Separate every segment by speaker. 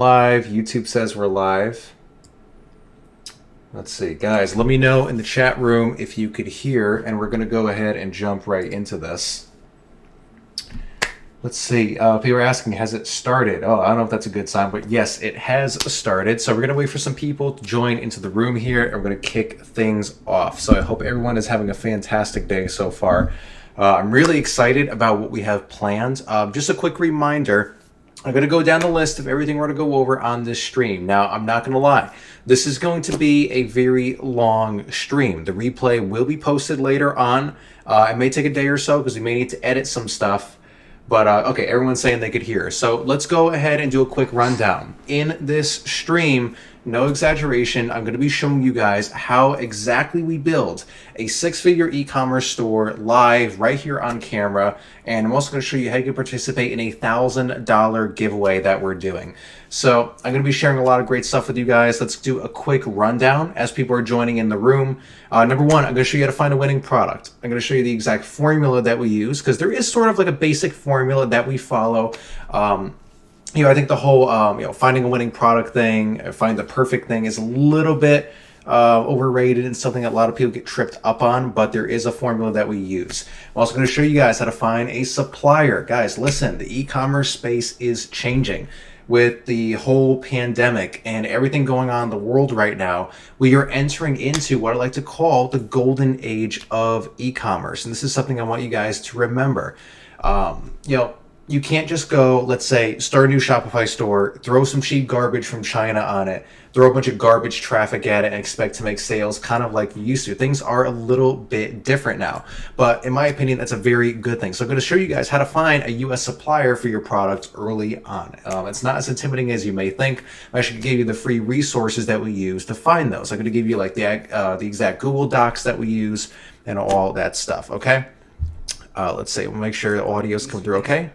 Speaker 1: Live. YouTube says we're live. Let's see, guys, let me know in the chat room if you could hear, and we're going to go ahead and jump right into this. Let's see. People are asking, has it started? Oh, I don't know if that's a good sign, but yes, it has started. So we're going to wait for some people to join into the room here, and we're going to kick things off. So I hope everyone is having a fantastic day so far. I'm really excited about what we have planned. Just a quick reminder, I'm going to go down the list of everything we're going to go over on this stream. Now, I'm not going to lie. This is going to be a very long stream. The replay will be posted later on. It may take a day or so because we may need to edit some stuff. But, okay, everyone's saying they could hear. So let's go ahead and do a quick rundown. In this stream, no exaggeration, I'm going to be showing you guys how exactly we build a six-figure e-commerce store live right here on camera. And I'm also going to show you how you can participate in a $1,000 giveaway that we're doing. So I'm going to be sharing a lot of great stuff with you guys. Let's do a quick rundown as people are joining in the room. Number one, I'm going to show you how to find a winning product. I'm going to show you the exact formula that we use because there is sort of like a basic formula that we follow. I think the whole, finding a winning product thing, finding the perfect thing is a little bit overrated and something that a lot of people get tripped up on, but there is a formula that we use. I'm also going to show you guys how to find a supplier. Guys, listen, the e-commerce space is changing. With the whole pandemic and everything going on in the world right now, we are entering into what I like to call the golden age of e-commerce. And this is something I want you guys to remember. You can't just go, let's say, start a new Shopify store, throw some cheap garbage from China on it, throw a bunch of garbage traffic at it and expect to make sales kind of like you used to. Things are a little bit different now. But in my opinion, that's a very good thing. So I'm going to show you guys how to find a US supplier for your product early on. It's not as intimidating as you may think. I actually gave you the free resources that we use to find those. I'm going to give you like the exact Google Docs that we use and all that stuff, okay? Let's see, we'll make sure the audio's come through okay.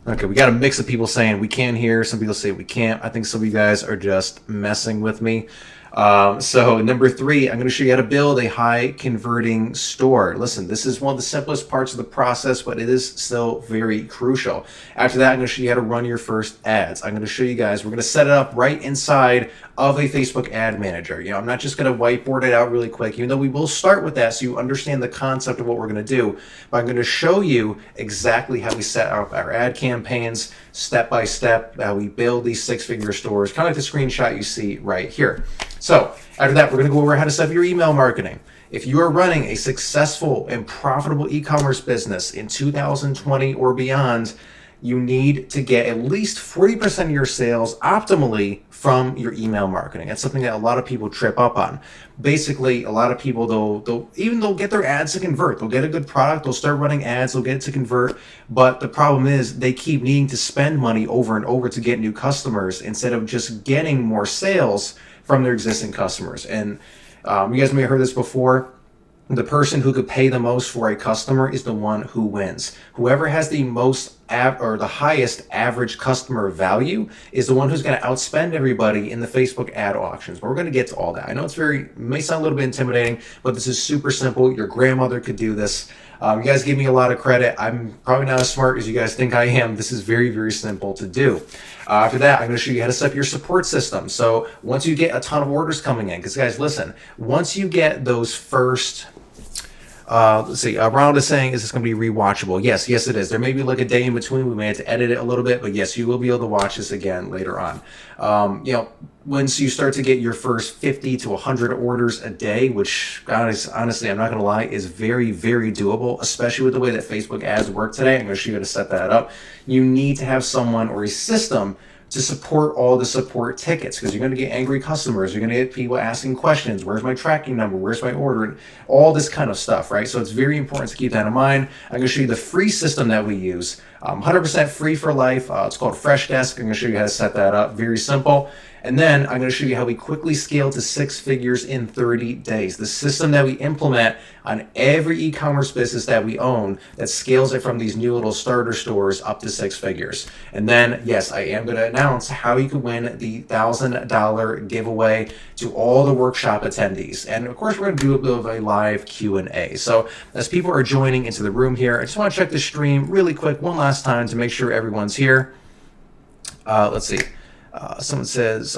Speaker 1: Okay, we got a mix of people saying we can hear. Some people say we can't. I think some of you guys are just messing with me. So number three, I'm going to show you how to build a high converting store. Listen, this is one of the simplest parts of the process, but it is still very crucial. After that, I'm going to show you how to run your first ads. I'm going to show you guys, we're going to set it up right inside of a Facebook ad manager. I'm not just going to whiteboard it out really quick, even though we will start with that so you understand the concept of what we're going to do. But I'm going to show you exactly how we set up our ad campaigns, step by step, how we build these six-figure stores, kind of like the screenshot you see right here. So after that, we're going to go over how to set up your email marketing. If you are running a successful and profitable e-commerce business in 2020 or beyond, you need to get at least 40% of your sales optimally from your email marketing. That's something that a lot of people trip up on. Basically, a lot of people, they'll get their ads to convert. They'll get a good product, they'll start running ads, they'll get it to convert. But the problem is they keep needing to spend money over and over to get new customers instead of just getting more sales from their existing customers. And you guys may have heard this before. The person who could pay the most for a customer is the one who wins. Whoever has the most or the highest average customer value is the one who's going to outspend everybody in the Facebook ad auctions. But we're going to get to all that. I know may sound a little bit intimidating, but this is super simple. Your grandmother could do this. You guys give me a lot of credit. I'm probably not as smart as you guys think I am. This is very, very simple to do. After that, I'm going to show you how to set up your support system. So once you get a ton of orders coming in, because guys, listen, once you get those first, let's see, Ronald is saying, is this going to be rewatchable? Yes, it is. There may be like a day in between. We may have to edit it a little bit, but yes, you will be able to watch this again later on. Once you start to get your first 50 to 100 orders a day, which honestly, I'm not going to lie, is very, very doable, especially with the way that Facebook ads work today. I'm going to show you how to set that up. You need to have someone or a system to support all the support tickets because you're going to get angry customers. You're going to get people asking questions. Where's my tracking number? Where's my order? And all this kind of stuff, right? So it's very important to keep that in mind. I'm going to show you the free system that we use. 100% free for life. It's called Freshdesk. I'm going to show you how to set that up. Very simple. And then I'm going to show you how we quickly scale to six figures in 30 days. The system that we implement on every e-commerce business that we own that scales it from these new little starter stores up to six figures. And then, yes, I am going to announce how you can win the $1,000 giveaway to all the workshop attendees. And of course, we're going to do a bit of a live Q&A. So as people are joining into the room here, I just want to check the stream really quick one last last time to make sure everyone's here. Let's see. Someone says,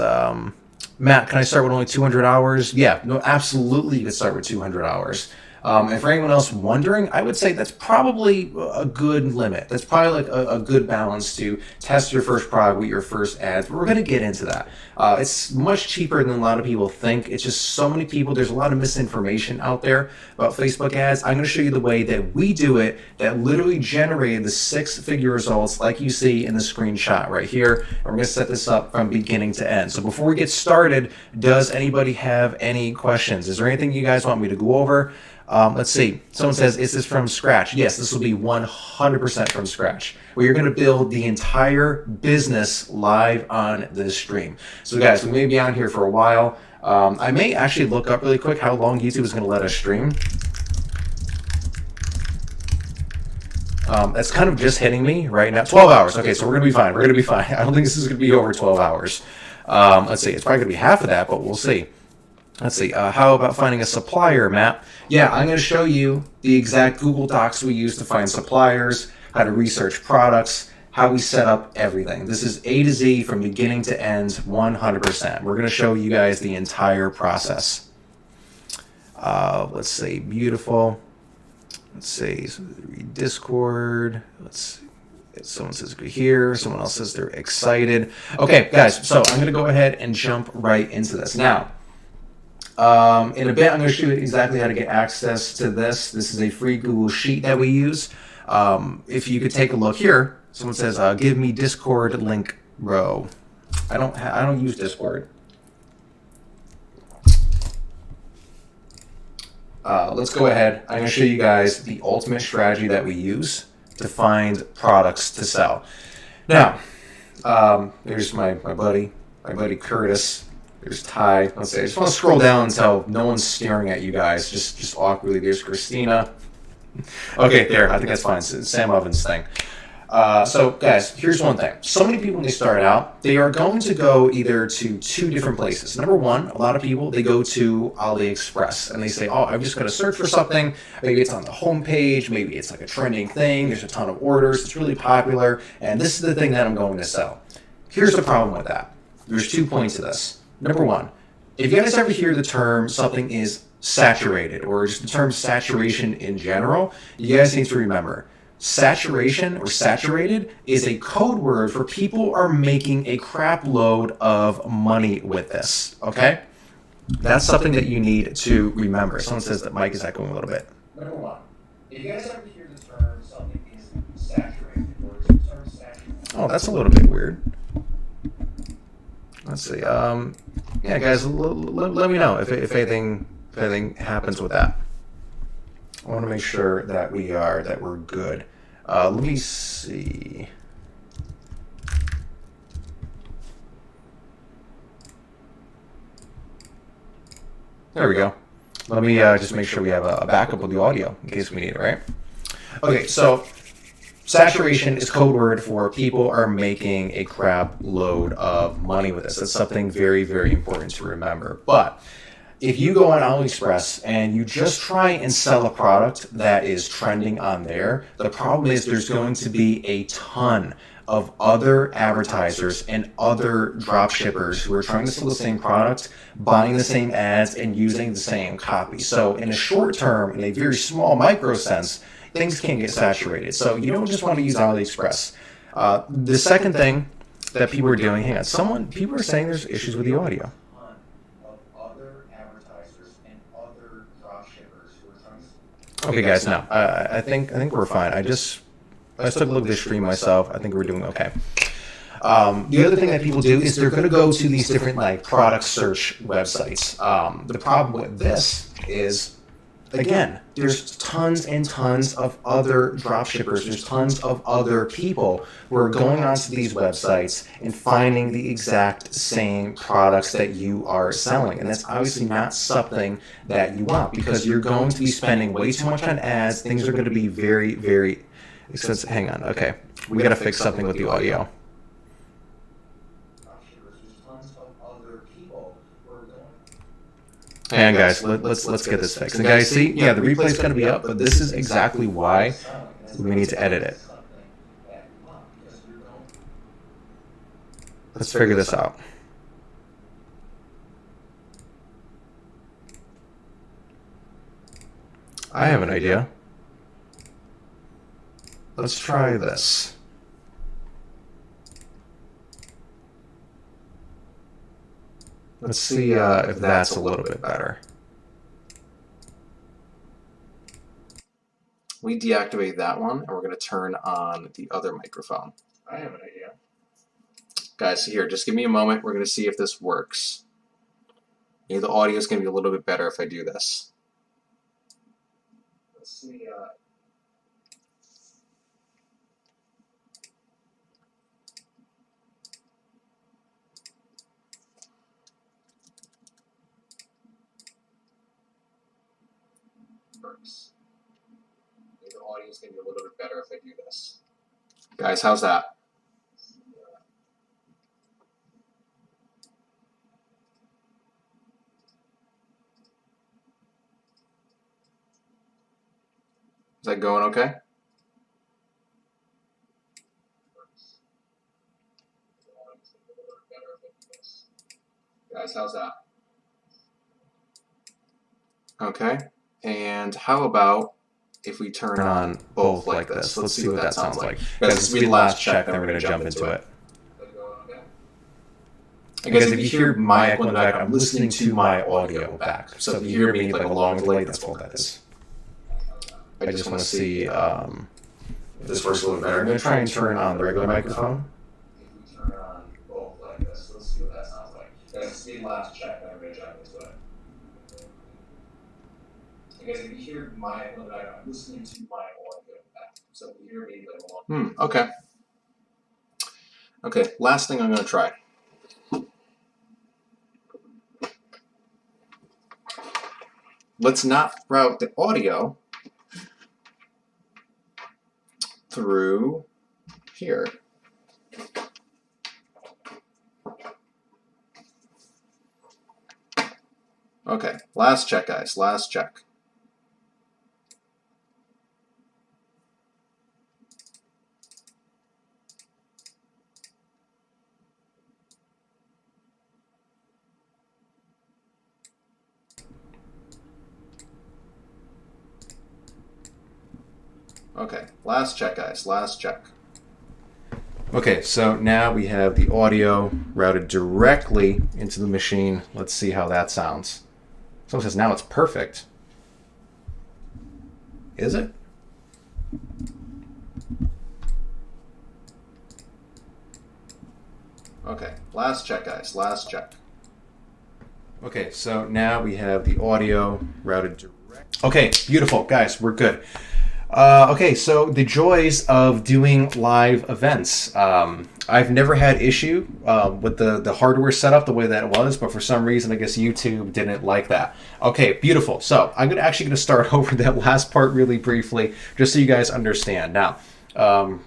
Speaker 1: Matt, can I start with only 200 hours? Yeah, no, absolutely you can start with 200 hours. And for anyone else wondering, I would say that's probably a good limit. That's probably like a good balance to test your first product with your first ads. But we're going to get into that. It's much cheaper than a lot of people think. It's just so many people. There's a lot of misinformation out there about Facebook ads. I'm going to show you the way that we do it that literally generated the 6-figure results like you see in the screenshot right here. And we're going to set this up from beginning to end. So before we get started, does anybody have any questions? Is there anything you guys want me to go over? Let's see. Someone says, is this from scratch? Yes, this will be 100% from scratch. Where you're going to build the entire business live on this stream. So guys, we may be on here for a while. I may actually look up really quick how long YouTube is going to let us stream. That's kind of just hitting me right now. 12 hours. Okay, so we're going to be fine. We're going to be fine. I don't think this is going to be over 12 hours. Let's see. It's probably going to be half of that, but we'll see. Let's see, how about finding a supplier, Matt? Yeah, I'm going to show you the exact Google Docs we use to find suppliers, how to research products, how we set up everything. This is A to Z from beginning to end, 100%. We're going to show you guys the entire process. Let's see, beautiful. Let's see, so read Discord. Let's see. Someone says good here. Someone else says they're excited. Okay, guys, so I'm going to go ahead and jump right into this. Now, in a bit, I'm going to show you exactly how to get access to this. This is a free Google Sheet that we use. If you could take a look here, someone says, "Give me Discord link, bro." I don't use Discord. Let's go ahead. I'm going to show you guys the ultimate strategy that we use to find products to sell. Now, there's my buddy Curtis. There's Ty. Let's say I just want to scroll down until no one's staring at you guys. Just awkwardly. There's Christina. Okay, there. I think that's fine. It's Sam Ovens' thing. So, guys, here's one thing. So many people, when they start out, they are going to go either to 2 different places. Number one, a lot of people, they go to AliExpress, and they say, oh, I'm just going to search for something. Maybe it's on the homepage. Maybe it's like a trending thing. There's a ton of orders. It's really popular, and this is the thing that I'm going to sell. Here's the problem with that. There's 2 points to this. Number one, if you guys ever hear the term something is saturated, or just the term saturation in general, you guys need to remember, saturation or saturated is a code word for people are making a crap load of money with this, okay? That's something that you need to remember. Someone says that Mike is echoing a little bit. Number one, if you guys ever hear the term something is saturated, or just the term saturated. Oh, that's a little bit weird. Let's see. Yeah, guys, let me know if anything happens with that. I want to make sure that we're good. Let me see. There we go. Let me just make sure we have a backup of the audio in case we need it, right? Okay, so saturation is code word for people are making a crap load of money with this. That's something very, very important to remember. But if you go on AliExpress and you just try and sell a product that is trending on there, the problem is there's going to be a ton of other advertisers and other drop shippers who are trying to sell the same product, buying the same ads, and using the same copy. So in a short term, in a very small micro sense, things can get saturated. So you don't just want to use AliExpress. The second thing that people are doing, hang on, people are saying there's issues with the audio. Okay, guys, no, I think we're fine. I just took a look at the stream myself. I think we're doing okay. The other thing that people do is they're going to go to these different like product search websites. The problem with this is, again, there's tons and tons of other drop shippers. There's tons of other people who are going onto these websites and finding the exact same products that you are selling. And that's obviously not something that you want because you're going to be spending way too much on ads. Things are going to be very, very expensive. Hang on. Okay. We got to fix something with the audio. Hang on, guys, let's get this fixed. And guys, see, yeah, the replay's going to be up, but this is exactly why we need to edit it. Let's figure this out. I have an idea. Let's try this. Let's see if that's a little bit better. We deactivate that one, and we're going to turn on the other microphone. I have an idea. Guys, here, just give me a moment. We're going to see if this works. Maybe the audio is going to be a little bit better if I do this. Let's see. Works. Maybe the audio is going to be a little bit better if I do this. Guys, how's that? Is that going okay? Guys, how's that? Okay. And how about if we turn on both like this? Let's see what that sounds like. Guys, this will be the last check, then we're going to jump into it. And guys, if you hear my echo in the back, I'm listening to my audio back. So if you hear me like a long delay, that's what that is. I just want to see if this works a little better. I'm going to try and turn on the regular microphone. If we turn on both like this, let's see what that sounds like. Guys, this will be the last check, then we're going to jump into it. Guys, if you hear my echo in the back, I'm listening to my audio back. So if you hear me like a long okay. Okay, last thing I'm going to try. Let's not route the audio through here. Okay, last check, guys, last check. Okay, last check, guys, last check. Okay, so now we have the audio routed directly into the machine. Let's see how that sounds. Someone says now it's perfect. Is it? Okay, last check, guys, last check. Okay, so now we have the audio routed direct. Okay, beautiful, guys, we're good. Okay, so the joys of doing live events. I've never had issue with the hardware setup the way that it was, but for some reason, I guess YouTube didn't like that. Okay, beautiful. So I'm actually going to start over that last part really briefly, just so you guys understand. Now,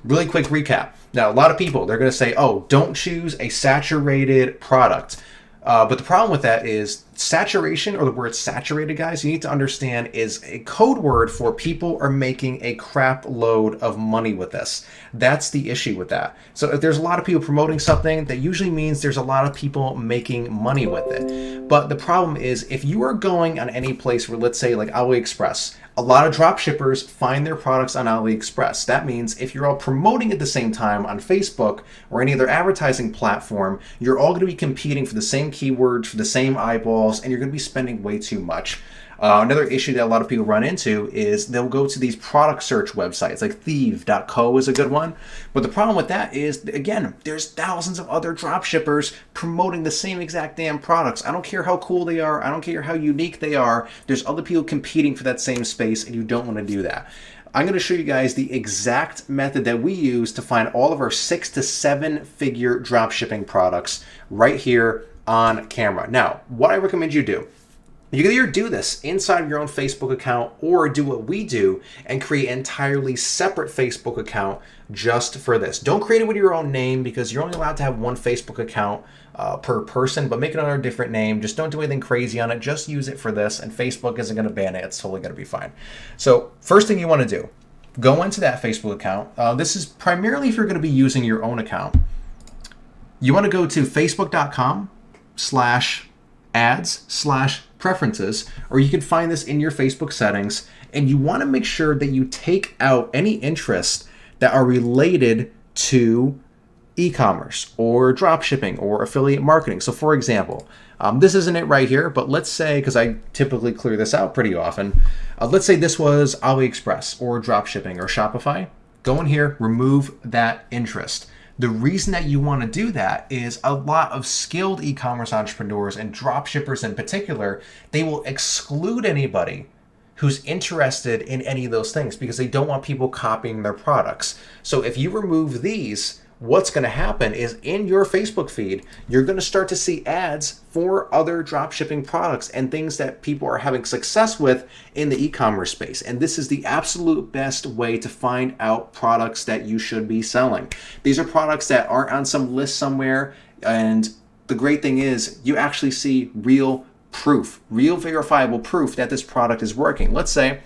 Speaker 1: really quick recap. Now, a lot of people, they're going to say, oh, don't choose a saturated product. But the problem with that is saturation, or the word saturated, guys, you need to understand is a code word for people are making a crap load of money with this. That's the issue with that. So if there's a lot of people promoting something, that usually means there's a lot of people making money with it. But the problem is if you are going on any place where, let's say like AliExpress, a lot of drop shippers find their products on AliExpress. That means if you're all promoting at the same time on Facebook or any other advertising platform, you're all going to be competing for the same keywords, for the same eyeballs, and you're going to be spending way too much. Another issue that a lot of people run into is they'll go to these product search websites, like Thieve.co is a good one. But the problem with that is, again, there's thousands of other drop shippers promoting the same exact damn products. I don't care how cool they are. I don't care how unique they are. There's other people competing for that same space, and you don't want to do that. I'm going to show you guys the exact method that we use to find all of our 6 to 7 figure drop shipping products right here on camera. Now, what I recommend you do, you can either do this inside of your own Facebook account or do what we do and create an entirely separate Facebook account just for this. Don't create it with your own name because you're only allowed to have one Facebook account per person, but make it under a different name. Just don't do anything crazy on it. Just use it for this, and Facebook isn't going to ban it. It's totally going to be fine. So first thing you want to do, go into that Facebook account. This is primarily if you're going to be using your own account. You want to go to facebook.com/ads/preferences, or you can find this in your Facebook settings, and you want to make sure that you take out any interests that are related to e-commerce or drop shipping or affiliate marketing. So for example, this isn't it right here, but let's say, because I typically clear this out pretty often, let's say this was AliExpress or drop shipping or Shopify. Go in here, remove that interest. The reason that you want to do that is a lot of skilled e-commerce entrepreneurs and drop shippers in particular, they will exclude anybody who's interested in any of those things because they don't want people copying their products. So if you remove these, what's going to happen is in your Facebook feed, you're going to start to see ads for other drop shipping products and things that people are having success with in the e-commerce space. And this is the absolute best way to find out products that you should be selling. These are products that aren't on some list somewhere. And the great thing is you actually see real proof, real verifiable proof that this product is working. Let's say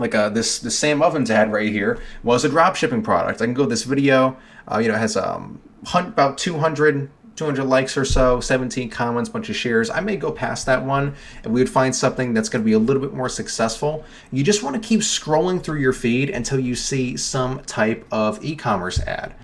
Speaker 1: like this Sam Ovens ad right here was a drop shipping product. I can go to this video. It has about 200 likes or so, 17 comments, bunch of shares. I may go past that one and we would find something that's going to be a little bit more successful. You just want to keep scrolling through your feed until you see some type of e-commerce ad.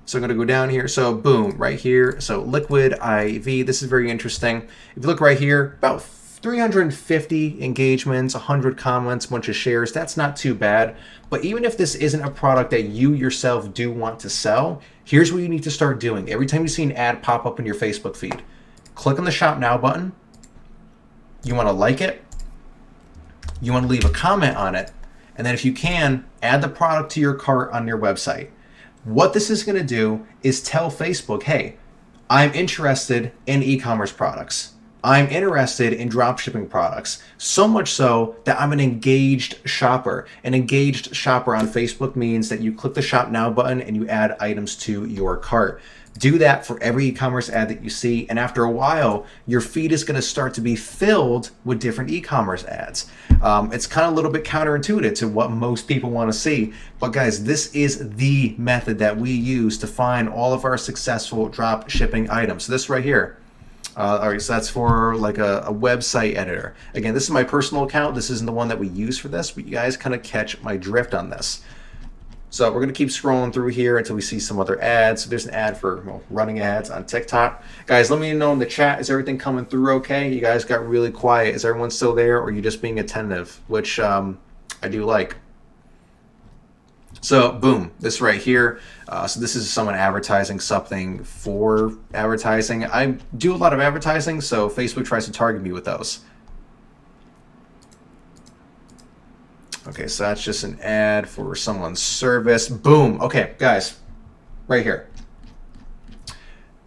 Speaker 1: So I'm going to go down here. So boom, right here. So Liquid IV. This is very interesting. If you look right here, about 350 engagements, 100 comments, bunch of shares. That's not too bad. But even if this isn't a product that you yourself do want to sell, here's what you need to start doing. Every time you see an ad pop up in your Facebook feed, click on the Shop Now button. You want to like it. You want to leave a comment on it. And then if you can, add the product to your cart on your website. What this is going to do is tell Facebook, hey, I'm interested in e-commerce products. I'm interested in dropshipping products, so much so that I'm an engaged shopper. An engaged shopper on Facebook means that you click the Shop Now button and you add items to your cart. Do that for every e-commerce ad that you see, and after a while, your feed is going to start to be filled with different e-commerce ads. It's kind of a little bit counterintuitive to what most people want to see, but guys, this is the method that we use to find all of our successful drop shipping items. So this right here. All right, so that's for like a website editor. Again, this is my personal account. This isn't the one that we use for this, but you guys kind of catch my drift on this. So we're going to keep scrolling through here until we see some other ads. So there's an ad for running ads on TikTok. Guys, let me know in the chat, is everything coming through okay? You guys got really quiet. Is everyone still there, or are you just being attentive, which I do like. So boom, this right here. So this is someone advertising something for advertising. I do a lot of advertising, so Facebook tries to target me with those. Okay, so that's just an ad for someone's service. Boom. Okay, guys, right here.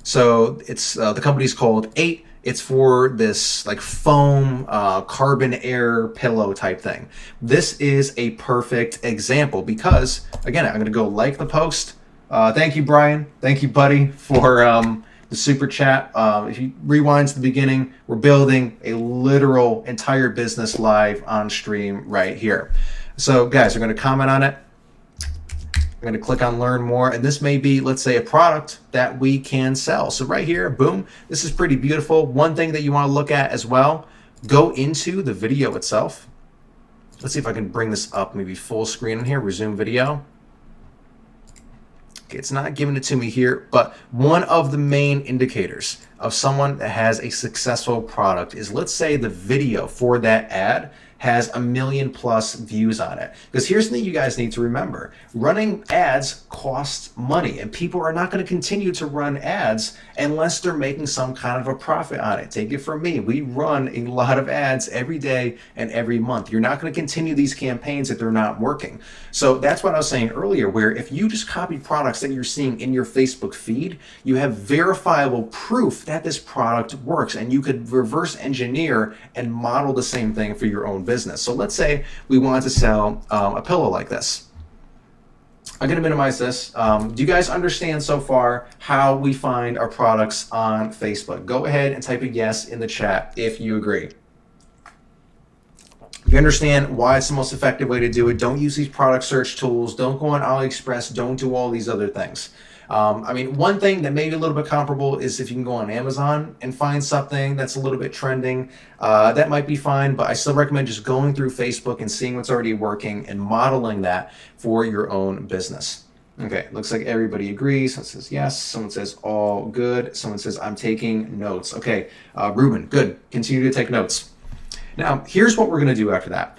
Speaker 1: So it's the company's called 8. It's for this like foam carbon air pillow type thing. This is a perfect example because, again, I'm going to go like the post. Thank you, Brian. Thank you, buddy, for the super chat. If you rewind to the beginning, we're building a literal entire business live on stream right here. So, guys, we're going to comment on it. I'm going to click on learn more, and this may be, let's say, a product that we can sell. So right here, boom, this is pretty beautiful. One thing that you want to look at as well, go into the video itself. Let's see if I can bring this up, maybe full screen in here, resume video. Okay, it's not giving it to me here, but one of the main indicators of someone that has a successful product is, let's say, the video for that ad has 1 million+ views on it. Because here's the thing you guys need to remember. Running ads costs money, and people are not going to continue to run ads unless they're making some kind of a profit on it. Take it from me. We run a lot of ads every day and every month. You're not going to continue these campaigns if they're not working. So that's what I was saying earlier, where if you just copy products that you're seeing in your Facebook feed, you have verifiable proof that this product works, and you could reverse engineer and model the same thing for your own business. So let's say we wanted to sell a pillow like this. I'm going to minimize this. Do you guys understand so far how we find our products on Facebook? Go ahead and type a yes in the chat if you agree. If you understand why it's the most effective way to do it, don't use these product search tools. Don't go on AliExpress. Don't do all these other things. I mean, one thing that may be a little bit comparable is if you can go on Amazon and find something that's a little bit trending, that might be fine, but I still recommend just going through Facebook and seeing what's already working and modeling that for your own business. Okay, looks like everybody agrees. Someone says yes. Someone says all good. Someone says I'm taking notes. Okay, Ruben, good. Continue to take notes. Now, here's what we're going to do after that.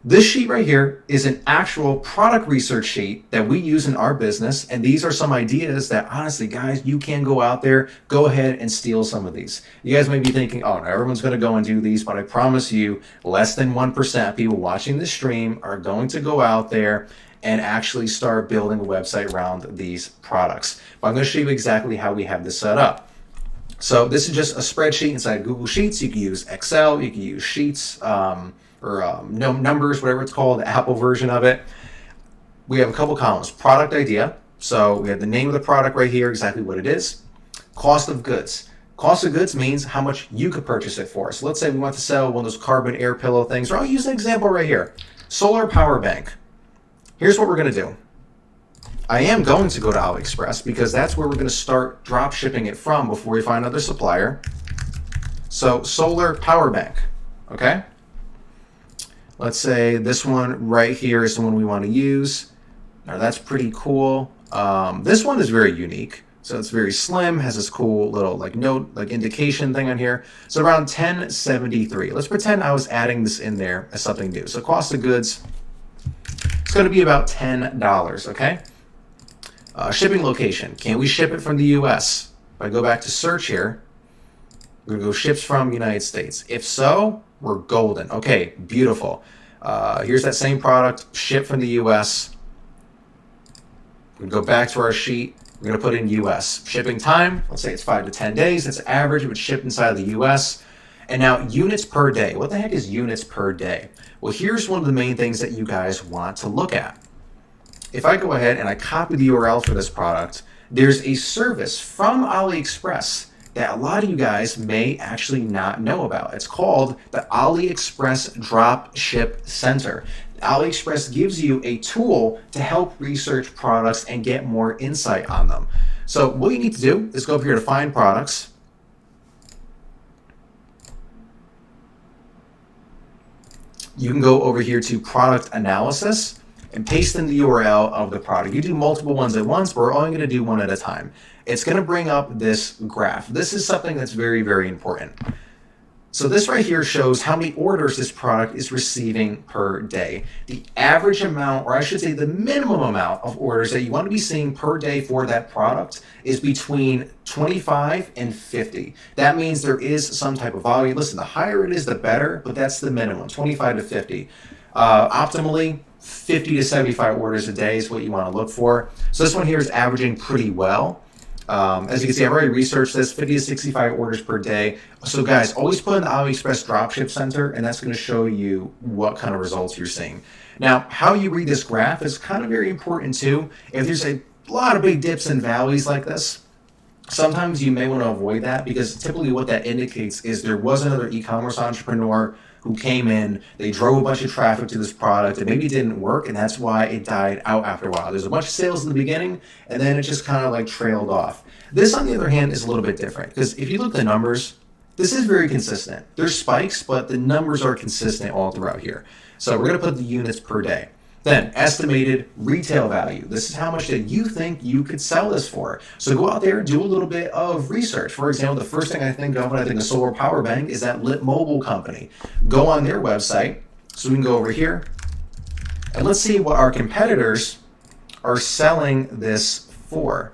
Speaker 1: This sheet right here is an actual product research sheet that we use in our business. And these are some ideas that honestly, guys, you can go out there, go ahead and steal some of these. You guys may be thinking, oh, no, everyone's going to go and do these, but I promise you less than 1% of people watching this stream are going to go out there and actually start building a website around these products. But I'm going to show you exactly how we have this set up. So this is just a spreadsheet inside Google Sheets. You can use Excel, you can use Sheets, numbers, whatever it's called, the Apple version of it. We have a couple columns. Product idea. So we have the name of the product right here, exactly what it is. Cost of goods. Cost of goods means how much you could purchase it for. So let's say we want to sell one of those carbon air pillow things, or I'll use an example right here. Solar power bank. Here's what we're going to do. I am going to go to AliExpress because that's where we're going to start drop shipping it from before we find another supplier. So solar power bank, okay? Let's say this one right here is the one we want to use. Now that's pretty cool. This one is very unique. So it's very slim, has this cool little like note, like indication thing on here. So around $10.73. Let's pretend I was adding this in there as something new. So cost of goods, it's going to be about $10, okay? Shipping location. Can we ship it from the US? If I go back to search here, we're going to go ships from United States. If so, we're golden. Okay, beautiful. Here's that same product, shipped from the US. We're going to go back to our sheet. We're going to put in US. Shipping time, let's say it's 5 to 10 days. That's average. It would ship inside of the US. And now units per day. What the heck is units per day? Well, here's one of the main things that you guys want to look at. If I go ahead and I copy the URL for this product, there's a service from AliExpress that a lot of you guys may actually not know about. It's called the AliExpress Drop Ship Center. AliExpress gives you a tool to help research products and get more insight on them. So what you need to do is go up here to Find Products. You can go over here to Product Analysis and paste in the URL of the product. You do multiple ones at once, but we're only going to do one at a time. It's going to bring up this graph. This is something that's very, very important. So this right here shows how many orders this product is receiving per day. The average amount, or I should say the minimum amount of orders that you want to be seeing per day for that product is between 25 and 50. That means there is some type of volume. Listen, the higher it is, the better, but that's the minimum, 25 to 50. Optimally, 50 to 75 orders a day is what you want to look for. So this one here is averaging pretty well. As you can see, I've already researched this, 50 to 65 orders per day. So guys, always put in the AliExpress Dropship Center, and that's going to show you what kind of results you're seeing. Now, how you read this graph is kind of very important too. If there's a lot of big dips and valleys like this, sometimes you may want to avoid that, because typically what that indicates is there was another e-commerce entrepreneur who came in, they drove a bunch of traffic to this product, and maybe it didn't work, and that's why it died out after a while. There's a bunch of sales in the beginning, and then it just kind of like trailed off. This, on the other hand, is a little bit different, because if you look at the numbers, this is very consistent. There's spikes, but the numbers are consistent all throughout here. So we're going to put the units per day. Then, estimated retail value. This is how much that you think you could sell this for. So go out there, do a little bit of research. For example, the first thing I think of when I think of solar power bank is that Lit Mobile company. Go on their website. So we can go over here, and let's see what our competitors are selling this for.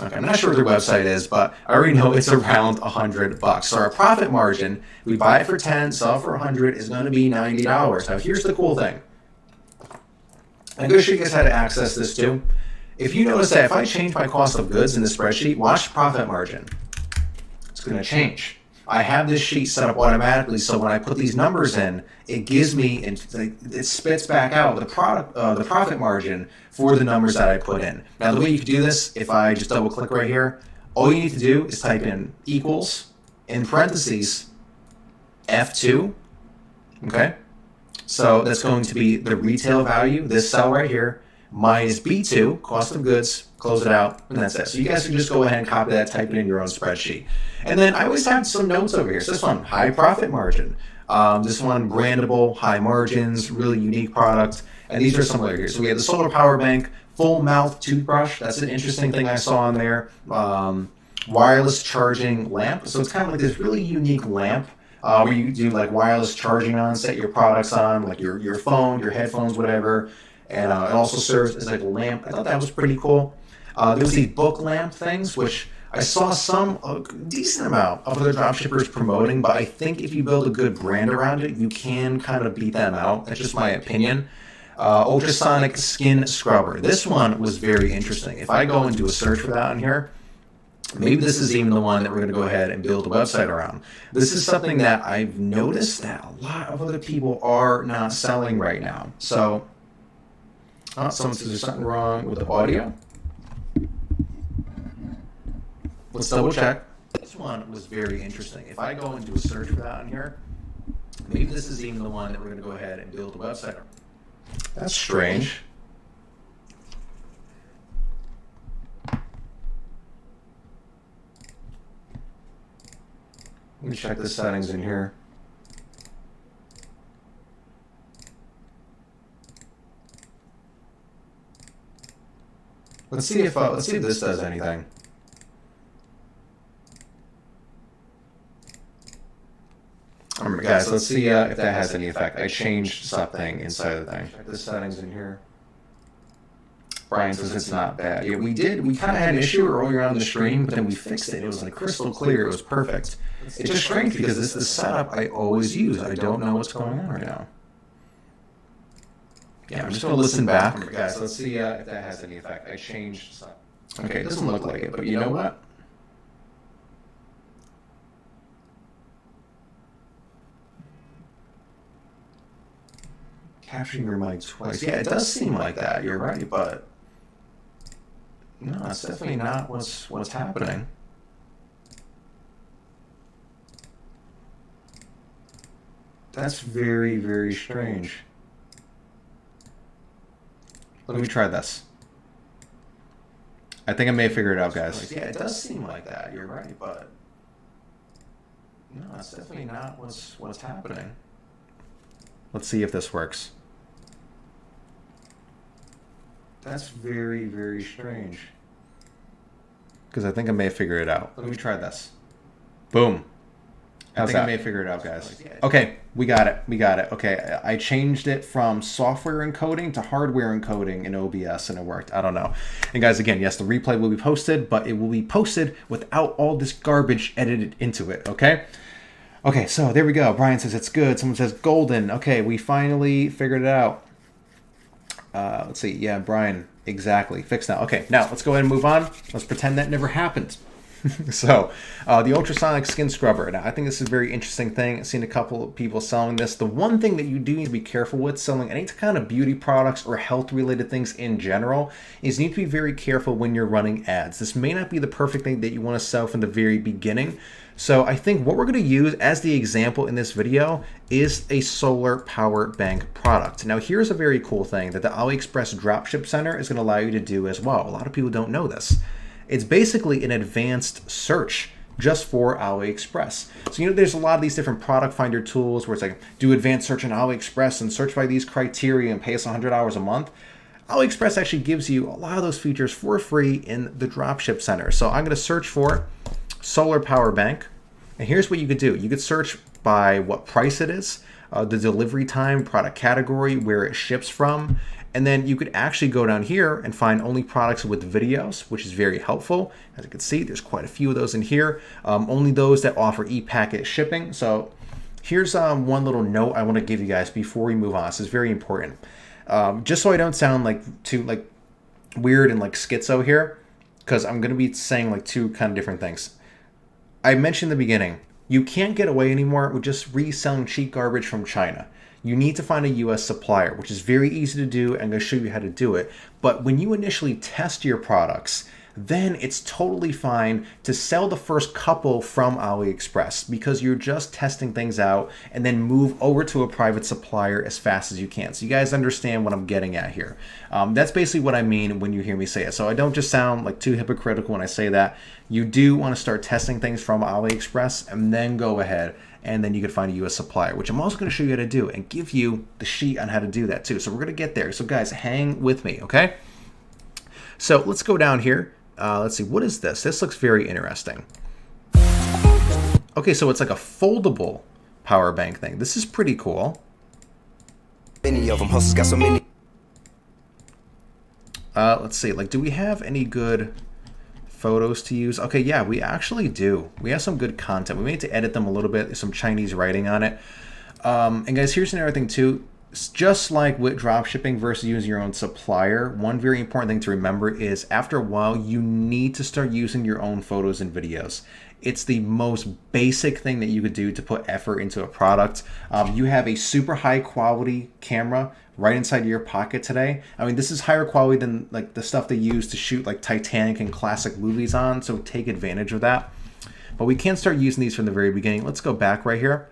Speaker 1: Okay, I'm not sure what their website is, but I already know it's around $100. So our profit margin, we buy it for 10, sell it for 100, is going to be $90. Now here's the cool thing. I'm going to show you guys how to access this too. If you notice that if I change my cost of goods in the spreadsheet, watch the profit margin. It's going to change. I have this sheet set up automatically, so when I put these numbers in, it gives me, it spits back out the profit margin for the numbers that I put in. Now, the way you can do this, if I just double click right here, all you need to do is type in equals, in parentheses, F2, okay? So that's going to be the retail value, this cell right here, Mine is B2, cost of goods, close it out, and that's it. So you guys can just go ahead and copy that, type it in your own spreadsheet. And then I always have some notes over here. So this one, high profit margin. This one, brandable, high margins, really unique product. And these are some over here. So we have the solar power bank, full mouth toothbrush. That's an interesting thing I saw on there. Wireless charging lamp. So it's kind of like this really unique lamp where you do like wireless charging on, set your products on, like your phone, your headphones, whatever. And it also serves as like a lamp. I thought that was pretty cool. There was these book lamp things, which I saw a decent amount of other dropshippers promoting, but I think if you build a good brand around it, you can kind of beat them out. That's just my opinion. Ultrasonic skin scrubber. This one was very interesting. If I go and do a search for that on here, maybe this is even the one that we're going to go ahead and build a website around. This is something that I've noticed that a lot of other people are not selling right now. So, someone says there's something wrong with the audio. Let's double check. This one was very interesting. If I go and do a search for that on here, maybe this is even the one that we're going to go ahead and build a website around. That's strange. Let me check the settings in here. Let's see if this does anything. Guys, let's see if that has any effect. I changed something inside of the thing. Check the settings in here. Brian says it's not bad. Yeah, we kind of had an issue earlier on the stream, but then we fixed it. It was like crystal clear. It was perfect. It's just strange because this is the setup I always use. I don't know what's going on right now. Yeah, I'm just going to listen back. Guys, let's see if that has any effect. I changed something. Okay, it doesn't look like it, but you know what? Capturing your mic twice. Yeah, it does seem like that. You're right, but no, it's definitely not what's happening. That's very, very strange. Let me try this. I think I may have figured it out, guys. Yeah, it does seem like that. You're right, but no, it's definitely not what's happening. Let's see if this works. That's very, very strange. Because I think I may have figured it out. Let me try this. Boom. I think I may have figured it out, guys. Okay, we got it. Okay, I changed it from software encoding to hardware encoding in OBS, and it worked. I don't know. And guys, again, yes, the replay will be posted, but it will be posted without all this garbage edited into it, okay? Okay, so there we go. Brian says it's good. Someone says golden. Okay, we finally figured it out. Let's see. Yeah, Brian, exactly. Fixed now. Okay, now let's go ahead and move on. Let's pretend that never happened. So, the ultrasonic skin scrubber. Now, I think this is a very interesting thing. I've seen a couple of people selling this. The one thing that you do need to be careful with selling any kind of beauty products or health-related things in general is you need to be very careful when you're running ads. This may not be the perfect thing that you want to sell from the very beginning. So I think what we're going to use as the example in this video is a solar power bank product. Now, here's a very cool thing that the AliExpress Dropship Center is going to allow you to do as well. A lot of people don't know this. It's basically an advanced search just for AliExpress. So, there's a lot of these different product finder tools where it's like, do advanced search on AliExpress and search by these criteria and pay us $100 a month. AliExpress actually gives you a lot of those features for free in the Dropship Center. So I'm going to search for solar power bank. And here's what you could do. You could search by what price it is, the delivery time, product category, where it ships from. And then you could actually go down here and find only products with videos, which is very helpful. As you can see, there's quite a few of those in here. Only those that offer e-packet shipping. So here's one little note I want to give you guys before we move on. This is very important. Just so I don't sound too weird and schizo here, because I'm going to be saying two kind of different things. I mentioned in the beginning, you can't get away anymore with just reselling cheap garbage from China. You need to find a US supplier, which is very easy to do. I'm going to show you how to do it. But when you initially test your products, then it's totally fine to sell the first couple from AliExpress because you're just testing things out and then move over to a private supplier as fast as you can. So you guys understand what I'm getting at here. That's basically what I mean when you hear me say it. So I don't just sound like too hypocritical when I say that. You do want to start testing things from AliExpress and then go ahead and then you can find a US supplier, which I'm also going to show you how to do and give you the sheet on how to do that too. So we're going to get there. So guys, hang with me, okay? So let's go down here. Let's see, what is this? This looks very interesting. Okay, so it's like a foldable power bank thing. This is pretty cool.
Speaker 2: Many of them hustles got so many.
Speaker 1: Let's see, like, do we have any good photos to use? Okay, yeah, we actually do. We have some good content. We may need to edit them a little bit. There's some Chinese writing on it. And guys, here's another thing too. Just like with dropshipping versus using your own supplier, one very important thing to remember is after a while, you need to start using your own photos and videos. It's the most basic thing that you could do to put effort into a product. You have a super high quality camera right inside your pocket today. I mean, this is higher quality than like the stuff they use to shoot like Titanic and classic movies on, so take advantage of that. But we can start using these from the very beginning. Let's go back right here.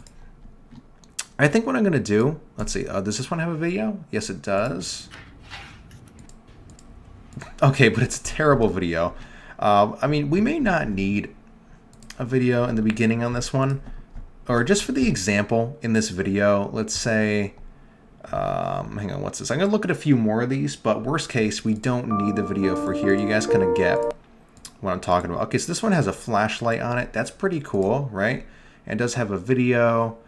Speaker 1: I think what I'm going to do, let's see, does this one have a video? Yes, it does. Okay, but it's a terrible video. I mean, we may not need a video in the beginning on this one, or just for the example in this video, let's say, hang on, what's this? I'm going to look at a few more of these, but worst case, we don't need the video for here. You guys kind of get what I'm talking about. Okay, so this one has a flashlight on it. That's pretty cool, right? And it does have a video.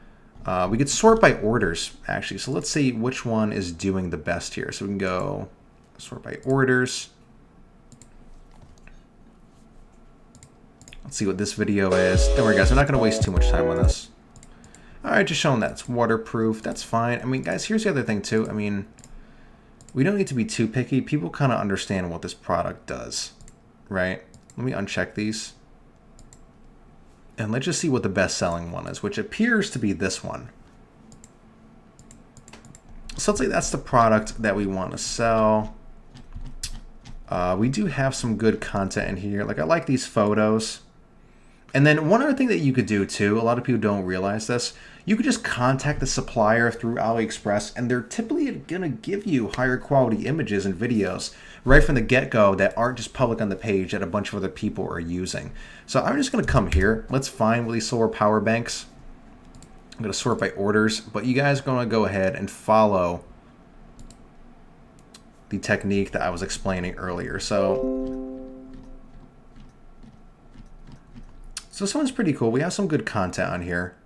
Speaker 1: We could sort by orders, actually. So let's see which one is doing the best here. So we can go sort by orders. Let's see what this video is. Don't worry, guys. I'm not going to waste too much time on this. All right, just showing that it's waterproof. That's fine. I mean, guys, here's the other thing, too. I mean, we don't need to be too picky. People kind of understand what this product does, right? Let me uncheck these. And let's just see what the best-selling one is, which appears to be this one. So let's say that's the product that we want to sell. We do have some good content in here. Like, I like these photos. And then one other thing that you could do, too, a lot of people don't realize this, you could just contact the supplier through AliExpress, and they're typically going to give you higher quality images and videos right from the get-go that aren't just public on the page that a bunch of other people are using. So I'm just going to come here. Let's find these solar power banks. I'm going to sort by orders, but you guys are going to go ahead and follow the technique that I was explaining earlier. So this one's pretty cool. We have some good content on here.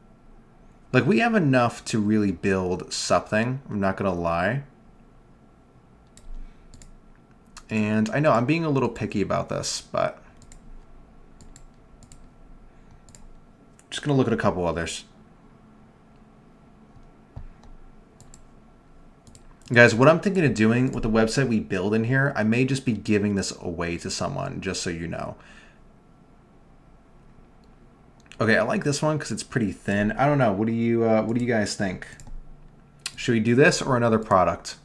Speaker 1: Like, we have enough to really build something. I'm not going to lie. And I know I'm being a little picky about this, but I'm just going to look at a couple others. Guys, what I'm thinking of doing with the website we build in here, I may just be giving this away to someone, just so you know. Okay, I like this one because it's pretty thin. I don't know. What do you guys think? Should we do this or another product?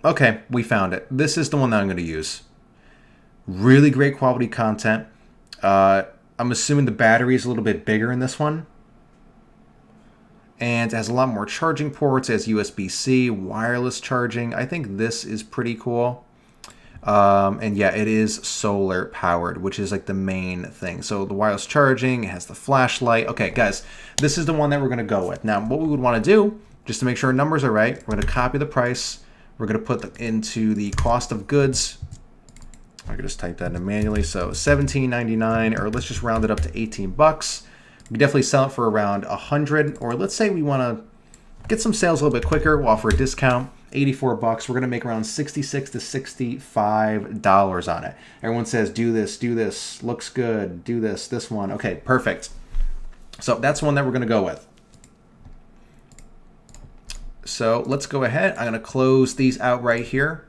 Speaker 1: Okay, we found it. This is the one that I'm going to use. Really great quality content. I'm assuming the battery is a little bit bigger in this one. And it has a lot more charging ports. It has USB-C, wireless charging. I think this is pretty cool. And yeah, it is solar powered, which is like the main thing. So the wireless charging, it has the flashlight. Okay, guys, this is the one that we're going to go with. Now, what we would want to do, just to make sure our numbers are right, we're going to copy the price. We're going to put into the cost of goods. I could just type that in manually. So $17.99, or let's just round it up to 18 bucks. We definitely sell it for around 100, or let's say we want to get some sales a little bit quicker. We'll offer a discount, 84 bucks. We're going to make around $66 to $65 on it. Everyone says, do this, looks good, do this one. Okay, perfect. So that's one that we're going to go with. So let's go ahead. I'm going to close these out right here.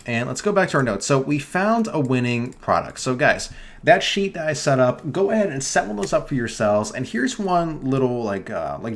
Speaker 1: And let's go back to our notes. So we found a winning product. So guys, that sheet that I set up, go ahead and set one of those up for yourselves. And here's one little like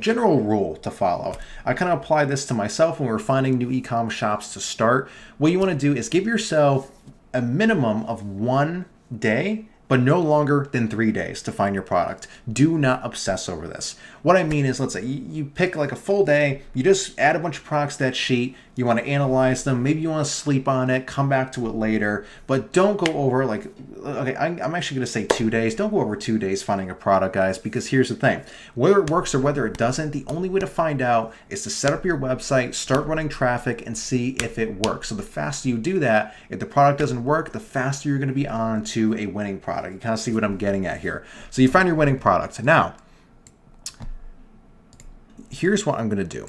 Speaker 1: general rule to follow. I kind of apply this to myself when we're finding new e-com shops to start. What you want to do is give yourself a minimum of 1 day, but no longer than 3 days to find your product. Do not obsess over this. What I mean is, let's say you pick like a full day, you just add a bunch of products to that sheet, you want to analyze them, maybe you want to sleep on it, come back to it later, but don't go over like, okay, I'm actually going to say 2 days. Don't go over 2 days finding a product, guys, because here's the thing. Whether it works or whether it doesn't, the only way to find out is to set up your website, start running traffic, and see if it works. So the faster you do that, if the product doesn't work, the faster you're going to be on to a winning product. You kind of see what I'm getting at here. So you find your winning product. Now, here's what I'm going to do.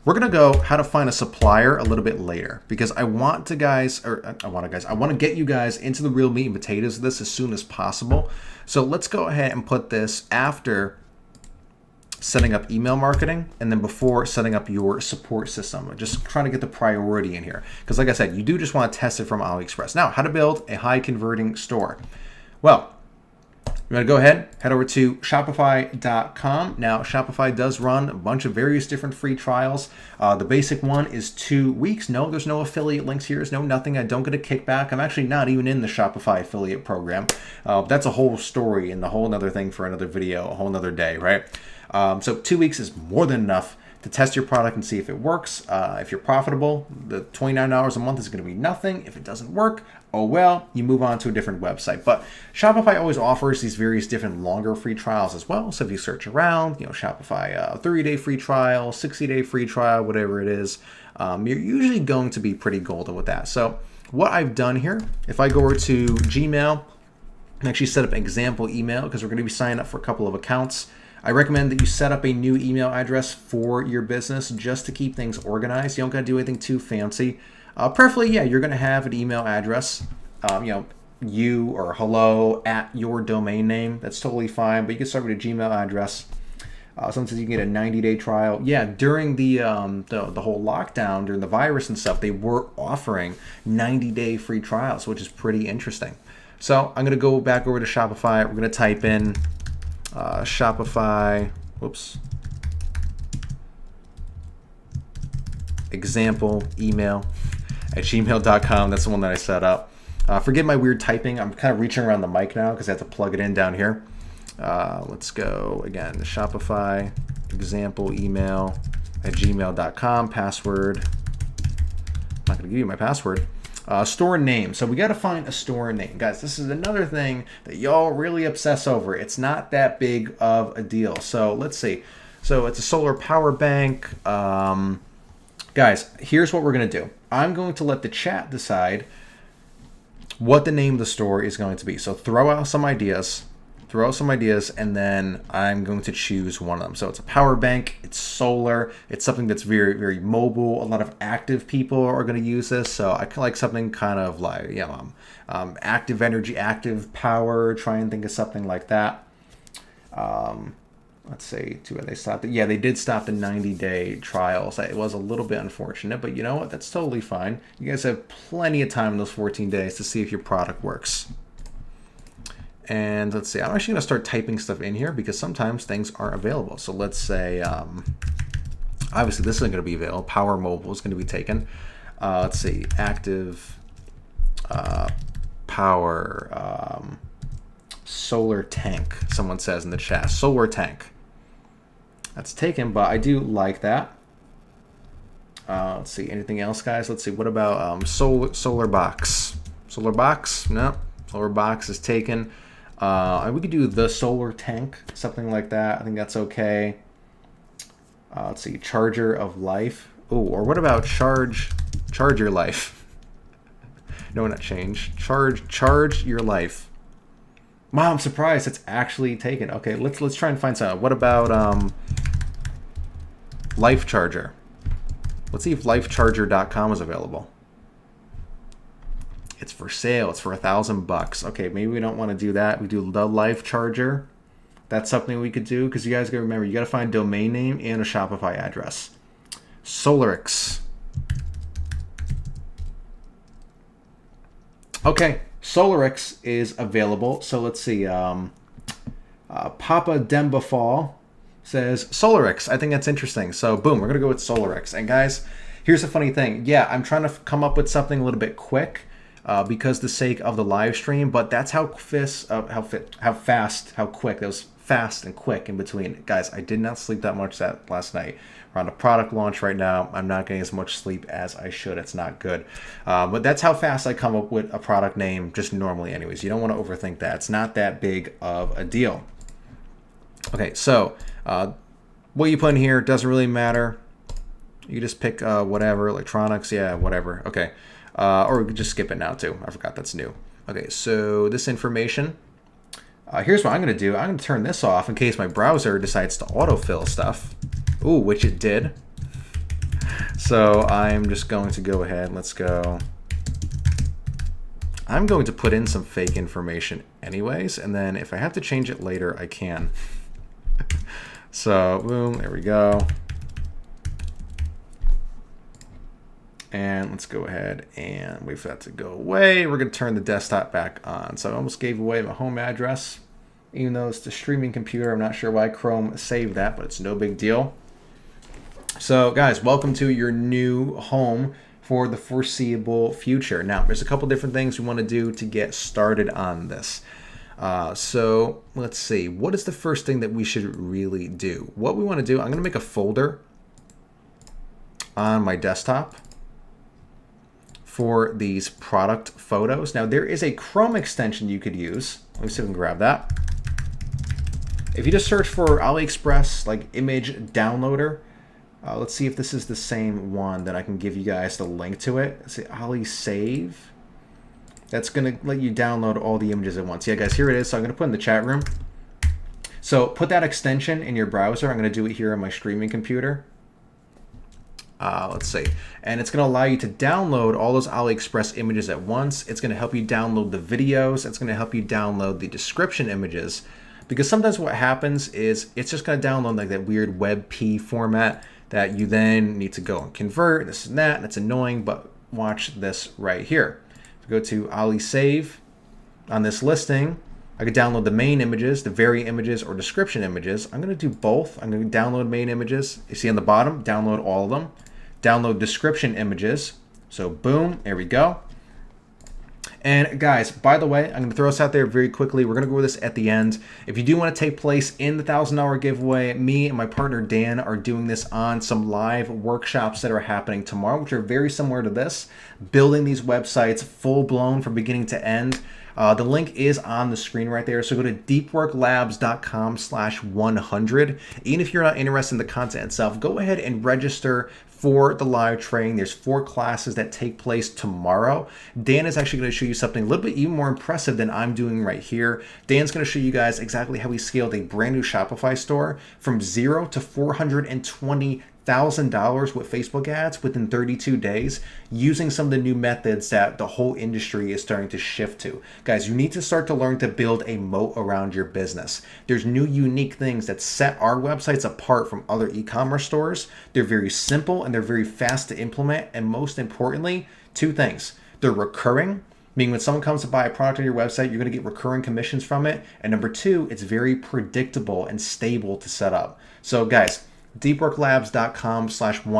Speaker 1: We're going to go how to find a supplier a little bit later, because I want to get you guys into the real meat and potatoes of this as soon as possible. So let's go ahead and put this after setting up email marketing and then before setting up your support system. I'm just trying to get the priority in here, because like I said, you do just want to test it from AliExpress. Now, how to build a high converting store. Well, you're going to go ahead, head over to Shopify.com. Now, Shopify does run a bunch of various different free trials. The basic one is 2 weeks. No, there's no affiliate links here. There's no nothing. I don't get a kickback. I'm actually not even in the Shopify affiliate program. That's a whole story and a whole nother thing for another video, a whole nother day, right? So 2 weeks is more than enough to test your product and see if it works. If you're profitable, the $29 a month is going to be nothing. If it doesn't work, oh well, you move on to a different website. But Shopify always offers these various different longer free trials as well. So if you search around, Shopify 30-day free trial, 60-day free trial, whatever it is, you're usually going to be pretty golden with that. So what I've done here, if I go over to Gmail and actually set up an example email, because we're going to be signing up for a couple of accounts, I recommend that you set up a new email address for your business just to keep things organized. You don't got to do anything too fancy. Preferably, you're going to have an email address, you or hello at your domain name. That's totally fine, but you can start with a Gmail address. Sometimes you can get a 90-day trial. Yeah, during the whole lockdown, during the virus and stuff, they were offering 90-day free trials, which is pretty interesting. So I'm going to go back over to Shopify. We're going to type in Shopify, example email at gmail.com. That's the one that I set up. Forgive my weird typing. I'm kind of reaching around the mic now because I have to plug it in down here. Let's go again. Shopify example email at gmail.com. Password. I'm not going to give you my password. Store name. So we got to find a store name. Guys, this is another thing that y'all really obsess over. It's not that big of a deal. So let's see. So it's a solar power bank. Guys, here's what we're going to do. I'm going to let the chat decide what the name of the store is going to be. So throw out some ideas, and then I'm going to choose one of them. So it's a power bank, it's solar, it's something that's very, very mobile. A lot of active people are going to use this. So I like something kind of like, active energy, active power, try and think of something like that. Let's see, they stopped it. Yeah, they did stop the 90-day trials. It was a little bit unfortunate, but you know what? That's totally fine. You guys have plenty of time in those 14 days to see if your product works. And let's see, I'm actually going to start typing stuff in here because sometimes things aren't available. So let's say, obviously this isn't going to be available. Power mobile is going to be taken. Let's see, active power solar tank, someone says in the chat. Solar tank. That's taken, but I do like that. Let's see, anything else, guys? Let's see, what about solar box? Solar box? No, solar box is taken. We could do the solar tank, something like that. I think that's okay. Let's see, charger of life. Oh, or what about charge your life? No, not change. Charge your life. Wow, I'm surprised it's actually taken. Okay, let's try and find something. What about life charger? Let's see if lifecharger.com is available. It's for sale. It's for $1,000. Okay, maybe we don't want to do that. We do the life charger. That's something we could do because you guys got to remember, you got to find a domain name and a Shopify address. Solarix. Okay, SolarX is available. So let's see. Papa Demba Fall says SolarX. I think that's interesting. So boom, we're gonna go with SolarX. And guys, here's the funny thing. Yeah, I'm trying to come up with something a little bit quick because the sake of the live stream. But that's how quick that was fast and quick in between. Guys, I did not sleep that much last night. We're on a product launch right now. I'm not getting as much sleep as I should. It's not good. But that's how fast I come up with a product name just normally anyways. You don't want to overthink that. It's not that big of a deal. Okay, so what you put in here doesn't really matter. You just pick whatever, electronics, yeah, whatever. Okay, or we could just skip it now too. I forgot that's new. Okay, so this information. Here's what I'm going to do. I'm going to turn this off in case my browser decides to autofill stuff. Ooh, which it did. So I'm just going to go ahead. Let's go. I'm going to put in some fake information anyways, and then if I have to change it later, I can. So boom, there we go. And let's go ahead and wait for that to go away. We're going to turn the desktop back on. So I almost gave away my home address, even though it's the streaming computer. I'm not sure why Chrome saved that, but it's no big deal. So guys, welcome to your new home for the foreseeable future. Now, there's a couple different things we want to do to get started on this. So let's see, what is the first thing that we should really do? What we want to do, I'm going to make a folder on my desktop for these product photos. Now there is a Chrome extension you could use. Let me see if we can grab that. If you just search for AliExpress like image downloader, let's see if this is the same one. Then I can give you guys the link to it. Let's say Ali Save. That's gonna let you download all the images at once. Yeah guys, here it is. So I'm gonna put in the chat room. So put that extension in your browser. I'm gonna do it here on my streaming computer. Let's see, and it's going to allow you to download all those AliExpress images at once. It's going to help you download the videos. It's going to help you download the description images, because sometimes what happens is it's just going to download like that weird WebP format that you then need to go and convert, this and that, and it's annoying. But watch this right here. If we go to Ali Save on this listing, I could download the main images, the vary images, or description images. I'm going to do both. I'm going to download main images. You see on the bottom, download all of them. Download description images. So boom, there we go. And guys, by the way, I'm going to throw this out there very quickly. We're going to go over this at the end. If you do want to take place in the $1,000 giveaway, me and my partner Dan are doing this on some live workshops that are happening tomorrow, which are very similar to this, building these websites full blown from beginning to end. The link is on the screen right there. So go to deepworklabs.com/100. Even if you're not interested in the content itself, go ahead and register for the live training. There's 4 classes that take place tomorrow. Dan is actually going to show you something a little bit even more impressive than I'm doing right here. Dan's going to show you guys exactly how he scaled a brand new Shopify store from 0 to $420,000 with Facebook ads within 32 days using some of the new methods that the whole industry is starting to shift to. Guys, you need to start to learn to build a moat around your business. There's new unique things that set our websites apart from other e-commerce stores. They're very simple and they're very fast to implement. And most importantly, 2 things. They're recurring, meaning when someone comes to buy a product on your website, you're going to get recurring commissions from it. And number 2, it's very predictable and stable to set up. So guys, deepworklabs.com/100. I'm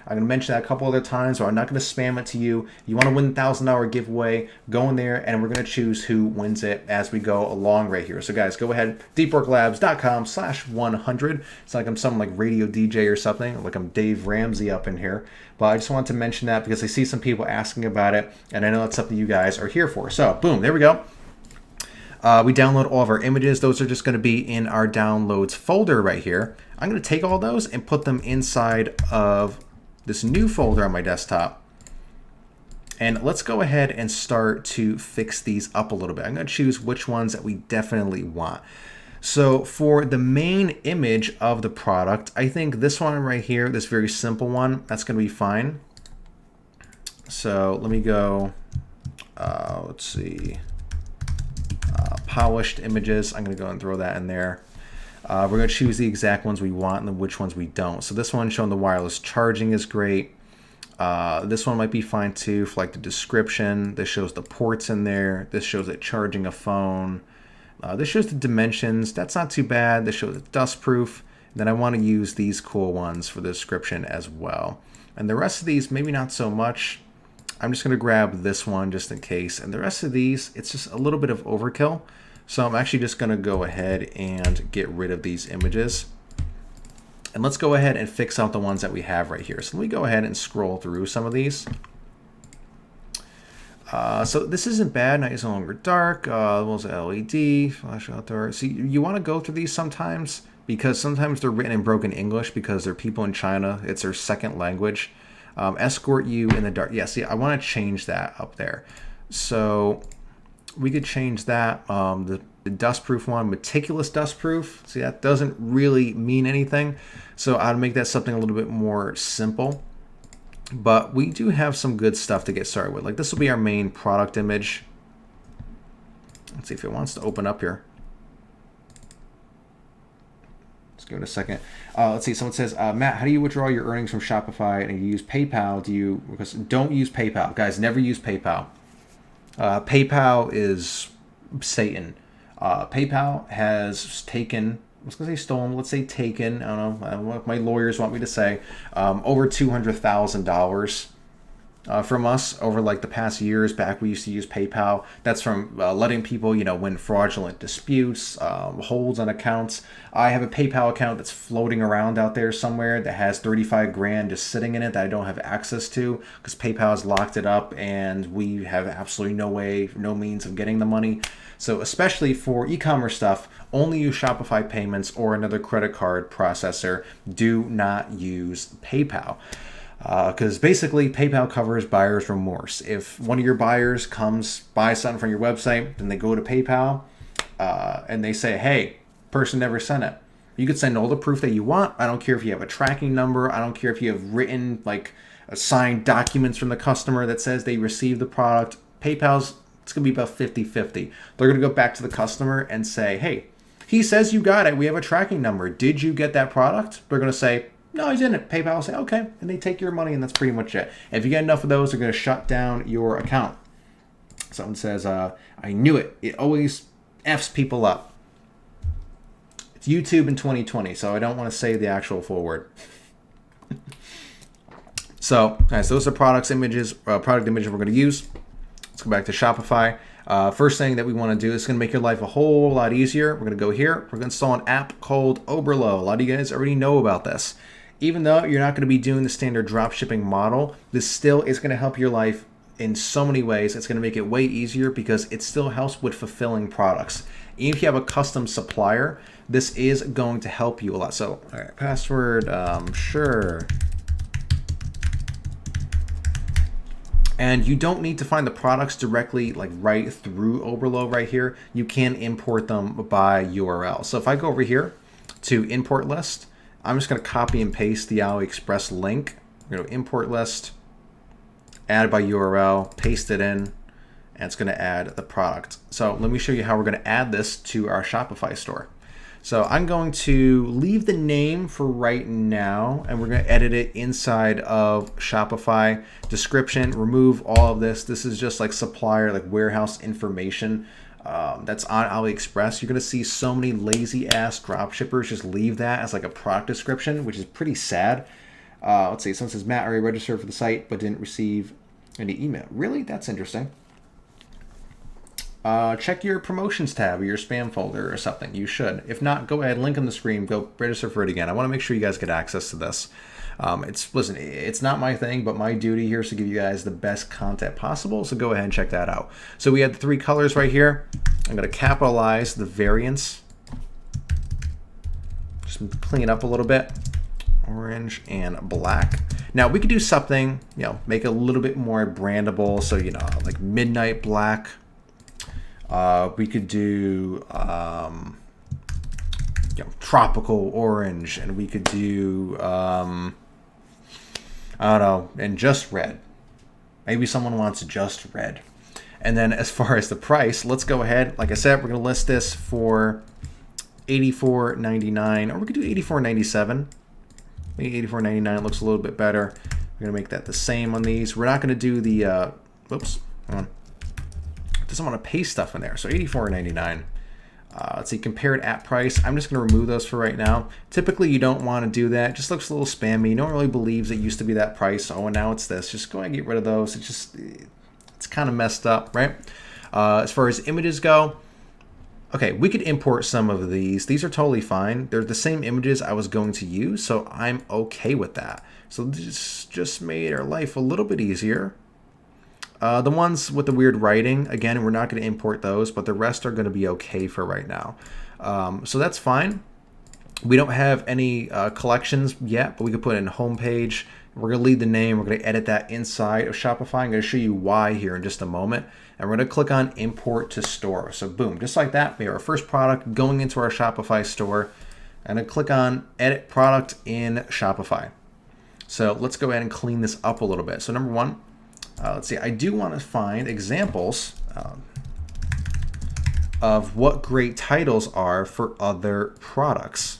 Speaker 1: going to mention that a couple other times, so I'm not going to spam it to you. You want to win the $1,000 giveaway, go in there and we're going to choose who wins it as we go along right here. So guys, go ahead, deepworklabs.com/100. It's like I'm some like radio DJ or something, like I'm Dave Ramsey up in here. But I just wanted to mention that because I see some people asking about it and I know that's something you guys are here for. So boom, there we go. We download all of our images. Those are just going to be in our downloads folder right here. I'm going to take all those and put them inside of this new folder on my desktop. And let's go ahead and start to fix these up a little bit. I'm going to choose which ones that we definitely want. So for the main image of the product, I think this one right here, this very simple one, that's going to be fine. So let me go, let's see. Polished images. I'm going to go and throw that in there. We're going to choose the exact ones we want and which ones we don't. So this one showing the wireless charging is great. This one might be fine too for like the description. This shows the ports in there. This shows it charging a phone. This shows the dimensions. That's not too bad. This shows it's dust proof. Then I want to use these cool ones for the description as well. And the rest of these, maybe not so much. I'm just going to grab this one just in case. And the rest of these, it's just a little bit of overkill. So I'm actually just going to go ahead and get rid of these images. And let's go ahead and fix out the ones that we have right here. So let me go ahead and scroll through some of these. So this isn't bad. Night is no longer dark. What was LED? Flash outdoor. See, you want to go through these sometimes because sometimes they're written in broken English because they're people in China. It's their second language. Escort you in the dark. Yeah, see, I want to change that up there. So we could change that. The dustproof one, meticulous dustproof. See, that doesn't really mean anything. So I'd make that something a little bit more simple. But we do have some good stuff to get started with. Like this will be our main product image. Let's see if it wants to open up here. Let's give it a second. Let's see. Someone says, Matt, how do you withdraw your earnings from Shopify and you use PayPal? Because don't use PayPal, guys. Never use PayPal. PayPal is Satan. PayPal has taken. I was going to say stolen, let's say taken, I don't know what my lawyers want me to say, over $200,000 from us over like the past years back. We used to use PayPal. That's from letting people, win fraudulent disputes, holds on accounts. I have a PayPal account that's floating around out there somewhere that has 35 grand just sitting in it that I don't have access to because PayPal has locked it up and we have absolutely no means of getting the money. So especially for e-commerce stuff, only use Shopify payments or another credit card processor. Do not use PayPal. Because basically PayPal covers buyer's remorse. If one of your buyers buys something from your website, then they go to PayPal and they say, hey, person never sent it. You could send all the proof that you want. I don't care if you have a tracking number. I don't care if you have written, signed documents from the customer that says they received the product. It's going to be about 50-50. They're going to go back to the customer and say, hey, he says you got it. We have a tracking number. Did you get that product? They're going to say, no, he didn't. PayPal will say, okay. And they take your money, and that's pretty much it. And if you get enough of those, they're going to shut down your account. Someone says, I knew it. It always Fs people up. It's YouTube in 2020, so I don't want to say the actual full word. So, guys, those are product images we're going to use. Let's go back to Shopify. First thing that we want to do is going to make your life a whole lot easier. We're going to go here. We're going to install an app called Oberlo. A lot of you guys already know about this. Even though you're not going to be doing the standard drop shipping model, this still is going to help your life in so many ways. It's going to make it way easier because it still helps with fulfilling products. Even if you have a custom supplier, this is going to help you a lot. So, all right, password, sure. And you don't need to find the products directly right through Oberlo right here. You can import them by URL. So if I go over here to import list, I'm just going to copy and paste the AliExpress link. I'm going to import list, add by URL, paste it in, and it's going to add the product. So let me show you how we're going to add this to our Shopify store. So I'm going to leave the name for right now, and we're going to edit it inside of Shopify. Description, remove all of this. This is just supplier, warehouse information that's on AliExpress. You're going to see so many lazy ass drop shippers just leave that as a product description, which is pretty sad. Let's see, someone says, Matt already registered for the site but didn't receive any email. Really? That's interesting. Check your promotions tab or your spam folder or something. You should. If not, go ahead, link on the screen, go register for it again. I want to make sure you guys get access to this. It's not my thing, but my duty here is to give you guys the best content possible. So go ahead and check that out. So we have the 3 colors right here. I'm going to capitalize the variants. Just clean it up a little bit. Orange and black. Now we could do something, make it a little bit more brandable. So, like midnight black. We could do tropical orange, and we could do I don't know, and just red. Maybe someone wants just red. And then as far as the price, let's go ahead. Like I said, we're going to list this for $84.99, or we could do $84.97. Maybe $84.99 looks a little bit better. We're going to make that the same on these. We're not going to do the, whoops, hold on. It doesn't want to paste stuff in there. So $84.99. Let's see, compared at price. I'm just going to remove those for right now. Typically, you don't want to do that. It just looks a little spammy. No one really believes it used to be that price. Oh, and now it's this. Just go ahead and get rid of those. It's kind of messed up, right? As far as images go, okay, we could import some of these. These are totally fine. They're the same images I was going to use, so I'm okay with that. So this just made our life a little bit easier. The ones with the weird writing, again, we're not going to import those, but the rest are going to be okay for right now. So that's fine. We don't have any collections yet, but we could put in homepage. We're going to leave the name. We're going to edit that inside of Shopify. I'm going to show you why here in just a moment. And we're going to click on import to store. So boom, just like that, we have our first product going into our Shopify store. And I click on edit product in Shopify. So let's go ahead and clean this up a little bit. So number one, let's see, I do want to find examples of what great titles are for other products.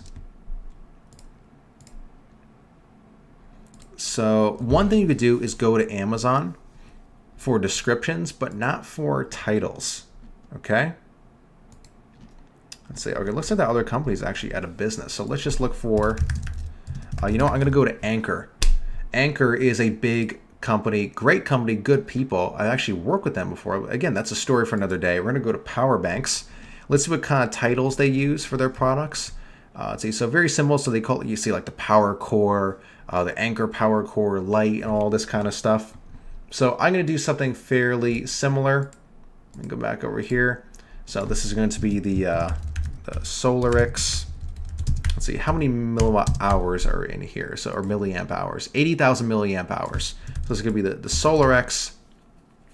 Speaker 1: So one thing you could do is go to Amazon for descriptions, but not for titles. Okay. Let's see. Okay, looks like that other company is actually out of business. So let's just look for, you know, I'm going to go to Anchor. Anchor is a big company, great company, good people. I actually worked with them before. Again, that's a story for another day. We're going to go to Power Banks. Let's see what kind of titles they use for their products. Let's see. So very simple. So they call it, you see like the Power Core, the Anchor Power Core Lite, and all this kind of stuff. So I'm going to do something fairly similar. Let me go back over here. So this is going to be the SolarX. Let's see, how many milliwatt hours are in here? So, or milliamp hours, 80,000 milliamp hours. So this is going to be the SolarX,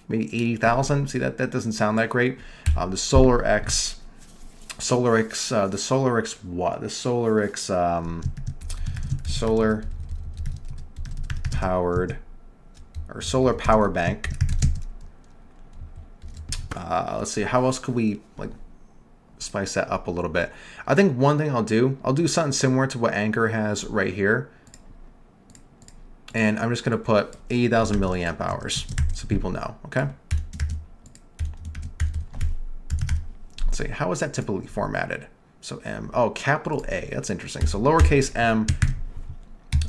Speaker 1: maybe 80,000. See, that doesn't sound that great. The SolarX what? The SolarX solar powered or solar power bank. Let's see, how else could we like spice that up a little bit? I think one thing I'll do something similar to what Anchor has right here. And I'm just going to put 80,000 milliamp hours so people know, okay? Let's see, how is that typically formatted? So M, oh, capital A, that's interesting. So lowercase m,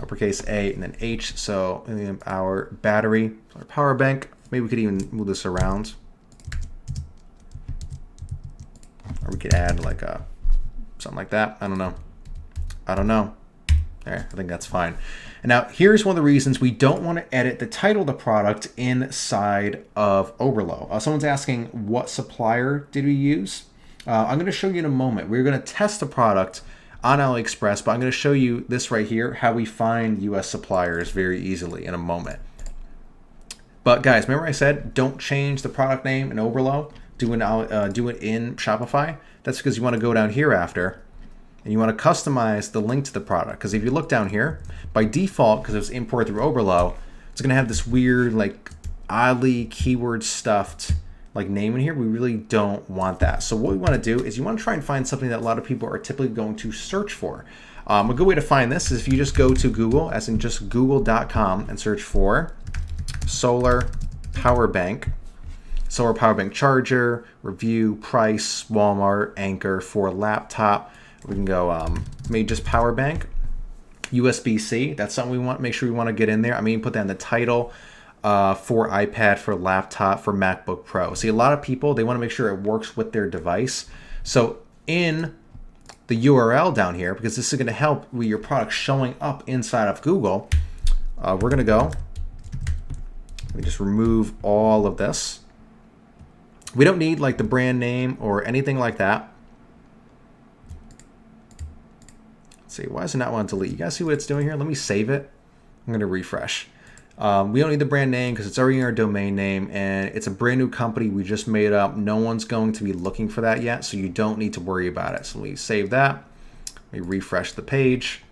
Speaker 1: uppercase A, and then H, so milliamp hour battery, our power bank. Maybe we could even move this around. Or we could add like a something like that. I don't know. There, I think that's fine. And now here's one of the reasons we don't want to edit the title of the product inside of Oberlo. Someone's asking what supplier did we use? I'm going to show you in a moment. We're going to test the product on AliExpress, but I'm going to show you this right here, how we find US suppliers very easily in a moment. But guys, remember I said don't change the product name in Oberlo. Do it in Shopify. That's because you want to go down here after and you want to customize the link to the product. Because if you look down here, by default, because it was imported through Oberlo, it's going to have this weird, like oddly keyword stuffed like name in here. We really don't want that. So what we want to do is you want to try and find something that a lot of people are typically going to search for. A good way to find this is if you just go to Google, as in just google.com, and search for solar power bank. Solar power bank charger, review, price, Walmart, Anchor for laptop. We can go maybe just power bank, USB-C. That's something we want. Make sure we want to get in there. I mean, put that in the title for iPad, for laptop, for MacBook Pro. See, a lot of people, they want to make sure it works with their device. So in the URL down here, because this is going to help with your product showing up inside of Google, we're going to go. Let me just remove all of this. We don't need like the brand name or anything like that. Let's see, why does it not want to delete? You guys see what it's doing here? Let me save it. I'm going to refresh. We don't need the brand name because it's already in our domain name and it's a brand new company we just made up. No one's going to be looking for that yet, so you don't need to worry about it. So let me save that. Let me refresh the page.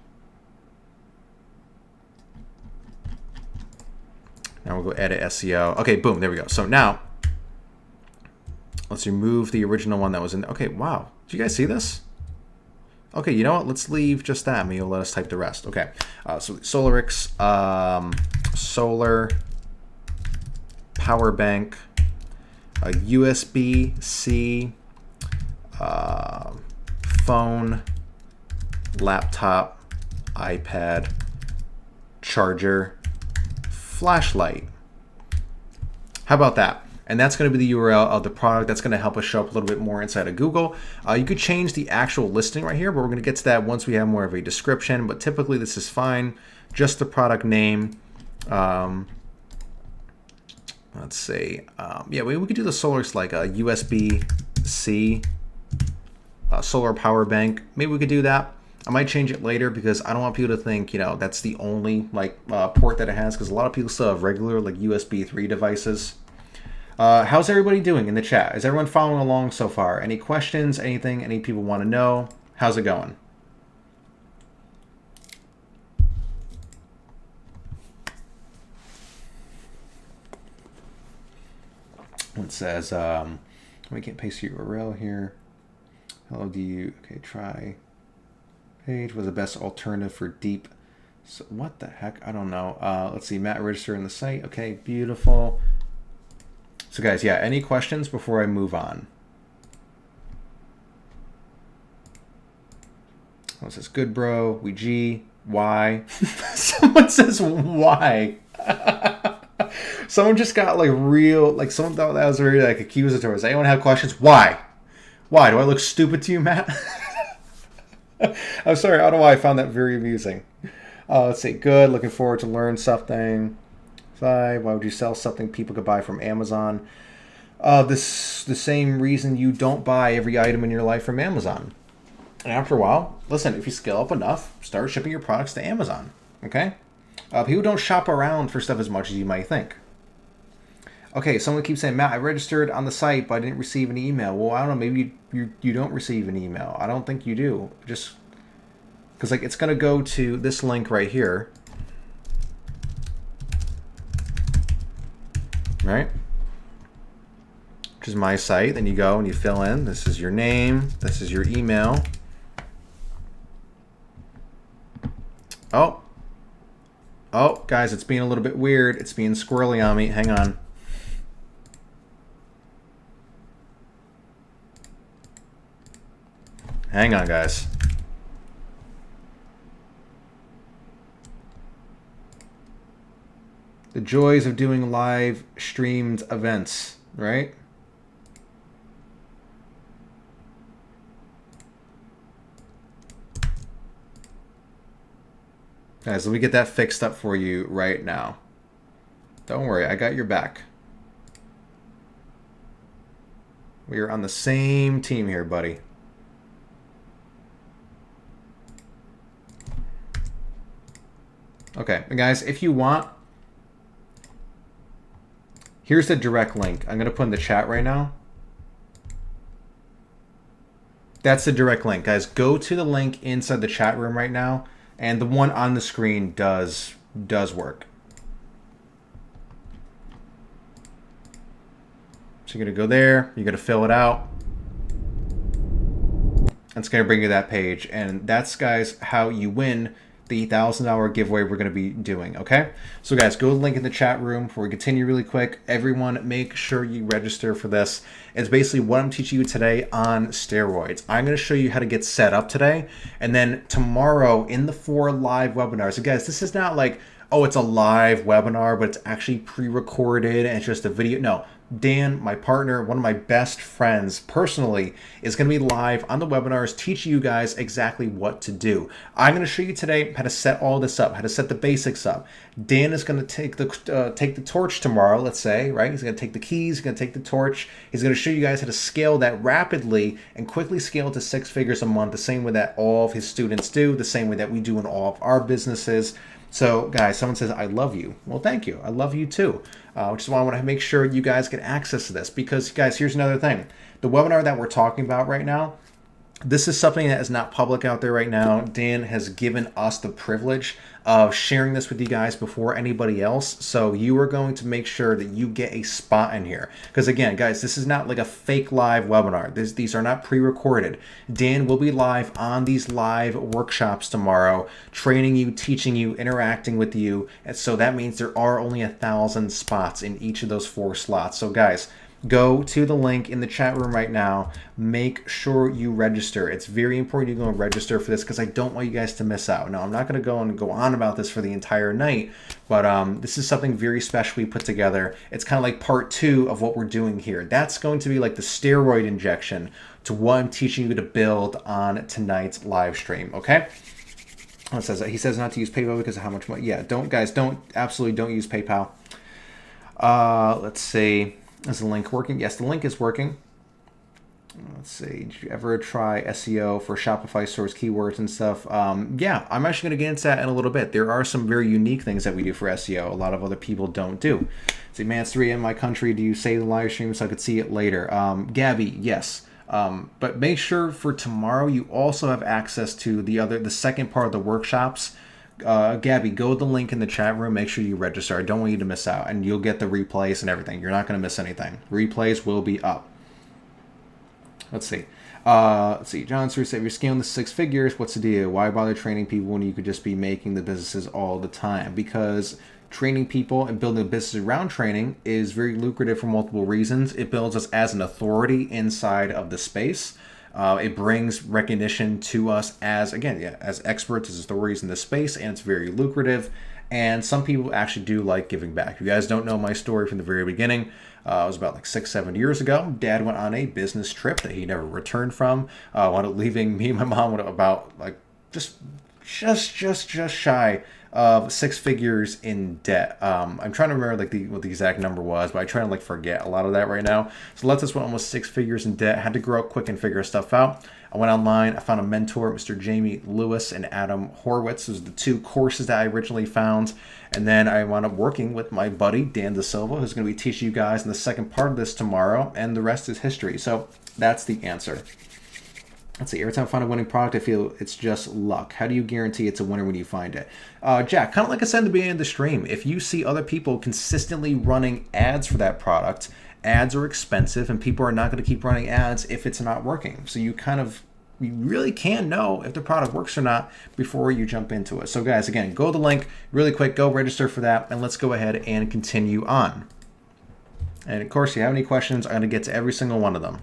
Speaker 1: Now we'll go edit SEO. Okay, boom, there we go. So now, let's remove the original one that was in there. Okay, wow. Did you guys see this? Okay, you know what? Let's leave just that. Maybe you'll let us type the rest. Okay, so SolarX solar power bank, a USB-C phone, laptop, iPad, charger, flashlight. How about that? And that's going to be the URL of the product. That's going to help us show up a little bit more inside of Google. You could change the actual listing right here, but we're going to get to that once we have more of a description. But typically this is fine. Just the product name. Let's see. Yeah, we could do the solar, like a USB-C solar power bank. Maybe we could do that. I might change it later because I don't want people to think, that's the only port that it has, because a lot of people still have regular USB 3 devices. How's everybody doing in the chat? Is everyone following along so far? Any questions? Anything any people want to know? How's it going? It says, we can't paste your URL here. Hello, okay, try. Page was the best alternative for deep. So what the heck? I don't know. Let's see. Matt register in the site. Okay, beautiful. So guys, yeah, any questions before I move on? Someone says, good bro, we G, why? Someone says, why? Someone just got real, someone thought that was very accusatory. Does anyone have questions? Why? Why? Do I look stupid to you, Matt? I'm sorry, I don't know why I found that very amusing. Let's see, good, looking forward to learn something. Why would you sell something people could buy from Amazon? The same reason you don't buy every item in your life from Amazon. And after a while, listen, if you scale up enough, start shipping your products to Amazon, okay? People don't shop around for stuff as much as you might think. Okay, someone keeps saying, Matt, I registered on the site, but I didn't receive an email. Well, I don't know, maybe you don't receive an email. I don't think you do. Just, because it's going to go to this link right here. Right? Which is my site. Then you go and you fill in. This is your name. This is your email. Oh, guys, it's being a little bit weird. It's being squirrely on me. Hang on. Hang on, guys. The joys of doing live streamed events, right? Guys, let me get that fixed up for you right now. Don't worry, I got your back. We are on the same team here, buddy. Okay, and guys, if you want, here's the direct link. I'm going to put in the chat right now. That's the direct link. Guys, go to the link inside the chat room right now, and the one on the screen does work. So you're going to go there. You're going to fill it out. It's going to bring you that page. And that's, guys, how you win the $1,000 giveaway we're going to be doing, okay? So guys, go to the link in the chat room before we continue really quick. Everyone, make sure you register for this. It's basically what I'm teaching you today on steroids. I'm going to show you how to get set up today, and then tomorrow in the 4 live webinars. So guys, this is not like, oh, it's a live webinar, but it's actually pre-recorded and it's just a video. No, Dan, my partner, one of my best friends personally, is going to be live on the webinars teaching you guys exactly what to do. I'm going to show you today how to set all this up, how to set the basics up. Dan is going to take the torch tomorrow, let's say, right? He's going to take the keys, he's going to take the torch. He's going to show you guys how to scale that rapidly and quickly scale to 6 figures a month, the same way that all of his students do, the same way that we do in all of our businesses. So guys, someone says, I love you. Well, thank you. I love you too. Which is why I want to make sure you guys get access to this, because guys, here's another thing. The webinar that we're talking about right now, This is something that is not public out there right now. Dan has given us the privilege of sharing this with you guys before anybody else. So you are going to make sure that you get a spot in here. Because again, guys, this is not like a fake live webinar. These are not pre-recorded. Dan will be live on these live workshops tomorrow, training you, teaching you, interacting with you. And so that means there are only 1,000 spots in each of those 4 slots. So guys, go to the link in the chat room right now. Make sure you register. It's very important you go and register for this because I don't want you guys to miss out. Now, I'm not going to go on about this for the entire night, but this is something very special we put together. It's kind of like part 2 of what we're doing here. That's going to be like the steroid injection to what I'm teaching you to build on tonight's live stream, okay? It says, he says not to use PayPal because of how much money. Yeah, absolutely don't use PayPal. Let's see. Is the link working? Yes, the link is working. Let's see. Did you ever try SEO for Shopify stores, keywords, and stuff? Yeah, I'm actually going to get into that in a little bit. There are some very unique things that we do for SEO. A lot of other people don't do. See, man, it's 3 in my country. Do you save the live stream so I could see it later? Gabby, yes. But make sure for tomorrow you also have access to the second part of the workshops. Gabby, go to the link in the chat room. Make sure you register. I don't want you to miss out, and you'll get the replays and everything. You're not going to miss anything. Replays will be up. Let's see. John Sir said, if you're scaling the 6 figures, what's the deal? Why bother training people when you could just be making the businesses all the time? Because training people and building a business around training is very lucrative for multiple reasons. It builds us as an authority inside of the space. It brings recognition to us as experts, as authorities in this space, and it's very lucrative. And some people actually do like giving back. If you guys don't know my story from the very beginning, it was about like 6-7 years ago. Dad went on a business trip that he never returned from. Wound up leaving me and my mom with about like just shy of 6 figures in debt. I'm trying to remember like what the exact number was, but I try to like forget a lot of that right now. So left us with almost 6 figures in debt. Had to grow up quick and figure stuff out. I went online. I found a mentor, Mr. Jamie Lewis and Adam Horowitz. Those are the 2 courses that I originally found. And then I wound up working with my buddy, Dan Da Silva, who's going to be teaching you guys in the second part of this tomorrow. And the rest is history. So that's the answer. Let's see, every time I find a winning product, I feel it's just luck. How do you guarantee it's a winner when you find it? Jack, kind of like I said in the beginning of the stream, if you see other people consistently running ads for that product, ads are expensive and people are not going to keep running ads if it's not working. So you really can know if the product works or not before you jump into it. So guys, again, go to the link really quick, go register for that, and let's go ahead and continue on. And of course, if you have any questions, I'm going to get to every single one of them.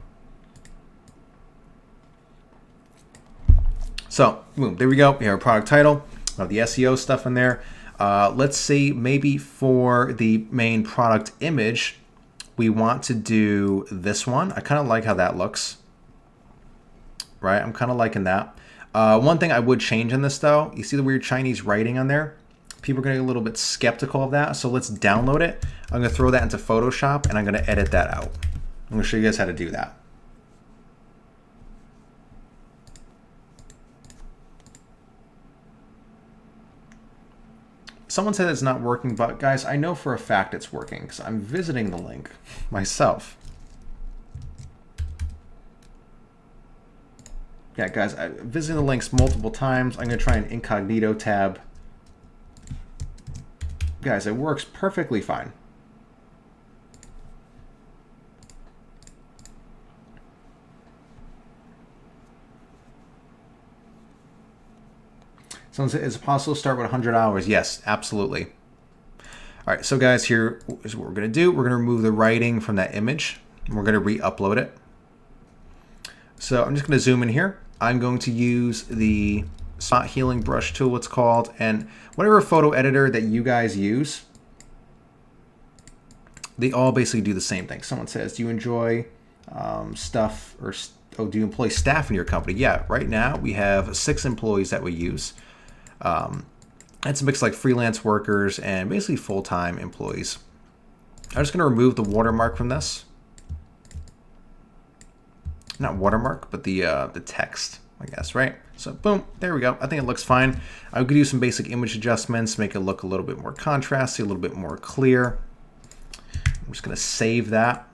Speaker 1: So, boom, there we go. We have our product title. We have the SEO stuff in there. Let's see, maybe for the main product image, we want to do this one. I kind of like how that looks. Right, I'm kind of liking that. One thing I would change in this, though, you see the weird Chinese writing on there? People are getting a little bit skeptical of that, so let's download it. I'm going to throw that into Photoshop, and I'm going to edit that out. I'm going to show you guys how to do that. Someone said it's not working, but guys, I know for a fact it's working because I'm visiting the link myself. Yeah, guys, I'm visiting the links multiple times. I'm going to try an incognito tab. Guys, it works perfectly fine. So is it possible to start with 100 hours? Yes, absolutely. All right, so guys, here is what we're going to do. We're going to remove the writing from that image. And we're going to re-upload it. So I'm just going to zoom in here. I'm going to use the spot healing brush tool, it's called, and whatever photo editor that you guys use, they all basically do the same thing. Someone says, do you enjoy stuff, or do you employ staff in your company? Yeah, right now we have 6 employees that we use. It's a mix like freelance workers and basically full-time employees. I'm just going to remove the watermark from this. Not watermark, but the text, I guess, right? So boom, there we go. I think it looks fine. I could do some basic image adjustments, make it look a little bit more contrasty, a little bit more clear. I'm just going to save that.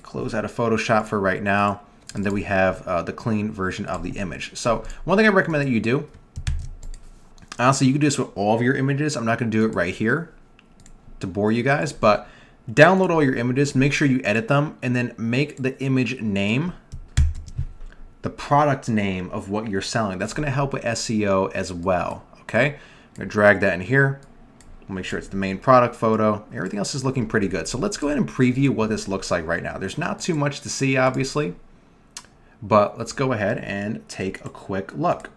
Speaker 1: Close out of Photoshop for right now. And then we have the clean version of the image. So one thing I recommend that you do, honestly, you can do this with all of your images. I'm not going to do it right here to bore you guys, but download all your images, make sure you edit them, and then make the image name the product name of what you're selling. That's going to help with SEO as well. Okay, I'm going to drag that in here. We'll make sure it's the main product photo. Everything else is looking pretty good. So let's go ahead and preview what this looks like right now. There's not too much to see, obviously, but let's go ahead and take a quick look.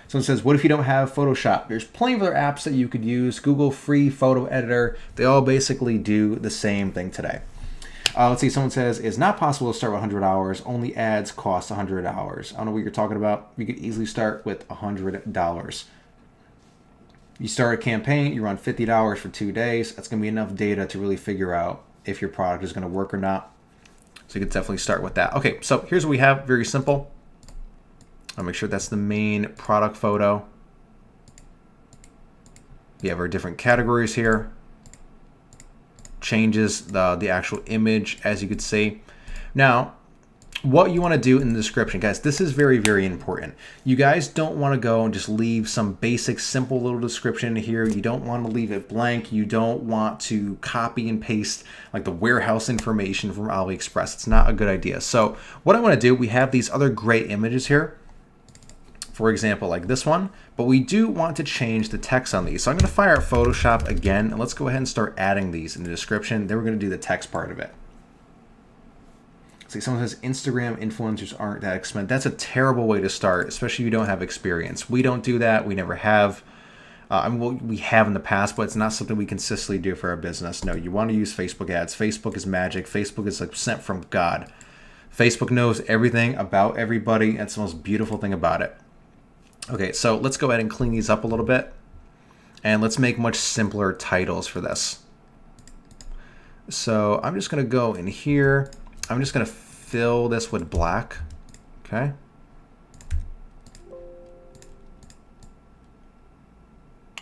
Speaker 1: Someone says, what if you don't have Photoshop? There's plenty of other apps that you could use. Google free photo editor. They all basically do the same thing today. Let's see, someone says, it's not possible to start with $100. Only ads cost $100. I don't know what you're talking about. You could easily start with $100. You start a campaign, you run $50 for 2 days. That's going to be enough data to really figure out if your product is going to work or not. So you could definitely start with that. Okay, so here's what we have. Very simple. I'll make sure that's the main product photo. We have our different categories here. Changes the actual image, as you could see. Now, what you want to do in the description, guys, this is very, very important. You guys don't want to go and just leave some basic, simple little description here. You don't want to leave it blank. You don't want to copy and paste like the warehouse information from AliExpress. It's not a good idea. So what I want to do, we have these other great images here. For example, like this one, but we do want to change the text on these. So I'm going to fire up Photoshop again, and let's go ahead and start adding these in the description. Then we're going to do the text part of it. See, someone says Instagram influencers aren't that expensive. That's a terrible way to start, especially if you don't have experience. We don't do that. We never have. I mean, we have in the past, but it's not something we consistently do for our business. No, you want to use Facebook ads. Facebook is magic. Facebook is like sent from God. Facebook knows everything about everybody. That's the most beautiful thing about it. Okay, so let's go ahead and clean these up a little bit. And let's make much simpler titles for this. So I'm just going to go in here. I'm just going to fill this with black. Okay.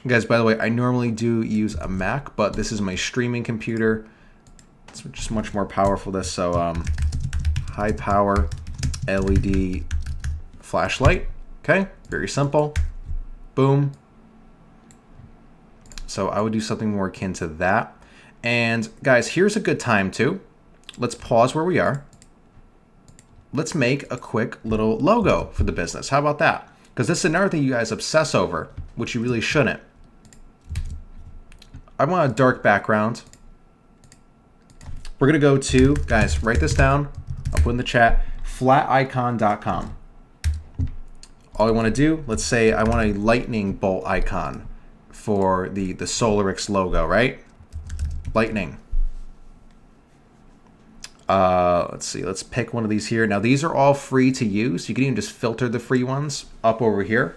Speaker 1: Guys, by the way, I normally do use a Mac, but this is my streaming computer. It's just much more powerful. So high power LED flashlight. Okay, very simple. Boom. So I would do something more akin to that. And guys, here's a good time too. Let's pause where we are. Let's make a quick little logo for the business. How about that? Because this is another thing you guys obsess over, which you really shouldn't. I want a dark background. We're going to go to, guys, write this down. I'll put in the chat, flaticon.com. All I want to do, let's say I want a lightning bolt icon for the SolarX logo, right? Lightning. Let's see, let's pick one of these here. Now these are all free to use. You can even just filter the free ones up over here.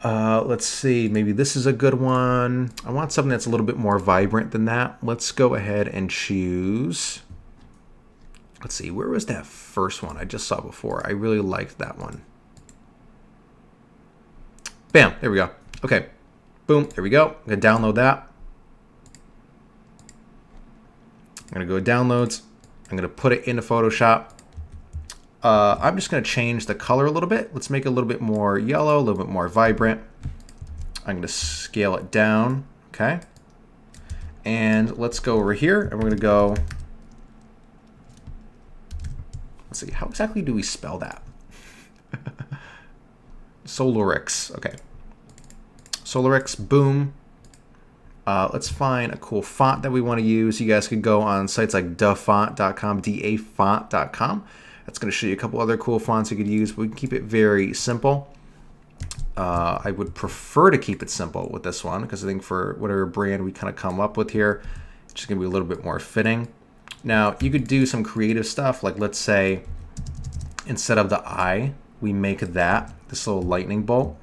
Speaker 1: Let's see, maybe this is a good one. I want something that's a little bit more vibrant than that. Let's go ahead and choose. Let's see, where was that first one I just saw before? I really liked that one. Bam, there we go. Okay, boom, there we go. I'm gonna download that. I'm gonna go downloads. I'm gonna put it into Photoshop. I'm just gonna change the color a little bit. Let's make it a little bit more yellow, a little bit more vibrant. I'm gonna scale it down, okay? And let's go over here and we're gonna go, let's see, how exactly do we spell that? SolarX, okay. SolarX, boom. Let's find a cool font that we want to use. You guys could go on sites like dafont.com, dafont.com. That's going to show you a couple other cool fonts you could use. But we can keep it very simple. I would prefer to keep it simple with this one because I think for whatever brand we kind of come up with here, it's just going to be a little bit more fitting. Now, you could do some creative stuff. Like let's say instead of the eye, we make that this little lightning bolt.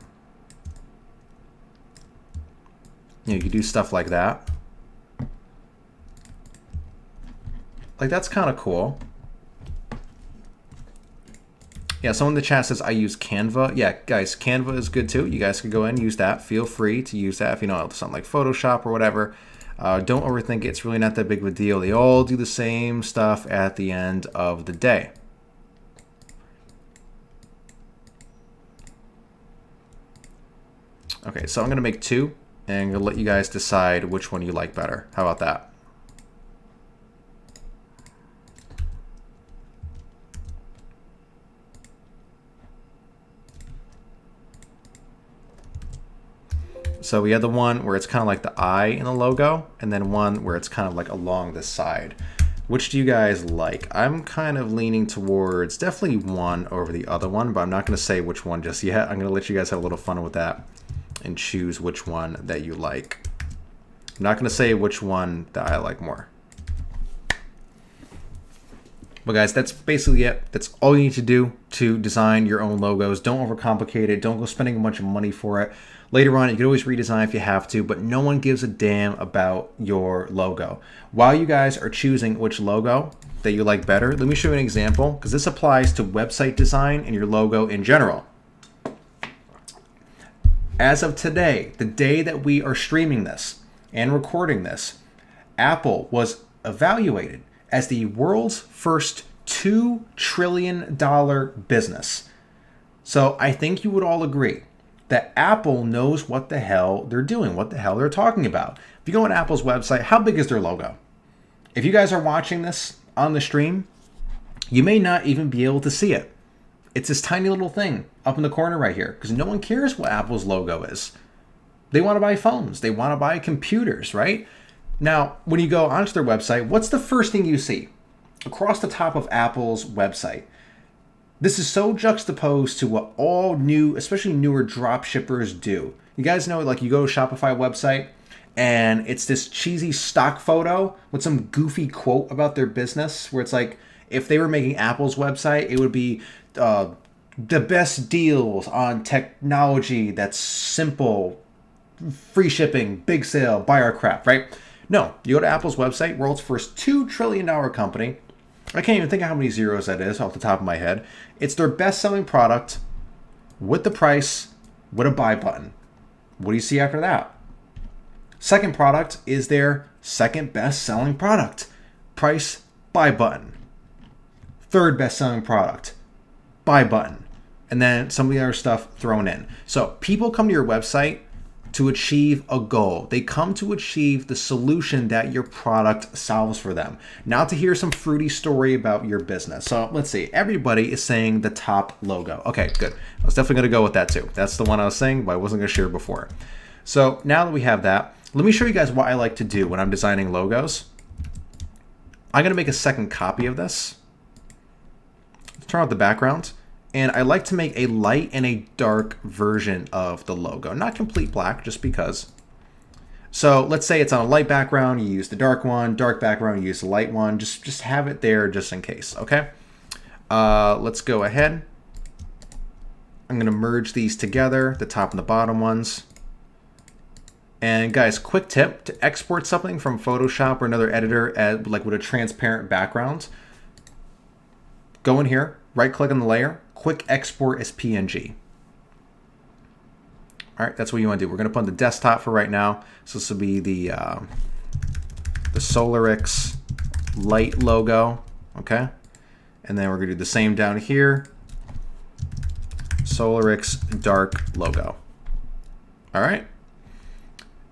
Speaker 1: You know, you could do stuff like that. Like that's kind of cool. Yeah, someone in the chat says I use Canva. Yeah, guys, Canva is good too. You guys can go in and use that. Feel free to use that if you know something like Photoshop or whatever. Don't overthink it. It's really not that big of a deal. They all do the same stuff at the end of the day. Okay, so I'm going to make 2, and I'm going to let you guys decide which one you like better. How about that? So we have the one where it's kind of like the eye in the logo, and then one where it's kind of like along the side. Which do you guys like? I'm kind of leaning towards definitely one over the other one, but I'm not going to say which one just yet. I'm going to let you guys have a little fun with that and choose which one that you like. I'm not going to say which one that I like more. But guys, that's basically it. That's all you need to do to design your own logos. Don't overcomplicate it. Don't go spending a bunch of money for it. Later on, you can always redesign if you have to, but no one gives a damn about your logo. While you guys are choosing which logo that you like better, let me show you an example, because this applies to website design and your logo in general. As of today, the day that we are streaming this and recording this, Apple was evaluated as the world's first $2 trillion business. So I think you would all agree that Apple knows what the hell they're doing, what the hell they're talking about. If you go on Apple's website, how big is their logo? If you guys are watching this on the stream, you may not even be able to see it. It's this tiny little thing up in the corner right here, because no one cares what Apple's logo is. They want to buy phones. They want to buy computers, right? Now, when you go onto their website, what's the first thing you see? Across the top of Apple's website. This is so juxtaposed to what all new, especially newer drop shippers do. You guys know, like you go to Shopify website and it's this cheesy stock photo with some goofy quote about their business where it's like, if they were making Apple's website, it would be the best deals on technology that's simple, free shipping, big sale, buy our crap, right? No, you go to Apple's website, world's first $2 trillion company. I can't even think of how many zeros that is off the top of my head. It's their best-selling product with the price, with a buy button. What do you see after that? Second product is their second best-selling product. Price, buy button. Third best-selling product, buy button. And then some of the other stuff thrown in. So people come to your website to achieve a goal. They come to achieve the solution that your product solves for them, not to hear some fruity story about your business. So let's see, everybody is saying the top logo. Okay, good. I was definitely gonna go with that too. That's the one I was saying, but I wasn't gonna share before. So now that we have that, let me show you guys what I like to do when I'm designing logos. I'm gonna make a second copy of this. Let's turn off the background. And I like to make a light and a dark version of the logo. Not complete black, just because. So let's say it's on a light background, you use the dark one, dark background, you use the light one. Just have it there just in case, okay? Let's go ahead. I'm gonna merge these together, the top and the bottom ones. And guys, quick tip, to export something from Photoshop or another editor like with a transparent background, go in here, right click on the layer, quick export as PNG. All right, that's what you want to do. We're going to put on the desktop for right now. So this will be the SolarX light logo, okay? And then we're going to do the same down here, SolarX dark logo. All right.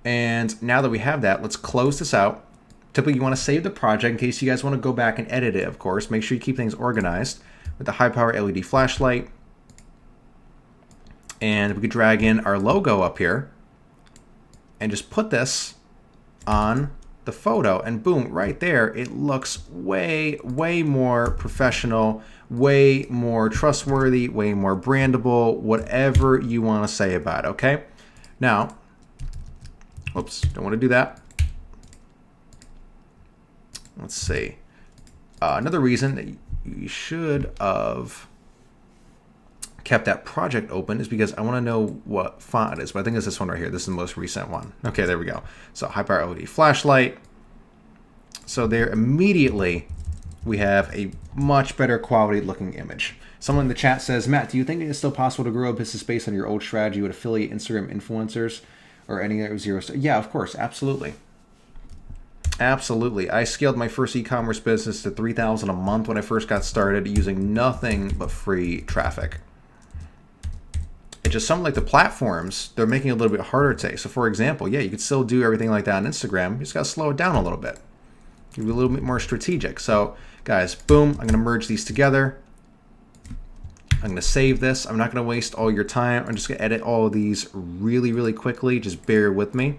Speaker 1: And now that we have that, let's close this out. Typically, you want to save the project in case you guys want to go back and edit it, of course. Make sure you keep things organized with the high power LED flashlight. And we could drag in our logo up here and just put this on the photo, and boom, right there, it looks way more professional, way more trustworthy, way more brandable, whatever you want to say about it, okay? Now, oops, don't want to do that. Let's see. Another reason that you should have kept that project open is because I want to know what font it is, but I think it's this one right here. This is the most recent one. Okay, there we go. So high power LED flashlight. So there immediately we have a much better quality looking image. Someone in the chat says, Matt, do you think it is still possible to grow a business based on your old strategy with affiliate Instagram influencers or any other zero? Yeah, of course, absolutely. Absolutely. I scaled my first e-commerce business to $3,000 a month when I first got started using nothing but free traffic. It's just some like the platforms, they're making it a little bit harder today. So for example, yeah, you could still do everything like that on Instagram. You just got to slow it down a little bit. Be a little bit more strategic. So guys, boom, I'm going to merge these together. I'm going to save this. I'm not going to waste all your time. I'm just going to edit all of these really, really quickly. Just bear with me.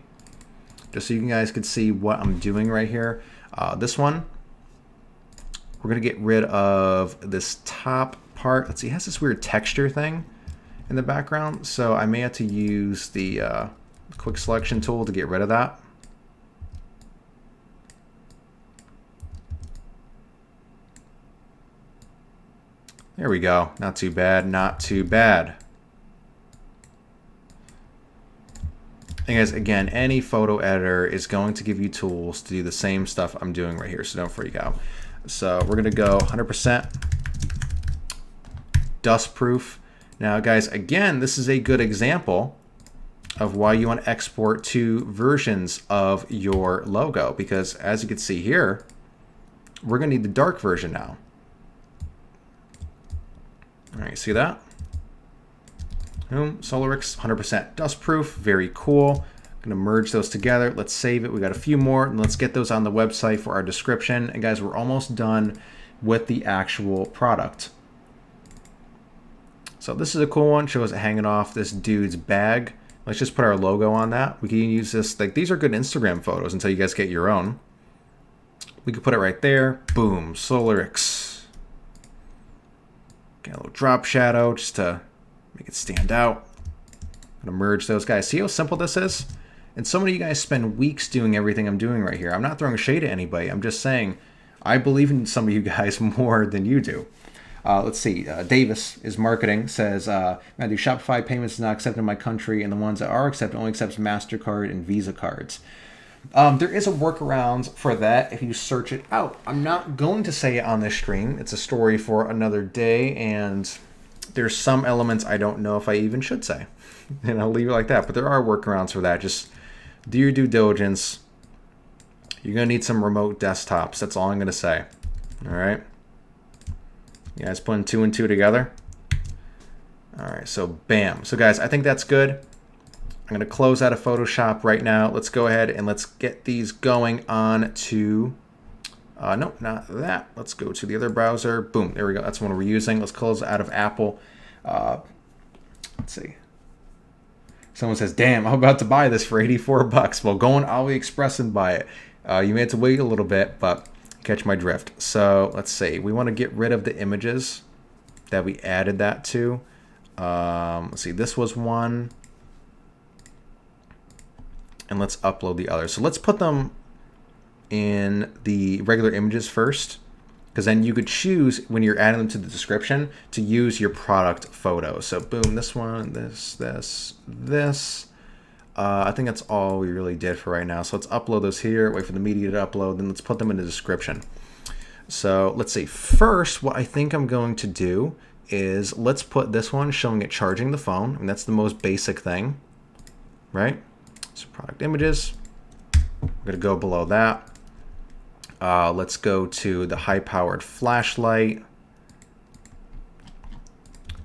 Speaker 1: Just so you guys can see what I'm doing right here. This one, we're going to get rid of this top part. Let's see, it has this weird texture thing in the background. So I may have to use the quick selection tool to get rid of that. There we go. Not too bad. Not too bad. And guys, again, any photo editor is going to give you tools to do the same stuff I'm doing right here. So don't freak out. So we're going to go 100% dust proof. Now, guys, again, this is a good example of why you want to export two versions of your logo. Because as you can see here, we're going to need the dark version now. All right, see that? Boom, Solarix 100% dust proof, very cool. I'm gonna merge those together. Let's save it. We got a few more, and let's get those on the website for our description. And guys, we're almost done with the actual product. So this is a cool one. Shows it hanging off this dude's bag. Let's just put our logo on that. We can use this. Like, these are good Instagram photos until you guys get your own. We could put it right there. Boom, Solarix. Get a little drop shadow just to make it stand out. I'm gonna merge those guys. See how simple this is? And so many of you guys spend weeks doing everything I'm doing right here. I'm not throwing shade at anybody. I'm just saying I believe in some of you guys more than you do. Let's see. Davis is marketing, says, Matthew, Shopify payments is not accepted in my country, and the ones that are accepted only accepts MasterCard and Visa cards. There is a workaround for that if you search it out. I'm not going to say it on this stream. It's a story for another day, and there's some elements I don't know if I even should say. And I'll leave it like that. But there are workarounds for that. Just do your due diligence. You're going to need some remote desktops. That's all I'm going to say. All right? You guys putting 2 and 2 together? All right, so bam. So guys, I think that's good. I'm going to close out of Photoshop right now. Let's go ahead and let's get these going on to, no, not that. Let's go to the other browser. Boom, there we go. That's the one we're using. Let's close out of Apple. Let's see. Someone says, damn, I'm about to buy this for 84 bucks. Well, go on AliExpress and buy it. You may have to wait a little bit, but catch my drift. So let's see. We want to get rid of the images that we added that to. Let's see. This was one. And let's upload the other. So let's put them in the regular images first, because then you could choose when you're adding them to the description to use your product photo. So boom, this one, this. I think that's all we really did for right now. So let's upload those here, wait for the media to upload, then let's put them in the description. So let's see, first, what I think I'm going to do is let's put this one showing it charging the phone. And that's the most basic thing, right? So product images, I'm gonna go below that. Let's go to the high-powered flashlight.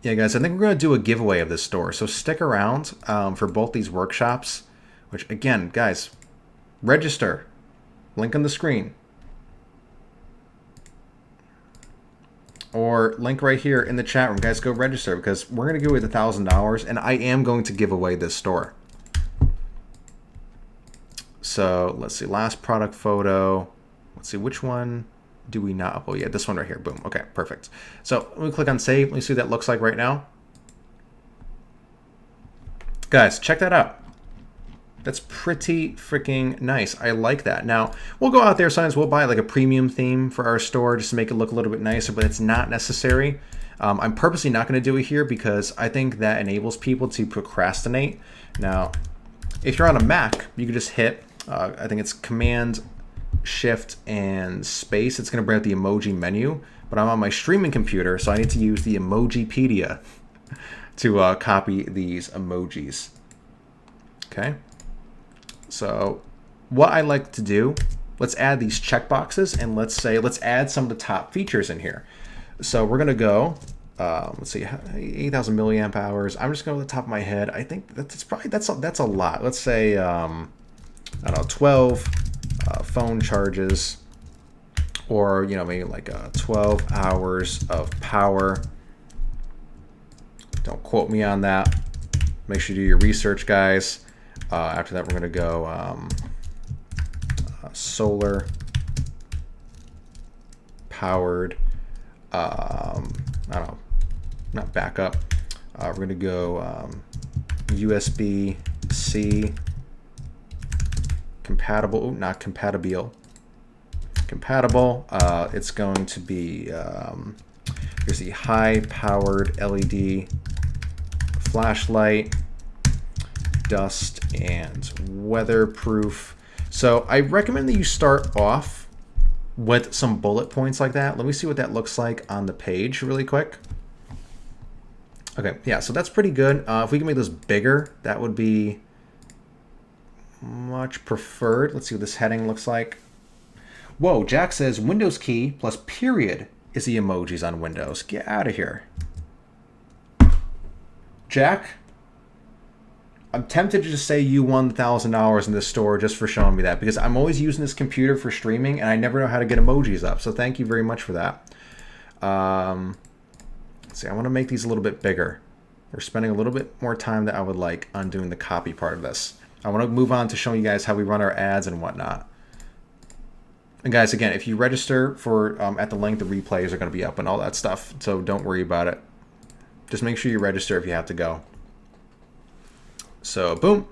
Speaker 1: Yeah, guys, I think we're gonna do a giveaway of this store, so stick around for both these workshops, which again, guys, register, link on the screen. Or link right here in the chat room, guys, go register because we're gonna give away the $1,000 and I am going to give away this store. So let's see, last product photo. Let's see, which one do we not upload yet? This one right here, boom, okay, perfect. So let me click on save, let me see what that looks like right now. Guys, check that out. That's pretty freaking nice. I like that. Now, we'll go out there sometimes, we'll buy like a premium theme for our store just to make it look a little bit nicer, but it's not necessary. I'm purposely not gonna do it here because I think that enables people to procrastinate. Now, if you're on a Mac, you can just hit, I think it's Command, Shift, and Space. It's going to bring up the emoji menu, but I'm on my streaming computer, so I need to use the Emojipedia to copy these emojis. Okay. So what I like to do, let's add these checkboxes, and let's add some of the top features in here. So we're going to go let's see, 8,000 milliamp hours. I'm just going to the top of my head. I think that's a lot. Let's say I don't know, 12 phone charges, or maybe like 12 hours of power. Don't quote me on that. Make sure you do your research, guys. After that, we're going to go solar powered. I don't know, not backup. We're going to go USB-C compatible. Ooh, not compatible. Compatible. It's going to be here's the high-powered LED flashlight, dust and weatherproof. So I recommend that you start off with some bullet points like that. Let me see what that looks like on the page really quick. Okay, yeah, so that's pretty good. If we can make this bigger, that would be much preferred. Let's see what this heading looks like. Whoa, Jack says Windows key plus period is the emojis on Windows. Get out of here. Jack, I'm tempted to just say you won $1,000 in this store just for showing me that, because I'm always using this computer for streaming and I never know how to get emojis up. So thank you very much for that. Let's see, I want to make these a little bit bigger. We're spending a little bit more time than I would like on doing the copy part of this. I want to move on to showing you guys how we run our ads and whatnot. And guys, again, if you register for at the link, the replays are going to be up and all that stuff. So don't worry about it. Just make sure you register if you have to go. So boom,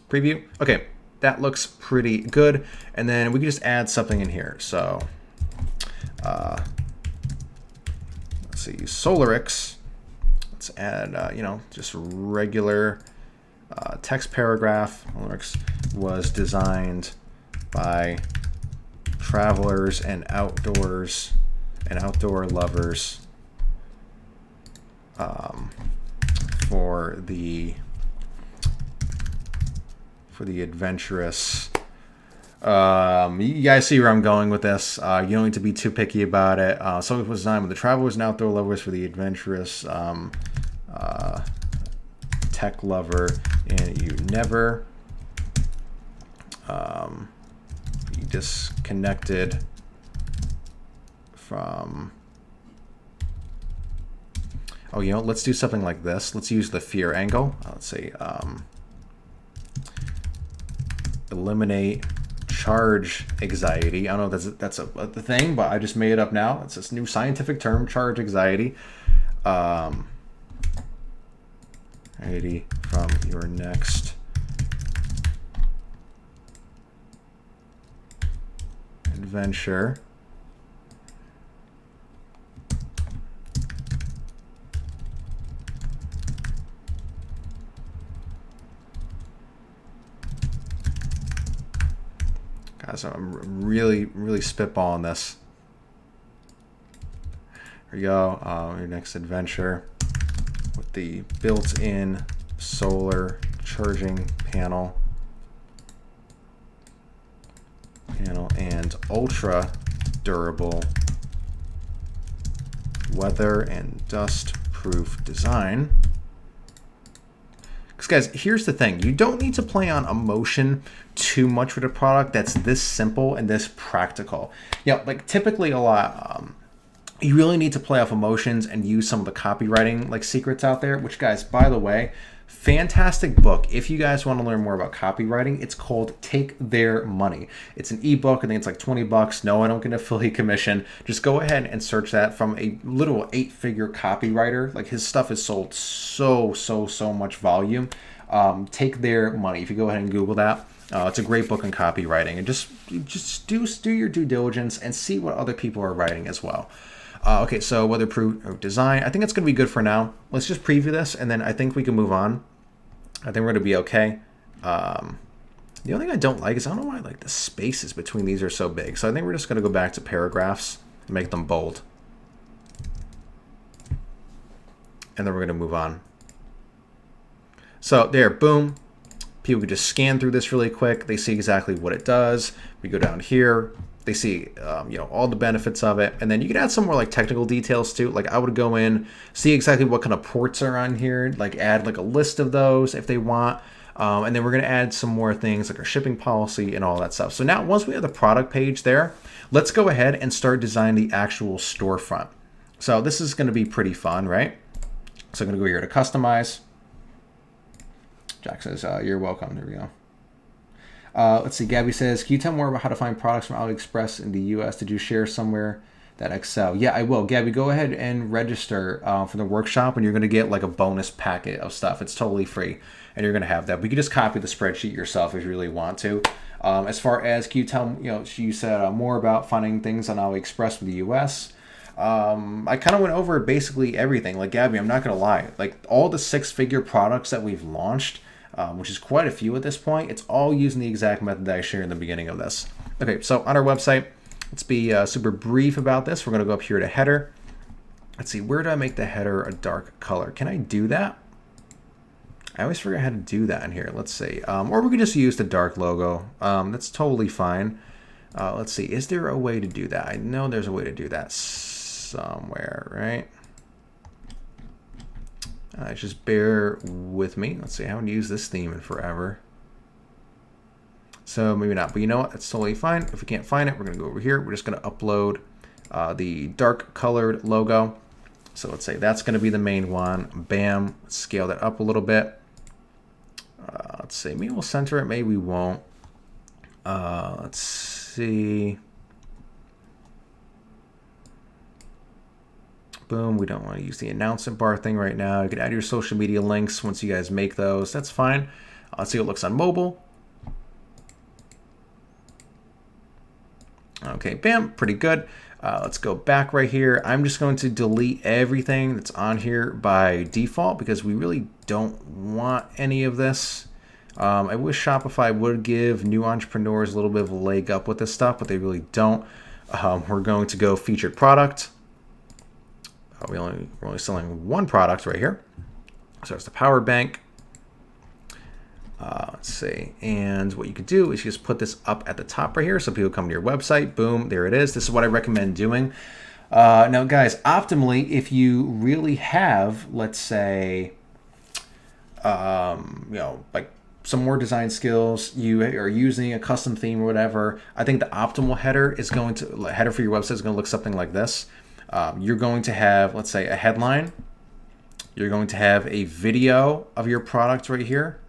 Speaker 1: preview. Okay, that looks pretty good. And then we can just add something in here. So let's see, Solarix. Let's add, just regular text paragraph. Solarix was designed by travelers and outdoor lovers for the adventurous. You guys see where I'm going with this. You don't need to be too picky about it. So it was designed with the travelers and outdoor lovers for the adventurous tech lover, and you never be disconnected from. Oh, let's do something like this. Let's use the fear angle. Let's see. Eliminate charge anxiety. I don't know if that's a thing, but I just made it up now. It's this new scientific term, charge anxiety. Anxiety from your next adventure. Guys, I'm really spitballing this. Here we go. Your next adventure with the built-in solar charging panel and ultra durable weather and dust proof design. Because guys, here's the thing. You don't need to play on emotion too much with a product that's this simple and this practical. Like typically a lot, you really need to play off emotions and use some of the copywriting like secrets out there, which guys, by the way, fantastic book. If you guys want to learn more about copywriting, it's called Take Their Money. It's an ebook. I think it's like $20. No, I don't get an affiliate commission. Just go ahead and search that from a literal 8-figure copywriter. Like his stuff is sold so much volume. Take Their Money. If you go ahead and Google that, it's a great book on copywriting. And just do your due diligence and see what other people are writing as well. Okay, so weatherproof design. I think it's going to be good for now. Let's just preview this, and then I think we can move on. I think we're going to be okay. The only thing I don't like is I don't know why the spaces between these are so big. So I think we're just going to go back to paragraphs and make them bold. And then we're going to move on. So there, boom. People can just scan through this really quick. They see exactly what it does. We go down here. they see all the benefits of it. And then you can add some more like technical details too. Like I would go in, see exactly what kind of ports are on here, like add like a list of those if they want. And then we're going to add some more things like our shipping policy and all that stuff. So now once we have the product page there, let's go ahead and start designing the actual storefront. So this is going to be pretty fun, right? So I'm going to go here to customize. Jack says, you're welcome. There we go. Let's see. Gabby says, can you tell more about how to find products from AliExpress in the US? Did you share somewhere that Excel? Yeah, I will. Gabby, go ahead and register for the workshop, and you're going to get like a bonus packet of stuff. It's totally free, and you're going to have that. But you can just copy the spreadsheet yourself if you really want to. As far as, can you tell, you said more about finding things on AliExpress from the US. I kind of went over basically everything. Like Gabby, I'm not going to lie. Like all the 6-figure products that we've launched, which is quite a few at this point, it's all using the exact method that I shared in the beginning of this. Okay, so on our website, let's be super brief about this. We're going to go up here to header. Let's see, where do I make the header a dark color? Can I do that? I always forget how to do that in here. Let's see. Or we could just use the dark logo. That's totally fine. Let's see. Is there a way to do that? I know there's a way to do that somewhere, right? Just bear with me. Let's see. I haven't used this theme in forever. So maybe not. But you know what? That's totally fine. If we can't find it, we're going to go over here. We're just going to upload the dark colored logo. So let's say that's going to be the main one. Bam. Let's scale that up a little bit. Let's see. Maybe we'll center it. Maybe we won't. Let's see. Boom. We don't want to use the announcement bar thing right now. You can add your social media links once you guys make those. That's fine. Let's see what it looks on mobile. Okay, bam. Pretty good. Let's go back right here. I'm just going to delete everything that's on here by default because we really don't want any of this. I wish Shopify would give new entrepreneurs a little bit of a leg up with this stuff, but they really don't. We're going to go featured product. We're only selling one product right here. So it's the power bank. Let's see. And what you could do is you just put this up at the top right here. So people come to your website. Boom, there it is. This is what I recommend doing. Now, guys, optimally, if you really have, let's say, like some more design skills, you are using a custom theme or whatever, I think the optimal header for your website is going to look something like this. You're going to have, let's say, a headline. You're going to have a video of your product right here,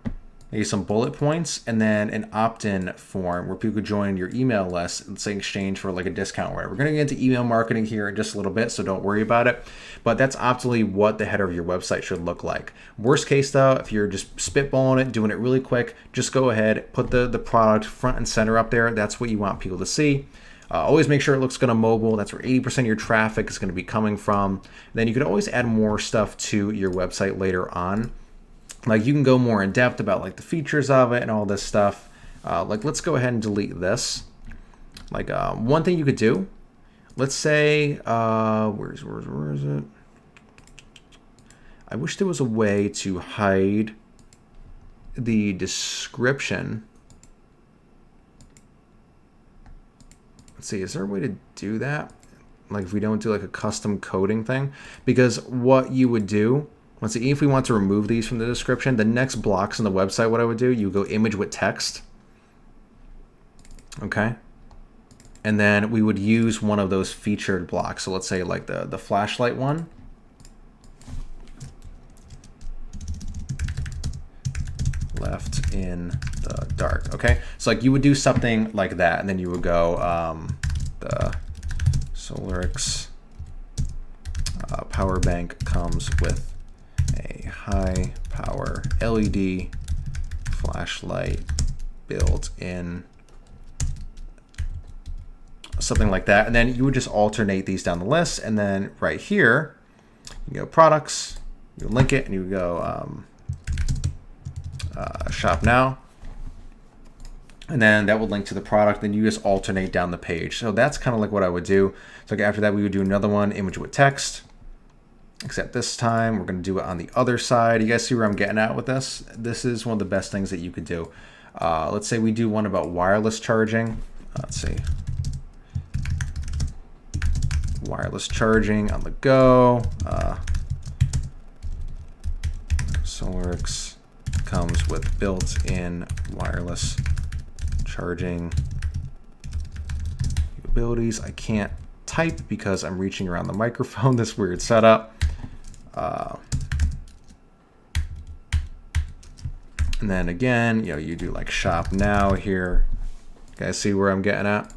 Speaker 1: maybe some bullet points, and then an opt-in form where people could join your email list, let's say in exchange for like a discount or whatever. We're going to get into email marketing here in just a little bit, so don't worry about it. But that's optimally what the header of your website should look like. Worst case though, if you're just spitballing it, doing it really quick, just go ahead, put the product front and center up there. That's what you want people to see. Always make sure it looks good on mobile. That's where 80% of your traffic is going to be coming from. Then you could always add more stuff to your website later on. Like you can go more in depth about like the features of it and all this stuff. Like let's go ahead and delete this. Like one thing you could do, let's say, where is it? I wish there was a way to hide the description. Let's see, is there a way to do that? Like if we don't do like a custom coding thing? Because what you would do, let's see, if we want to remove these from the description, the next blocks on the website, what I would do, you go image with text. Okay. And then we would use one of those featured blocks. So let's say like the flashlight one. Left in the dark. Okay. So like you would do something like that. And then you would go the Solarix power bank comes with a high power LED flashlight built in, something like that. And then you would just alternate these down the list. And then right here, you go products, you link it, and you go shop now. And then that would link to the product. Then you just alternate down the page. So that's kind of like what I would do. So like after that, we would do another one, image with text. Except this time, we're going to do it on the other side. You guys see where I'm getting at with this? This is one of the best things that you could do. Let's say we do one about wireless charging. Let's see. wireless charging on the go. SolWorks comes with built-in wireless charging capabilities. I can't type because I'm reaching around the microphone. This weird setup. And then again, you do like shop now here. You guys see where I'm getting at?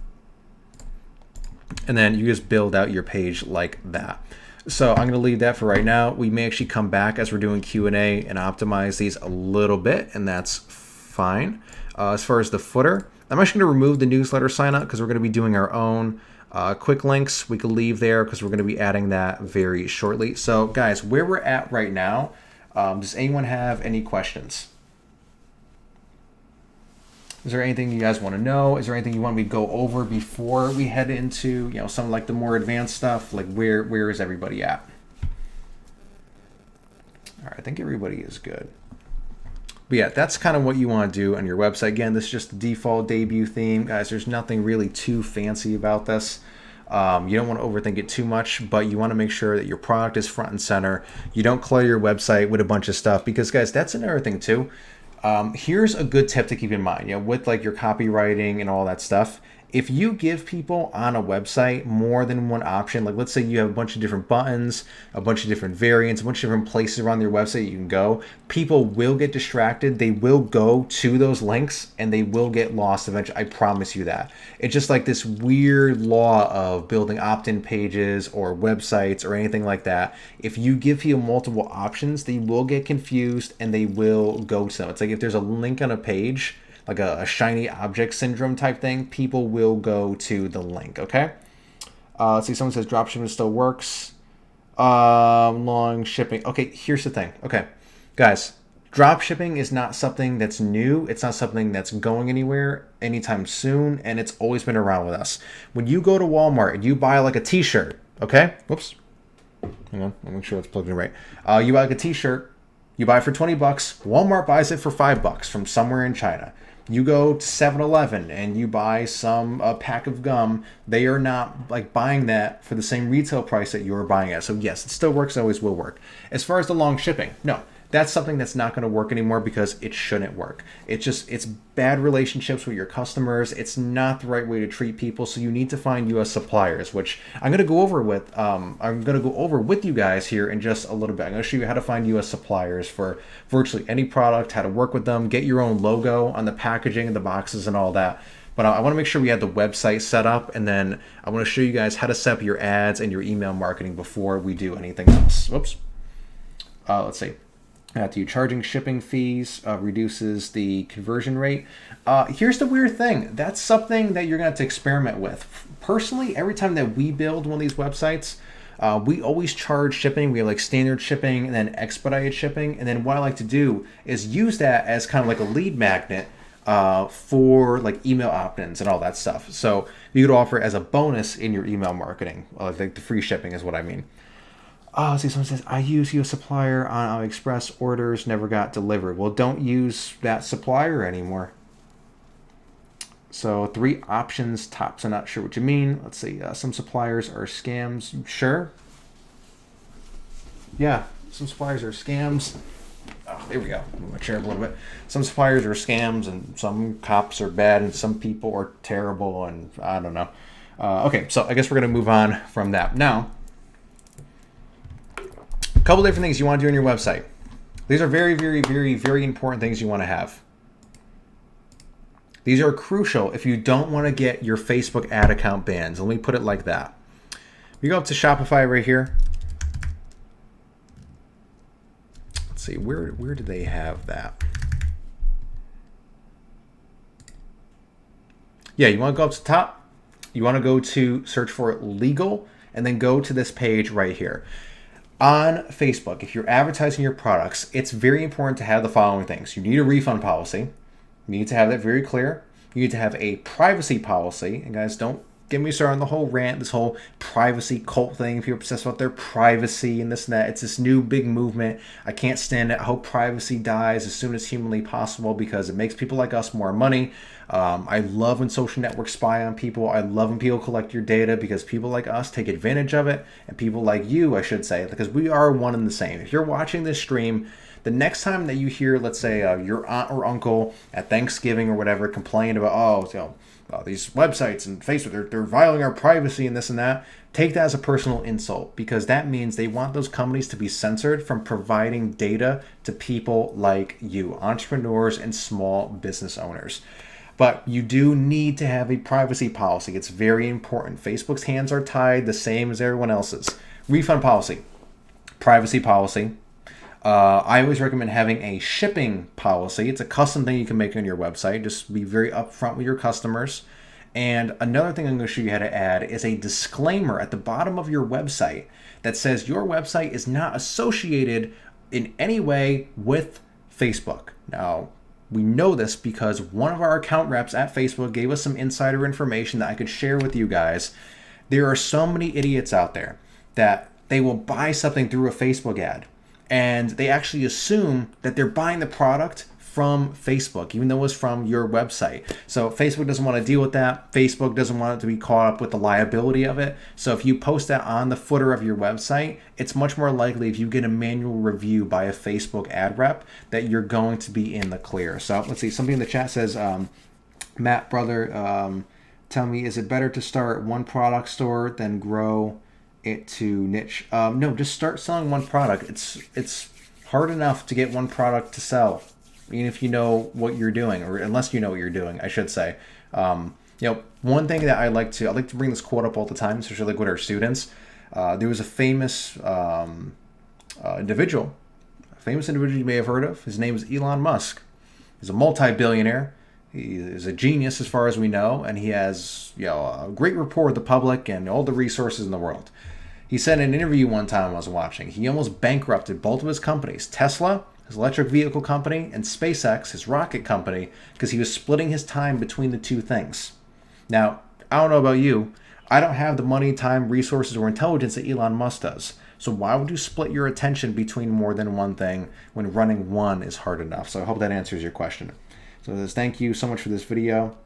Speaker 1: And then you just build out your page like that. So I'm going to leave that for right now. We may actually come back as we're doing Q&A and optimize these a little bit, and that's fine. As far as the footer, I'm actually going to remove the newsletter sign up because we're going to be doing our own quick links. We can leave there because we're going to be adding that very shortly. So guys, where we're at right now, does anyone have any questions? Is there anything you guys want to know? Is there anything you want me to go over before we head into, some like the more advanced stuff? Like where is everybody at? All right, I think everybody is good. But yeah, that's kind of what you want to do on your website. Again, this is just the default debut theme. Guys, there's nothing really too fancy about this. You don't want to overthink it too much, but you want to make sure that your product is front and center. You don't clutter your website with a bunch of stuff because, guys, that's another thing too. Here's a good tip to keep in mind, with like your copywriting and all that stuff. If you give people on a website more than one option, like let's say you have a bunch of different buttons, a bunch of different variants, a bunch of different places around your website you can go, people will get distracted. They will go to those links and they will get lost eventually. I promise you that. It's just like this weird law of building opt-in pages or websites or anything like that. If you give people multiple options, they will get confused and they will go to them. It's like if there's a link on a page, like a shiny object syndrome type thing, people will go to the link, okay? Let's see, someone says dropshipping still works. Long shipping. Okay, here's the thing. Okay, guys, dropshipping is not something that's new. It's not something that's going anywhere anytime soon, and it's always been around with us. When you go to Walmart and you buy like a t-shirt, okay? Whoops. Hang on, let me make sure it's plugged in right. You buy like a t-shirt, you buy it for $20. Walmart buys it for $5 from somewhere in China. You go to 7-Eleven and you buy a pack of gum. They are not like buying that for the same retail price that you're buying it. So yes, it still works, always will work. As far as the long shipping, no, that's something that's not going to work anymore because it shouldn't work. It's bad relationships with your customers. It's not the right way to treat people. So you need to find U.S. suppliers, which I'm going to go over with you guys here in just a little bit. I'm going to show you how to find U.S. suppliers for virtually any product, how to work with them, get your own logo on the packaging and the boxes and all that. But I want to make sure we have the website set up, and then I want to show you guys how to set up your ads and your email marketing before we do anything else. Whoops. Let's see. After you charging shipping fees reduces the conversion rate. Here's the weird thing. That's something that you're going to have to experiment with. Personally, every time that we build one of these websites, we always charge shipping. We have like standard shipping and then expedited shipping. And then what I like to do is use that as kind of like a lead magnet for like email opt-ins and all that stuff. So you could offer it as a bonus in your email marketing. I think the free shipping is what I mean. See, someone says, I use your supplier on AliExpress, orders never got delivered. Well, don't use that supplier anymore. So 3 options tops. I'm not sure what you mean. Let's see. Some suppliers are scams. Sure. Yeah, some suppliers are scams. Oh, there we go. Move my chair up a little bit. Some suppliers are scams, and some cops are bad, and some people are terrible, and I don't know. Okay, so I guess we're going to move on from that. Now, a couple different things you want to do on your website. These are very, very, very, very important things you want to have. These are crucial if you don't want to get your Facebook ad account banned. Let me put it like that. We go up to Shopify right here. Let's see, where do they have that? Yeah, you want to go up to the top. You want to go to search for legal and then go to this page right here. On Facebook, if you're advertising your products, it's very important to have the following things. You need a refund policy. You need to have that very clear. You need to have a privacy policy. And guys, don't get me started on the whole rant, this whole privacy cult thing. People obsessed about their privacy and this and that. It's this new big movement. I can't stand it. I hope privacy dies as soon as humanly possible because it makes people like us more money. I love when social networks spy on people. I love when people collect your data because people like us take advantage of it, and people like you, I should say, because we are one and the same. If you're watching this stream, the next time that you hear, let's say, your aunt or uncle at Thanksgiving or whatever complain about, these websites and Facebook, they're violating our privacy and this and that, take that as a personal insult, because that means they want those companies to be censored from providing data to people like you, entrepreneurs and small business owners. But you do need to have a privacy policy. It's very important. Facebook's hands are tied the same as everyone else's. Refund policy, privacy policy. I always recommend having a shipping policy. It's a custom thing you can make on your website. Just be very upfront with your customers. And another thing I'm going to show you how to add is a disclaimer at the bottom of your website that says your website is not associated in any way with Facebook. Now, we know this because one of our account reps at Facebook gave us some insider information that I could share with you guys. There are so many idiots out there that they will buy something through a Facebook ad, and they actually assume that they're buying the product from Facebook, even though it's from your website. So Facebook doesn't want to deal with that. Facebook doesn't want it to be caught up with the liability of it. So if you post that on the footer of your website, it's much more likely if you get a manual review by a Facebook ad rep that you're going to be in the clear. So let's see, somebody in the chat says, Matt, brother, tell me, is it better to start one product store than grow it to niche? No, just start selling one product. It's hard enough to get one product to sell, even if you know what you're doing, or unless you know what you're doing, I should say. One thing that I like to bring this quote up all the time, especially like with our students. There was a famous individual you may have heard of. His name is Elon Musk. He's a multi-billionaire. He is a genius as far as we know, and he has a great rapport with the public and all the resources in the world. He said in an interview one time I was watching, he almost bankrupted both of his companies, Tesla, his electric vehicle company, and SpaceX, his rocket company, because he was splitting his time between the two things. Now, I don't know about you. I don't have the money, time, resources, or intelligence that Elon Musk does. So why would you split your attention between more than one thing when running one is hard enough? So I hope that answers your question. So it says, thank you so much for this video.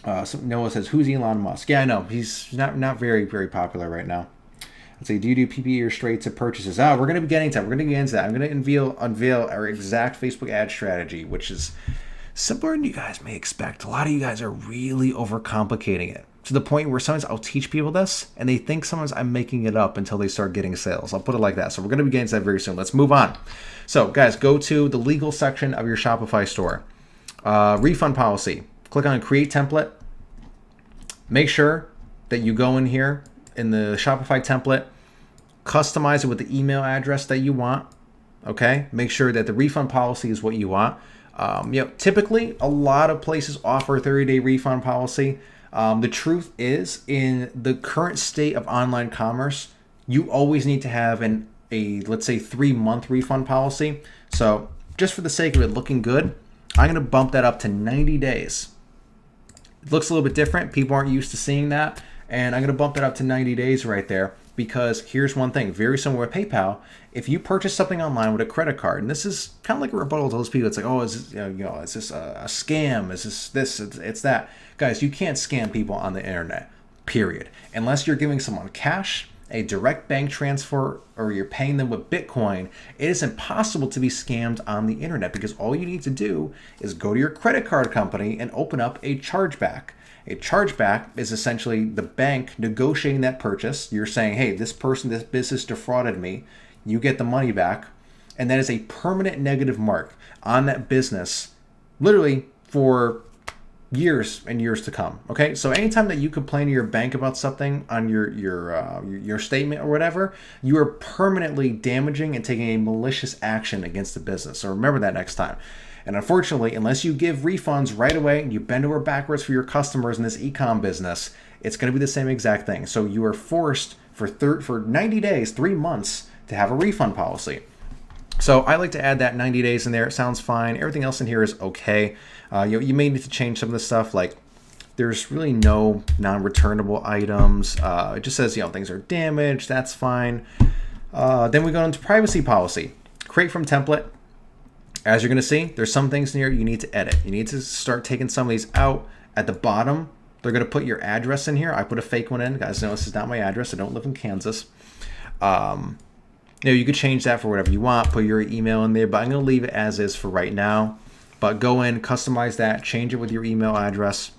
Speaker 1: Noah says, who's Elon Musk? Yeah, I know. He's not very, very popular right now. Let's say, do you do PPE or straight to purchases? We're going to be getting to that. We're going to get into that. I'm going to unveil our exact Facebook ad strategy, which is simpler than you guys may expect. A lot of you guys are really overcomplicating it to the point where sometimes I'll teach people this and they think sometimes I'm making it up until they start getting sales. I'll put it like that. So we're going to be getting to that very soon. Let's move on. So guys, go to the legal section of your Shopify store. Refund policy. Click on create template. Make sure that you go in here in the Shopify template, customize it with the email address that you want. Okay, make sure that the refund policy is what you want. Typically a lot of places offer a 30-day refund policy. The truth is, in the current state of online commerce, you always need to have let's say 3-month refund policy. So just for the sake of it looking good, I'm going to bump that up to 90 days. It looks a little bit different. People aren't used to seeing that. And I'm going to bump that up to 90 days right there, because here's one thing, very similar with PayPal. If you purchase something online with a credit card, and this is kind of like a rebuttal to those people, it's like, oh, is this a scam? Is this, it's that. Guys, you can't scam people on the internet, period. Unless you're giving someone cash, a direct bank transfer, or you're paying them with Bitcoin, it is impossible to be scammed on the internet, because all you need to do is go to your credit card company and open up a chargeback. A chargeback is essentially the bank negotiating that purchase. You're saying, hey, this business defrauded me. You get the money back. And that is a permanent negative mark on that business, literally for years and years to come. Okay, so anytime that you complain to your bank about something on your statement or whatever, you are permanently damaging and taking a malicious action against the business. So remember that next time. And unfortunately, unless you give refunds right away and you bend over backwards for your customers in this e-com business, it's going to be the same exact thing. So you are forced for 90 days, 3 months, to have a refund policy. So I like to add that 90 days in there. It sounds fine. Everything else in here is okay. You may need to change some of the stuff, like There's really no non-returnable items. It just says, things are damaged. That's fine. Then we go into privacy policy. Create from template. As you're going to see, there's some things in here you need to edit. You need to start taking some of these out. At the bottom, they're going to put your address in here. I put a fake one in. Guys, know this is not my address. I don't live in Kansas. You could change that for whatever you want. Put your email in there, but I'm going to leave it as is for right now. But go in, customize that, change it with your email address.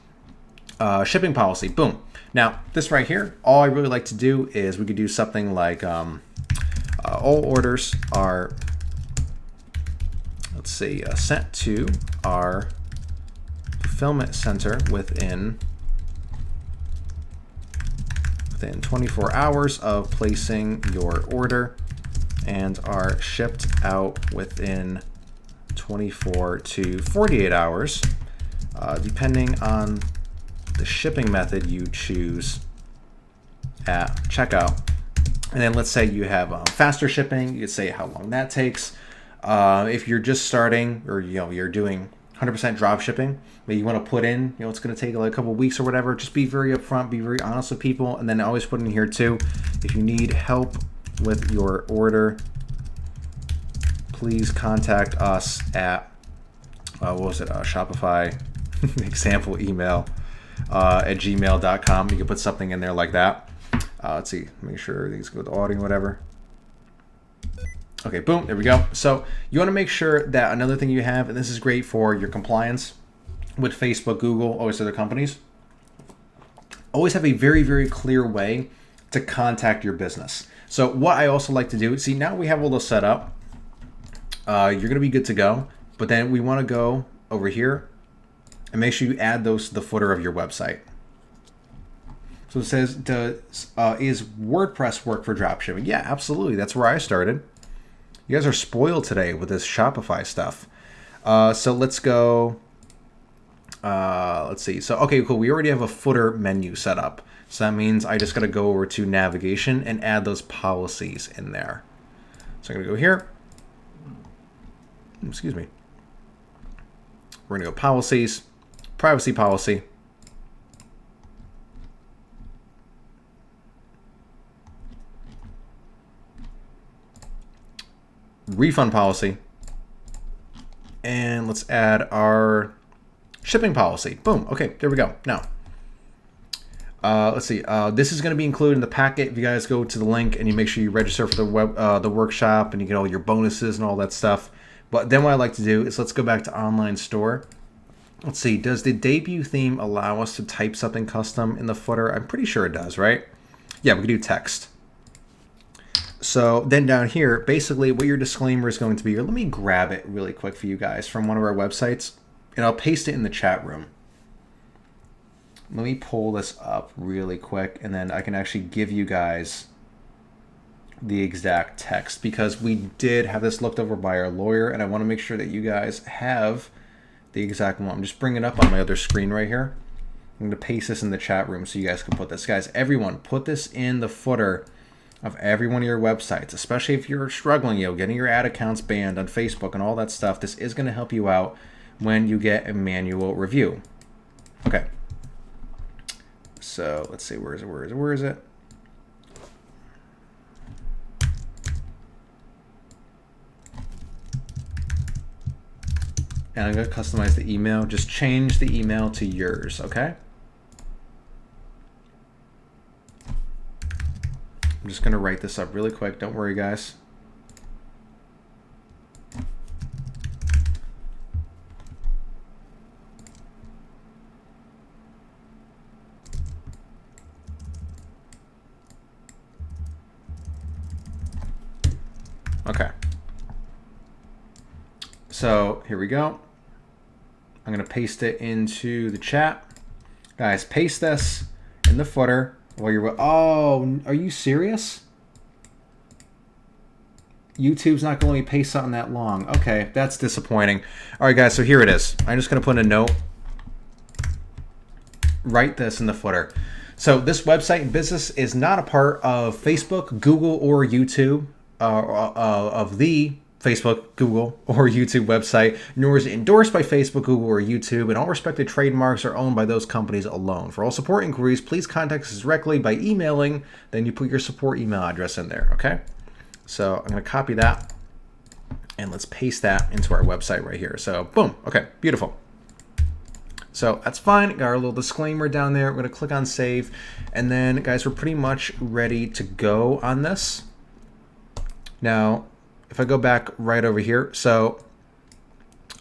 Speaker 1: Shipping policy, boom. Now, this right here, all I really like to do is we could do something like all orders are, let's see, sent to our fulfillment center within 24 hours of placing your order and are shipped out within 24 to 48 hours, depending on the shipping method you choose at checkout. And then let's say you have faster shipping. You could say how long that takes. If you're just starting, or you're doing 100% drop shipping, but you want to put in, it's going to take like a couple weeks or whatever. Just be very upfront, be very honest with people, and then always put in here too, if you need help with your order, please contact us at Shopify example email at gmail.com. You can put something in there like that. Let's see, make sure everything's good with audio, whatever. Okay, boom, there we go. So you want to make sure that another thing you have, and this is great for your compliance with Facebook, Google, all these other companies, always have a very, very clear way to contact your business. So what I also like to do, see, now we have all this set up. You're going to be good to go, but then we want to go over here and make sure you add those to the footer of your website. So it says, is WordPress work for dropshipping? Yeah, absolutely. That's where I started. You guys are spoiled today with this Shopify stuff. So let's go. Let's see. So, okay, cool. We already have a footer menu set up. So that means I just got to go over to navigation and add those policies in there. So I'm going to go here. Excuse me. We're going to go policies, privacy policy. Refund policy, and let's add our shipping policy. Boom. Okay, there we go. Now, let's see. This is going to be included in the packet. If you guys go to the link and you make sure you register for the workshop, and you get all your bonuses and all that stuff. But then what I like to do is let's go back to online store. Let's see. Does the debut theme allow us to type something custom in the footer? I'm pretty sure it does, right? Yeah, we can do text. So then down here, basically what your disclaimer is going to be, or let me grab it really quick for you guys from one of our websites, and I'll paste it in the chat room. Let me pull this up really quick, and then I can actually give you guys the exact text, because we did have this looked over by our lawyer, and I want to make sure that you guys have the exact one. I'm just bringing it up on my other screen right here. I'm going to paste this in the chat room so you guys can put this. Guys, everyone, put this in the footer of every one of your websites, especially if you're struggling, getting your ad accounts banned on Facebook and all that stuff. This is going to help you out when you get a manual review. Okay. So let's see, where is it? And I'm going to customize the email. Just change the email to yours, okay? I'm just going to write this up really quick. Don't worry, guys. Okay. So here we go. I'm going to paste it into the chat. Guys, paste this in the footer. While you're, oh, are you serious? YouTube's not going to let me paste something that long. Okay, that's disappointing. All right, guys, so here it is. I'm just going to put in a note. Write this in the footer. So this website and business is not a part of Facebook, Google, or YouTube, of the Facebook, Google, or YouTube website, nor is it endorsed by Facebook, Google, or YouTube, and all respected trademarks are owned by those companies alone. For all support inquiries, please contact us directly by emailing, then you put your support email address in there, okay? So I'm going to copy that, and let's paste that into our website right here. So boom, okay, beautiful. So that's fine. Got our little disclaimer down there. We're going to click on save, and then guys, we're pretty much ready to go on this. Now, if I go back right over here, so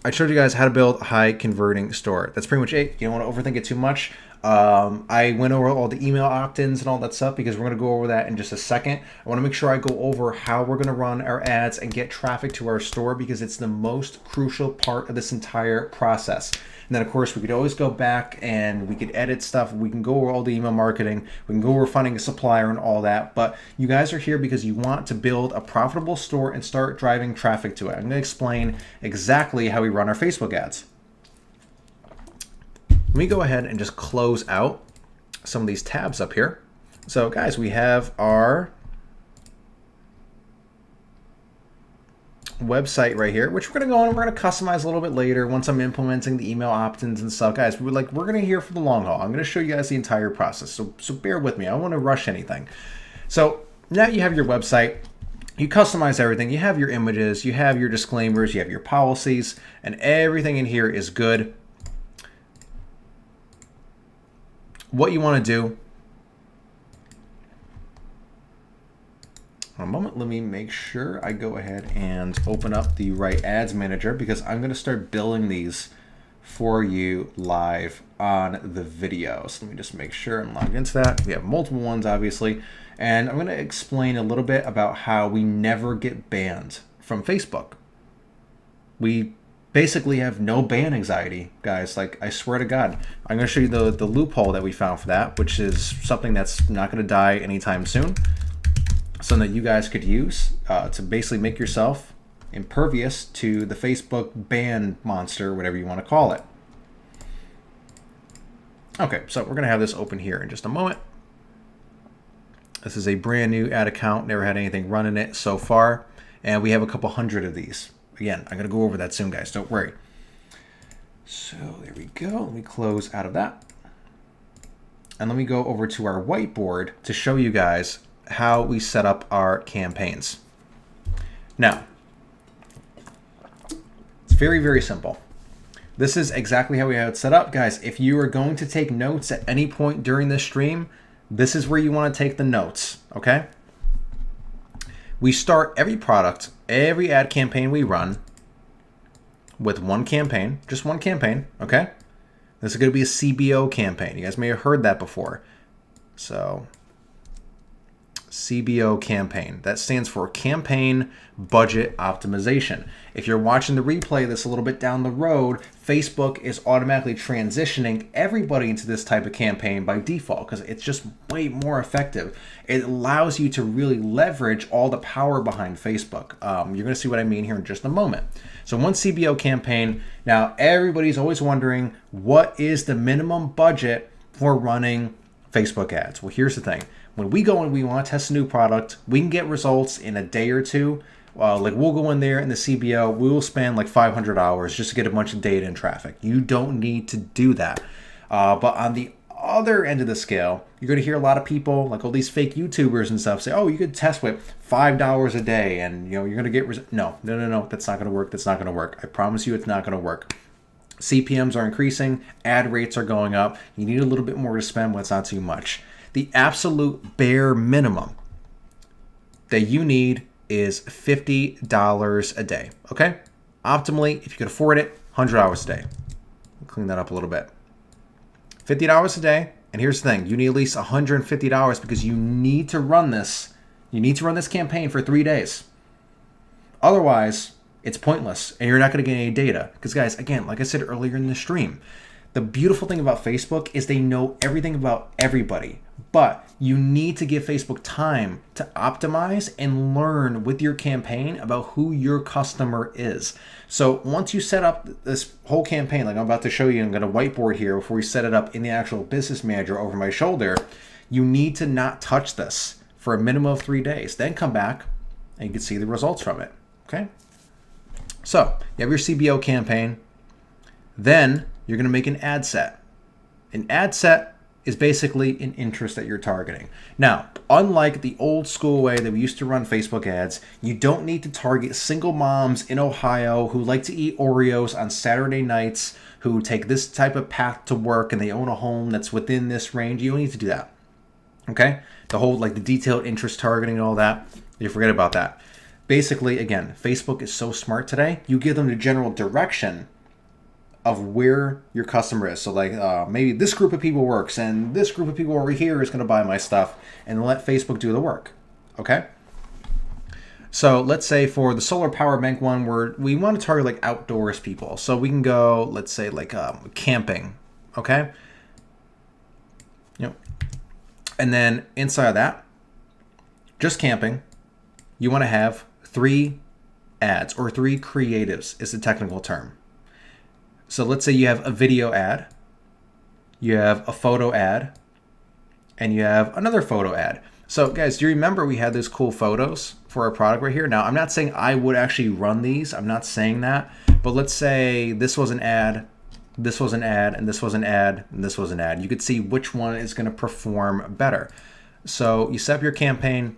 Speaker 1: I showed you guys how to build a high converting store. That's pretty much it. You don't want to overthink it too much. I went over all the email opt-ins and all that stuff because we're going to go over that in just a second. I want to make sure I go over how we're going to run our ads and get traffic to our store because it's the most crucial part of this entire process. And then, of course, we could always go back and we could edit stuff. We can go over all the email marketing. We can go over finding a supplier and all that. But you guys are here because you want to build a profitable store and start driving traffic to it. I'm going to explain exactly how we run our Facebook ads. Let me go ahead and just close out some of these tabs up here. So, guys, we have our website right here, which we're going to go on and we're going to customize a little bit later once I'm implementing the email opt-ins and stuff. Guys, we're going to here for the long haul. I'm going to show you guys the entire process. So bear with me. I don't want to rush anything. So now you have your website. You customize everything. You have your images, you have your disclaimers, you have your policies, and everything in here is good. What you want to do, a moment, let me make sure I go ahead and open up the right ads manager because I'm going to start building these for you live on the video. So let me just make sure and log into that. We have multiple ones, obviously, and I'm going to explain a little bit about how we never get banned from Facebook. We basically have no ban anxiety, guys. Like, I swear to God, I'm going to show you the loophole that we found for that, which is something that's not going to die anytime soon. Something that you guys could use to basically make yourself impervious to the Facebook ban monster, whatever you want to call it. Okay, so we're going to have this open here in just a moment. This is a brand new ad account, never had anything run in it so far, and we have a couple hundred of these. Again, I'm going to go over that soon, guys, don't worry. So there we go. Let me close out of that. And let me go over to our whiteboard to show you guys how we set up our campaigns. Now, it's very, very simple. This is exactly how we have it set up. Guys, if you are going to take notes at any point during this stream, this is where you want to take the notes, okay? We start every product, every ad campaign we run with one campaign, just one campaign, okay? This is going to be a CBO campaign. You guys may have heard that before. So, CBO campaign. That stands for Campaign Budget Optimization. If you're watching the replay this a little bit down the road, Facebook is automatically transitioning everybody into this type of campaign by default because it's just way more effective. It allows you to really leverage all the power behind Facebook. You're going to see what I mean here in just a moment. So one CBO campaign. Now, everybody's always wondering, what is the minimum budget for running Facebook ads? Well, here's the thing. When we go and we want to test a new product, we can get results in a day or two. Like we'll go in there in the CBO, we will spend like $500 just to get a bunch of data and traffic. You don't need to do that. But on the other end of the scale, you're going to hear a lot of people, like all these fake YouTubers and stuff, say, "Oh, you could test with $5 a day, and you're going to get no. That's not going to work. That's not going to work. I promise you, it's not going to work." CPMs are increasing, ad rates are going up. You need a little bit more to spend, but it's not too much. The absolute bare minimum that you need is $50 a day, okay? Optimally, if you could afford it, $100 a day. Clean that up a little bit. $50 a day, and here's the thing. You need at least $150 because you need to run this. You need to run this campaign for 3 days. Otherwise, it's pointless, and you're not going to get any data. Because, guys, again, like I said earlier in the stream, the beautiful thing about Facebook is they know everything about everybody. But you need to give Facebook time to optimize and learn with your campaign about who your customer is. So once you set up this whole campaign, like I'm about to show you, I'm going to whiteboard here before we set it up in the actual business manager over my shoulder, you need to not touch this for a minimum of 3 days. Then come back and you can see the results from it. Okay? So you have your CBO campaign. Then you're going to make an ad set. An ad set is basically an interest that you're targeting. Now, unlike the old school way that we used to run Facebook ads, you don't need to target single moms in Ohio who like to eat Oreos on Saturday nights, who take this type of path to work and they own a home that's within this range. You don't need to do that. Okay? The whole like the detailed interest targeting and all that, you forget about that. Basically, again, Facebook is so smart today. You give them the general direction of where your customer is. So like maybe this group of people works and this group of people over here is going to buy my stuff, and let Facebook do the work. Okay? So let's say for the solar power bank one, we want to target like outdoors people. So we can go, let's say like camping. Okay? Yep. And then inside of that, just camping, you want to have 3 ads, or 3 creatives is the technical term. So let's say you have a video ad, you have a photo ad, and you have another photo ad. So guys, do you remember we had those cool photos for our product right here? Now, I'm not saying I would actually run these. I'm not saying that. But let's say this was an ad, this was an ad, and this was an ad, and this was an ad. You could see which one is going to perform better. So you set up your campaign,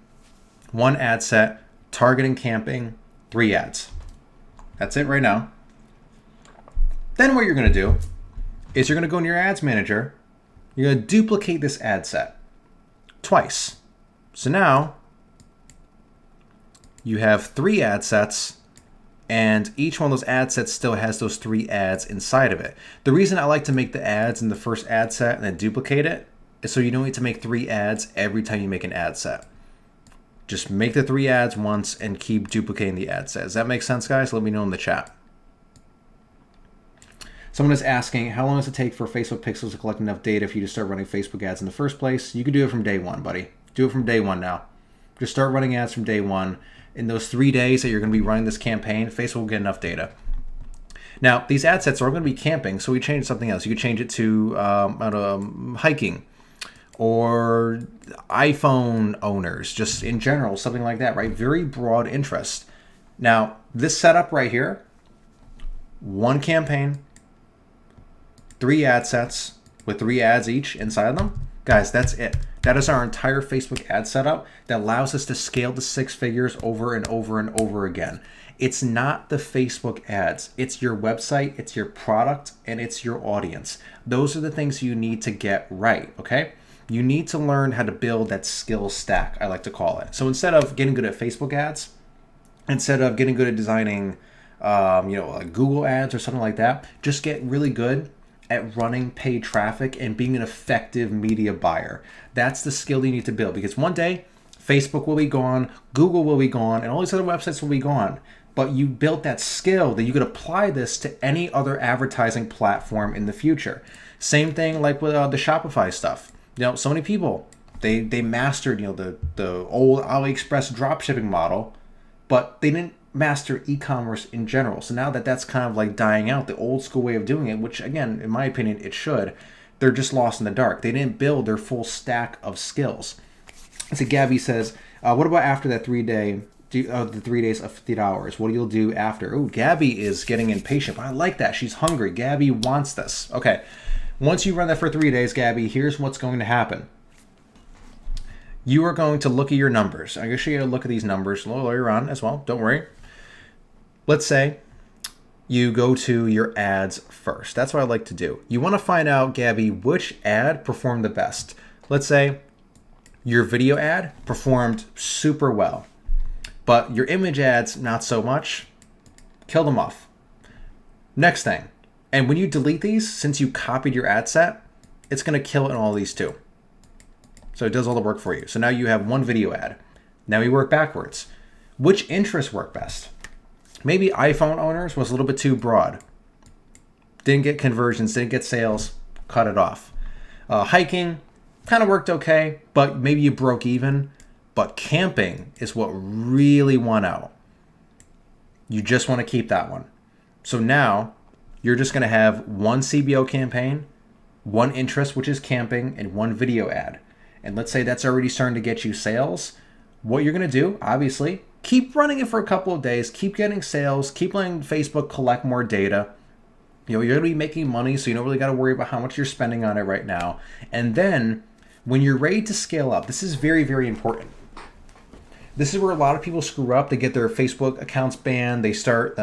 Speaker 1: 1 ad set, targeting camping, 3 ads. That's it right now. Then what you're going to do is you're going to go in your ads manager. You're going to duplicate this ad set twice. So now you have 3 ad sets, and each one of those ad sets still has those 3 ads inside of it. The reason I like to make the ads in the first ad set and then duplicate it is so you don't need to make 3 ads every time you make an ad set. Just make the 3 ads once and keep duplicating the ad set. Does that make sense, guys? Let me know in the chat. Someone is asking, how long does it take for Facebook pixels to collect enough data for you to start running Facebook ads in the first place? You can do it from day one, buddy. Do it from day one now. Just start running ads from day one. In those 3 days that you're going to be running this campaign, Facebook will get enough data. Now, these ad sets are going to be camping, so we changed something else. You could change it to hiking or iPhone owners, just in general, something like that, right? Very broad interest. Now, this setup right here, 1 campaign, 3 ad sets with 3 ads each inside of them. Guys, that's it. That is our entire Facebook ad setup that allows us to scale to 6 figures over and over and over again. It's not the Facebook ads. It's your website, it's your product, and it's your audience. Those are the things you need to get right, okay? You need to learn how to build that skill stack, I like to call it. So instead of getting good at Facebook ads, instead of getting good at designing like Google ads or something like that, just get really good at running paid traffic and being an effective media buyer. That's the skill you need to build, because one day Facebook will be gone, Google will be gone, and all these other websites will be gone. But you built that skill that you could apply this to any other advertising platform in the future. Same thing like with the Shopify stuff. So many people, they mastered the old AliExpress dropshipping model, but they didn't master e-commerce in general. So now that that's kind of like dying out, the old school way of doing it, which again, in my opinion, it should, they're just lost in the dark. They didn't build their full stack of skills. So Gabby says, what about after that 3 day, the 3 days of $50? What do you do after? Oh, Gabby is getting impatient, but I like that. She's hungry. Gabby wants this. Okay. Once you run that for 3 days, Gabby, here's what's going to happen. You are going to look at your numbers. I'm going to show you a look at these numbers a little later on as well. Don't worry. Let's say you go to your ads first. That's what I like to do. You want to find out, Gabby, which ad performed the best. Let's say your video ad performed super well, but your image ads, not so much. Kill them off. Next thing. And when you delete these, since you copied your ad set, it's going to kill it in all these too. So it does all the work for you. So now you have 1 video ad. Now we work backwards. Which interests work best? Maybe iPhone owners was a little bit too broad. Didn't get conversions, didn't get sales, cut it off. Hiking kind of worked okay, but maybe you broke even. But camping is what really won out. You just want to keep that one. So now you're just going to have 1 CBO campaign, 1 interest, which is camping, and 1 video ad. And let's say that's already starting to get you sales. What you're going to do, obviously, Keep running it for a couple of days, keep getting sales, keep letting Facebook collect more data. You're going to be making money, so you don't really got to worry about how much you're spending on it right now. And then when you're ready to scale up, this is very, very important. This is where a lot of people screw up. They get their Facebook accounts banned. They start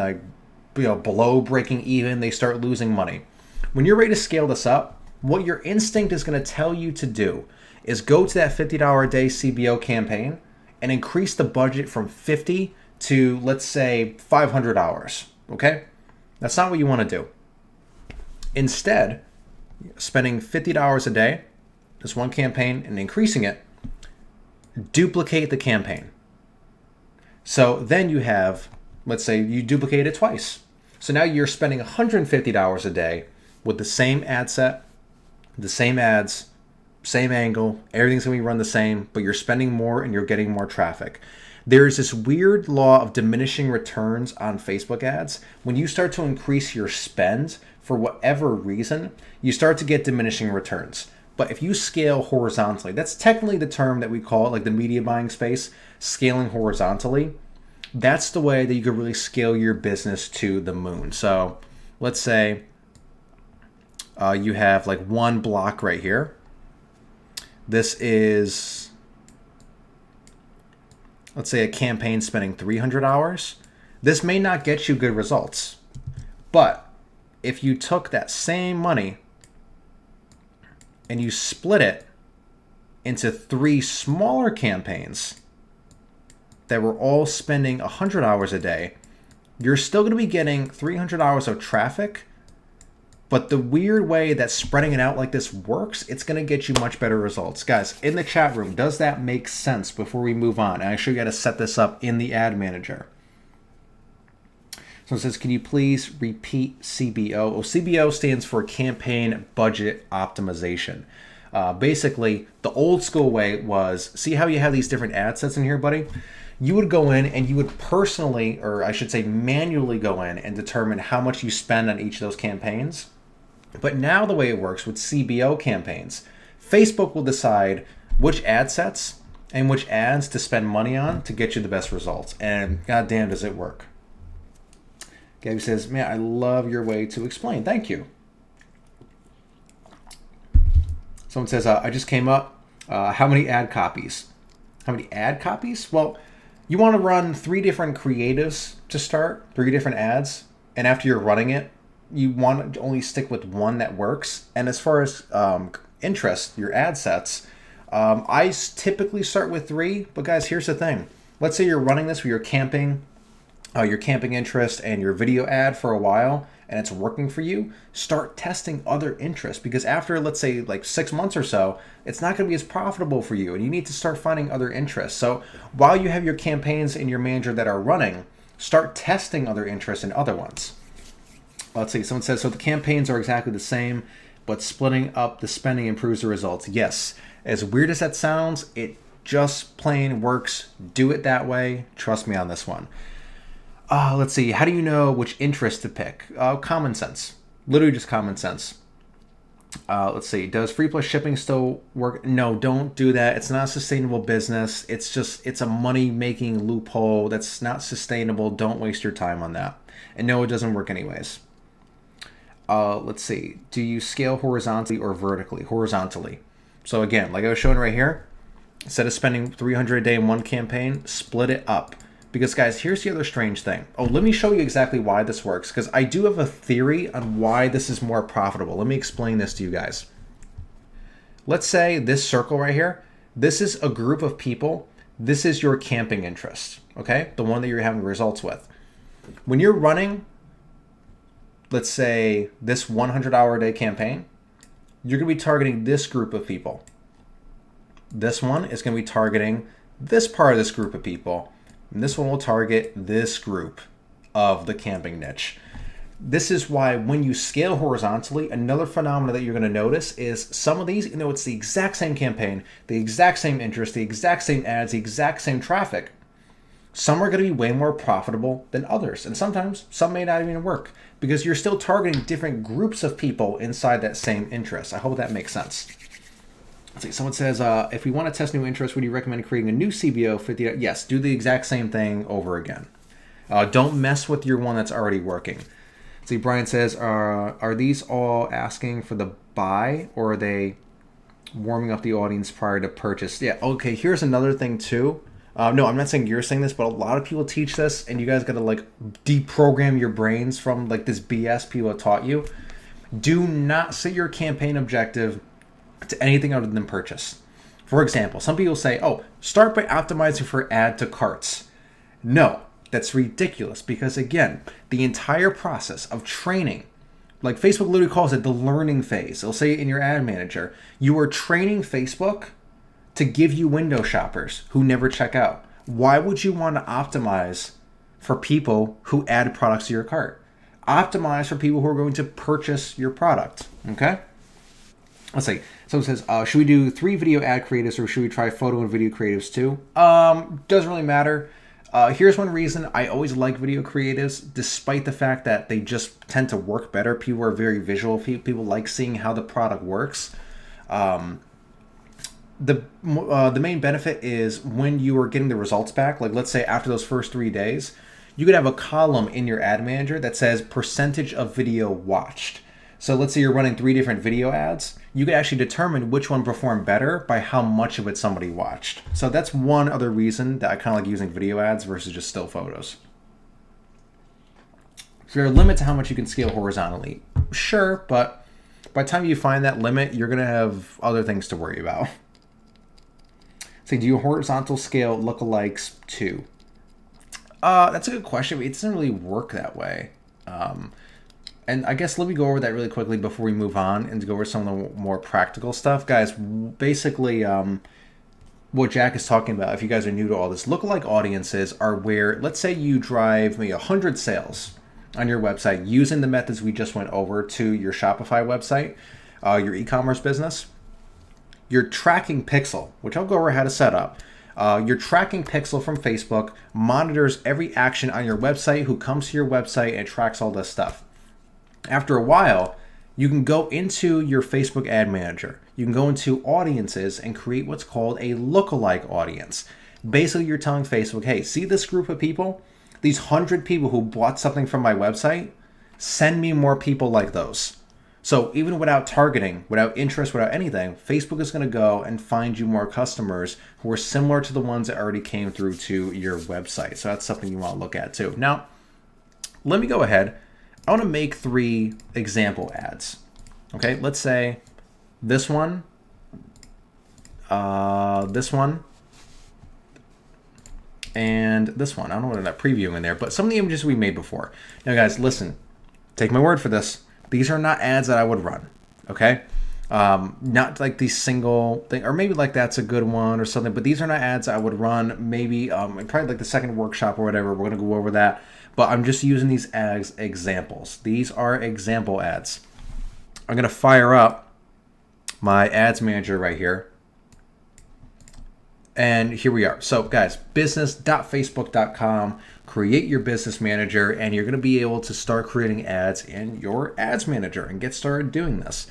Speaker 1: below breaking even. They start losing money. When you're ready to scale this up, what your instinct is going to tell you to do is go to that $50 a day CBO campaign and increase the budget from $50 to, let's say, $500. Okay? That's not what you want to do. Instead, spending $50 a day, this one campaign, and increasing it, duplicate the campaign. So then you have, let's say you duplicate it twice. So now you're spending $150 a day with the same ad set, the same ads, same angle, everything's going to be run the same, but you're spending more and you're getting more traffic. There's this weird law of diminishing returns on Facebook ads. When you start to increase your spend for whatever reason, you start to get diminishing returns. But if you scale horizontally, that's technically the term that we call it, like the media buying space, scaling horizontally. That's the way that you could really scale your business to the moon. So let's say you have like one block right here. This is, let's say, a campaign spending 300 hours. This may not get you good results. But if you took that same money and you split it into 3 smaller campaigns that were all spending 100 hours a day, you're still going to be getting 300 hours of traffic. But the weird way that spreading it out like this works, it's going to get you much better results. Guys, in the chat room, does that make sense before we move on? And I show you how to set this up in the ad manager. So it says, can you please repeat CBO? Oh, CBO stands for Campaign Budget Optimization. Basically, the old school way was, see how you have these different ad sets in here, buddy? You would go in and you would personally, or I should say manually go in and determine how much you spend on each of those campaigns. But now the way it works with CBO campaigns, Facebook will decide which ad sets and which ads to spend money on to get you the best results. And goddamn, does it work. Gabby says, man, I love your way to explain. Thank you. Someone says, I just came up. How many ad copies? How many ad copies? Well, you want to run 3 different creatives to start, 3 different ads. And after you're running it, you want to only stick with one that works. And as far as interest, your ad sets, I typically start with 3. But guys, here's the thing. Let's say you're running this with your camping interest and your video ad for a while, and it's working for you. Start testing other interests, because after, let's say, like 6 months or so, it's not going to be as profitable for you, and you need to start finding other interests. So while you have your campaigns in your manager that are running, start testing other interests in other ones. Let's see, someone says, so the campaigns are exactly the same, but splitting up the spending improves the results. Yes, as weird as that sounds, it just plain works. Do it that way. Trust me on this one. Let's see, how do you know which interest to pick? Common sense. Literally just common sense. Let's see, does free plus shipping still work? No, don't do that. It's not a sustainable business. It's a money-making loophole that's not sustainable. Don't waste your time on that. And no, it doesn't work anyways. Let's see, do you scale horizontally or vertically? Horizontally. So again, like I was showing right here, instead of spending 300 a day in one campaign, split it up. Because guys, here's the other strange thing. Oh, let me show you exactly why this works, because I do have a theory on why this is more profitable. Let me explain this to you guys. Let's say this circle right here, this is a group of people. This is your camping interest, okay? The one that you're having results with. When you're running, let's say this 100-hour a day campaign, you're gonna be targeting this group of people. This one is gonna be targeting this part of this group of people. And this one will target this group of the camping niche. This is why when you scale horizontally, another phenomenon that you're going to notice is some of these, it's the exact same campaign, the exact same interest, the exact same ads, the exact same traffic. Some are going to be way more profitable than others. And sometimes some may not even work because you're still targeting different groups of people inside that same interest. I hope that makes sense. let's see, someone says, if we want to test new interests, would you recommend creating a new CBO 50? Yes, do the exact same thing over again. Don't mess with your one that's already working. See, Brian says, are these all asking for the buy, or are they warming up the audience prior to purchase? Yeah, okay, here's another thing too. No, I'm not saying you're saying this, but a lot of people teach this, and you guys got to like deprogram your brains from like this BS people have taught you. Do not set your campaign objective to anything other than purchase. For example, some people say, oh, start by optimizing for add to carts. No, that's ridiculous, because again, the entire process of training, like Facebook literally calls it the learning phase. They'll say it in your ad manager. You are training Facebook to give you window shoppers who never check out. Why would you want to optimize for people who add products to your cart? Optimize for people who are going to purchase your product, okay? Let's see. Someone says, should we do 3 video ad creatives, or should we try photo and video creatives too? Doesn't really matter. Here's one reason I always like video creatives, despite the fact that they just tend to work better. People are very visual. People like seeing how the product works. The main benefit is when you are getting the results back, like let's say after those first 3 days, you could have a column in your ad manager that says percentage of video watched. So let's say you're running 3 different video ads. You could actually determine which one performed better by how much of it somebody watched. So that's one other reason that I kind of like using video ads versus just still photos. Is there a limit to how much you can scale horizontally? Sure, but by the time you find that limit, you're going to have other things to worry about. So do you horizontal scale lookalikes too? That's a good question. It doesn't really work that way. And I guess let me go over that really quickly before we move on and to go over some of the more practical stuff. Guys, basically what Jack is talking about, if you guys are new to all this, lookalike audiences are where, let's say you drive maybe 100 sales on your website using the methods we just went over to your Shopify website, your e-commerce business. Your tracking pixel, which I'll go over how to set up. Your tracking pixel from Facebook monitors every action on your website, who comes to your website, and tracks all this stuff. After a while, you can go into your Facebook ad manager. You can go into audiences and create what's called a lookalike audience. Basically, you're telling Facebook, hey, see this group of people? These 100 people who bought something from my website? Send me more people like those. So even without targeting, without interest, without anything, Facebook is going to go and find you more customers who are similar to the ones that already came through to your website. So that's something you want to look at too. Now, let me go ahead. I want to make 3 example ads. Okay, let's say this one, and this one. I don't know what that preview in there, but some of the images we made before. Now guys, listen, take my word for this. These are not ads that I would run, okay? Not like the single thing, or maybe like that's a good one or something, but these are not ads I would run. Maybe probably like the second workshop or whatever, we're gonna go over that. But I'm just using these as examples. These are example ads. I'm gonna fire up my ads manager right here. And here we are. So guys, business.facebook.com, create your business manager, and you're going to be able to start creating ads in your ads manager and get started doing this.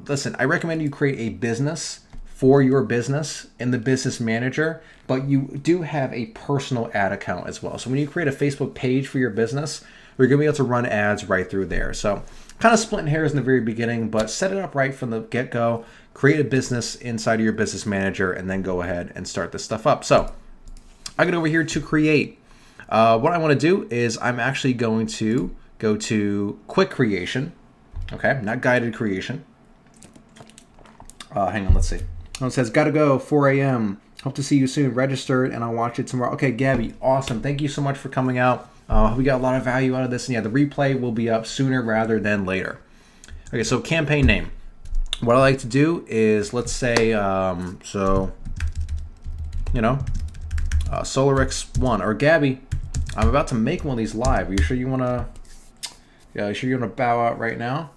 Speaker 1: Listen, I recommend you create a business for your business in the business manager, but you do have a personal ad account as well. So when you create a Facebook page for your business, you're going to be able to run ads right through there. So kind of splitting hairs in the very beginning, but set it up right from the get-go. Create a business inside of your business manager, and then go ahead and start this stuff up. So I get over here to create. What I want to do is I'm actually going to go to quick creation. Okay, not guided creation. Hang on, let's see. Oh, it says, gotta go, 4 a.m. Hope to see you soon. Registered, and I'll watch it tomorrow. Okay, Gabby, awesome. Thank you so much for coming out. We got a lot of value out of this. And yeah, the replay will be up sooner rather than later. Okay, so campaign name. What I like to do is, let's say, Solarix 1. Or Gabby, I'm about to make one of these live. Are you sure you want to... Yeah, you sure you want to bow out right now?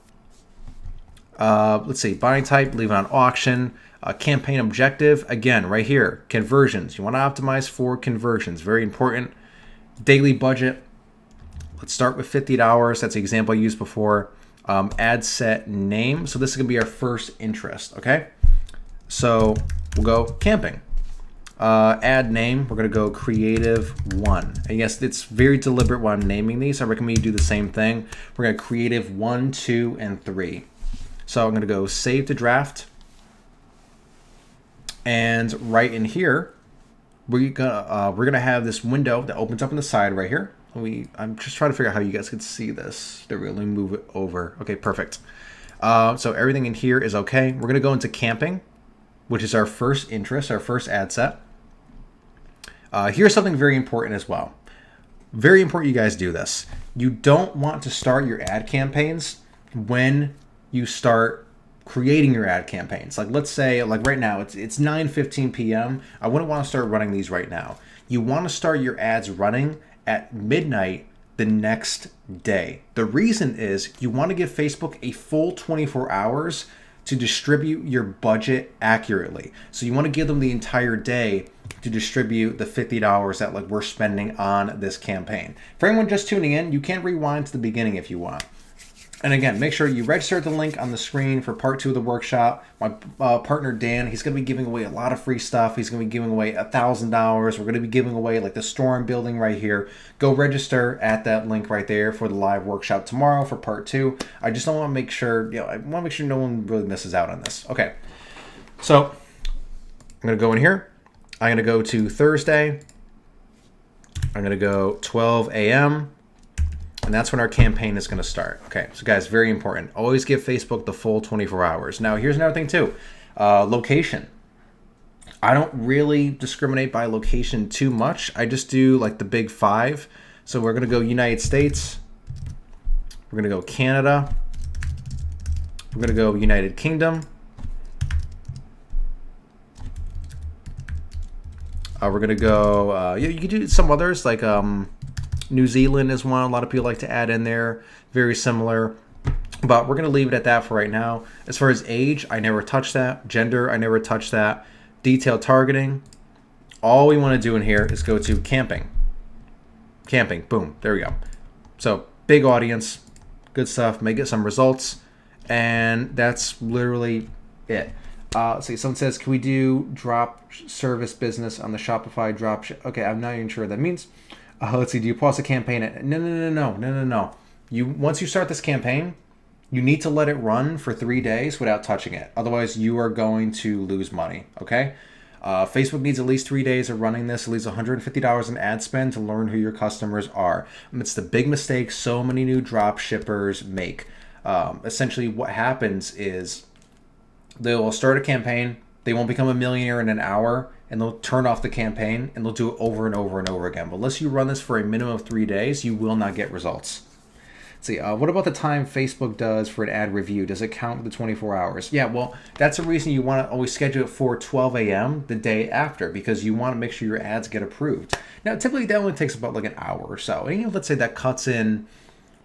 Speaker 1: Let's see, buying type, leave it on auction. Campaign objective, again, right here, conversions. You want to optimize for conversions, very important. Daily budget, let's start with $50. That's the example I used before. Ad set name, so this is going to be our first interest, okay? So we'll go camping. Ad name, we're going to go creative 1. And yes, it's very deliberate when I'm naming these. I recommend you do the same thing. We're going to creative 1, 2, and 3. So I'm going to go save to draft. And right in here, we're gonna have this window that opens up on the side right here. I'm just trying to figure out how you guys can see this. There we go. Let me move it over. Okay, perfect. So everything in here is okay. We're gonna go into camping, which is our first interest, our first ad set. Here's something very important as well. Very important you guys do this. You don't want to start your ad campaigns when you start creating your ad campaigns. Like let's say like right now it's 9:15 p.m. I wouldn't want to start running these right now. You want to start your ads running at midnight the next day. The reason is you want to give Facebook a full 24 hours to distribute your budget accurately. So you want to give them the entire day to distribute the $50 that like we're spending on this campaign. For anyone just tuning in, you can rewind to the beginning if you want. And again, make sure you register at the link on the screen for part 2 of the workshop. My partner Dan, he's going to be giving away a lot of free stuff. He's going to be giving away $1,000. We're going to be giving away like the store I'm building right here. Go register at that link right there for the live workshop tomorrow for part 2. I just don't want to make sure, I want to make sure no one really misses out on this. Okay, so I'm going to go in here. I'm going to go to Thursday. I'm going to go 12 a.m. And that's when our campaign is going to start. Okay, so guys, very important. Always give Facebook the full 24 hours. Now, here's another thing too. Location. I don't really discriminate by location too much. I just do like the big 5. So we're going to go United States. We're going to go Canada. We're going to go United Kingdom. We're going to go, you can do some others like New Zealand is one a lot of people like to add in there. Very similar. But we're going to leave it at that for right now. As far as age, I never touch that. Gender, I never touch that. Detailed targeting. All we want to do in here is go to camping. Camping. Boom. There we go. So big audience. Good stuff. May get some results. And that's literally it. See, someone says, can we do drop service business on the Shopify drop? Okay, I'm not even sure what that means. Let's see. Do you pause the campaign? No. Once you start this campaign, you need to let it run for 3 days without touching it. Otherwise, you are going to lose money. Okay. Facebook needs at least 3 days of running this, at least $150 in ad spend to learn who your customers are. And it's the big mistake so many new drop shippers make. Essentially, what happens is they'll start a campaign. They won't become a millionaire in an hour, and they'll turn off the campaign, and they'll do it over and over and over again. But unless you run this for a minimum of 3 days, you will not get results. Let's see, what about the time Facebook does for an ad review? Does it count the 24 hours? Yeah, well, that's the reason you want to always schedule it for 12 a.m. the day after, because you want to make sure your ads get approved. Now, typically that only takes about like an hour or so. And let's say that cuts in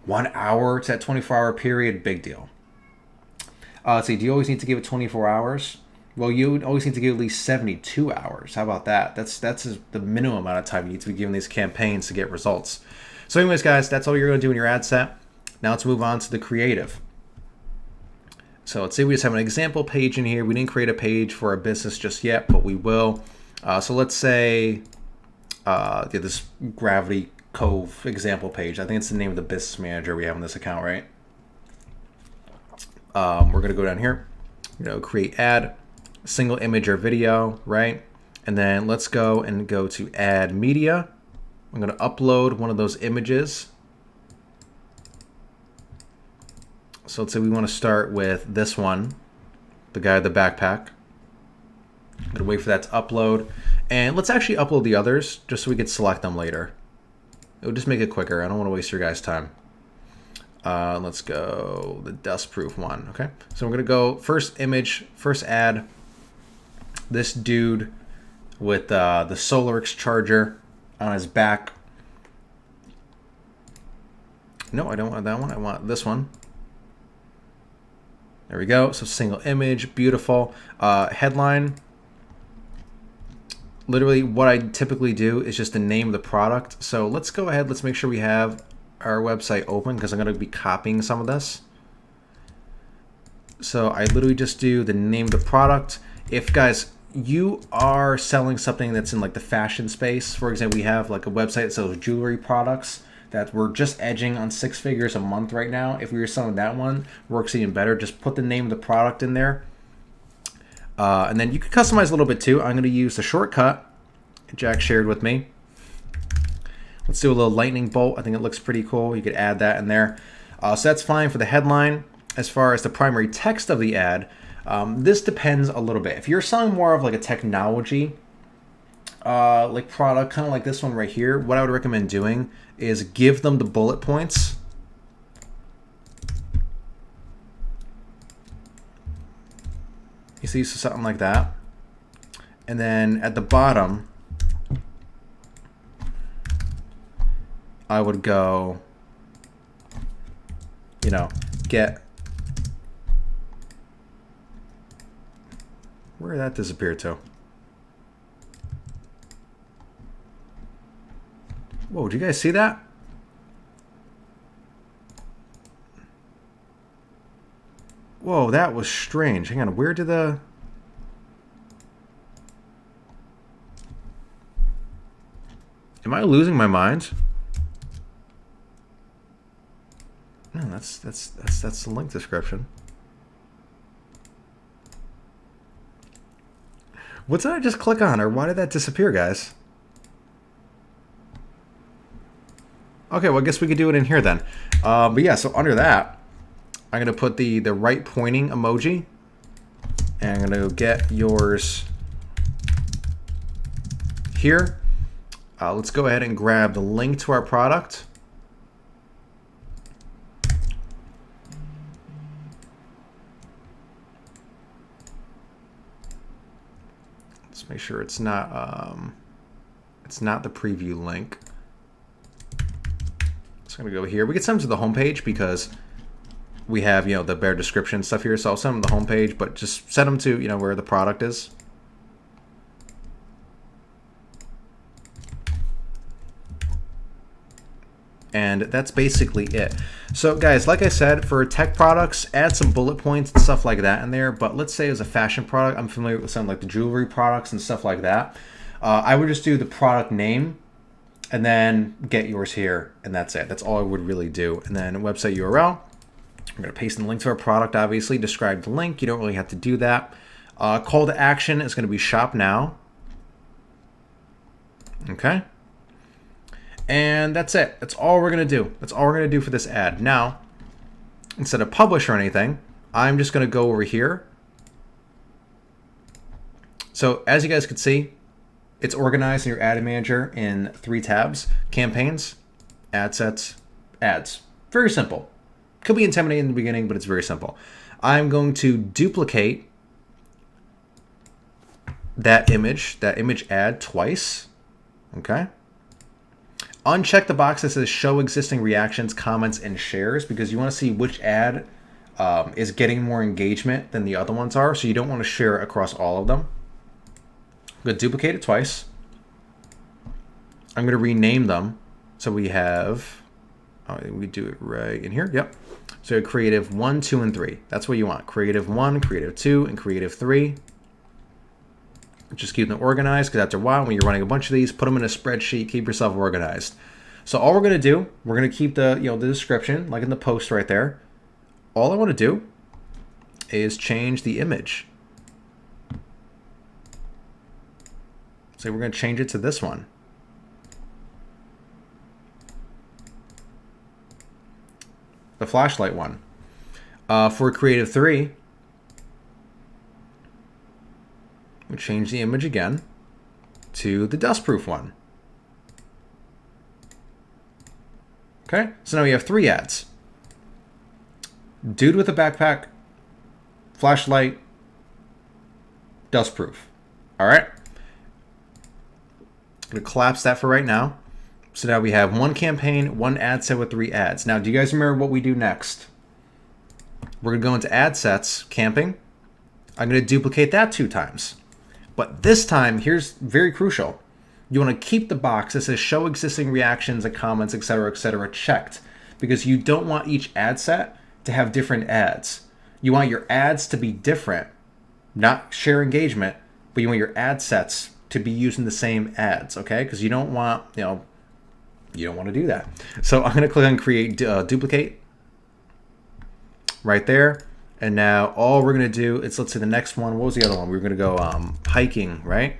Speaker 1: 1 hour to that 24-hour period, big deal. Let's see, do you always need to give it 24 hours? Well, you would always need to give at least 72 hours. How about that? That's the minimum amount of time you need to be giving these campaigns to get results. So anyways, guys, that's all you're going to do in your ad set. Now let's move on to the creative. So let's say we just have an example page in here. We didn't create a page for our business just yet, but we will. So let's say this Gravity Cove example page. I think it's the name of the business manager we have on this account, right? We're going to go down here, create ad, single image or video, right? And then let's go to add media. I'm going to upload one of those images. So let's say we want to start with this one, the guy with the backpack. I'm going to wait for that to upload. And let's actually upload the others just so we could select them later. It would just make it quicker. I don't want to waste your guys' time. Let's go the dust-proof one, okay? So we're going to go first image, first ad. This dude with the SolarX charger on his back. No, I don't want that one. I want this one. There we go. So single image, beautiful. Headline. Literally what I typically do is just the name of the product. So let's go ahead. Let's make sure we have our website open because I'm going to be copying some of this. So I literally just do the name of the product. if guys, you are selling something that's in like the fashion space, for example, we have like a website that sells jewelry products that we're just edging on 6 figures a month right now. If we were selling that one, works even better. Just put the name of the product in there. And then you can customize a little bit too. I'm going to use the shortcut Jack shared with me. Let's do a little lightning bolt. I think it looks pretty cool. You could add that in there. So that's fine for the headline. As far as the primary text of the ad, this depends a little bit. If you're selling more of like a technology like product, kind of like this one right here, what I would recommend doing is give them the bullet points. You see, so something like that. And then at the bottom, I would go, you know, get, where did that disappear to? Whoa, did you guys see that? Whoa, that was strange. Hang on, where did the... Am I losing my mind? No, that's the link description. What did I just click on, or why did that disappear, guys? Okay, well, I guess we could do it in here then. But yeah, so under that, I'm going to put the right pointing emoji. And I'm going to get yours here. Let's go ahead and grab the link to our product. Let's make sure it's not the preview link. It's going to go here. We can send them to the homepage because we have, you know, the bare description stuff here. So I'll send them to the homepage, but just set them to, you know, where the product is. And that's basically it. So guys, like I said, for tech products, add some bullet points and stuff like that in there. But let's say it was a fashion product. I'm familiar with some like the jewelry products and stuff like that. I would just do the product name and then get yours here. And that's it. That's all I would really do. And then website URL. I'm going to paste in the link to our product, obviously. Describe the link. You don't really have to do that. Call to action is going to be shop now. Okay. And that's it. That's all we're going to do. That's all we're going to do for this ad. Now, instead of publish or anything, I'm just going to go over here. So as you guys can see, it's organized in your ad manager in 3 tabs: campaigns, ad sets, ads. Very simple. Could be intimidating in the beginning, but it's very simple. I'm going to duplicate that image ad twice. Okay. Uncheck the box that says show existing reactions, comments, and shares, because you want to see which ad is getting more engagement than the other ones are. So you don't want to share across all of them. I'm going to duplicate it twice. I'm going to rename them. So we have, we do it right in here. Yep. So creative 1, 2, and 3. That's what you want. Creative 1, creative 2, and creative 3. Just keep them organized, because after a while, when you're running a bunch of these, put them in a spreadsheet, keep yourself organized. So all we're going to do, we're going to keep the, the description, like in the post right there. All I want to do is change the image. So we're going to change it to this one. The flashlight one. For creative 3, we change the image again to the dustproof one. Okay, so now we have 3 ads. Dude with a backpack, flashlight, dustproof. All right. I'm going to collapse that for right now. So now we have 1 campaign, 1 ad set with 3 ads. Now, do you guys remember what we do next? We're going to go into ad sets, camping. I'm going to duplicate that 2 times. But this time, here's very crucial. You want to keep the box that says show existing reactions and comments, etc., checked, because you don't want each ad set to have different ads. You want your ads to be different not share engagement, but you want your ad sets to be using the same ads, okay? Because you don't want, you don't want to do that. So I'm going to click on create duplicate right there. And now all we're going to do is, let's say the next one, what was the other one? We were going to go hiking, right?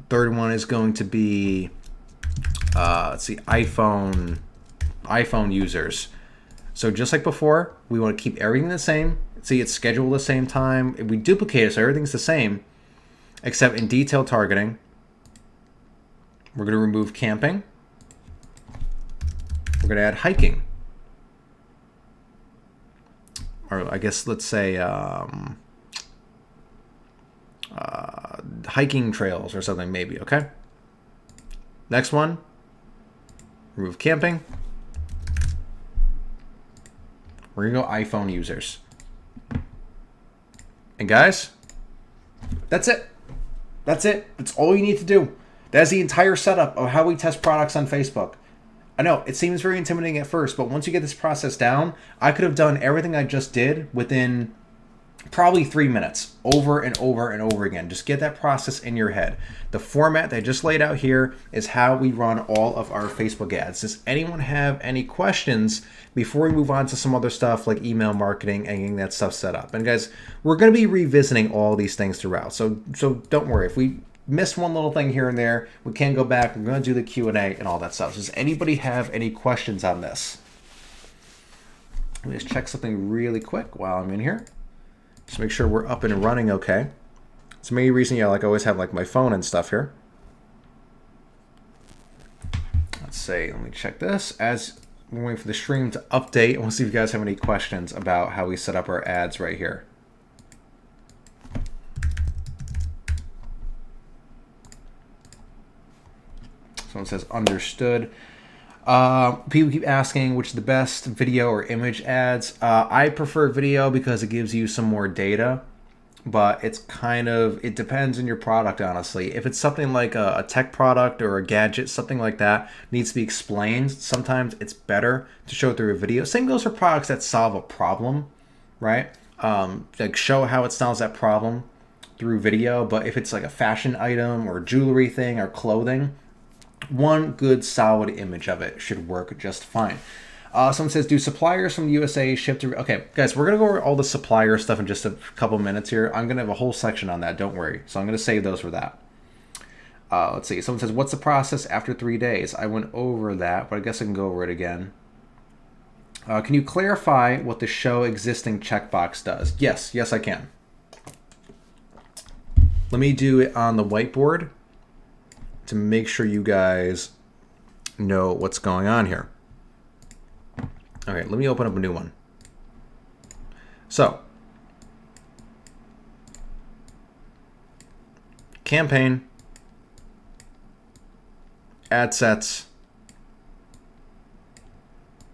Speaker 1: Third one is going to be, let's see, iPhone users. So just like before, we want to keep everything the same. See, it's scheduled the same time. We duplicate it so everything's the same, except in detailed targeting, we're going to remove camping. We're going to add hiking. Or I guess let's say hiking trails or something maybe, okay? Next one, remove camping. We're going to go iPhone users. And guys, that's it. That's it. That's all you need to do. That's the entire setup of how we test products on Facebook. I know it seems very intimidating at first, but once you get this process down, I could have done everything I just did within probably 3 minutes, over and over and over again. Just get that process in your head. The format that I just laid out here is how we run all of our Facebook ads. Does anyone have any questions before we move on to some other stuff like email marketing and getting that stuff set up? And guys, we're going to be revisiting all these things throughout. So don't worry. If we missed one little thing here and there, we can go back. We're going to do the Q&A and all that stuff. So does anybody have any questions on this? Let me just check something really quick while I'm in here. Just make sure we're up and running okay. So maybe reason, like I always have like my phone and stuff here. Let's see, let me check this. As we're waiting for the stream to update, I want to see if you guys have any questions about how we set up our ads right here. Someone says understood. People keep asking which is the best, video or image ads. I prefer video because it gives you some more data, but it depends on your product, honestly. If it's something like a tech product or a gadget, something like that needs to be explained, sometimes it's better to show it through a video. Same goes for products that solve a problem, right? Like show how it solves that problem through video. But if it's like a fashion item or jewelry thing or clothing, one good solid image of it should work just fine. Someone says, do suppliers from the USA ship to... Okay, guys, we're going to go over all the supplier stuff in just a couple minutes here. I'm going to have a whole section on that, don't worry. So I'm going to save those for that. Let's see. Someone says, what's the process after 3 days? I went over that, but I guess I can go over it again. Can you clarify what the show existing checkbox does? Yes, I can. Let me do it on the whiteboard to make sure you guys know what's going on here. Okay, let me open up a new one. So, campaign, ad sets,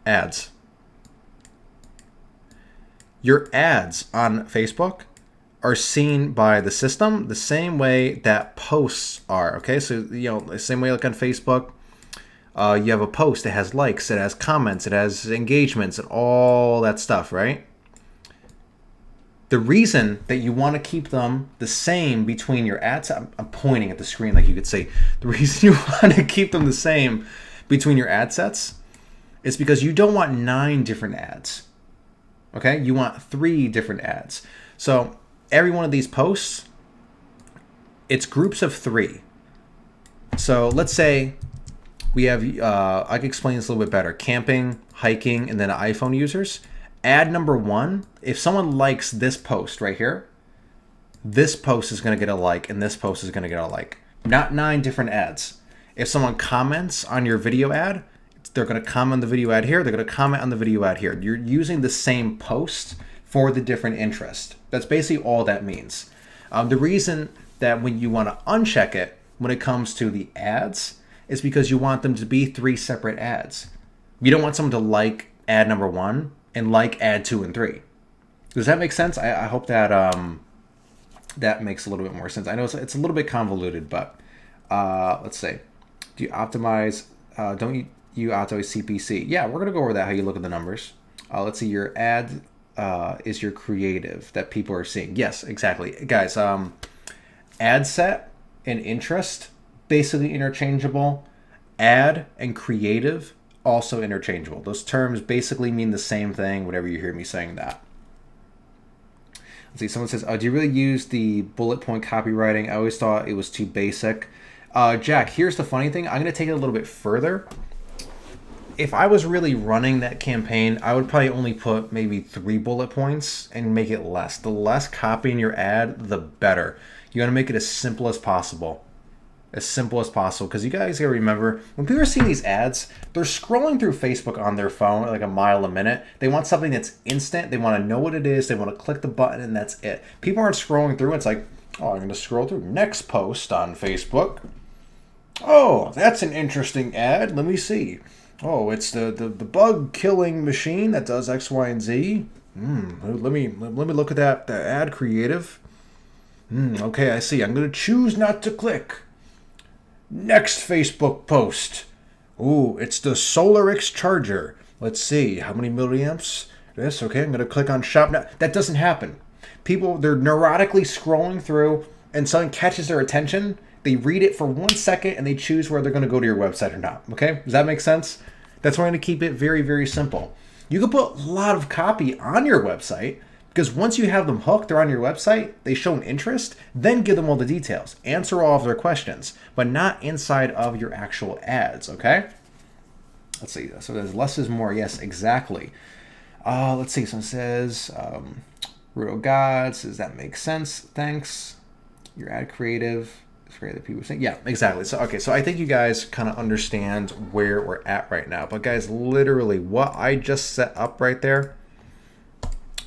Speaker 1: ads. Your ads on Facebook are seen by the system the same way that posts are, okay? So, the same way like on Facebook, you have a post that has likes, it has comments, it has engagements, and all that stuff, right? The reason that you want to keep them the same between your ads, I'm pointing at the screen like you could say, the reason you want to keep them the same between your ad sets is because you don't want 9 different ads, okay? You want 3 different ads. So every one of these posts, it's groups of 3. So let's say we have, I can explain this a little bit better. Camping, hiking, and then iPhone users. Ad number 1, if someone likes this post right here, this post is going to get a like, and this post is going to get a like. Not 9 different ads. If someone comments on your video ad, they're going to comment on the video ad here, they're going to comment on the video ad here. You're using the same post for the different interest. That's basically all that means. The reason that when you want to uncheck it when it comes to the ads is because you want them to be 3 separate ads. You don't want someone to like ad number 1 and like ad 2 and 3. Does that make sense? I hope that that makes a little bit more sense. I know it's a little bit convoluted, but let's say, do you optimize? Don't you optimize CPC? Yeah, we're gonna go over that. How you look at the numbers. Let's see your ad is your creative that people are seeing. Yes, exactly. Guys, ad set and interest, basically interchangeable. Ad and creative, also interchangeable. Those terms basically mean the same thing whenever you hear me saying that. Let's see, someone says, do you really use the bullet point copywriting? I always thought it was too basic. Jack, here's the funny thing. I'm going to take it a little bit further. If I was really running that campaign, I would probably only put maybe 3 bullet points and make it less. The less copy in your ad, the better. You want to make it as simple as possible. As simple as possible. Because you guys got to remember, when people are seeing these ads, they're scrolling through Facebook on their phone like a mile a minute. They want something that's instant. They want to know what it is. They want to click the button and that's it. People aren't scrolling through. It's like, oh, I'm going to scroll through next post on Facebook. Oh, that's an interesting ad. Let me see. Oh, it's the bug killing machine that does X, Y, and Z. Let me look at that the ad creative. Okay, I see. I'm going to choose not to click. Next Facebook post. Ooh, it's the SolarX charger. Let's see. How many milliamps? This. Okay, I'm going to click on shop now. That doesn't happen. People, they're neurotically scrolling through and something catches their attention. They read it for 1 second and they choose whether they're going to go to your website or not. Okay? Does that make sense? That's why I'm going to keep it very, very simple. You can put a lot of copy on your website because once you have them hooked, they're on your website, they show an interest, then give them all the details. Answer all of their questions, but not inside of your actual ads. Okay? Let's see. So there's less is more. Yes, exactly. Let's see. Someone says, Rudo God says, that makes sense. Thanks. Your ad creative. That people saying, yeah, exactly. So okay, so I think you guys kind of understand where we're at right now. But guys, literally what I just set up right there,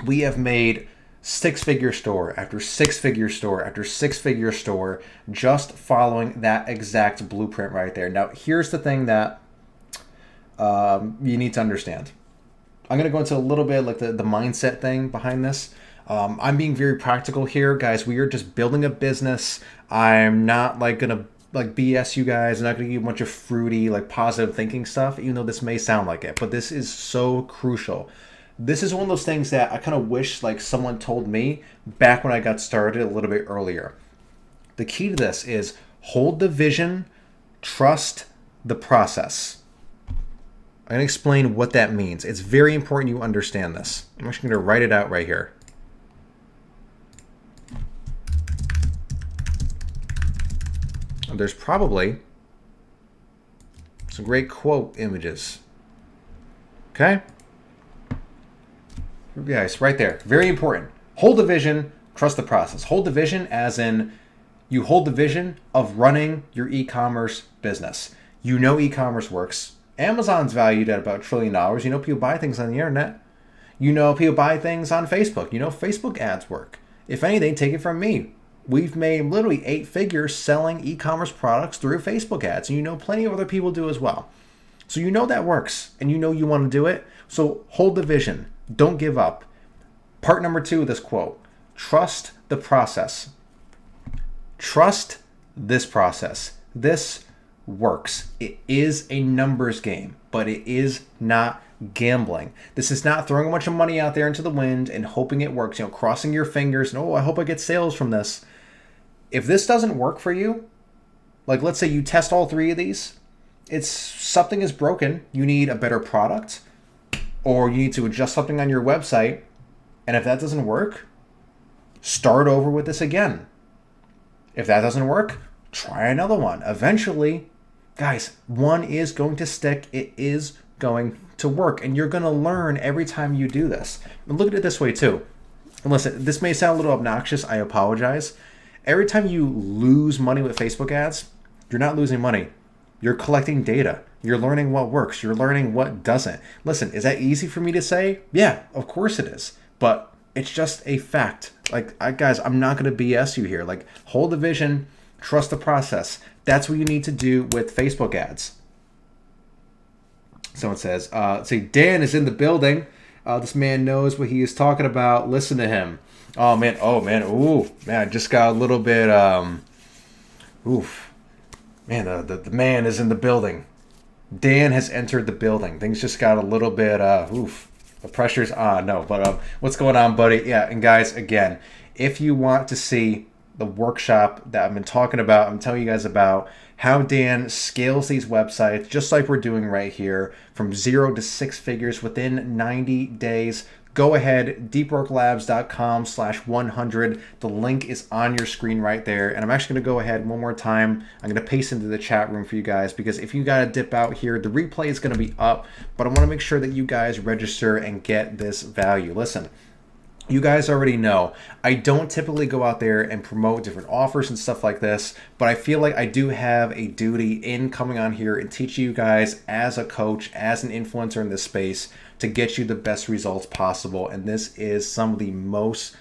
Speaker 1: we have made 6-figure store after 6-figure store after 6-figure store just following that exact blueprint right there. Now here's the thing that you need to understand. I'm going to go into a little bit like the mindset thing behind this. I'm being very practical here, guys. We are just building a business. I'm not like gonna like BS you guys. I'm not gonna give you a bunch of fruity like positive thinking stuff, even though this may sound like it. But this is so crucial. This is one of those things that I kind of wish like someone told me back when I got started a little bit earlier. The key to this is hold the vision, trust the process. I'm gonna explain what that means. It's very important you understand this. I'm actually gonna write it out right here. There's probably some great quote images. Okay? Guys, right there. Very important. Hold the vision, trust the process. Hold the vision as in you hold the vision of running your e-commerce business. You know e-commerce works. Amazon's valued at about $1 trillion. You know people buy things on the internet. You know people buy things on Facebook. You know Facebook ads work. If anything, take it from me. We've made literally 8 figures selling e-commerce products through Facebook ads. And you know plenty of other people do as well. So you know that works and you know you want to do it. So hold the vision. Don't give up. Part number 2 of this quote. Trust the process. Trust this process. This works. It is a numbers game, but it is not gambling. This is not throwing a bunch of money out there into the wind and hoping it works. You know, crossing your fingers and, oh, I hope I get sales from this. If this doesn't work for you, like let's say you test all 3 of these, it's something is broken. You need a better product or you need to adjust something on your website. And if that doesn't work, start over with this again. If that doesn't work, try another one. Eventually, guys, one is going to stick. It is going to work. And you're going to learn every time you do this. And look at it this way too. And listen, this may sound a little obnoxious. I apologize. Every time you lose money with Facebook ads, you're not losing money. You're collecting data. You're learning what works. You're learning what doesn't. Listen, is that easy for me to say? Yeah, of course it is. But it's just a fact. Like, guys, I'm not going to BS you here. Like, hold the vision, trust the process. That's what you need to do with Facebook ads. Someone says, say Dan is in the building. This man knows what he is talking about. Listen to him. Oh man. Ooh, man, I just got a little bit, oof. Man, the man is in the building. Dan has entered the building. Things just got a little bit, oof. The pressure's on. No, but what's going on, buddy? Yeah, and guys, again, if you want to see the workshop that I've been talking about, I'm telling you guys about how Dan scales these websites, just like we're doing right here, from 0 to 6 figures within 90 days. Go ahead, deepworklabs.com/100. The link is on your screen right there. And I'm actually going to go ahead one more time. I'm going to paste into the chat room for you guys, because if you got to dip out here, the replay is going to be up. But I want to make sure that you guys register and get this value. Listen, you guys already know I don't typically go out there and promote different offers and stuff like this, but I feel like I do have a duty in coming on here and teaching you guys as a coach, as an influencer in this space, to get you the best results possible. And this is some of the most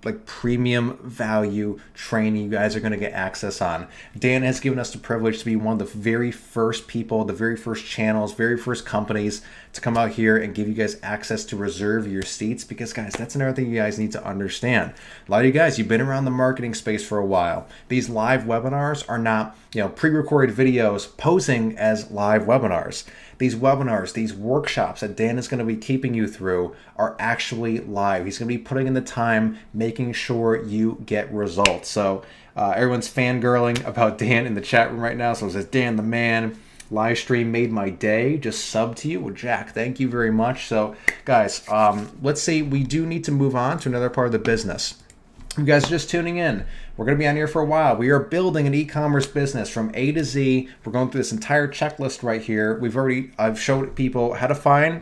Speaker 1: like premium value training you guys are going to get access on. Dan has given us the privilege to be one of the very first people, the very first channels, very first companies to come out here and give you guys access to reserve your seats, because guys, that's another thing you guys need to understand. A lot of you guys, you've been around the marketing space for a while. These live webinars are not, pre-recorded videos posing as live webinars. These webinars, these workshops that Dan is going to be keeping you through are actually live. He's going to be putting in the time, making sure you get results. So everyone's fangirling about Dan in the chat room right now. So it says, Dan the man, live stream made my day. Just sub to you. Well, Jack, thank you very much. So guys, let's see. We do need to move on to another part of the business. You guys are just tuning in. We're going to be on here for a while. We are building an e-commerce business from A to Z. We're going through this entire checklist right here. I've showed people how to find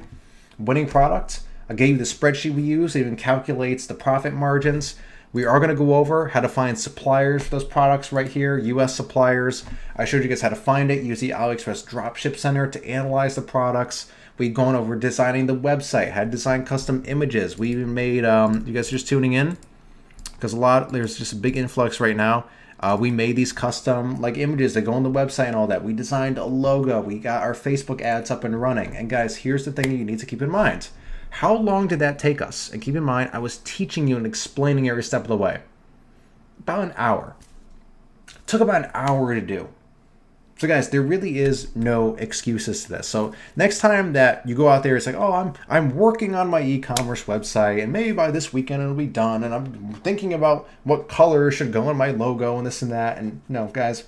Speaker 1: winning products. I gave you the spreadsheet we use. It even calculates the profit margins. We are going to go over how to find suppliers for those products right here, US suppliers. I showed you guys how to find it. Use the AliExpress Dropship Center to analyze the products. We've gone over designing the website, how to design custom images. We even made, you guys are just tuning in? Because there's just a big influx right now. We made these custom images that go on the website and all that. We designed a logo. We got our Facebook ads up and running. And guys, here's the thing you need to keep in mind. How long did that take us? And keep in mind, I was teaching you and explaining every step of the way. About an hour. It took about an hour to do. So guys, there really is no excuses to this. So next time that you go out there, it's like, oh, I'm working on my e-commerce website, and maybe by this weekend it'll be done, and I'm thinking about what color should go on my logo and this and that. And no, guys,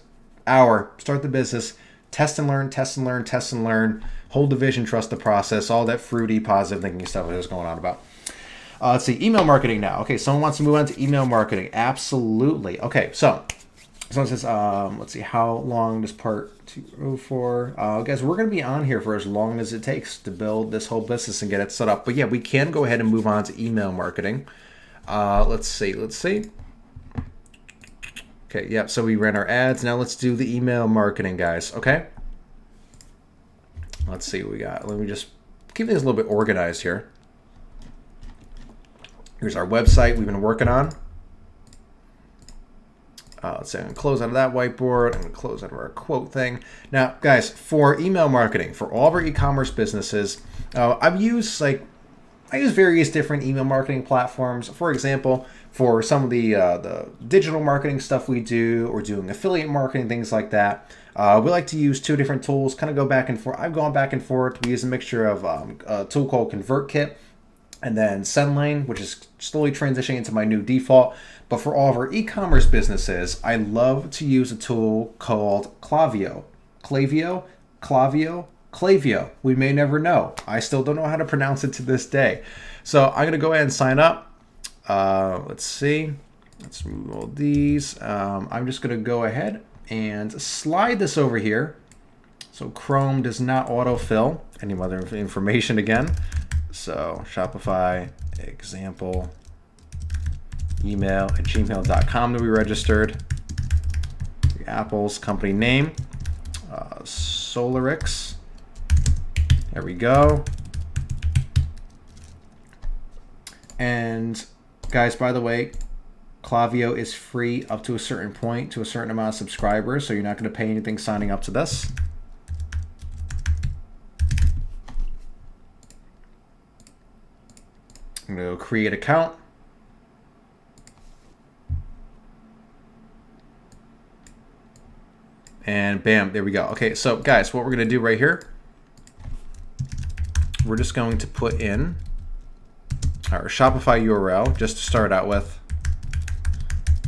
Speaker 1: start the business, test and learn, test and learn, test and learn, hold the vision, trust the process, all that fruity, positive thinking stuff that was going on about. Let's see, email marketing now. Okay, someone wants to move on to email marketing. Absolutely. Okay, so someone says, let's see, how long does part 2 for? Guys, we're going to be on here for as long as it takes to build this whole business and get it set up. But yeah, we can go ahead and move on to email marketing. Let's see. Okay, yeah, so we ran our ads. Now let's do the email marketing, guys, okay? Let's see what we got. Let me just keep things a little bit organized here. Here's our website we've been working on. Let's say I'm going to close out of that whiteboard. I'm going to close out of our quote thing. Now, guys, for email marketing, for all of our e-commerce businesses, I use various different email marketing platforms. For example, for some of the digital marketing stuff we do, or doing affiliate marketing, things like that, we like to use 2 different tools, kind of go back and forth. I've gone back and forth. We use a mixture of a tool called ConvertKit, and then SendLane, which is slowly transitioning into my new default. But for all of our e-commerce businesses, I love to use a tool called Klaviyo. Klaviyo. We may never know. I still don't know how to pronounce it to this day. So I'm going to go ahead and sign up. Let's see. Let's remove all these. I'm just going to go ahead and slide this over here. So Chrome does not autofill any other information again. So Shopify example email at gmail.com to be registered. Apple's company name, Solarix. There we go. And guys, by the way, Klaviyo is free up to a certain point, to a certain amount of subscribers, so you're not going to pay anything signing up to this. I'm going to go create account. And bam, there we go. Okay, so guys, what we're going to do right here, we're just going to put in our Shopify URL just to start out with.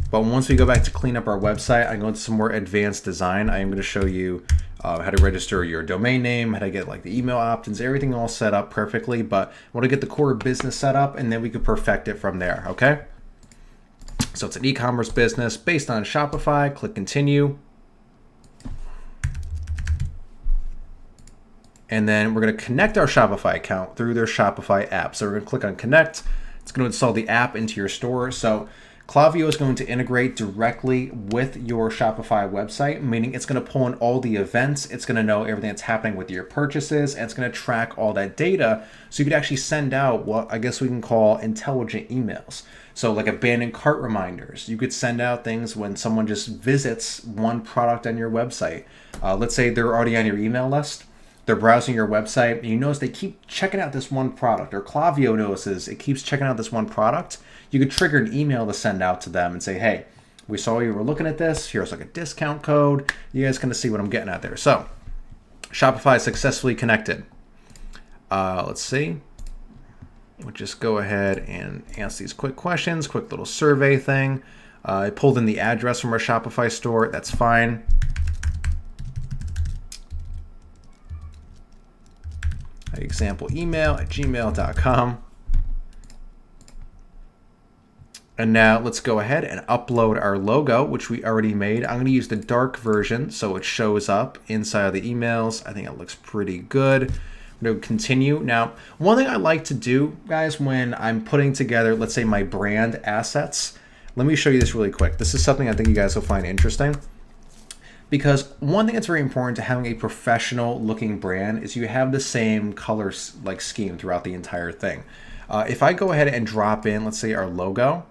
Speaker 1: But once we go back to clean up our website, I go into some more advanced design. I am going to show you how to register your domain name, how to get like the email opt-ins, everything all set up perfectly. But I want to get the core business set up, and then we can perfect it from there, okay? So it's an e-commerce business based on Shopify. Click continue. And then we're going to connect our Shopify account through their Shopify app. So we're going to click on connect. It's going to install the app into your store. So Klaviyo is going to integrate directly with your Shopify website, meaning it's going to pull in all the events. It's going to know everything that's happening with your purchases, and it's going to track all that data. So you could actually send out what I guess we can call intelligent emails. So like abandoned cart reminders. You could send out things when someone just visits one product on your website. Let's say they're already on your email list. They're browsing your website, and you notice they keep checking out this one product, or Klaviyo notices it keeps checking out this one product. You could trigger an email to send out to them and say, hey, we saw you were looking at this. Here's like a discount code. You guys can see what I'm getting at there. So Shopify is successfully connected. Let's see. We'll just go ahead and answer these quick questions, quick little survey thing. I pulled in the address from our Shopify store. That's fine. Example email at gmail.com. And now let's go ahead and upload our logo, which we already made. I'm going to use the dark version so it shows up inside of the emails. I think it looks pretty good. I'm going to continue. Now, one thing I like to do, guys, when I'm putting together, let's say, my brand assets, let me show you this really quick. This is something I think you guys will find interesting. Because one thing that's very important to having a professional looking brand is you have the same color like scheme throughout the entire thing. If I go ahead and drop in, let's say, our logo,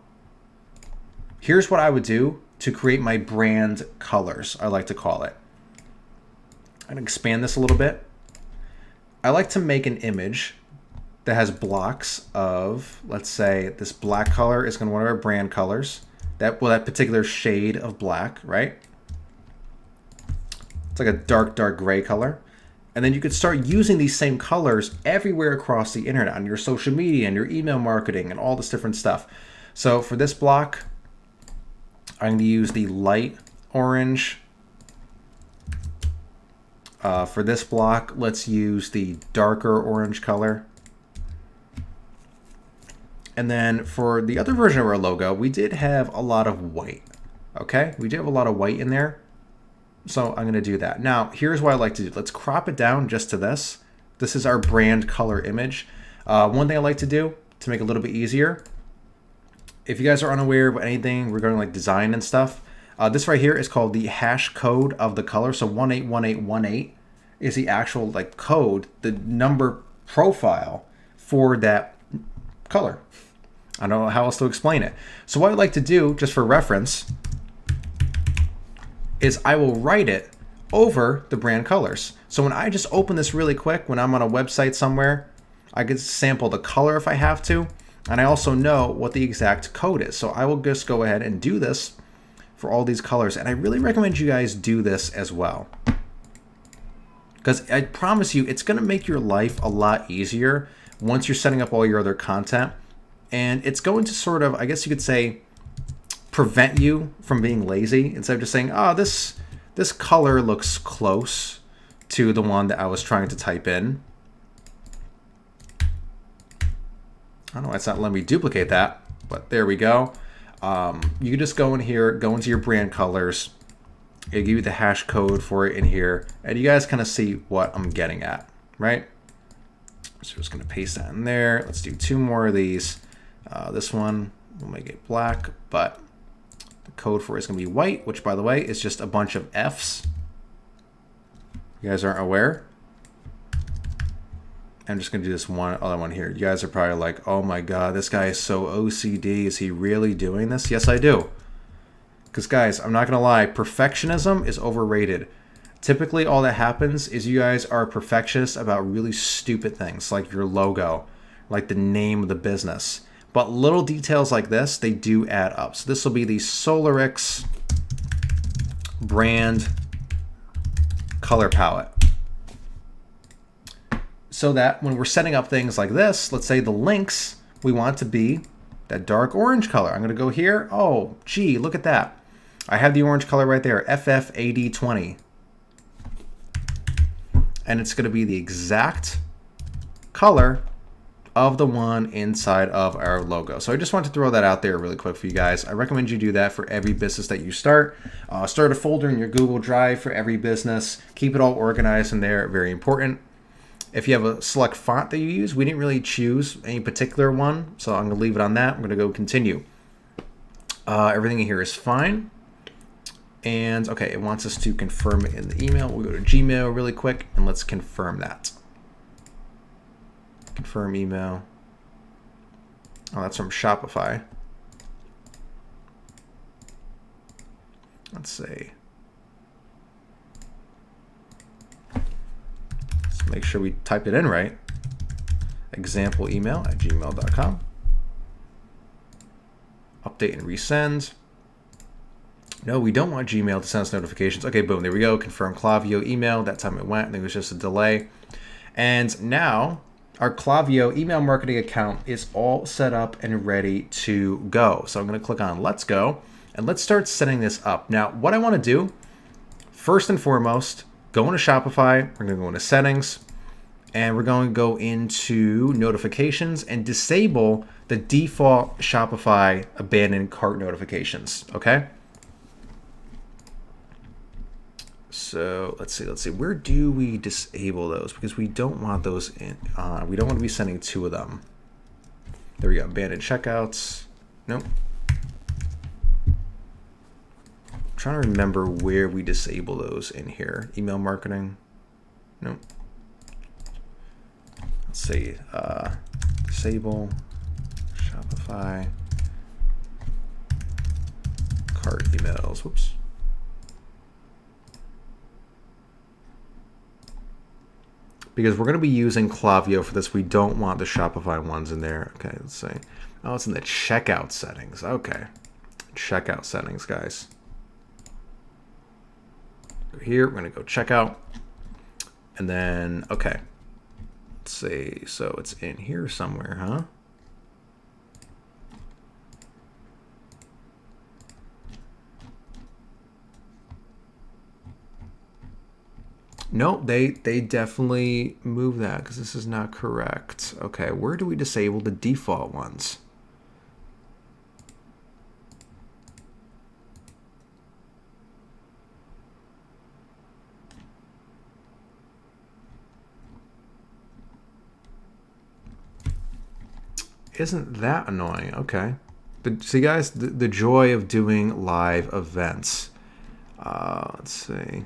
Speaker 1: here's what I would do to create my brand colors, I like to call it. I'm going to expand this a little bit. I like to make an image that has blocks of, let's say, this black color is going to be one of our brand colors. That particular shade of black, right? It's like a dark gray color. And then you could start using these same colors everywhere across the internet, on your social media and your email marketing and all this different stuff. So for this block, I'm going to use the light orange. For this block, let's use the darker orange color. And then for the other version of our logo, we did have a lot of white. Okay, we did have a lot of white in there. So I'm going to do that. Now, here's what I like to do. Let's crop it down just to this. This is our brand color image. One thing I like to do to make it a little bit easier, if you guys are unaware of anything regarding like design and stuff, this right here is called the hash code of the color. So 181818 is the actual like code, the number profile for that color. I don't know how else to explain it. So what I like to do, just for reference, is I will write it over the brand colors. So when I just open this really quick, when I'm on a website somewhere, I could sample the color if I have to, and I also know what the exact code is. So I will just go ahead and do this for all these colors, and I really recommend you guys do this as well. Because I promise you, it's gonna make your life a lot easier once you're setting up all your other content, and it's going to sort of, I guess you could say, prevent you from being lazy, instead of just saying, oh, this color looks close to the one that I was trying to type in. I don't know why it's not letting me duplicate that, but there we go. You can just go in here, go into your brand colors. It'll give you the hash code for it in here, and you guys kind of see what I'm getting at, right? So we're just going to paste that in there. Let's do two more of these. This one, we'll make it black, but the code for it is going to be white, which, by the way, is just a bunch of Fs. You guys aren't aware. I'm just going to do this one other one here. You guys are probably like, oh my God, this guy is so OCD. Is he really doing this? Yes, I do. Because, guys, I'm not going to lie. Perfectionism is overrated. Typically, all that happens is you guys are perfectionists about really stupid things, like your logo, like the name of the business. But little details like this, they do add up. So this will be the SolarX brand color palette. So that when we're setting up things like this, let's say the links we want to be that dark orange color. I'm going to go here. Oh, gee, look at that. I have the orange color right there, FFAD20. And it's going to be the exact color of the one inside of our logo. So I just want to throw that out there really quick for you guys. I recommend you do that for every business that you start. Start a folder in your Google Drive for every business. Keep it all organized in there, very important. If you have a select font that you use, we didn't really choose any particular one, so I'm gonna leave it on that. I'm gonna go continue. Everything in here is fine. And okay, it wants us to confirm it in the email. We'll go to Gmail really quick and let's confirm that. Confirm email. Oh, that's from Shopify. Let's see. Let's make sure we type it in right. Example email at gmail.com. Update and resend. No, we don't want Gmail to send us notifications. Okay, boom, there we go. Confirm Klaviyo email. That time it went. I think it was just a delay. And now our Klaviyo email marketing account is all set up and ready to go. So I'm going to click on Let's Go and let's start setting this up. Now, what I want to do, first and foremost, go into Shopify. We're going to go into Settings and we're going to go into Notifications and disable the default Shopify abandoned cart notifications. Okay. So let's see. Where do we disable those? Because we don't want those in. We don't want to be sending two of them. There we go. Abandoned checkouts. Nope. I'm trying to remember where we disable those in here. Email marketing. Nope. Let's see. Disable Shopify cart emails. Whoops. Because we're going to be using Klaviyo for this. We don't want the Shopify ones in there. Okay, let's see. Oh, it's in the checkout settings. Okay. Checkout settings, guys. So here, we're going to go checkout. And then, okay. Let's see. So it's in here somewhere, huh? No, they definitely move that because this is not correct. Okay, where do we disable the default ones? Isn't that annoying? Okay. See, guys, the joy of doing live events. Let's see.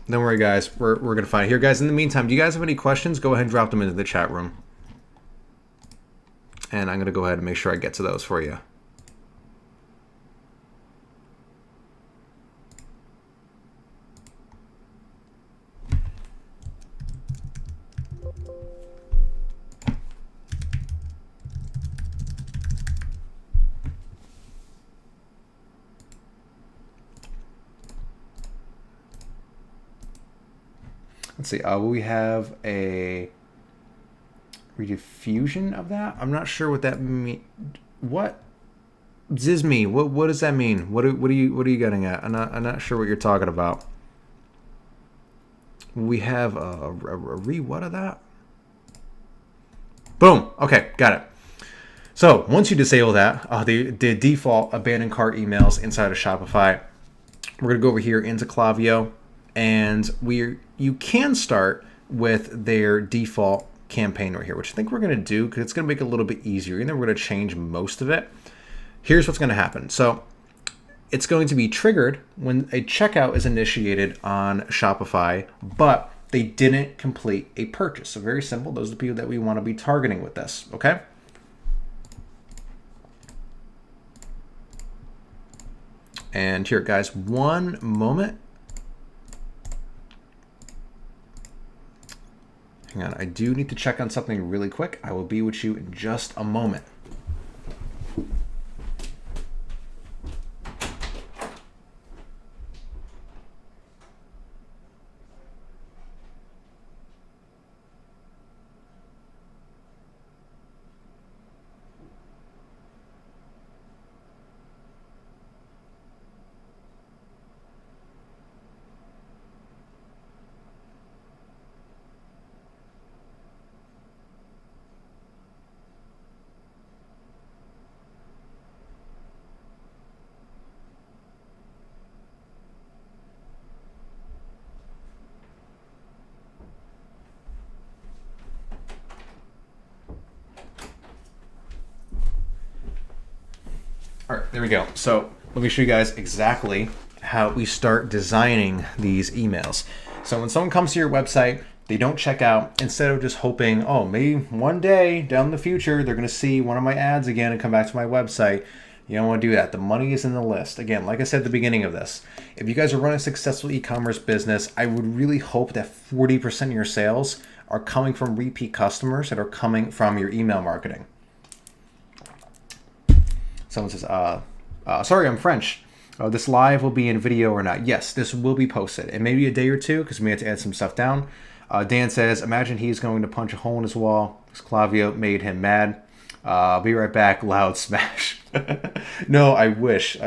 Speaker 1: Don't worry, guys. We're going to find it here. Guys, in the meantime, do you guys have any questions? Go ahead and drop them into the chat room. And I'm going to go ahead and make sure I get to those for you. Let's see. We have a rediffusion of that. I'm not sure what that means. What? Zizme. What does that mean? What are you getting at? I'm not sure what you're talking about. We have a what of that? Boom. Okay, got it. So once you disable that, the default abandoned cart emails inside of Shopify, we're gonna go over here into Klaviyo, and you can start with their default campaign right here, which I think we're going to do because it's going to make it a little bit easier. And then we're going to change most of it. Here's what's going to happen. So it's going to be triggered when a checkout is initiated on Shopify, but they didn't complete a purchase. So very simple. Those are the people that we want to be targeting with this. Okay. And here, guys, one moment. Hang on, I do need to check on something really quick. I will be with you in just a moment. All right, there we go. So let me show you guys exactly how we start designing these emails. So when someone comes to your website, they don't check out, instead of just hoping, oh, maybe one day down the future, they're going to see one of my ads again and come back to my website. You don't want to do that. The money is in the list. Again, like I said at the beginning of this, if you guys are running a successful e-commerce business, I would really hope that 40% of your sales are coming from repeat customers that are coming from your email marketing. Someone says, sorry, I'm French. This live will be in video or not? Yes, this will be posted. And maybe a day or two, because we had to add some stuff down. Dan says, imagine he's going to punch a hole in his wall because Clavio made him mad. Be right back, loud smash. No, I wish.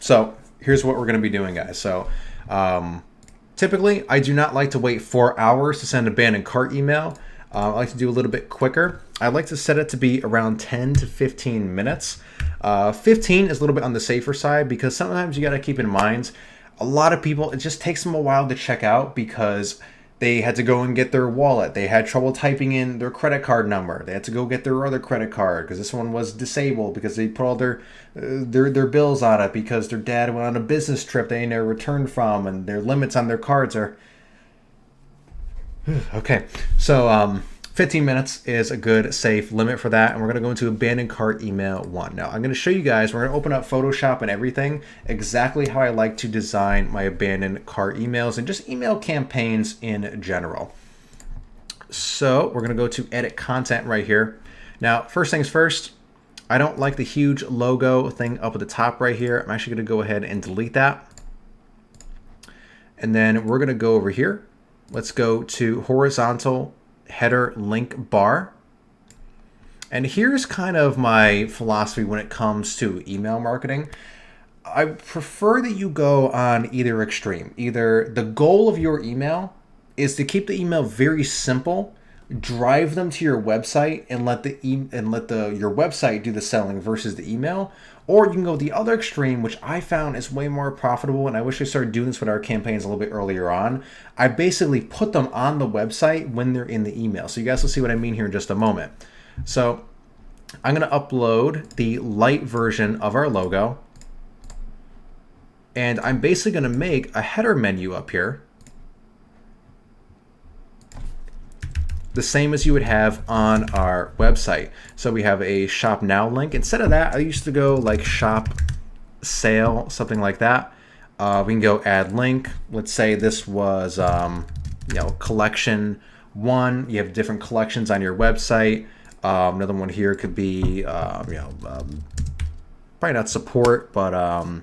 Speaker 1: So here's what we're going to be doing, guys. So typically, I do not like to wait 4 hours to send a abandoned cart email. I like to do a little bit quicker. I like to set it to be around 10 to 15 minutes. 15 is a little bit on the safer side because sometimes you got to keep in mind, a lot of people, it just takes them a while to check out because they had to go and get their wallet. They had trouble typing in their credit card number. They had to go get their other credit card because this one was disabled because they put all their bills on it because their dad went on a business trip they never returned from, and their limits on their cards are... Okay, so 15 minutes is a good safe limit for that, and we're going to go into abandoned cart email 1. Now I'm going to show you guys, we're going to open up Photoshop and everything, exactly how I like to design my abandoned cart emails and just email campaigns in general. So we're going to go to edit content right here. Now first things first, I don't like the huge logo thing up at the top right here. I'm actually going to go ahead and delete that. And then we're going to go over here. Let's go to horizontal header link bar. And here's kind of my philosophy when it comes to email marketing. I prefer that you go on either extreme. Either the goal of your email is to keep the email very simple, drive them to your website and let your website do the selling versus the email, or you can go the other extreme, which I found is way more profitable, and I wish I started doing this with our campaigns a little bit earlier on. I basically put them on the website when they're in the email. So you guys will see what I mean here in just a moment. So I'm going to upload the light version of our logo, and I'm basically going to make a header menu up here, the same as you would have on our website. So we have a shop now link. Instead of that, I used to go like shop sale, something like that. We can go add link. Let's say this was collection 1. You have different collections on your website. Another one here could be probably not support, but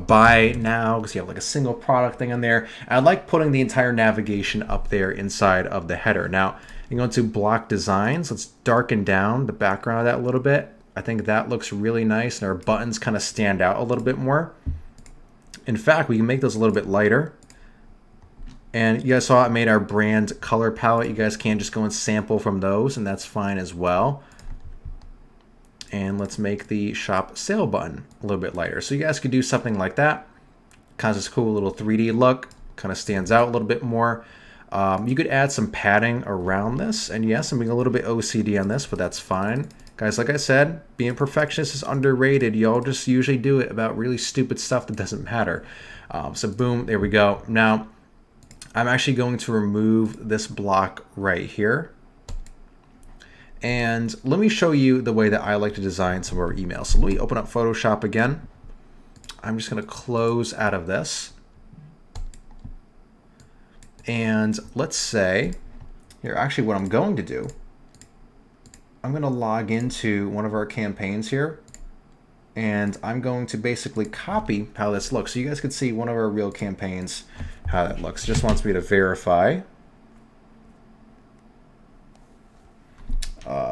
Speaker 1: buy now, because you have like a single product thing on there. I like putting the entire navigation up there inside of the header. Now you go to block designs. Let's darken down the background of that a little bit. I think that looks really nice, and our buttons kind of stand out a little bit more. In fact, we can make those a little bit lighter. And you guys saw I made our brand color palette. You guys can just go and sample from those, and that's fine as well. And let's make the shop sale button a little bit lighter. So you guys could do something like that. Kind of this cool little 3D look. Kind of stands out a little bit more. You could add some padding around this. And yes, I'm being a little bit OCD on this, but that's fine. Guys, like I said, being perfectionist is underrated. Y'all just usually do it about really stupid stuff that doesn't matter. So boom, there we go. Now, I'm actually going to remove this block right here. And let me show you the way that I like to design some of our emails. So let me open up Photoshop again. I'm just going to close out of this. And let's say, here, actually what I'm going to do, I'm going to log into one of our campaigns here. And I'm going to basically copy how this looks. So you guys can see one of our real campaigns, how that looks. It just wants me to verify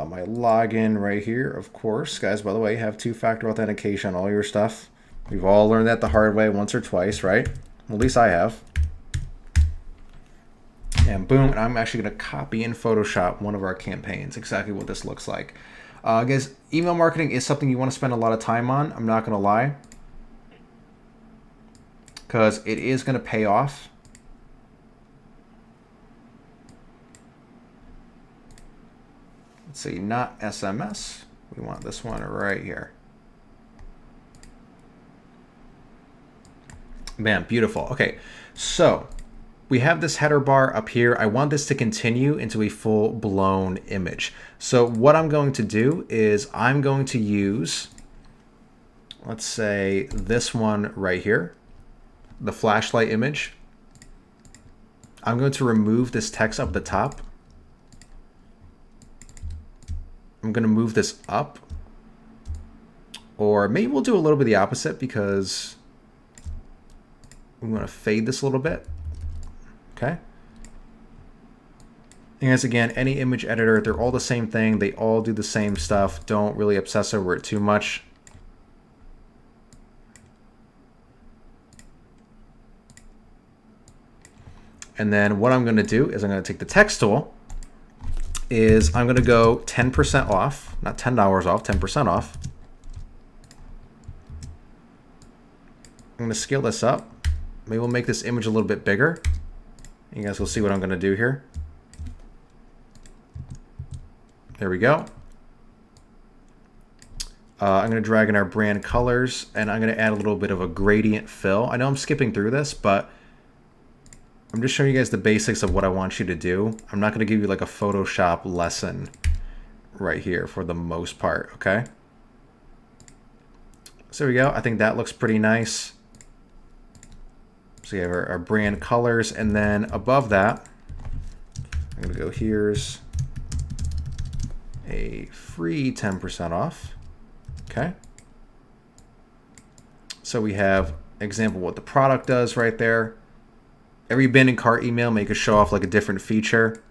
Speaker 1: my login right here, of course. Guys, by the way, have two-factor authentication on all your stuff. We've all learned that the hard way once or twice, right? Well, at least I have. And boom, and I'm actually going to copy in Photoshop one of our campaigns, exactly what this looks like. Guys, email marketing is something you want to spend a lot of time on. I'm not going to lie, because it is going to pay off. Let's see, not SMS. We want this one right here. Bam, beautiful. Okay, so we have this header bar up here. I want this to continue into a full-blown image. So what I'm going to do is I'm going to use, let's say, this one right here, the flashlight image. I'm going to remove this text up the top. I'm going to move this up. Or maybe we'll do a little bit the opposite because we want to fade this a little bit. Okay. And as again, any image editor, they're all the same thing. They all do the same stuff. Don't really obsess over it too much. And then what I'm going to do is I'm going to take the text tool, is I'm going to go 10% off, not $10 off, 10% off. I'm going to scale this up. Maybe we'll make this image a little bit bigger. You guys will see what I'm going to do here. There we go. I'm going to drag in our brand colors, and I'm going to add a little bit of a gradient fill. I know I'm skipping through this, but I'm just showing you guys the basics of what I want you to do. I'm not going to give you like a Photoshop lesson right here for the most part, okay? So there we go. I think that looks pretty nice. So you have our brand colors, and then above that, I'm going to go, here's a free 10% off, okay? So we have example what the product does right there. Every bin and cart email make it show off like a different feature.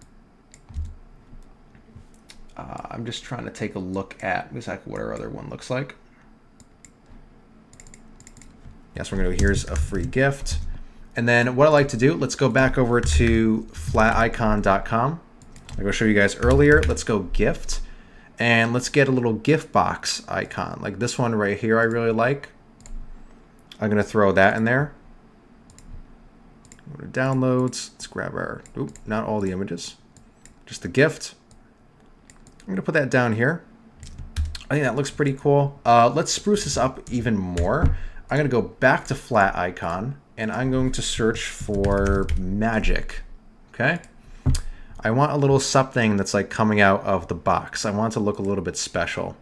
Speaker 1: I'm just trying to take a look at exactly what our other one looks like. Yes, we're going to go, here's a free gift. And then what I like to do, let's go back over to flaticon.com. I'm going to show you guys earlier. Let's go gift. And let's get a little gift box icon. Like this one right here I really like. I'm going to throw that in there. Go to downloads. Let's grab our, not all the images, just the gift. I'm going to put that down here. I think that looks pretty cool. Let's spruce this up even more. I'm going to go back to flat icon, and I'm going to search for magic. Okay. I want a little something that's like coming out of the box. I want it to look a little bit special.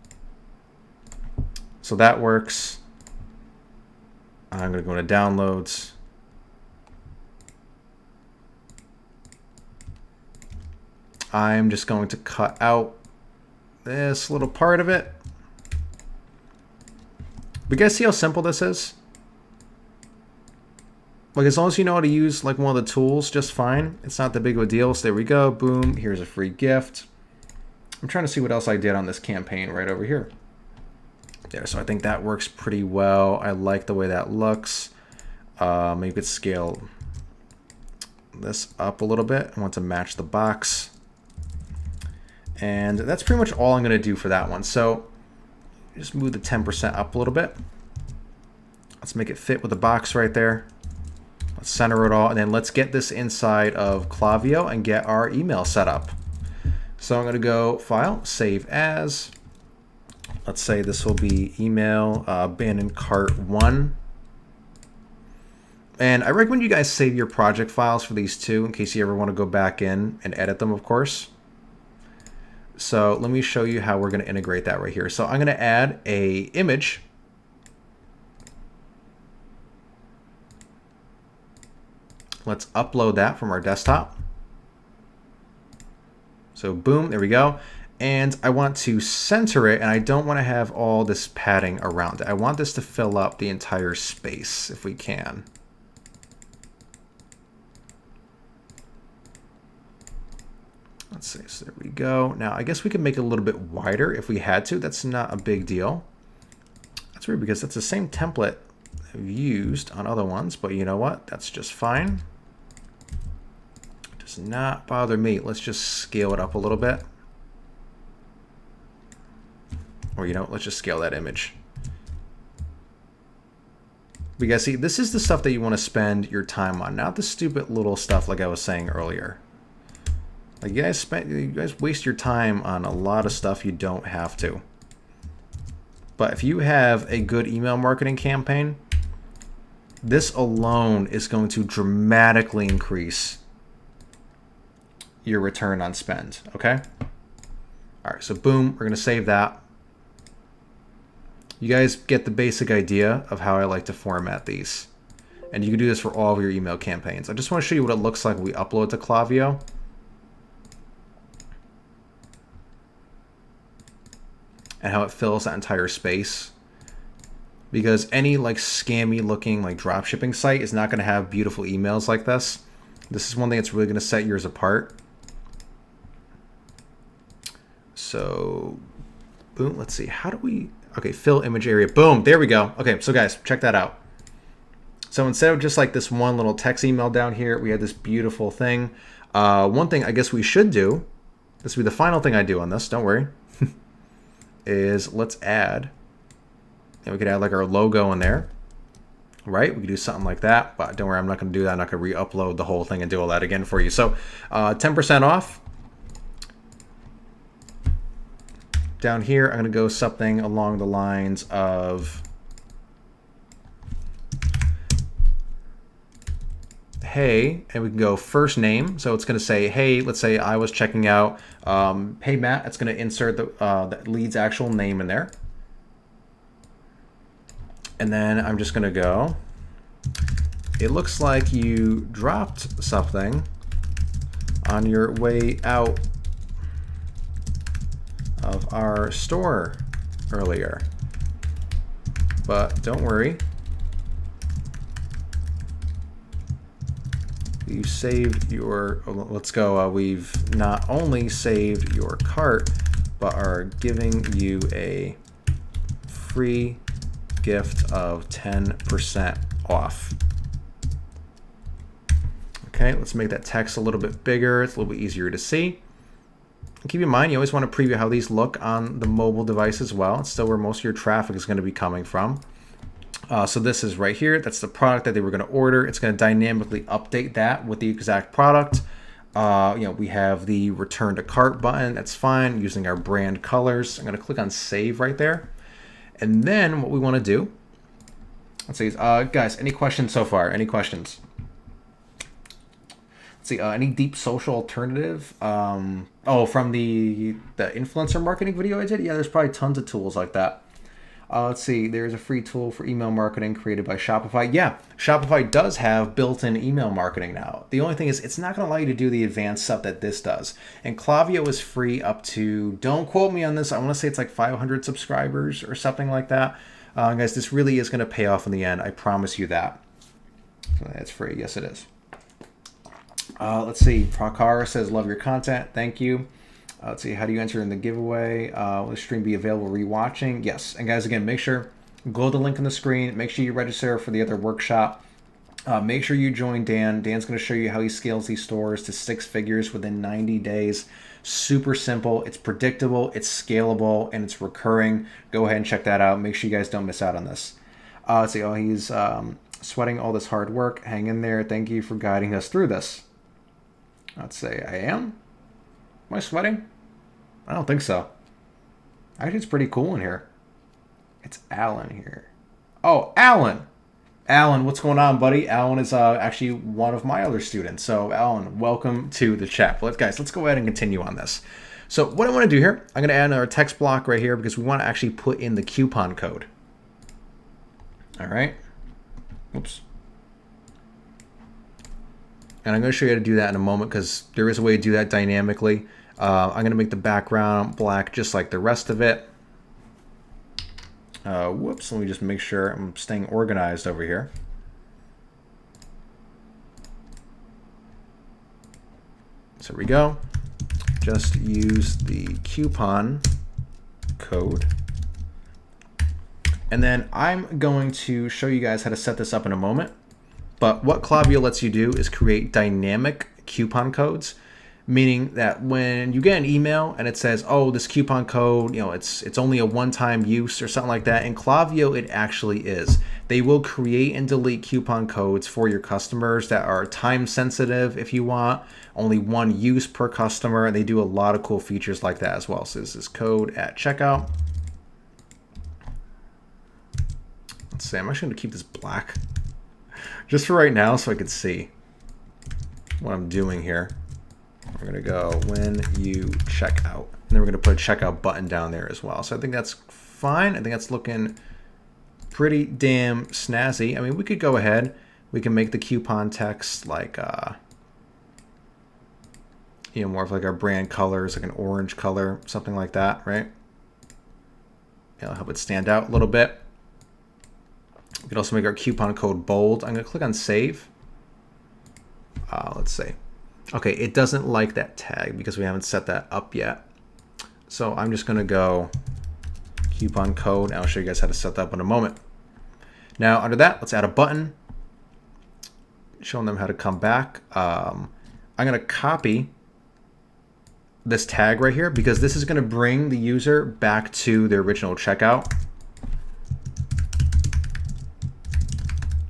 Speaker 1: So that works. I'm going to go to downloads. I'm just going to cut out this little part of it. But you guys see how simple this is? Like, as long as you know how to use like one of the tools just fine, it's not that big of a deal. So there we go. Boom. Here's a free gift. I'm trying to see what else I did on this campaign right over here. There. So I think that works pretty well. I like the way that looks. Maybe we could scale this up a little bit. I want to match the box. And that's pretty much all I'm going to do for that one. So just move the 10% up a little bit. Let's make it fit with the box right there. Let's center it all, and then let's get this inside of Klaviyo and get our email set up. So I'm going to go File, Save As. Let's say this will be email abandoned cart 1. And I recommend you guys save your project files for these two in case you ever want to go back in and edit them, of course. So let me show you how we're going to integrate that right here. So I'm going to add a image. Let's upload that from our desktop. So boom, there we go. And I want to center it, and I don't want to have all this padding around it. I want this to fill up the entire space if we can. Let's see, so there we go. Now, I guess we can make it a little bit wider if we had to. That's not a big deal. That's weird because that's the same template I've used on other ones, but you know what? That's just fine. It does not bother me. Let's just scale it up a little bit. Or, you know, let's just scale that image. But you guys see, this is the stuff that you want to spend your time on, not the stupid little stuff like I was saying earlier. Like you guys waste your time on a lot of stuff you don't have to. but if you have a good email marketing campaign, this alone is going to dramatically increase your return on spend, okay? All right, so boom, we're gonna save that. You guys get the basic idea of how I like to format these. And you can do this for all of your email campaigns. I just want to show you what it looks like when we upload to Klaviyo. And how it fills that entire space. Because any like scammy looking like dropshipping site is not going to have beautiful emails like this. This is one thing that's really going to set yours apart. So, boom, let's see. How do we, okay, fill image area. Boom, there we go. Okay, so guys, check that out. So instead of just like this one little text email down here, we have this beautiful thing. One thing I guess we should do, this will be the final thing I do on this, don't worry, is let's add, and we could add like our logo in there, right? We could do something like that, but don't worry, I'm not gonna do that. I'm not gonna re-upload the whole thing and do all that again for you. So 10% off. Down here, I'm gonna go something along the lines of, hey, and we can go first name. So it's going to say, hey, let's say I was checking out, hey, Matt. It's going to insert the lead's actual name in there. And then I'm just going to go, it looks like you dropped something on your way out of our store earlier. But don't worry. You saved your, let's go, we've not only saved your cart, but are giving you a free gift of 10% off. Okay, let's make that text a little bit bigger. It's a little bit easier to see. And keep in mind, you always want to preview how these look on the mobile device as well. It's still where most of your traffic is going to be coming from. So this is right here. That's the product that they were going to order. It's going to dynamically update that with the exact product. We have the return to cart button. That's fine, using our brand colors. I'm going to click on save right there. And then what we want to do, let's see, guys, any questions so far? Any questions? Let's see, any deep social alternative? From the influencer marketing video I did? Yeah, there's probably tons of tools like that. Let's see, there's a free tool for email marketing created by Shopify. Yeah, Shopify does have built-in email marketing now. The only thing is it's not going to allow you to do the advanced stuff that this does. And Klaviyo is free up to, don't quote me on this, I want to say it's like 500 subscribers or something like that. Guys, this really is going to pay off in the end. I promise you that. So that's free. Yes, it is. Let's see, Prakar says, love your content. Thank you. Let's see, how do you enter in the giveaway? Will the stream be available rewatching? Yes. And guys, again, make sure, go to the link on the screen. Make sure you register for the other workshop. Make sure you join Dan. Dan's going to show you how he scales these stores to 6 figures within 90 days. Super simple. It's predictable. It's scalable. And it's recurring. Go ahead and check that out. Make sure you guys don't miss out on this. Let's see. Oh, he's sweating all this hard work. Hang in there. Thank you for guiding us through this. Let's say I am. Am I sweating? I don't think so. Actually, it's pretty cool in here. It's Alan here. Oh, Alan! Alan, what's going on, buddy? Alan is actually one of my other students. So, Alan, welcome to the chat. But let's go ahead and continue on this. So, what I want to do here, I'm going to add another text block right here because we want to actually put in the coupon code. All right. Oops. And I'm going to show you how to do that in a moment because there is a way to do that dynamically. I'm going to make the background black just like the rest of it. Whoops, let me just make sure I'm staying organized over here. So there we go. Just use the coupon code. And then I'm going to show you guys how to set this up in a moment. But what Klaviyo lets you do is create dynamic coupon codes, meaning that when you get an email and it says, oh, this coupon code, it's only a one-time use or something like that. In Klaviyo, it actually is. They will create and delete coupon codes for your customers that are time sensitive if you want, only one use per customer. And they do a lot of cool features like that as well. So this is code at checkout. Let's see, I'm actually going to keep this black just for right now so I could see what I'm doing here. We're going to go when you check out. And then we're going to put a checkout button down there as well. So I think that's fine. I think that's looking pretty damn snazzy. I mean, we could go ahead. We can make the coupon text like, you know, more of like our brand colors, like an orange color, something like that, right? It'll help it stand out a little bit. We can also make our coupon code bold. I'm going to click on save. Let's see. Okay, it doesn't like that tag because we haven't set that up yet. So I'm just going to go coupon code. I'll show you guys how to set that up in a moment. Now under that, let's add a button showing them how to come back. I'm going to copy this tag right here because this is going to bring the user back to their original checkout.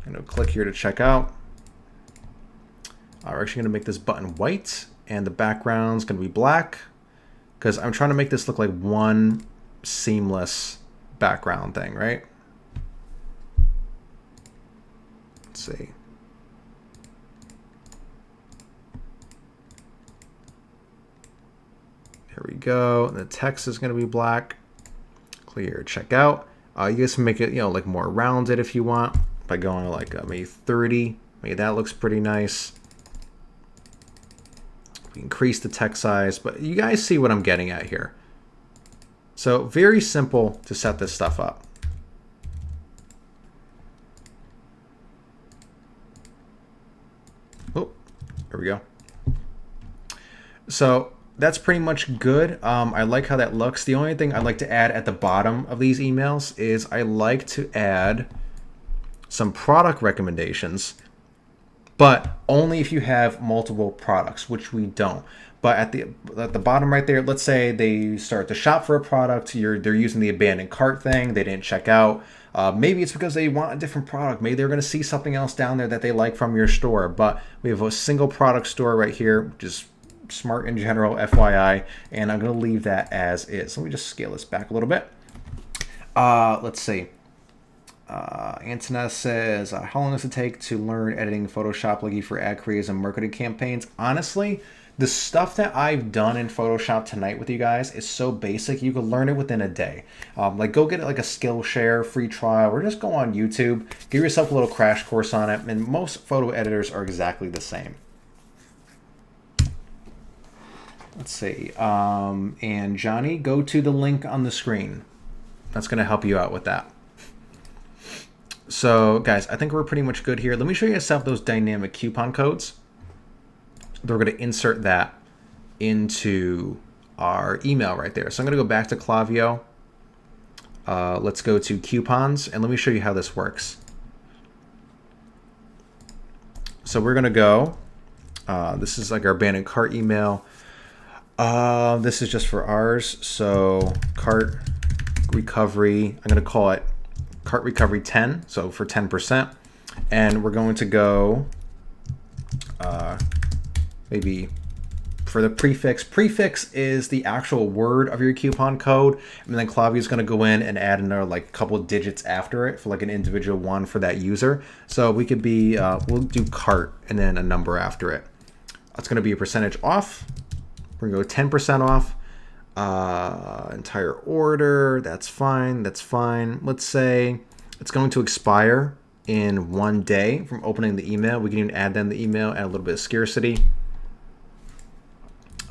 Speaker 1: I'm going to click here to check out. We're actually going to make this button white and the background's going to be black because I'm trying to make this look like one seamless background thing, right? Let's see. There we go. And the text is going to be black. Clear checkout. You guys can make it, you know, like more rounded if you want by going to like maybe 30. Maybe that looks pretty nice. We increase the text size, but you guys see what I'm getting at here. So very simple to set this stuff up. Oh, there we go. So that's pretty much good. I like how that looks. The only thing I like to add at the bottom of these emails is I like to add some product recommendations, but only if you have multiple products, which we don't. But at the bottom right there, let's say they start to shop for a product, they're using the abandoned cart thing, they didn't check out. Maybe it's because they want a different product. Maybe they're going to see something else down there that they like from your store. But we have a single product store right here, which is smart in general, FYI, and I'm going to leave that as is. Let me just scale this back a little bit. Let's see. Antoinette says, how long does it take to learn editing Photoshop Leggy for ad creatives and marketing campaigns? Honestly, the stuff that I've done in Photoshop tonight with you guys is so basic, you can learn it within a day. Like go get like a Skillshare free trial or just go on YouTube, give yourself a little crash course on it, and most photo editors are exactly the same. Let's see. And Johnny, go to the link on the screen. That's going to help you out with that. So guys, I think we're pretty much good here. Let me show you some of those dynamic coupon codes. We're going to insert that into our email right there. So I'm going to go back to Klaviyo. Let's go to coupons and let me show you how this works. So we're going to go, this is like our abandoned cart email. This is just for ours. So cart recovery, I'm going to call it cart recovery 10. So for 10%. And we're going to go, maybe for the prefix. Prefix is the actual word of your coupon code. And then Klaviyo is going to go in and add another like a couple of digits after it for like an individual one for that user. So we could be, we'll do cart and then a number after it. That's going to be a percentage off. We're going to go 10% off. Entire order. That's fine. That's fine. Let's say it's going to expire in 1 day from opening the email. We can even add then the email, add a little bit of scarcity.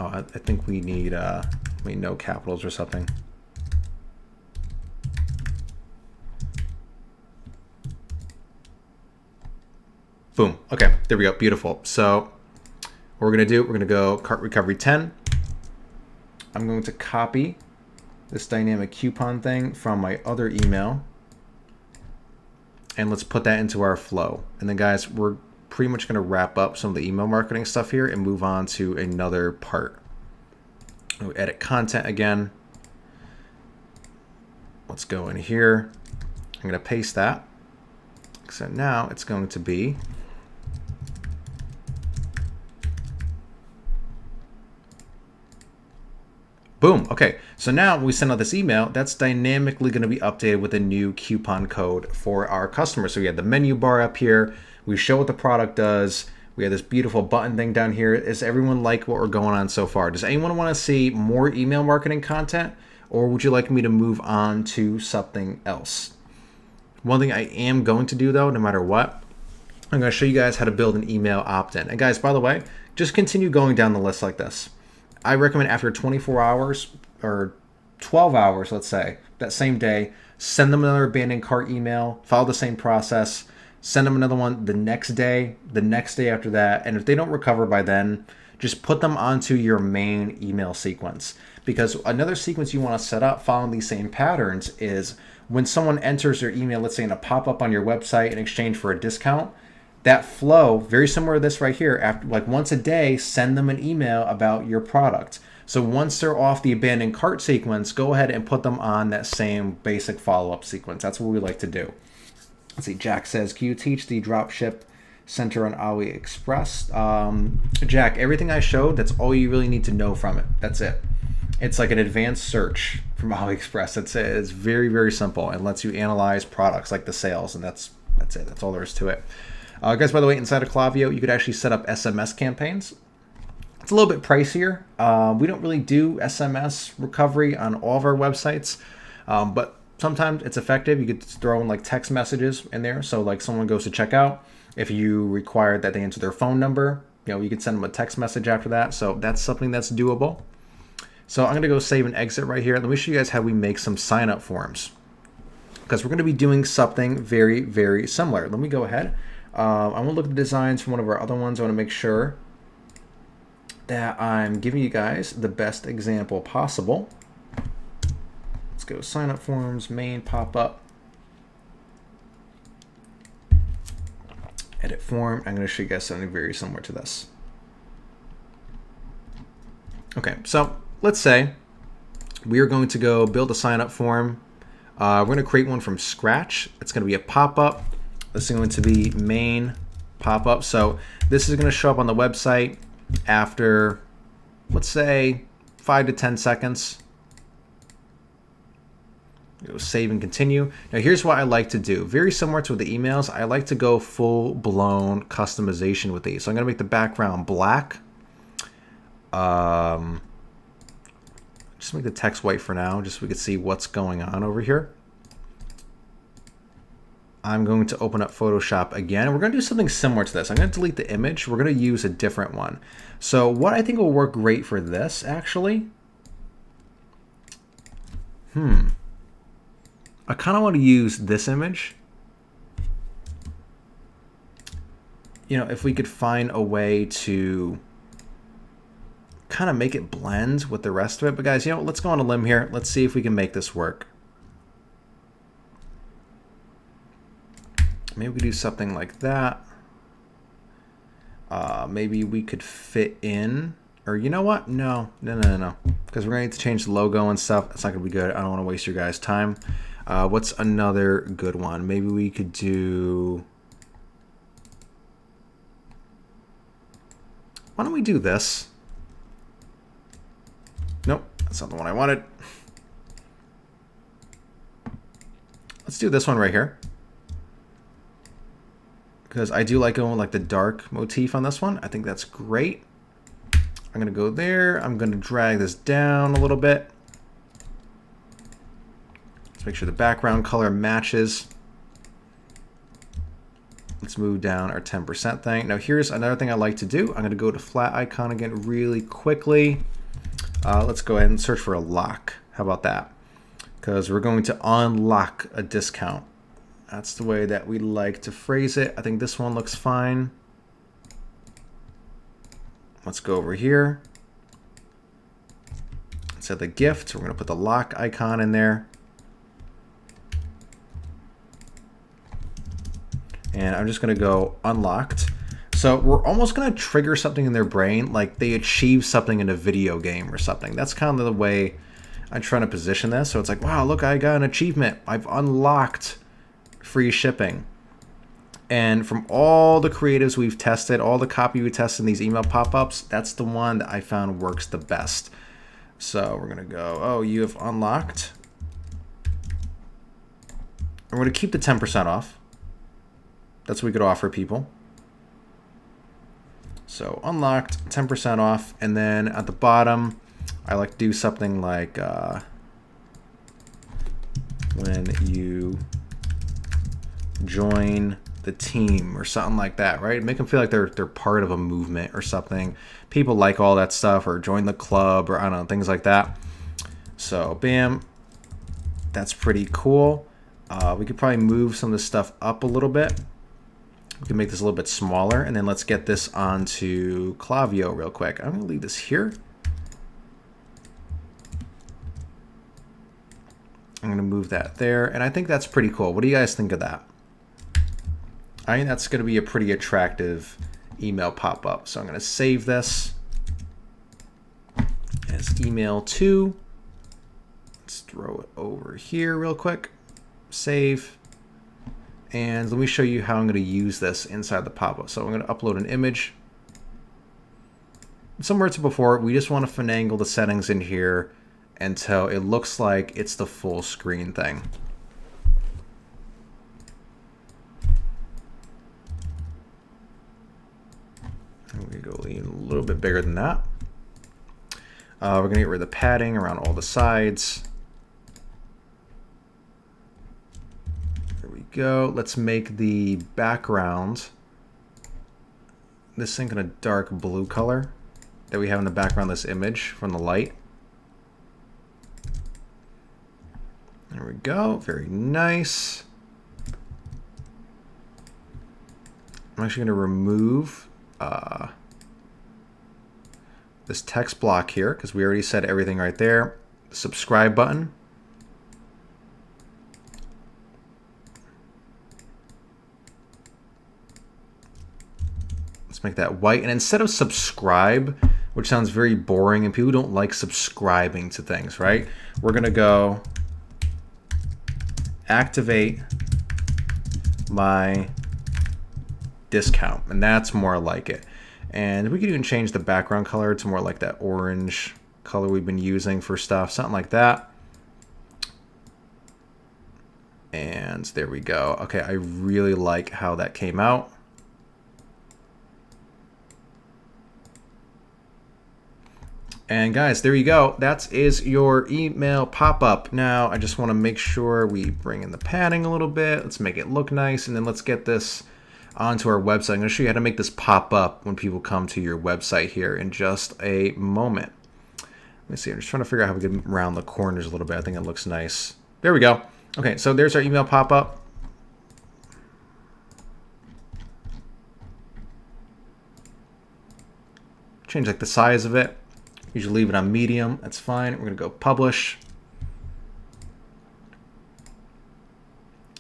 Speaker 1: I think we need no capitals or something. Boom. Okay, there we go. Beautiful. So what we're going to do, we're going to go cart recovery 10. I'm going to copy this dynamic coupon thing from my other email. And let's put that into our flow. And then guys, we're pretty much going to wrap up some of the email marketing stuff here and move on to another part. We'll edit content again. Let's go in here. I'm going to paste that. So now it's going to be Boom. Okay. So now when we send out this email, that's dynamically going to be updated with a new coupon code for our customers. So we have the menu bar up here. We show what the product does. We have this beautiful button thing down here. Does everyone like what we're going on so far? Does anyone want to see more email marketing content, or would you like me to move on to something else? One thing I am going to do though, no matter what, I'm going to show you guys how to build an email opt-in. And guys, by the way, just continue going down the list like this. I recommend after 24 hours or 12 hours, let's say, that same day, send them another abandoned cart email, follow the same process, send them another one the next day after that. And if they don't recover by then, just put them onto your main email sequence. Because another sequence you want to set up following these same patterns is when someone enters their email, let's say in a pop-up on your website in exchange for a discount, that flow, very similar to this right here, after like once a day, send them an email about your product. So once they're off the abandoned cart sequence, go ahead and put them on that same basic follow-up sequence. That's what we like to do. Let's see, Jack says, can you teach the dropship center on AliExpress? Jack, everything I showed, that's all you really need to know from it. That's it. It's like an advanced search from AliExpress. It's very, very simple and lets you analyze products like the sales, and that's it. That's all there is to it. Guys, by the way, inside of Klaviyo, you could actually set up SMS campaigns. It's a little bit pricier. We don't really do SMS recovery on all of our websites, but sometimes it's effective. You could throw in like text messages in there. So like someone goes to check out, if you require that they enter their phone number, you could send them a text message after that. So that's something that's doable. So I'm going to go save and exit right here. Let me show you guys how we make some sign-up forms, because we're going to be doing something very, very similar. Let me go ahead. I'm going to look at the designs from one of our other ones. I want to make sure that I'm giving you guys the best example possible. Let's go sign up forms, main pop-up, edit form. I'm going to show you guys something very similar to this. Okay, so let's say we are going to go build a sign up form. We're going to create one from scratch. It's going to be a pop-up. This is going to be main pop-up. So this is going to show up on the website after, let's say, 5 to 10 seconds. Go save and continue. Now here's what I like to do. Very similar to the emails, I like to go full-blown customization with these. So I'm going to make the background black. Just make the text white for now, just so we can see what's going on over here. I'm going to open up Photoshop again. We're going to do something similar to this. I'm going to delete the image. We're going to use a different one. So what I think will work great for this, actually, I kind of want to use this image. If we could find a way to kind of make it blend with the rest of it. But guys, let's go on a limb here. Let's see if we can make this work. Maybe we could do something like that. Maybe we could fit in, or you know what? No. Because we're going to need to change the logo and stuff. It's not going to be good. I don't want to waste your guys' time. What's another good one? Maybe we could do... Why don't we do this? Nope, that's not the one I wanted. Let's do this one right here, because I do like going like the dark motif on this one. I think that's great. I'm going to go there. I'm going to drag this down a little bit. Let's make sure the background color matches. Let's move down our 10% thing. Now here's another thing I like to do. I'm going to go to flat icon again really quickly. Let's go ahead and search for a lock. How about that? Because we're going to unlock a discount. That's the way that we like to phrase it. I think this one looks fine. Let's go over here. Set the gift. We're going to put the lock icon in there. And I'm just going to go unlocked. So we're almost going to trigger something in their brain, like they achieve something in a video game or something. That's kind of the way I'm trying to position this. So it's like, wow, look, I got an achievement. I've unlocked free shipping. And from all the creatives we've tested, all the copy we tested in these email pop-ups, that's the one that I found works the best. So we're going to go, oh, you have unlocked. And we're going to keep the 10% off. That's what we could offer people. So unlocked, 10% off. And then at the bottom, I like to do something like when you join the team or something like that, right? Make them feel like they're part of a movement or something. People like all that stuff, or join the club, or I don't know, things like that. So bam, that's pretty cool. We could probably move some of this stuff up a little bit. We can make this a little bit smaller, and then let's get this onto Klaviyo real quick. I'm gonna leave this here. I'm gonna move that there, and I think that's pretty cool. What do you guys think of that? I think that's gonna be a pretty attractive email pop-up. So I'm gonna save this as email 2. Let's throw it over here real quick. Save. And let me show you how I'm going to use this inside the pop-up. So I'm going to upload an image. Similar to before, we just want to finagle the settings in here until it looks like it's the full screen thing. I'm going to go a little bit bigger than that. We're going to get rid of the padding around all the sides. Go. Let's make the background this thing in a dark blue color that we have in the background of this image from the light. There we go. Very nice. I'm actually going to remove this text block here because we already said everything right there. The subscribe button. Let's make that white. And instead of subscribe, which sounds very boring and people don't like subscribing to things, right? We're going to go activate my discount. And that's more like it. And we could even change the background color to more like that orange color we've been using for stuff, something like that. And there we go. Okay, I really like how that came out. And guys, there you go. That is your email pop-up. Now, I just want to make sure we bring in the padding a little bit. Let's make it look nice. And then let's get this onto our website. I'm going to show you how to make this pop up when people come to your website here in just a moment. Let me see. I'm just trying to figure out how we can round the corners a little bit. I think it looks nice. There we go. Okay, so there's our email pop-up. Change like the size of it. Usually leave it on medium. That's fine. We're going to go publish.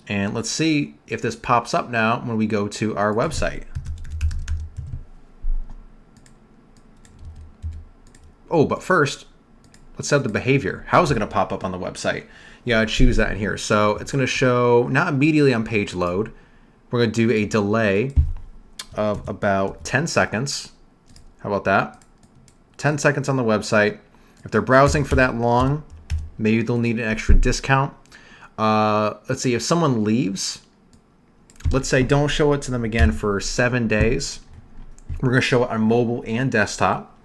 Speaker 1: And let's see if this pops up now when we go to our website. Oh, but first, let's set the behavior. How is it going to pop up on the website? Yeah, I choose that in here. So it's going to show not immediately on page load. We're going to do a delay of about 10 seconds. How about that? 10 seconds on the website. If they're browsing for that long, maybe they'll need an extra discount. Let's see, if someone leaves, let's say don't show it to them again for 7 days. We're going to show it on mobile and desktop.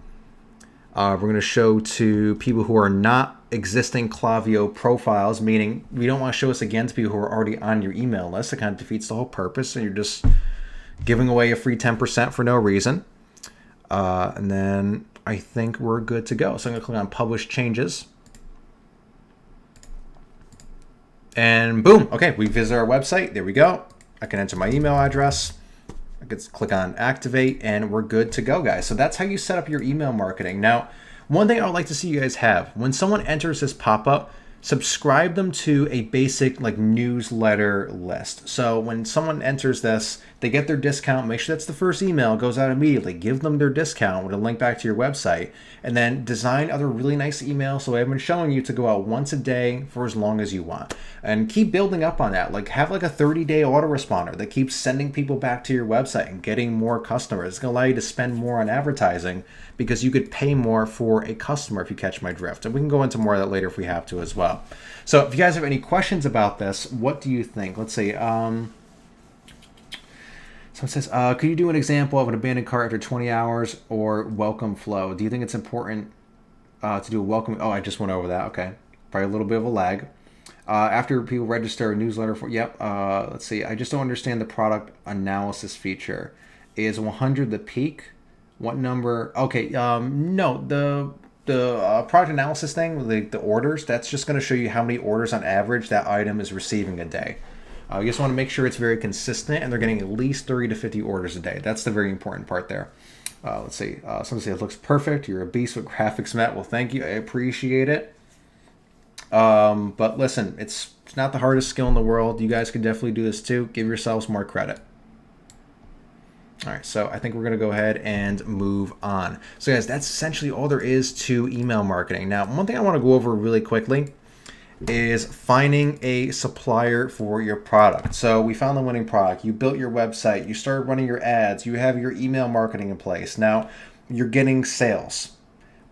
Speaker 1: We're going to show to people who are not existing Klaviyo profiles, meaning we don't want to show this again to people who are already on your email list. It kind of defeats the whole purpose, and you're just giving away a free 10% for no reason. And then I think we're good to go. So I'm going to click on Publish Changes. And boom. Okay, we visit our website. There we go. I can enter my email address. I can click on Activate, and we're good to go, guys. So that's how you set up your email marketing. Now, one thing I would like to see you guys have, when someone enters this pop-up, subscribe them to a basic like newsletter list. So when someone enters this, they get their discount. Make sure that's the first email, goes out immediately. Give them their discount with a link back to your website, and then design other really nice emails. So I've been showing you to go out once a day for as long as you want, and keep building up on that. Like have like a 30-day autoresponder that keeps sending people back to your website and getting more customers. It's going to allow you to spend more on advertising because you could pay more for a customer, if you catch my drift. And we can go into more of that later if we have to as well. So if you guys have any questions about this, what do you think? Let's see. Someone says, could you do an example of an abandoned cart after 20 hours or welcome flow? Do you think it's important to do a welcome? Oh, I just went over that. Okay. Probably a little bit of a lag. After people register a newsletter for, yep. Let's see. I just don't understand the product analysis feature. Is 100 the peak? What number? Okay. No, the product analysis thing, the orders, that's just going to show you how many orders on average that item is receiving a day. You just want to make sure it's very consistent and they're getting at least 30 to 50 orders a day. That's the very important part there. Let's see. Someone says it looks perfect. You're a beast with graphics, Matt. Well, thank you. I appreciate it. But listen, it's not the hardest skill in the world. You guys can definitely do this too. Give yourselves more credit. All right, so I think we're going to go ahead and move on. So guys, that's essentially all there is to email marketing. Now, one thing I want to go over really quickly is finding a supplier for your product. So we found the winning product. You built your website. You started running your ads. You have your email marketing in place. Now you're getting sales.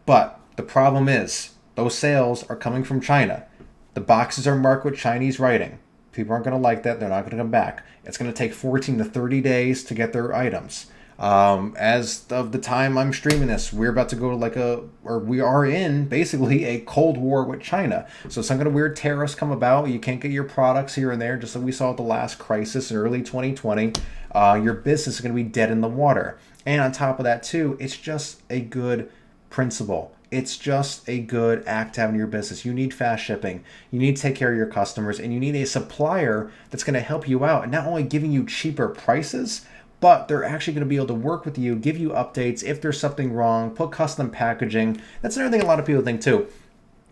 Speaker 1: But the problem is those sales are coming from China. The boxes are marked with Chinese writing. People aren't going to like that. They're not going to come back. It's going to take 14 to 30 days to get their items. As of the time I'm streaming this, we're about to go to we are in basically a Cold War with China. So some kind of weird tariffs come about. You can't get your products here and there, just like we saw at the last crisis in early 2020. Your business is going to be dead in the water. And on top of that too, it's just a good principle. It's just a good act to have in your business. You need fast shipping. You need to take care of your customers, and you need a supplier that's going to help you out and not only giving you cheaper prices, but they're actually going to be able to work with you, give you updates if there's something wrong, put custom packaging. That's another thing a lot of people think too.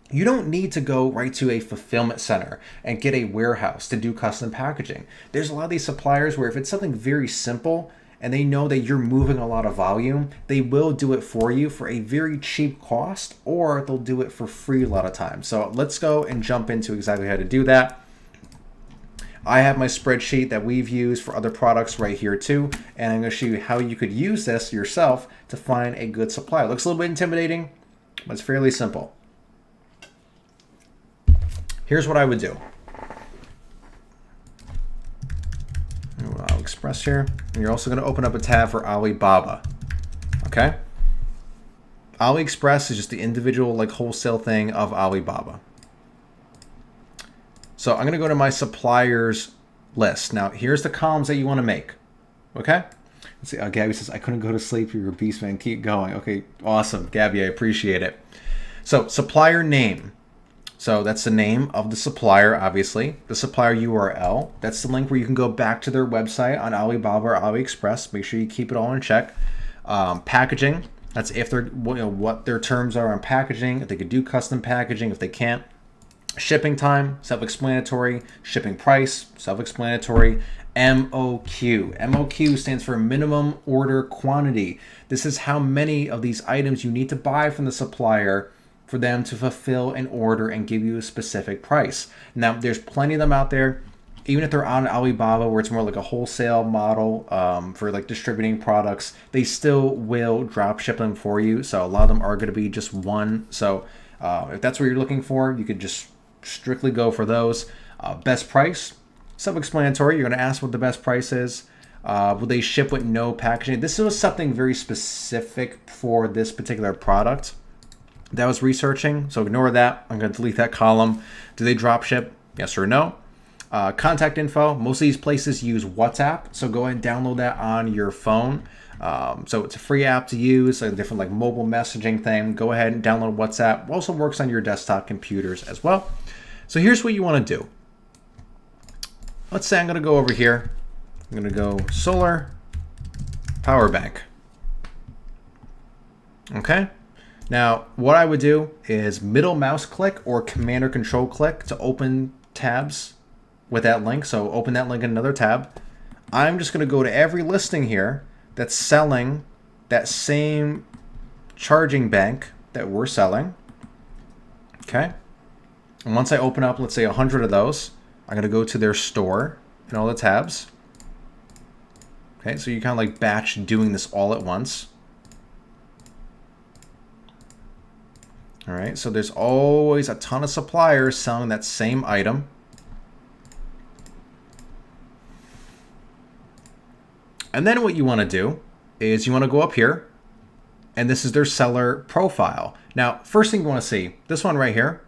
Speaker 1: You don't need to go right to a fulfillment center and get a warehouse to do custom packaging. There's a lot of these suppliers where if it's something very simple, and they know that you're moving a lot of volume, they will do it for you for a very cheap cost, or they'll do it for free a lot of times. So let's go and jump into exactly how to do that. I have my spreadsheet that we've used for other products right here too, and I'm going to show you how you could use this yourself to find a good supplier. It looks a little bit intimidating, but it's fairly simple. Here's what I would do. AliExpress here, and you're also going to open up a tab for Alibaba. Okay, AliExpress is just the individual wholesale thing of Alibaba. So I'm going to go to my suppliers list. Now here's the columns that you want to make. Okay, let's see. Gabby says I couldn't go to sleep. You're a beast, man. Keep going. Okay, awesome, Gabby. I appreciate it. So supplier name. So that's the name of the supplier, obviously. The supplier URL, that's the link where you can go back to their website on Alibaba or AliExpress. Make sure you keep it all in check. Packaging, that's if they're what their terms are on packaging, if they could do custom packaging, if they can't. Shipping time, self-explanatory. Shipping price, self-explanatory. MOQ. MOQ stands for minimum order quantity. This is how many of these items you need to buy from the supplier for them to fulfill an order and give you a specific price. Now, there's plenty of them out there. Even if they're on Alibaba, where it's more like a wholesale model for distributing products, they still will drop ship them for you. So a lot of them are going to be just one. So if that's what you're looking for, you could just strictly go for those. Best price, self-explanatory. You're going to ask what the best price is. Will they ship with no packaging? This was something very specific for this particular product that I was researching, so ignore that. I'm going to delete that column. Do they drop ship? Yes or no? Contact info. Most of these places use WhatsApp, so go ahead and download that on your phone. So it's a free app to use, a different mobile messaging thing. Go ahead and download WhatsApp. It also works on your desktop computers as well. So here's what you want to do. Let's say I'm going to go over here. I'm going to go solar power bank. Okay. Now, what I would do is middle mouse click or command or control click to open tabs with that link. So open that link in another tab. I'm just going to go to every listing here that's selling that same charging bank that we're selling. Okay. And once I open up, let's say 100 of those, I'm going to go to their store in all the tabs. Okay, so you kind of like batch doing this all at once. All right, so there's always a ton of suppliers selling that same item. And then what you want to do is you want to go up here, and this is their seller profile. Now, first thing you want to see, this one right here,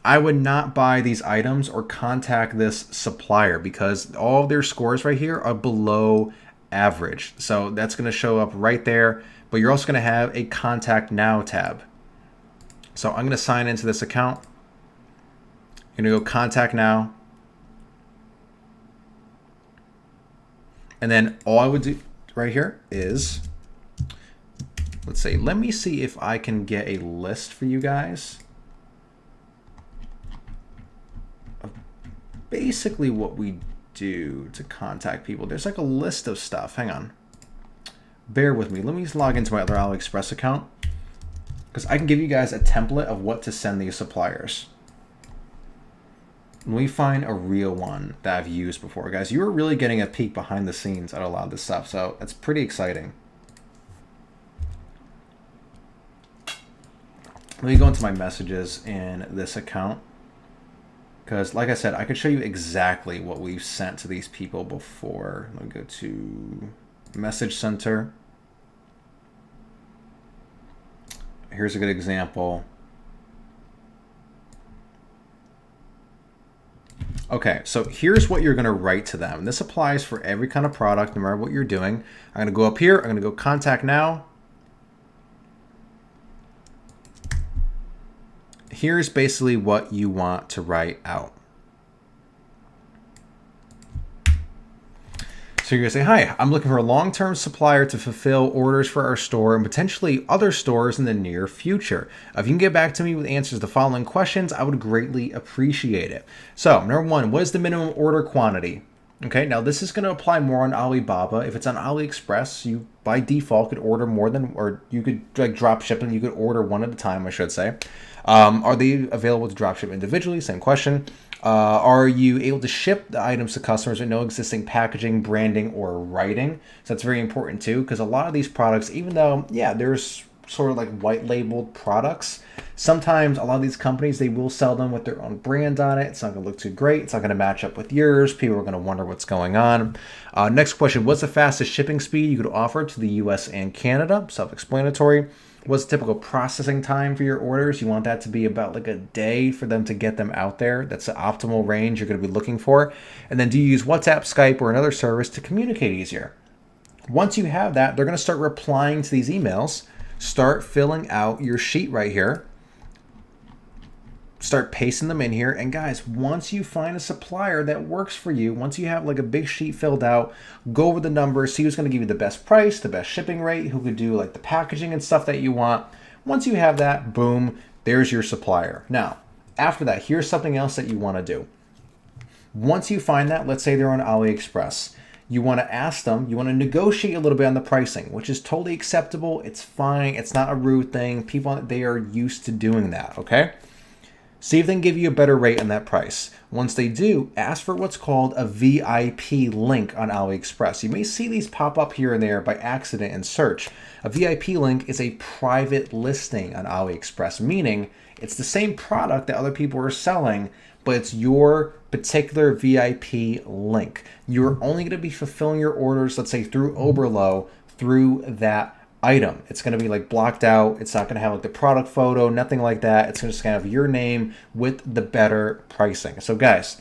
Speaker 1: I would not buy these items or contact this supplier because all of their scores right here are below average. So that's going to show up right there, but you're also going to have a contact now tab. So I'm going to sign into this account. I'm going to go contact now. And then all I would do right here is, let's say, let me see if I can get a list for you guys of basically what we do to contact people. There's like a list of stuff. Hang on. Bear with me. Let me just log into my other AliExpress account because I can give you guys a template of what to send these suppliers. Let me find a real one that I've used before. Guys, you're really getting a peek behind the scenes at a lot of this stuff, so it's pretty exciting. Let me go into my messages in this account because, like I said, I could show you exactly what we've sent to these people before. Let me go to Message Center. Here's a good example. Okay, so here's what you're going to write to them. And this applies for every kind of product, no matter what you're doing. I'm going to go up here. I'm going to go contact now. Here's basically what you want to write out. So you're going to say, hi, I'm looking for a long-term supplier to fulfill orders for our store and potentially other stores in the near future. If you can get back to me with answers to the following questions, I would greatly appreciate it. So number one, what is the minimum order quantity? Okay, now this is going to apply more on Alibaba. If it's on AliExpress, you by default could order more than, or you could like drop ship them. You could order one at a time, I should say. Are they available to drop ship individually? Same question. Are you able to ship the items to customers with no existing packaging, branding, or writing? So that's very important too, because a lot of these products, even though, yeah, there's sort of like white labeled products, sometimes a lot of these companies, they will sell them with their own brand on it. It's not going to look too great. It's not going to match up with yours. People are going to wonder what's going on. Next question, what's the fastest shipping speed you could offer to the US and Canada? Self-explanatory. What's the typical processing time for your orders? You want that to be about like a day for them to get them out there. That's the optimal range you're going to be looking for. And then do you use WhatsApp, Skype, or another service to communicate easier? Once you have that, they're going to start replying to these emails. Start filling out your sheet right here. Start pasting them in here. And guys, once you find a supplier that works for you, once you have like a big sheet filled out, go over the numbers, see who's going to give you the best price, the best shipping rate, who could do like the packaging and stuff that you want. Once you have that, boom, there's your supplier. Now, after that, here's something else that you want to do. Once you find that, let's say they're on AliExpress, you want to ask them, you want to negotiate a little bit on the pricing, which is totally acceptable. It's fine. It's not a rude thing. People, they are used to doing that, okay? See if they can give you a better rate on that price. Once they do, ask for what's called a VIP link on AliExpress. You may see these pop up here and there by accident in search. A VIP link is a private listing on AliExpress, meaning it's the same product that other people are selling, but it's your particular VIP link. You're only going to be fulfilling your orders, let's say through Oberlo, through that item. It's going to be like blocked out. It's not going to have like the product photo, nothing like that. It's just going to have your name with the better pricing. So guys,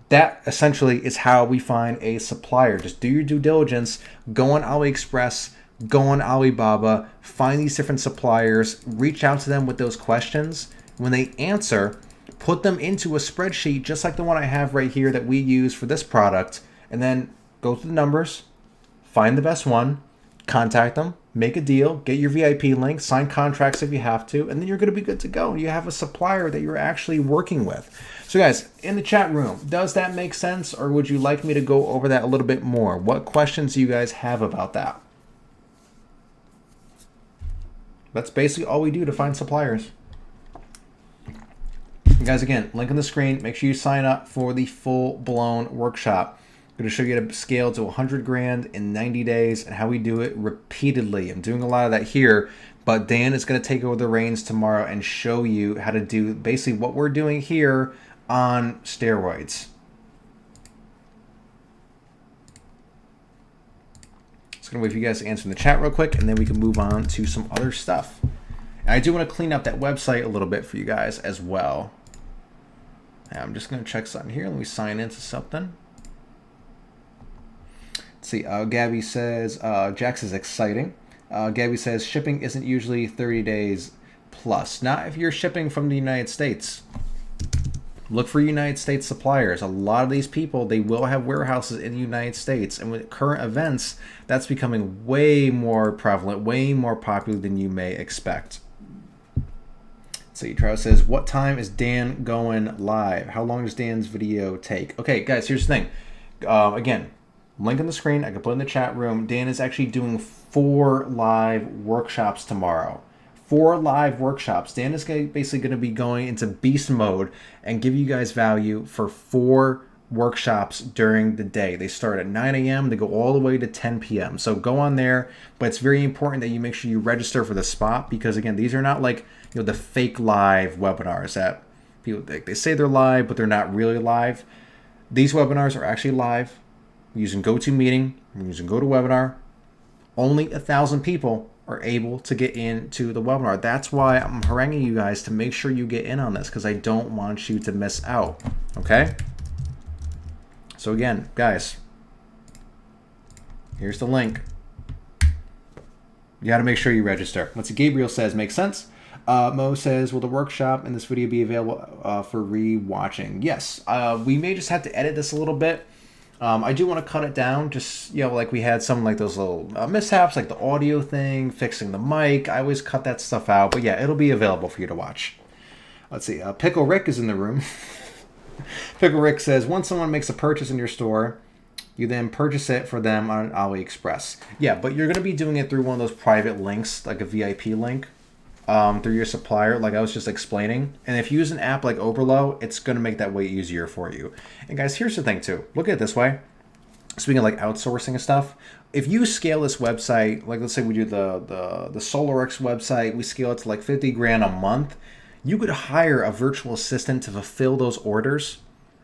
Speaker 1: that essentially is how we find a supplier. Just do your due diligence, go on AliExpress, go on Alibaba, find these different suppliers, reach out to them with those questions. When they answer, put them into a spreadsheet just like the one I have right here that we use for this product, and then go through the numbers, find the best one, contact them, make a deal, get your VIP link, sign contracts if you have to, and then you're going to be good to go. You have a supplier that you're actually working with. So guys, in the chat room, does that make sense, or would you like me to go over that a little bit more? What questions do you guys have about that? That's basically all we do to find suppliers. Guys, again, link on the screen. Make sure you sign up for the full-blown workshop. I'm going to show you how to scale to 100 grand in 90 days and how we do it repeatedly. I'm doing a lot of that here, but Dan is going to take over the reins tomorrow and show you how to do basically what we're doing here on steroids. Just going to wait for you guys to answer in the chat real quick, and then we can move on to some other stuff. And I do want to clean up that website a little bit for you guys as well. Now, I'm just going to check something here. Let me sign into something. Let's see. Gabby says, Jax is exciting. Gabby says, shipping isn't usually 30 days plus. Not if you're shipping from the United States. Look for United States suppliers. A lot of these people, they will have warehouses in the United States. And with current events, that's becoming way more prevalent, way more popular than you may expect. See, Travis says, what time is Dan going live? How long does Dan's video take? Okay, guys, here's the thing. Again, link on the screen. I can put in the chat room. Dan is actually doing 4 live workshops tomorrow. 4 live workshops. Dan is basically going to be going into beast mode and give you guys value for 4 workshops during the day. They start at 9 a.m. They go all the way to 10 p.m. So go on there, but it's very important that you make sure you register for the spot, because again, these are not like, you know, the fake live webinars that people they say they're live, but they're not really live. These webinars are actually live. We're using GoToMeeting, we're using GoToWebinar. Only 1,000 people are able to get into the webinar. That's why I'm haranguing you guys to make sure you get in on this, because I don't want you to miss out. Okay? So again, guys, here's the link. You got to make sure you register. What's Gabriel says makes sense. Mo says, will the workshop in this video be available for re-watching? Yes. We may just have to edit this a little bit. I do want to cut it down, just, you know, like we had some like those little mishaps, like the audio thing, fixing the mic. I always cut that stuff out, but yeah, it'll be available for you to watch. Let's see. Pickle Rick is in the room. Pickle Rick says, once someone makes a purchase in your store, you then purchase it for them on AliExpress. Yeah, but you're going to be doing it through one of those private links, like a VIP link, through your supplier, like I was just explaining. And if you use an app like Oberlo, it's going to make that way easier for you. And guys, here's the thing too. Look at it this way. Speaking of like outsourcing and stuff, if you scale this website, like let's say we do the SolarX website, we scale it to like 50 grand a month. You could hire a virtual assistant to fulfill those orders,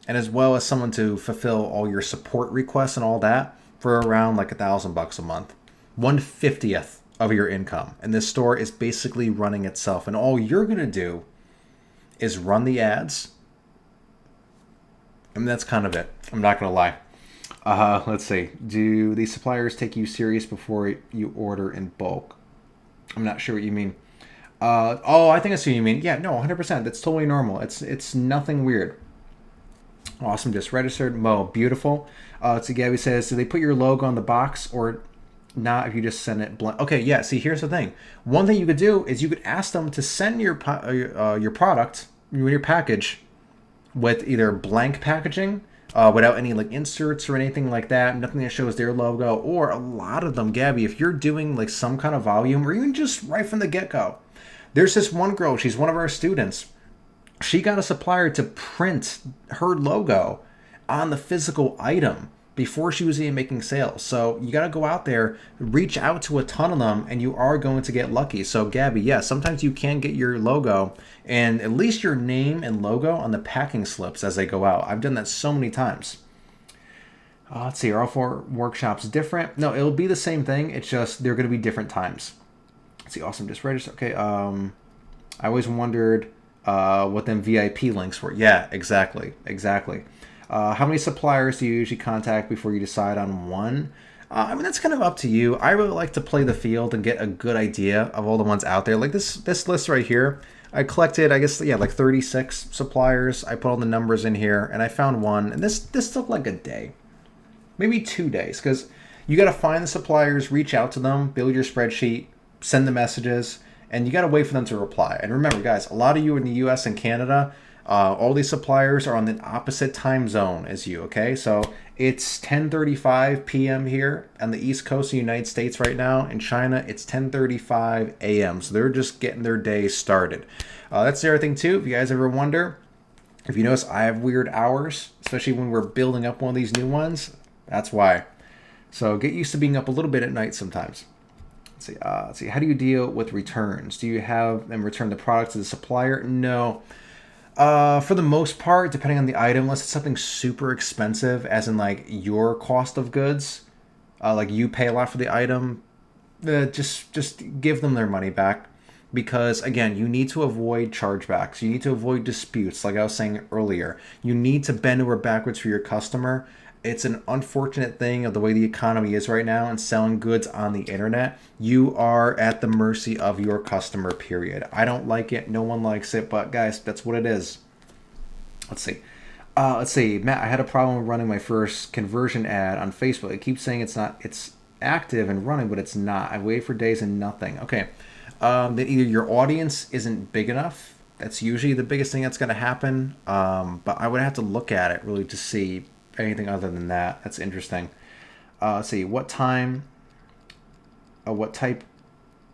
Speaker 1: and as well as someone to fulfill all your support requests and all that for around like $1,000 a month, 1/50th of your income. And this store is basically running itself, and all you're gonna do is run the ads, and that's kind of it. I'm not gonna lie. Let's see. Do these suppliers take you serious before you order in bulk? I'm not sure what you mean. Oh, I think I see what you mean. Yeah, no, 100%. That's totally normal. It's nothing weird. Awesome, just registered. Mo, beautiful. So Gabby says, do they put your logo on the box or not if you just send it blank? Okay, yeah, see, here's the thing. One thing you could do is you could ask them to send your product, your package, with either blank packaging, without any like inserts or anything like that, nothing that shows their logo, or a lot of them, Gabby, if you're doing like some kind of volume, or even just right from the get-go. There's this one girl, she's one of our students. She got a supplier to print her logo on the physical item before she was even making sales. So you got to go out there, reach out to a ton of them, and you are going to get lucky. So Gabby, yeah, sometimes you can get your logo and at least your name and logo on the packing slips as they go out. I've done that so many times. Let's see, are all 4 workshops different? No, it'll be the same thing. It's just they're going to be different times. Let's see, awesome, just register. Okay, I always wondered what them VIP links were. Yeah, exactly. How many suppliers do you usually contact before you decide on one? I mean, that's kind of up to you. I really like to play the field and get a good idea of all the ones out there. Like this list right here, I collected, I guess, yeah, like 36 suppliers. I put all the numbers in here, and I found one. And this took like a day, maybe 2 days, because You got to find the suppliers, reach out to them, build your spreadsheet, send the messages, and you got to wait for them to reply. And remember, guys, a lot of you in the US and Canada, all these suppliers are on the opposite time zone as you, okay? So it's 10:35 p.m. here on the East Coast of the United States right now. In China, it's 10:35 a.m. So they're just getting their day started. That's the other thing, too. If you guys ever wonder, if you notice, I have weird hours, especially when we're building up one of these new ones. That's why. So get used to being up a little bit at night sometimes. Let's see. How do you deal with returns? Do you have them return the product to the supplier? No. For the most part, depending on the item, unless it's something super expensive, as in like your cost of goods, like you pay a lot for the item, just give them their money back. Because again, you need to avoid chargebacks. You need to avoid disputes, like I was saying earlier. You need to bend over backwards for your customer. It's an unfortunate thing of the way the economy is right now and selling goods on the internet. You are at the mercy of your customer, period. I don't like it. No one likes it. But guys, that's what it is. Let's see. Matt, I had a problem running my first conversion ad on Facebook. It keeps saying it's active and running, but it's not. I waited for days and nothing. Okay. Then either your audience isn't big enough. That's usually the biggest thing that's going to happen. But I would have to look at it really to see anything other than that. That's interesting. Let's see. What type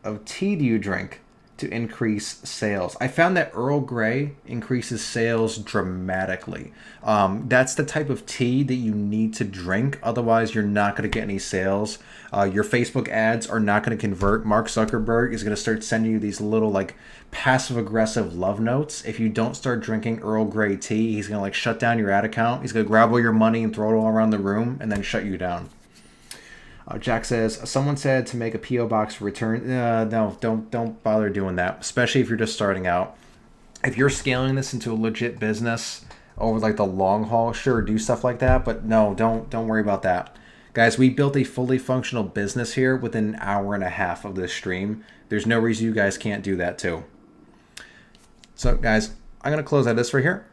Speaker 1: of tea do you drink to increase sales? I found that Earl Grey increases sales dramatically. That's the type of tea that you need to drink. Otherwise, you're not going to get any sales. Your Facebook ads are not going to convert. Mark Zuckerberg is going to start sending you these little like passive-aggressive love notes. If you don't start drinking Earl Grey tea, he's going to like shut down your ad account. He's going to grab all your money and throw it all around the room and then shut you down. Jack says, someone said to make a P.O. box for return. No, don't bother doing that, especially if you're just starting out. If you're scaling this into a legit business over like the long haul, sure, do stuff like that. But no, don't worry about that. Guys, we built a fully functional business here within an hour and a half of this stream. There's no reason you guys can't do that too. So guys, I'm going to close out this right here.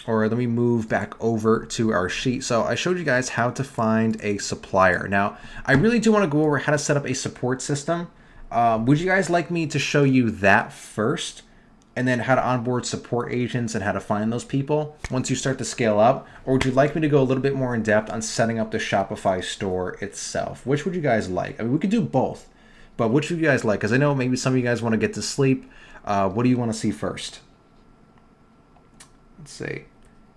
Speaker 1: Or let me move back over to our sheet. So I showed you guys how to find a supplier. Now, I really do want to go over how to set up a support system. Would you guys like me to show you that first? And then how to onboard support agents and how to find those people once you start to scale up? Or would you like me to go a little bit more in depth on setting up the Shopify store itself? Which would you guys like? I mean, we could do both. But which would you guys like? Because I know maybe some of you guys want to get to sleep. What do you want to see first? Let's see.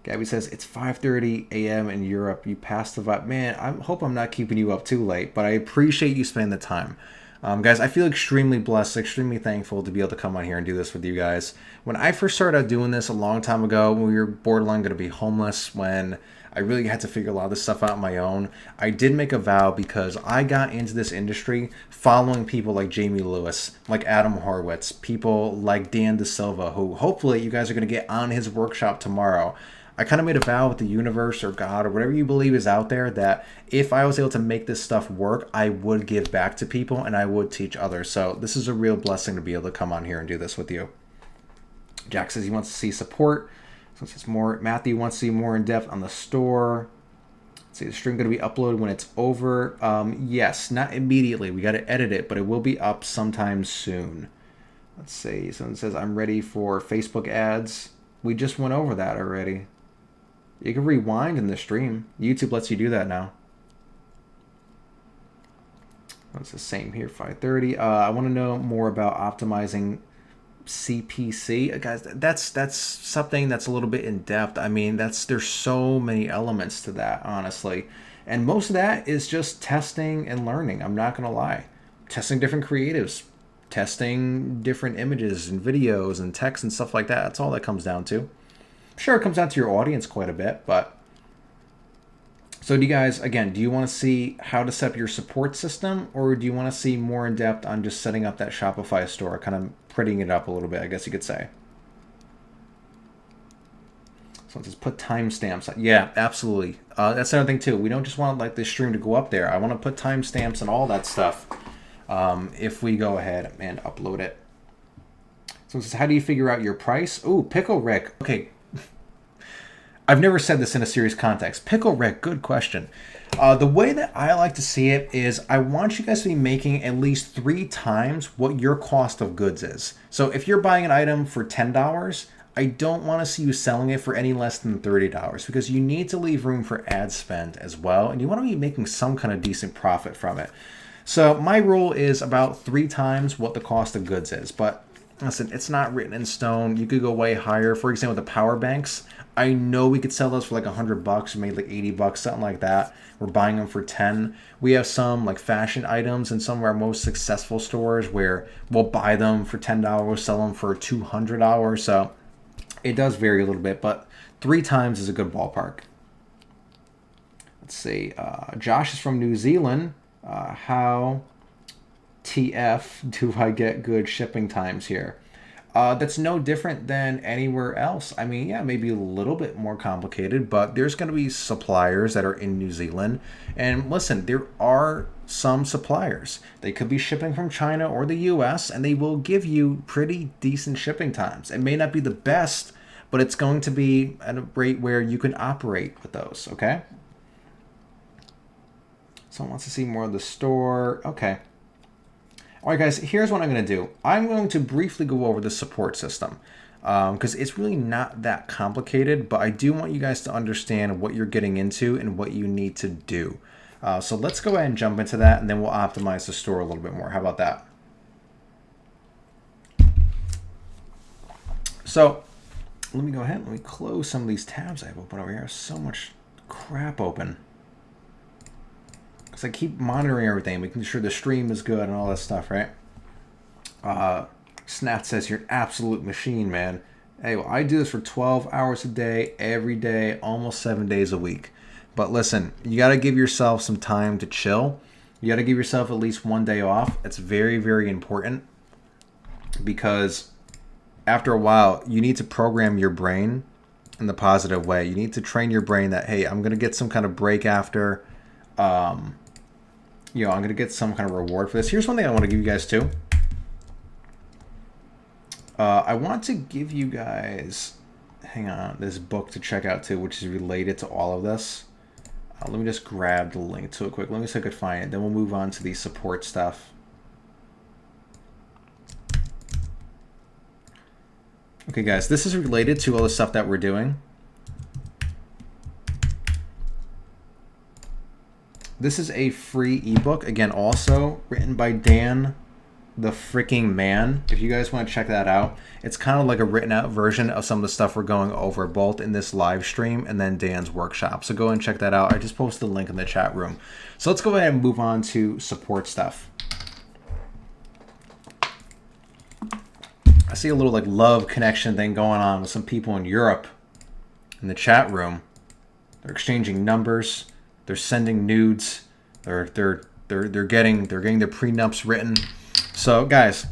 Speaker 1: Gabby says, it's 5:30 a.m. in Europe. You passed the vibe. Man, I hope I'm not keeping you up too late, but I appreciate you spending the time. Guys, I feel extremely blessed, extremely thankful to be able to come on here and do this with you guys. When I first started out doing this a long time ago, when we were borderline going to be homeless, when I really had to figure a lot of this stuff out on my own, I did make a vow because I got into this industry following people like Jamie Lewis, like Adam Horowitz, people like Dan DeSilva, who hopefully you guys are going to get on his workshop tomorrow. I kind of made a vow with the universe or God or whatever you believe is out there that if I was able to make this stuff work, I would give back to people and I would teach others. So this is a real blessing to be able to come on here and do this with you. Jack says he wants to see support. So it's more. Matthew wants to see more in depth on the store. Let's see, the stream going to be uploaded when it's over. Yes, not immediately. We got to edit it, but it will be up sometime soon. Let's see. Someone says I'm ready for Facebook ads. We just went over that already. You can rewind in the stream. YouTube lets you do that now. It's the same here, 5:30. I want to know more about optimizing CPC. Guys, that's something that's a little bit in depth. I mean, there's so many elements to that, honestly. And most of that is just testing and learning. I'm not going to lie. Testing different creatives. Testing different images and videos and text and stuff like that. That's all that comes down to. Sure, it comes down to your audience quite a bit, but... So do you guys, again, do you want to see how to set up your support system, or do you want to see more in depth on just setting up that Shopify store, kind of prettying it up a little bit, I guess you could say? So let's just put timestamps. Yeah, absolutely. That's another thing too. We don't just want like this stream to go up there. I want to put timestamps and all that stuff if we go ahead and upload it. So it says, how do you figure out your price? Ooh, Pickle Rick. Okay. I've never said this in a serious context. Pickle Rick, good question. The way that I like to see it is I want you guys to be making at least 3 times what your cost of goods is. So if you're buying an item for $10, I don't want to see you selling it for any less than $30 because you need to leave room for ad spend as well. And you want to be making some kind of decent profit from it. So my rule is about 3 times what the cost of goods is. But listen, it's not written in stone. You could go way higher. For example, the power banks. I know we could sell those for like $100, maybe like $80, something like that. We're buying them for 10. We have some like fashion items in some of our most successful stores where we'll buy them for $10, sell them for $200. So it does vary a little bit, but 3 times is a good ballpark. Let's see. Josh is from New Zealand. How TF do I get good shipping times here? That's no different than anywhere else. I mean, yeah, maybe a little bit more complicated, but there's going to be suppliers that are in New Zealand. And listen, there are some suppliers. They could be shipping from China or the US, and they will give you pretty decent shipping times. It may not be the best, but it's going to be at a rate where you can operate with those, okay? Someone wants to see more of the store. Okay. All right, guys, here's what I'm going to do. I'm going to briefly go over the support system because it's really not that complicated, but I do want you guys to understand what you're getting into and what you need to do. So let's go ahead and jump into that, and then we'll optimize the store a little bit more. How about that? So let me go ahead. Let me close some of these tabs I have open over here. So much crap open. Because I keep monitoring everything, making sure the stream is good and all that stuff, right? Snat says you're an absolute machine, man. Hey, well, I do this for 12 hours a day, every day, almost 7 days a week. But listen, you got to give yourself some time to chill. You got to give yourself at least 1 day off. It's very, very important because after a while, you need to program your brain in the positive way. You need to train your brain that, hey, I'm going to get some kind of break after. I'm going to get some kind of reward for this. Here's one thing I want to give you guys too. I want to give you guys, hang on, this book to check out too, which is related to all of this. Let me just grab the link to it quick. Let me see if I could find it. Then we'll move on to the support stuff. Okay, guys, this is related to all the stuff that we're doing. This is a free ebook, again, also written by Dan the freaking man. If you guys want to check that out, it's kind of like a written out version of some of the stuff we're going over both in this live stream and then Dan's workshop. So go and check that out. I just posted the link in the chat room. So let's go ahead and move on to support stuff. I see a little like love connection thing going on with some people in Europe in the chat room. They're exchanging numbers. They're sending nudes. They're getting their prenups written. So guys,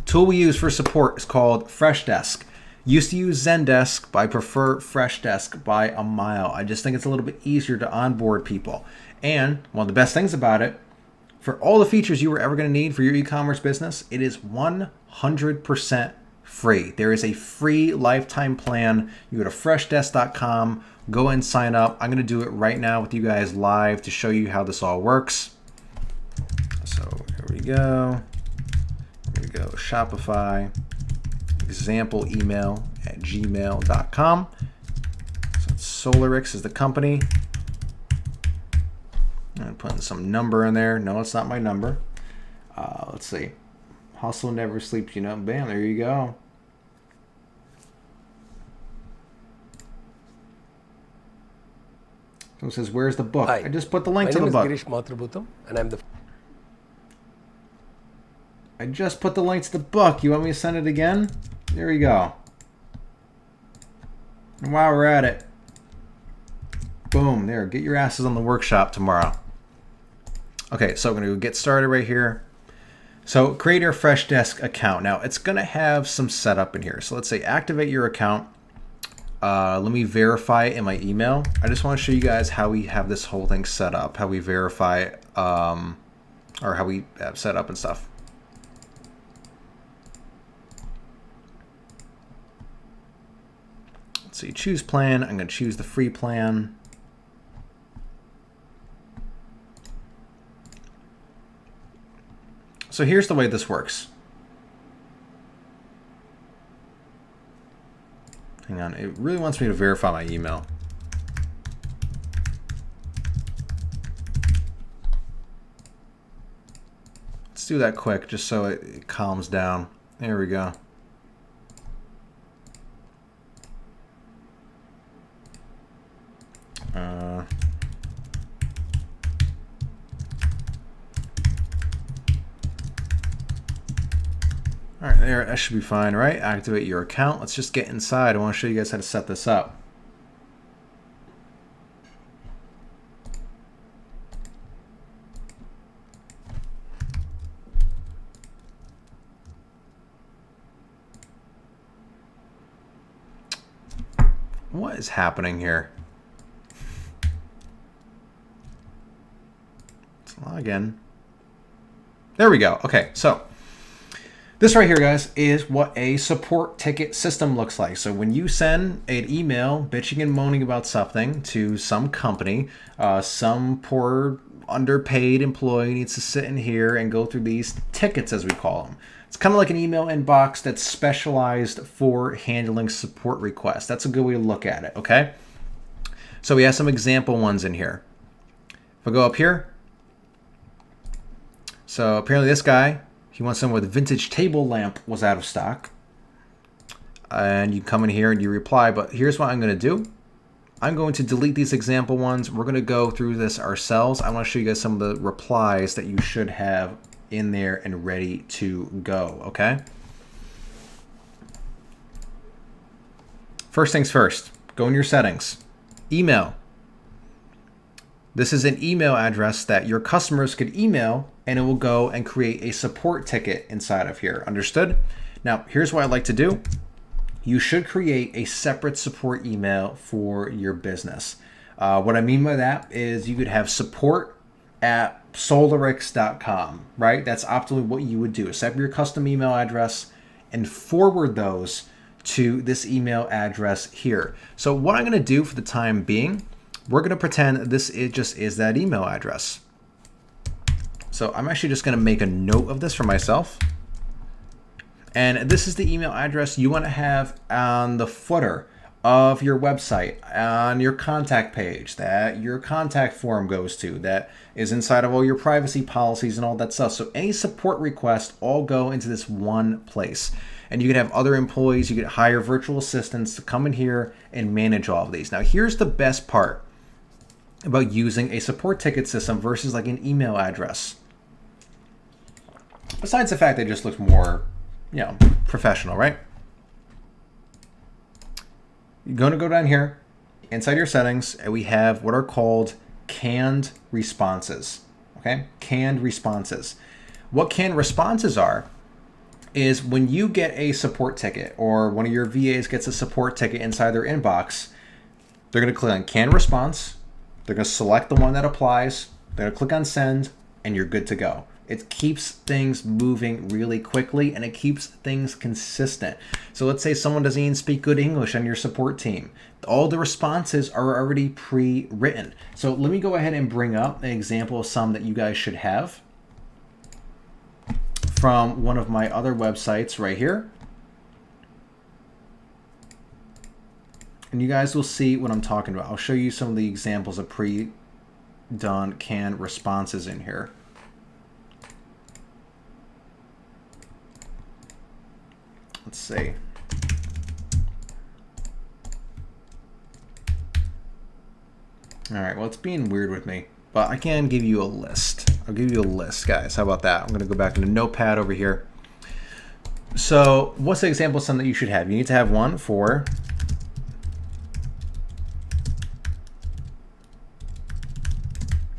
Speaker 1: tool we use for support is called Freshdesk. Used to use Zendesk, but I prefer Freshdesk by a mile. I just think it's a little bit easier to onboard people. And one of the best things about it, for all the features you were ever going to need for your e-commerce business, it is 100% free. There is a free lifetime plan. You go to freshdesk.com, go and sign up. I'm going to do it right now with you guys live to show you how this all works. So here we go. Here we go. Shopify example email at gmail.com. So SolarX is the company. I'm putting some number in there. No, it's not my number. Let's see. Hustle never sleeps, you know. Bam, there you go. Someone says, where's the book?
Speaker 3: Hi.
Speaker 1: I just put the link
Speaker 3: My
Speaker 1: to the
Speaker 3: name
Speaker 1: book.
Speaker 3: is Girish Mathrubootham, and I'm the...
Speaker 1: I just put the link to the book. You want me to send it again? There you go. And while we're at it, boom, there. Get your asses on the workshop tomorrow. Okay, so I'm going to get started right here. So create your Freshdesk account. Now, it's going to have some setup in here. So let's say activate your account. Let me verify it in my email. I just want to show you guys how we have this whole thing set up, how we verify, or how we have set up and stuff. Let's So you choose plan. I'm going to choose the free plan. So here's the way this works. Hang on, it really wants me to verify my email. Let's do that quick just so it calms down. There we go. All right, there, that should be fine, right? Activate your account. Let's just get inside. I want to show you guys how to set this up. What is happening here? Let's log in. There we go. Okay, so this right here, guys, is what a support ticket system looks like. So when you send an email bitching and moaning about something to some company, some poor underpaid employee needs to sit in here and go through these tickets, as we call them. It's kind of like an email inbox that's specialized for handling support requests. That's a good way to look at it, okay? So we have some example ones in here. If I go up here, so apparently this guy, he wants someone with vintage table lamp was out of stock. And you come in here and you reply, but here's what I'm going to do. I'm going to delete these example ones. We're going to go through this ourselves. I want to show you guys some of the replies that you should have in there and ready to go, okay? First things first, go in your settings. Email. This is an email address that your customers could email, and it will go and create a support ticket inside of here. Understood? Now, here's what I'd like to do. You should create a separate support email for your business. What I mean by that is you could have support@solarix.com, right? That's optimally what you would do. Set up your custom email address and forward those to this email address here. So what I'm going to do for the time being, we're going to pretend this just is that email address. So I'm actually just going to make a note of this for myself. And this is the email address you want to have on the footer of your website, on your contact page, that your contact form goes to, that is inside of all your privacy policies and all that stuff. So any support requests all go into this one place. And you can have other employees, you could hire virtual assistants to come in here and manage all of these. Now, here's the best part about using a support ticket system versus like an email address. Besides the fact that it just looks more, professional, right? You're going to go down here inside your settings, and we have what are called canned responses. Okay, canned responses. What canned responses are is when you get a support ticket or one of your VAs gets a support ticket inside their inbox, they're going to click on canned response. They're going to select the one that applies. They're going to click on send, and you're good to go. It keeps things moving really quickly, and it keeps things consistent. So let's say someone doesn't even speak good English on your support team. All the responses are already pre-written. So let me go ahead and bring up an example of some that you guys should have from one of my other websites right here. And you guys will see what I'm talking about. I'll show you some of the examples of pre-done canned responses in here. Let's see. All right, well, it's being weird with me, but I can give you a list. I'll give you a list, guys. How about that? I'm going to go back into Notepad over here. So what's the example of something that you should have? You need to have one for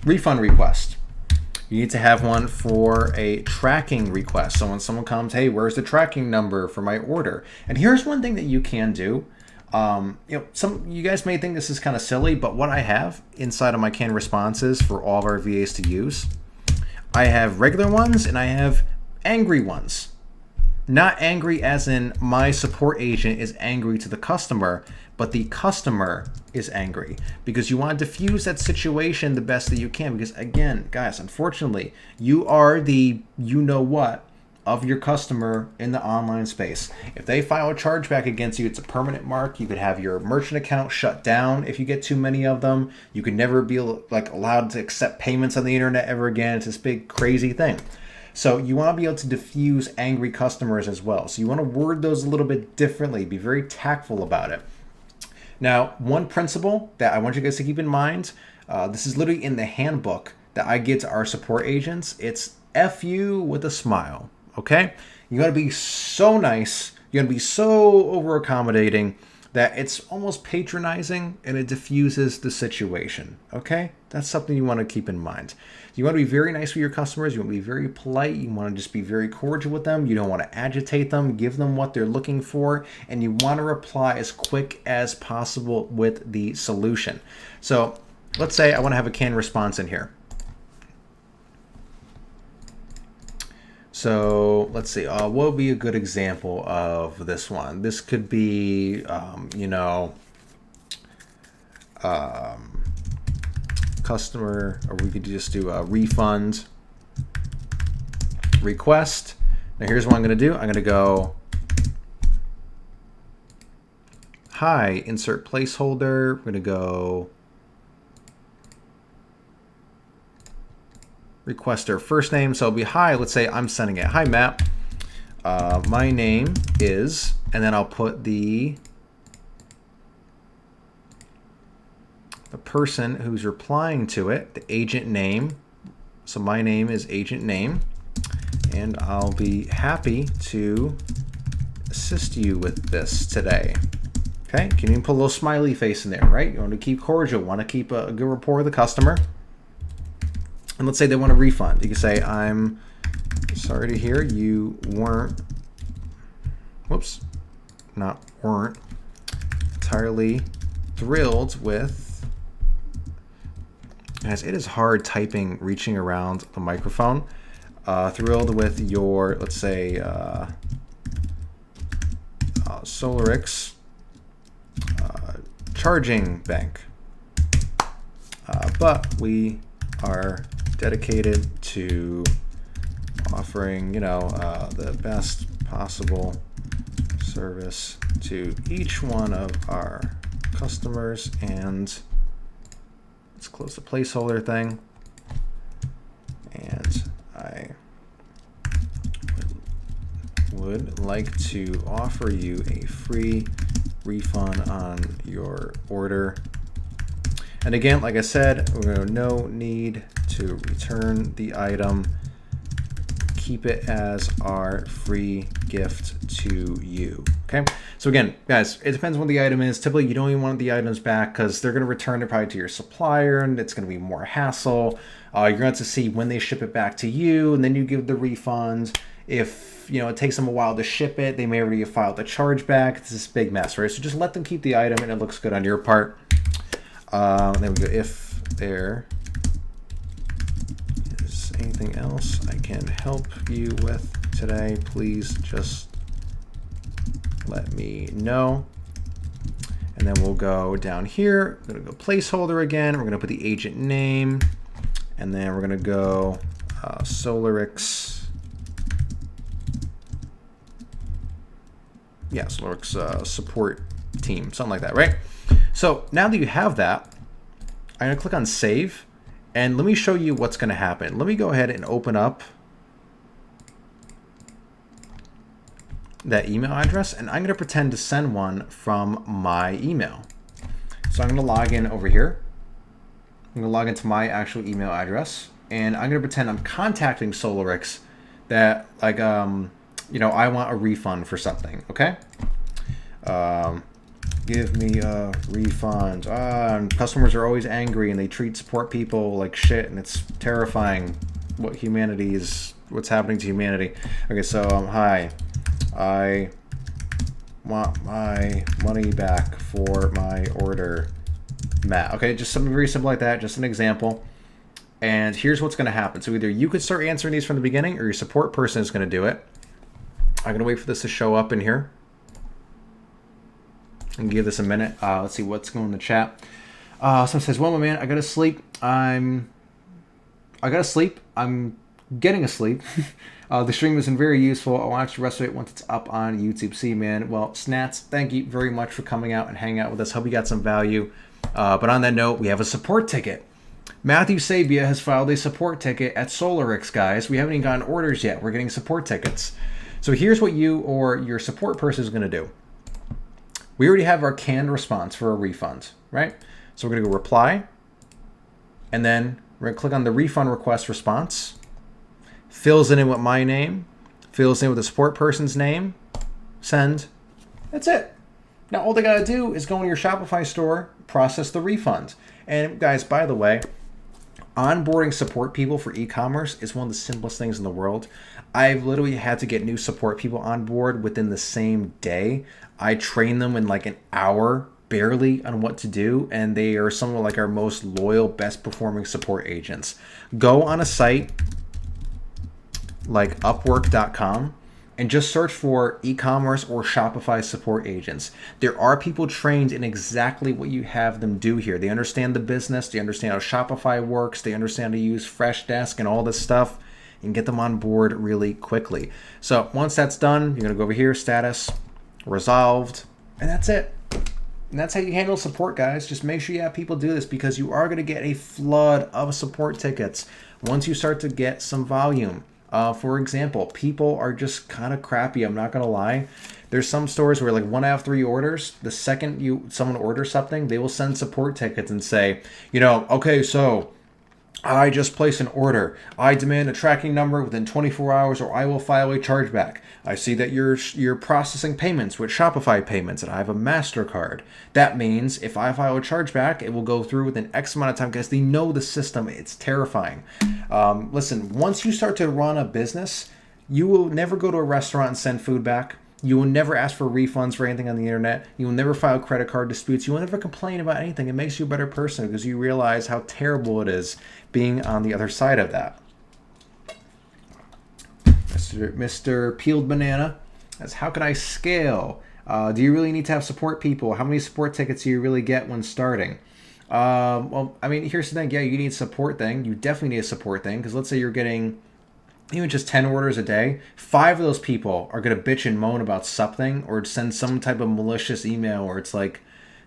Speaker 1: refund request. You need to have one for a tracking request. So when someone comes, hey, where's the tracking number for my order? And here's one thing that you can do. Some you guys may think this is kind of silly, but what I have inside of my canned responses for all of our VAs to use, I have regular ones and I have angry ones. Not angry as in my support agent is angry to the customer, but the customer is angry, because you want to diffuse that situation the best that you can. Because again, guys, unfortunately, you are the you-know-what of your customer in the online space. If they file a chargeback against you, it's a permanent mark. You could have your merchant account shut down if you get too many of them. You could never be like allowed to accept payments on the internet ever again. It's this big crazy thing. So you want to be able to diffuse angry customers as well. So you want to word those a little bit differently. Be very tactful about it. Now, one principle that I want you guys to keep in mind, this is literally in the handbook that I give to our support agents. It's F you with a smile. Okay, you got to be so nice. You got to be so over accommodating that it's almost patronizing, and it diffuses the situation. Okay, that's something you want to keep in mind. You want to be very nice with your customers. You want to be very polite. You want to just be very cordial with them. You don't want to agitate them. Give them what they're looking for, and you want to reply as quick as possible with the solution. So let's say I want to have a canned response in here. So let's see, what would be a good example of this one? This could be, customer, or we could just do a refund request. Now here's what I'm going to do. I'm going to go, hi, insert placeholder. We're going to go requester first name, so it'll be hi. Let's say I'm sending it. Hi, Matt. My name is, and then I'll put the person who's replying to it, the agent name. So my name is agent name, and I'll be happy to assist you with this today. Okay, you can even put a little smiley face in there, right? You want to keep cordial, want to keep a good rapport with the customer. And let's say they want a refund. You can say, I'm sorry to hear you weren't entirely thrilled with, as it is hard typing, reaching around the microphone, thrilled with your, let's say, SolarX charging bank. But we are dedicated to offering, the best possible service to each one of our customers. And let's close the placeholder thing. And I would like to offer you a free refund on your order. And again, like I said, we're going to no need to return the item. Keep it as our free gift to you. Okay. So again, guys, it depends on what the item is. Typically, you don't even want the items back because they're going to return it probably to your supplier, and it's going to be more hassle. You're going to have to see when they ship it back to you, and then you give the refund. If it takes them a while to ship it, they may already have filed the chargeback. It's this big mess, right? So just let them keep the item, and it looks good on your part. Then we go, if there is anything else I can help you with today, please just let me know. And then we'll go down here. We're going to go placeholder again. We're going to put the agent name, and then we're going to go SolarX. Yeah, SolarX support team, something like that, right? So now that you have that, I'm going to click on save, and let me show you what's going to happen. Let me go ahead and open up that email address, and I'm going to pretend to send one from my email. So I'm going to log in over here. I'm going to log into my actual email address, and I'm going to pretend I'm contacting SolarX that, like, I want a refund for something, okay? Give me a refund. And customers are always angry, and they treat support people like shit, and it's terrifying what's happening to humanity. Okay, so hi, I want my money back for my order, Matt. Okay, just something very simple like that, just an example. And here's what's going to happen. So either you could start answering these from the beginning, or your support person is going to do it. I'm going to wait for this to show up in here. And give this a minute. Let's see what's going in the chat. Someone says, "Well, my man, I gotta sleep. I'm getting asleep. The stream has been very useful. I'll watch the rest of it once it's up on YouTube. See you, man." Well, Snats, thank you very much for coming out and hanging out with us. Hope you got some value. But on that note, we have a support ticket. Matthew Sabia has filed a support ticket at SolarX, guys. We haven't even gotten orders yet. We're getting support tickets. So here's what you or your support person is going to do. We already have our canned response for a refund, right? So we're going to go reply, and then we're going to click on the refund request response, fills it in with my name, fills in with the support person's name, send. That's it. Now all they got to do is go in your Shopify store, process the refund. And guys, by the way, onboarding support people for e-commerce is one of the simplest things in the world. I've literally had to get new support people on board within the same day. I train them in like an hour, barely, on what to do, and they are some of like our most loyal, best performing support agents. Go on a site like Upwork.com and just search for e-commerce or Shopify support agents. There are people trained in exactly what you have them do here. They understand the business, they understand how Shopify works, they understand how to use Freshdesk and all this stuff, and get them on board really quickly. So once that's done, you're gonna go over here, status, resolved, and that's it. And that's how you handle support, guys. Just make sure you have people do this, because you are gonna get a flood of support tickets once you start to get some volume. For example, people are just kind of crappy. I'm not gonna lie. There's some stores where like 1 out of 3 orders, the second someone orders something, they will send support tickets and say, okay, so I just placed an order. I demand a tracking number within 24 hours or I will file a chargeback. I see that you're processing payments with Shopify payments and I have a MasterCard. That means if I file a chargeback, it will go through within X amount of time, because they know the system. It's terrifying. Listen, once you start to run a business, you will never go to a restaurant and send food back. You will never ask for refunds for anything on the internet. You will never file credit card disputes. You will never complain about anything. It makes you a better person because you realize how terrible it is being on the other side of that. Mr. Peeled Banana asks, how can I scale? Do you really need to have support people? How many support tickets do you really get when starting? Well, I mean, here's the thing. Yeah, you need a support thing. You definitely need a support thing, because let's say you're getting even just 10 orders a day, 5 of those people are going to bitch and moan about something or send some type of malicious email where it's like,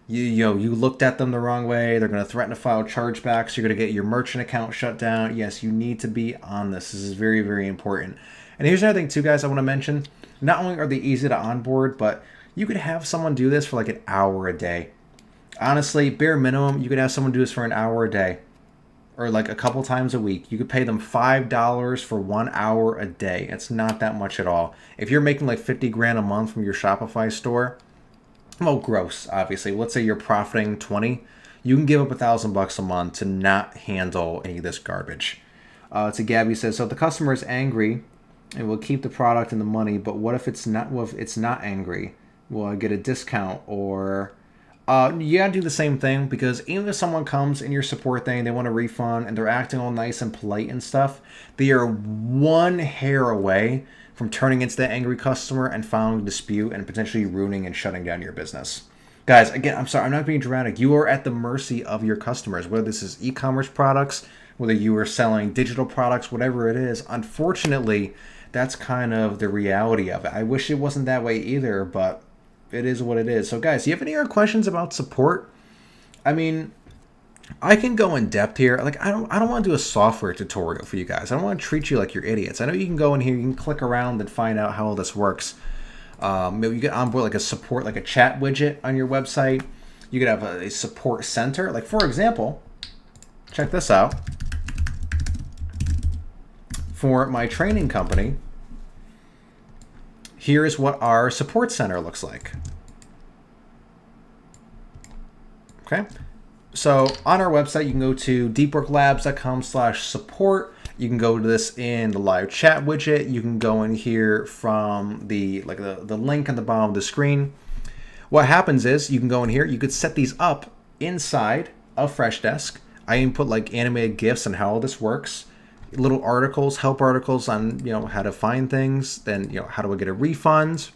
Speaker 1: you looked at them the wrong way. They're going to threaten to file chargebacks. You're going to get your merchant account shut down. Yes, you need to be on this. This is very, very important. And here's another thing too, guys, I want to mention. Not only are they easy to onboard, but you could have someone do this for like an hour a day. Honestly, bare minimum, you could have someone do this for an hour a day, or like a couple times a week. You could pay them $5 for 1 hour a day. It's not that much at all. If you're making like 50 grand a month from your Shopify store, well, gross, obviously. Let's say you're profiting 20. You can give up $1,000 a month to not handle any of this garbage. To Gabby says, so if the customer is angry and will keep the product and the money, but what if it's not? Well, if it's not angry, will I get a discount? Or you gotta do the same thing, because even if someone comes in your support thing, they want a refund and they're acting all nice and polite and stuff, they are one hair away from turning into that angry customer and filing a dispute and potentially ruining and shutting down your business. Guys, again, I'm sorry, I'm not being dramatic. You are at the mercy of your customers, whether this is e-commerce products, whether you are selling digital products, whatever it is. Unfortunately, that's kind of the reality of it. I wish it wasn't that way either, but it is what it is. So guys, do you have any other questions about support? I mean, I can go in depth here. Like, I don't want to do a software tutorial for you guys. I don't want to treat you like you're idiots. I know you can go in here, you can click around and find out how all this works. Maybe you get onboard like a support, like a chat widget on your website. You could have a support center. Like, for example, check this out. For my training company, here's what our support center looks like. Okay. So on our website, you can go to deepworklabs.com/support. You can go to this in the live chat widget. You can go in here from the link at the bottom of the screen. What happens is you can go in here. You could set these up inside of Freshdesk. I even put like animated GIFs on how all this works. Little articles, help articles on how to find things. Then how do I get a refund?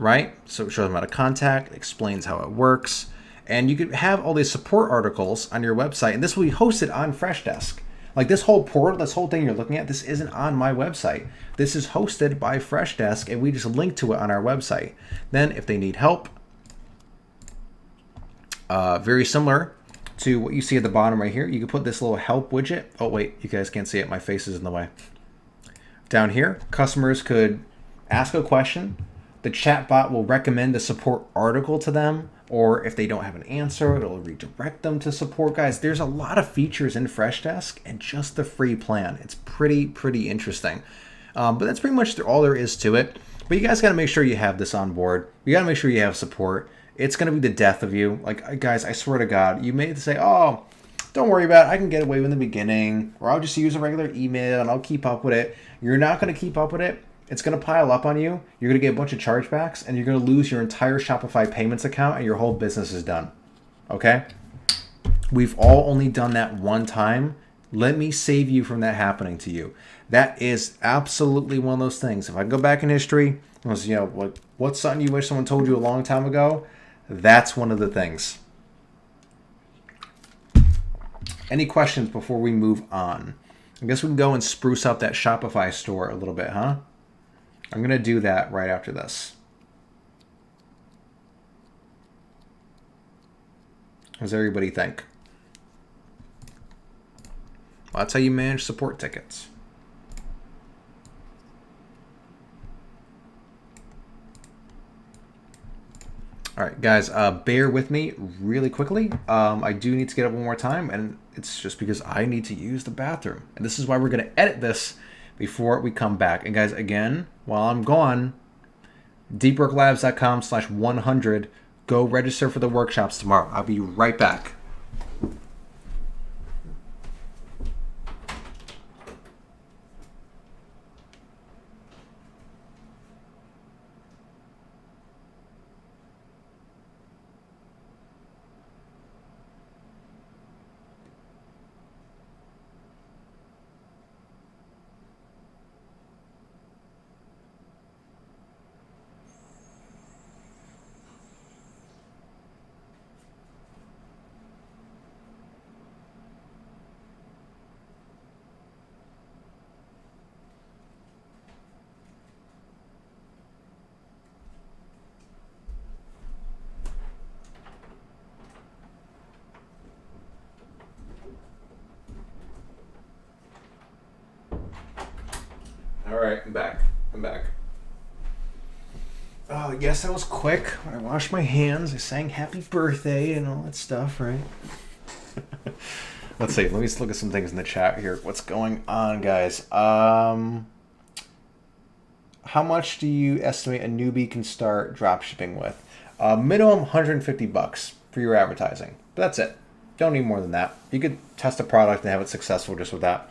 Speaker 1: right? So it shows them how to contact, explains how it works, and you could have all these support articles on your website, and this will be hosted on Freshdesk. Like this whole portal, this whole thing you're looking at, this isn't on my website. This is hosted by Freshdesk, and we just link to it on our website. Then if they need help, very similar to what you see at the bottom right here, you can put this little help widget. Oh wait, you guys can't see it, my face is in the way. Down here, customers could ask a question. The chatbot will recommend a support article to them, or if they don't have an answer, it'll redirect them to support. Guys, there's a lot of features in Freshdesk and just the free plan. It's pretty interesting. But that's pretty much all there is to it. But you guys got to make sure you have this on board. You got to make sure you have support. It's going to be the death of you. Like, guys, I swear to God, you may say, oh, don't worry about it. I can get away in the beginning, or I'll just use a regular email and I'll keep up with it. You're not going to keep up with it. It's going to pile up on you. You're going to get a bunch of chargebacks, and you're going to lose your entire Shopify payments account, and your whole business is done. Okay? We've all only done that one time. Let me save you from that happening to you. That is absolutely one of those things. If I go back in history, it was, what's something you wish someone told you a long time ago? That's one of the things. Any questions before we move on? I guess we can go and spruce up that Shopify store a little bit, huh? I'm going to do that right after this. What does everybody think? Well, that's how you manage support tickets. All right, guys, bear with me really quickly. I do need to get up one more time, and it's just because I need to use the bathroom. And this is why we're going to edit this before we come back. And guys, again, while I'm gone, deepworklabs.com/100. Go register for the workshops tomorrow. I'll be right back. All right, I'm back. Oh, yes, that was quick. I washed my hands. I sang happy birthday and all that stuff, right? Let's see. Let me just look at some things in the chat here. What's going on, guys? How much do you estimate a newbie can start dropshipping with? Minimum $150 for your advertising. But that's it. Don't need more than that. You could test a product and have it successful just with that.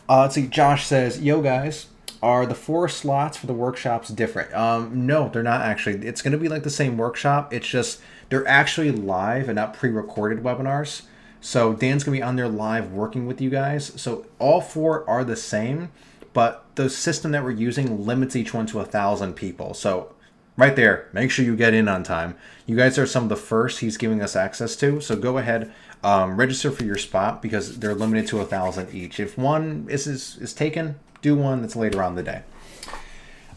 Speaker 1: Let's see. Josh says, yo, guys, are the 4 slots for the workshops different? No, they're not actually. It's going to be like the same workshop. It's just they're actually live and not pre-recorded webinars. So Dan's going to be on there live working with you guys. So all 4 are the same, but the system that we're using limits each one to 1,000 people. So right there, make sure you get in on time. You guys are some of the first he's giving us access to. So go ahead, register for your spot because they're limited to 1,000 each. If one is taken, do one that's later on in the day.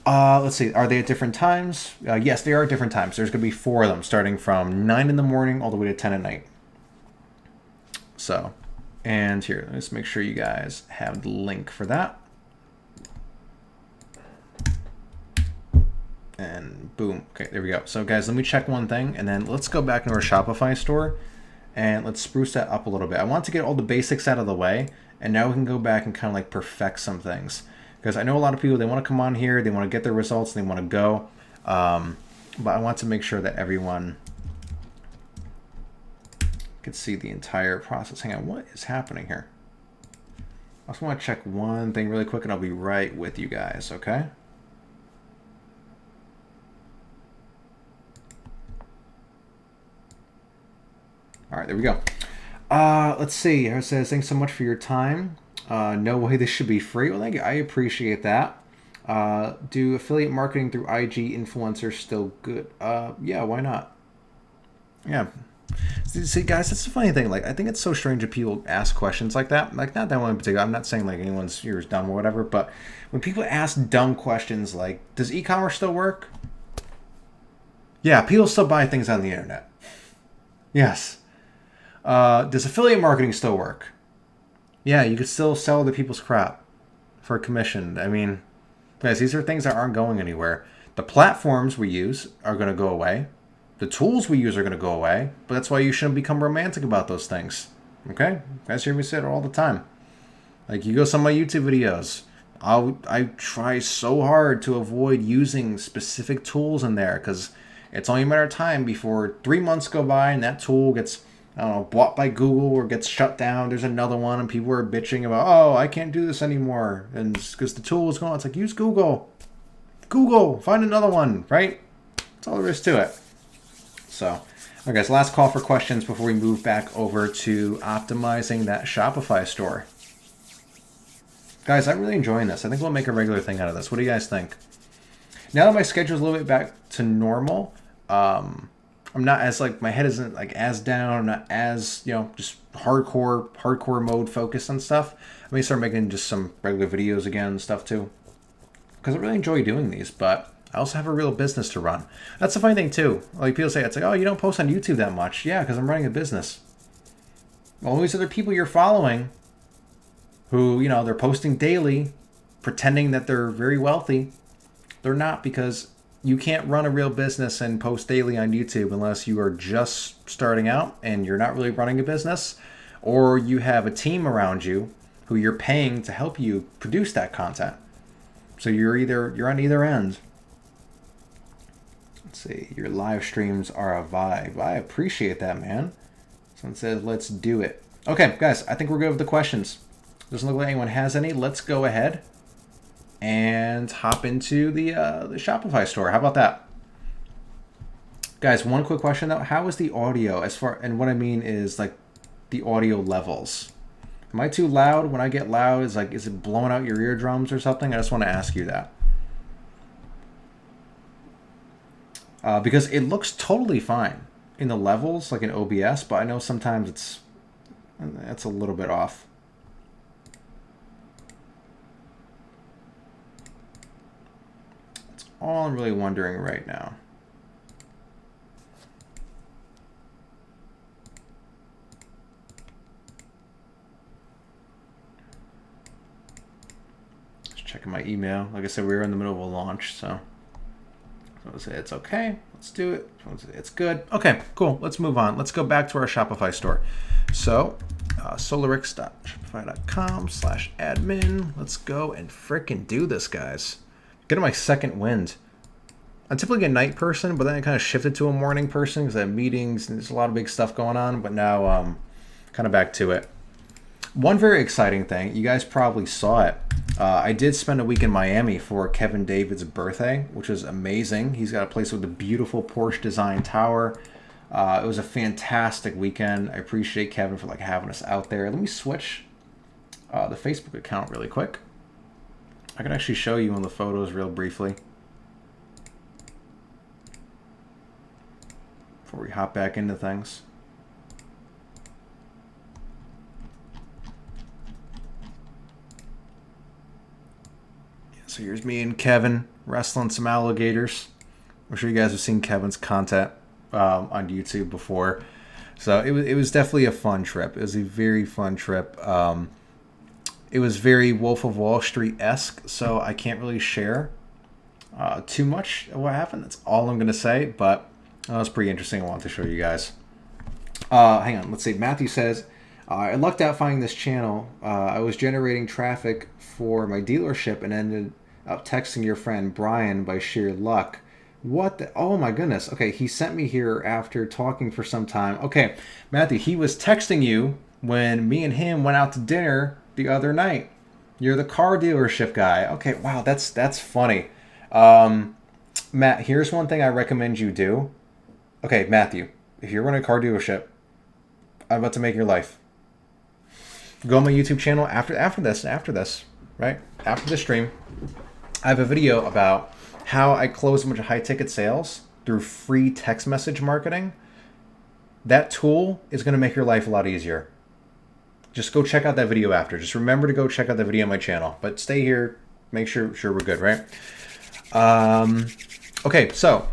Speaker 1: Let's see. Are they at different times? Yes, they are at different times. There's going to be 4 of them starting from 9 in the morning all the way to 10 at night. So, and here, let's make sure you guys have the link for that. And boom. Okay, there we go. So guys, let me check one thing and then let's go back into our Shopify store and let's spruce that up a little bit. I want to get all the basics out of the way and now we can go back and kind of like perfect some things. Because I know a lot of people, they want to come on here, they want to get their results, and they want to go. But I want to make sure that everyone can see the entire process. Hang on, what is happening here? I just want to check one thing really quick and I'll be right with you guys, okay? All right, there we go. Let's see. It says, thanks so much for your time. No way this should be free. Well, thank you. I appreciate that. Do affiliate marketing through IG influencers still good? Yeah, why not? Yeah. See, guys, that's the funny thing. Like, I think it's so strange that people ask questions like that. Like, not that one in particular. I'm not saying like anyone's here is dumb or whatever, but when people ask dumb questions like, "Does e-commerce still work?" Yeah, people still buy things on the internet. Yes. Does affiliate marketing still work? Yeah, you could still sell other people's crap for a commission. I mean, guys, these are things that aren't going anywhere. The platforms we use are going to go away. The tools we use are going to go away. But that's why you shouldn't become romantic about those things. Okay? You guys hear me say it all the time. Like, you go some of my YouTube videos. I try so hard to avoid using specific tools in there because it's only a matter of time before 3 months go by and that tool gets, I don't know, bought by Google or gets shut down. There's another one and people are bitching about, oh, I can't do this anymore. And because the tool is gone, it's like, use Google. Google, find another one, right? That's all there is to it. So, okay, guys, last call for questions before we move back over to optimizing that Shopify store. Guys, I'm really enjoying this. I think we'll make a regular thing out of this. What do you guys think? Now that my schedule's a little bit back to normal, I'm not as like my head isn't like as down. I'm not as just hardcore mode focused on stuff. I may start making just some regular videos again and stuff too, because I really enjoy doing these. But I also have a real business to run. That's the funny thing too. Like people say, it's like, oh, you don't post on YouTube that much. Yeah, because I'm running a business. All these other people you're following, who they're posting daily, pretending that they're very wealthy. They're not, because you can't run a real business and post daily on YouTube unless you are just starting out and you're not really running a business, or you have a team around you who you're paying to help you produce that content. So you're on either end. Let's see, your live streams are a vibe. I appreciate that, man. Someone says, let's do it. Okay, guys, I think we're good with the questions. Doesn't look like anyone has any. Let's go ahead and hop into the Shopify store. How about that? Guys, one quick question though. How is the audio and what I mean is like the audio levels? Am I too loud? When I get loud, is it blowing out your eardrums or something? I just want to ask you that. Because it looks totally fine in the levels, like in OBS, but I know sometimes it's a little bit off. That's all I'm really wondering right now. Just checking my email. Like I said, we were in the middle of a launch, so I'll say it's okay. Let's do it. It's good. Okay, cool. Let's move on. Let's go back to our Shopify store. So, solarix.shopify.com/admin. Let's go and frickin' do this, guys. Getting my second wind. I'm typically a night person, but then I kind of shifted to a morning person because I have meetings and there's a lot of big stuff going on. But now, kind of back to it. One very exciting thing, you guys probably saw it. I did spend a week in Miami for Kevin David's birthday, which was amazing. He's got a place with a beautiful Porsche design tower. It was a fantastic weekend. I appreciate Kevin for having us out there. Let me switch the Facebook account really quick. I can actually show you on the photos real briefly before we hop back into things. So here's me and Kevin wrestling some alligators. I'm sure you guys have seen Kevin's content on YouTube before. So it was definitely a fun trip. It was a very fun trip. It was very Wolf of Wall Street-esque, so I can't really share too much of what happened. That's all I'm going to say, but that was pretty interesting. I wanted to show you guys. Hang on. Let's see. Matthew says, I lucked out finding this channel. I was generating traffic for my dealership and ended up texting your friend Brian by sheer luck. What the? Oh my goodness. Okay, he sent me here after talking for some time. Okay, Matthew, he was texting you when me and him went out to dinner the other night. You're the car dealership guy. Okay, wow, that's funny. Matt, here's one thing I recommend you do. Okay, Matthew, if you're running a car dealership, I'm about to make your life. Go on my YouTube channel after this, right? After the stream. I have a video about how I close a bunch of high ticket sales through free text message marketing. That tool is going to make your life a lot easier. Just go check out that video after. Just remember to go check out the video on my channel. But stay here. Make sure we're good, right? Okay, so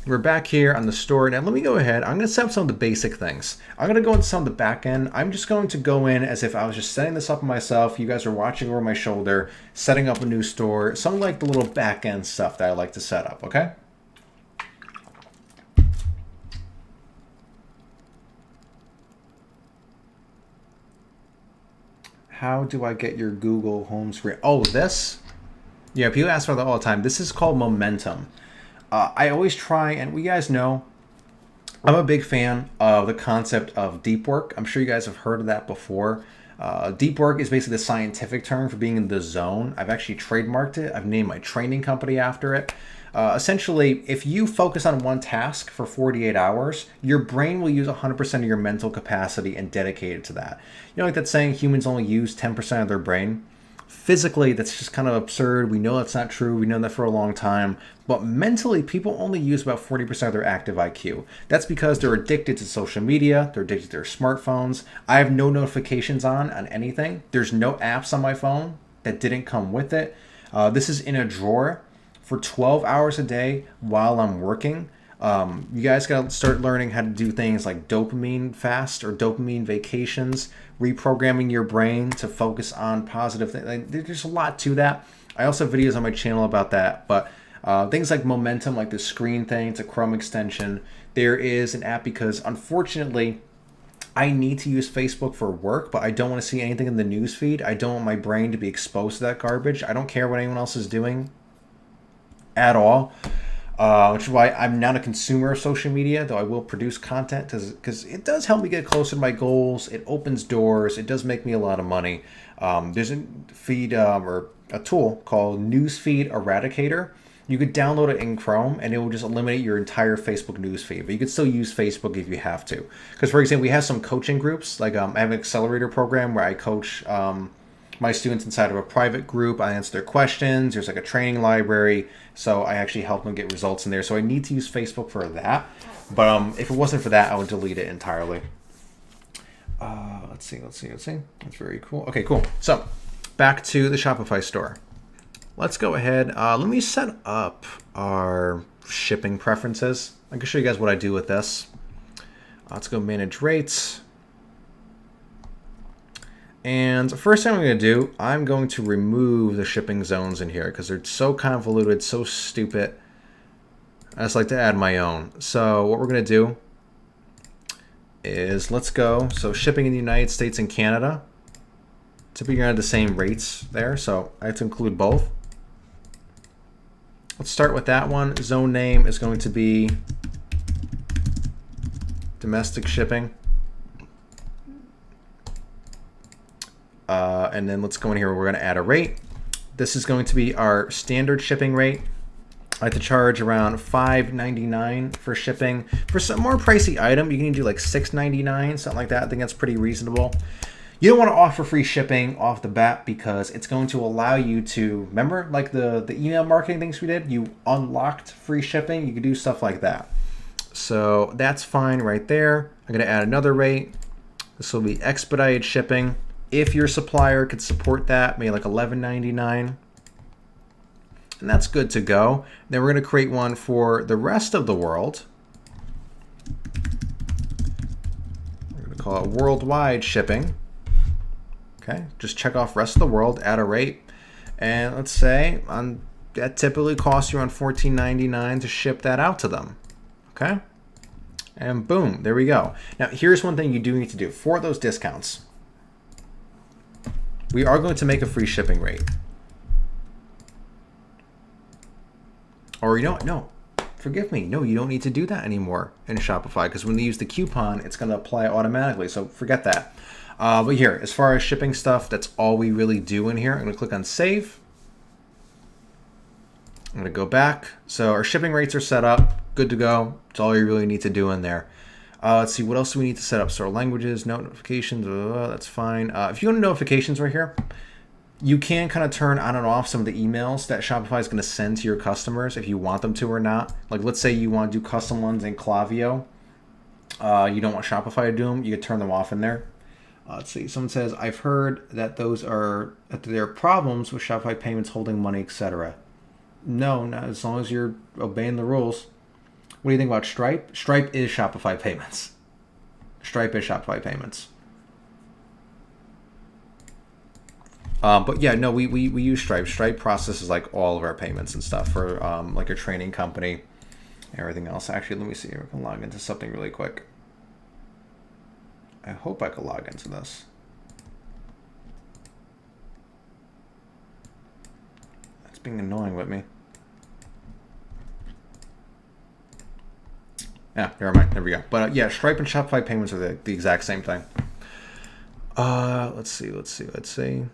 Speaker 1: we're back here on the store. Now let me go ahead. I'm going to set up some of the basic things. I'm going to go into some of the back end. I'm just going to go in as if I was just setting this up myself. You guys are watching over my shoulder, setting up a new store. Some like the little back end stuff that I like to set up, okay? How do I get your Google home screen? Oh, this? Yeah, people ask for that all the time. This is called momentum. I always try, and we guys know, I'm a big fan of the concept of deep work. I'm sure you guys have heard of that before. Deep work is basically the scientific term for being in the zone. I've actually trademarked it. I've named my training company after it. Essentially, if you focus on one task for 48 hours, your brain will use 100% of your mental capacity and dedicate it to that. You know, like that saying, humans only use 10% of their brain. Physically, that's just kind of absurd. We know that's not true. We know that for a long time. But mentally, people only use about 40% of their active IQ. That's because they're addicted to social media. They're addicted to their smartphones. I have no notifications on anything. There's no apps on my phone that didn't come with it. This is in a drawer for 12 hours a day while I'm working. You guys got to start learning how to do things like dopamine fast or dopamine vacations, reprogramming your brain to focus on positive things. Like, there's a lot to that. I also have videos on my channel about that, but things like momentum, like the screen thing, it's a Chrome extension. There is an app because unfortunately I need to use Facebook for work, but I don't want to see anything in the news feed. I don't want my brain to be exposed to that garbage. I don't care what anyone else is doing at all. Which is why I'm not a consumer of social media, though I will produce content because it does help me get closer to my goals. It opens doors. It does make me a lot of money. There's a feed or a tool called Newsfeed Eradicator. You could download it in Chrome and it will just eliminate your entire Facebook newsfeed. But you could still use Facebook if you have to. Because, for example, we have some coaching groups. Like I have an accelerator program where I coach my students inside of a private group. I answer their questions. There's like a training library. So I actually help them get results in there. So I need to use Facebook for that. But if it wasn't for that, I would delete it entirely. Let's see. That's very cool. Okay, cool. So back to the Shopify store. Let's go ahead. Let me set up our shipping preferences. I can show you guys what I do with this. Let's go manage rates. And the first thing I'm going to do, I'm going to remove the shipping zones in here because they're so convoluted, so stupid. I just like to add my own. So what we're going to do is let's go. So shipping in the United States and Canada. Typically you're going to have the same rates there. So I have to include both. Let's start with that one. Zone name is going to be domestic shipping. And then let's go in here. We're going to add a rate. This is going to be our standard shipping rate. I have to charge around $5.99 for shipping. For some more pricey item, you can do like $6.99, something like that. I think that's pretty reasonable. You don't want to offer free shipping off the bat because it's going to allow you to, remember like the email marketing things we did? You unlocked free shipping. You could do stuff like that. So that's fine right there. I'm going to add another rate. This will be expedited shipping. If your supplier could support that, maybe like $11.99. And that's good to go. Then we're going to create one for the rest of the world. We're going to call it worldwide shipping. Okay, just check off rest of the world, add a rate. And let's say that typically costs you around $14.99 to ship that out to them. Okay, and boom, there we go. Now here's one thing you do need to do for those discounts. We are going to make a free shipping rate. Or you don't, no, forgive me. No, you don't need to do that anymore in Shopify because when they use the coupon, it's going to apply automatically. So forget that. But here, as far as shipping stuff, that's all we really do in here. I'm going to click on save. I'm going to go back. So our shipping rates are set up. Good to go. That's all you really need to do in there. Let's see, what else do we need to set up? So our languages, notifications, that's fine. If you go to notifications right here, You can kind of turn on and off some of the emails that Shopify is going to send to your customers if you want them to or not. Like, let's say you want to do custom ones in Klaviyo. You don't want Shopify to do them. You could turn them off in there. Let's see. Someone says, I've heard that there are problems with Shopify payments holding money, etc. No, not as long as you're obeying the rules. What do you think about Stripe? Stripe is Shopify payments. Stripe is Shopify payments. But yeah, no, we use Stripe. Stripe processes like all of our payments and stuff for like a training company and everything else. Actually, let me see here. I can log into something really quick. I hope I can log into this. It's being annoying with me. Yeah, never mind. There we go. But yeah, Stripe and Shopify payments are the exact same thing. Let's see.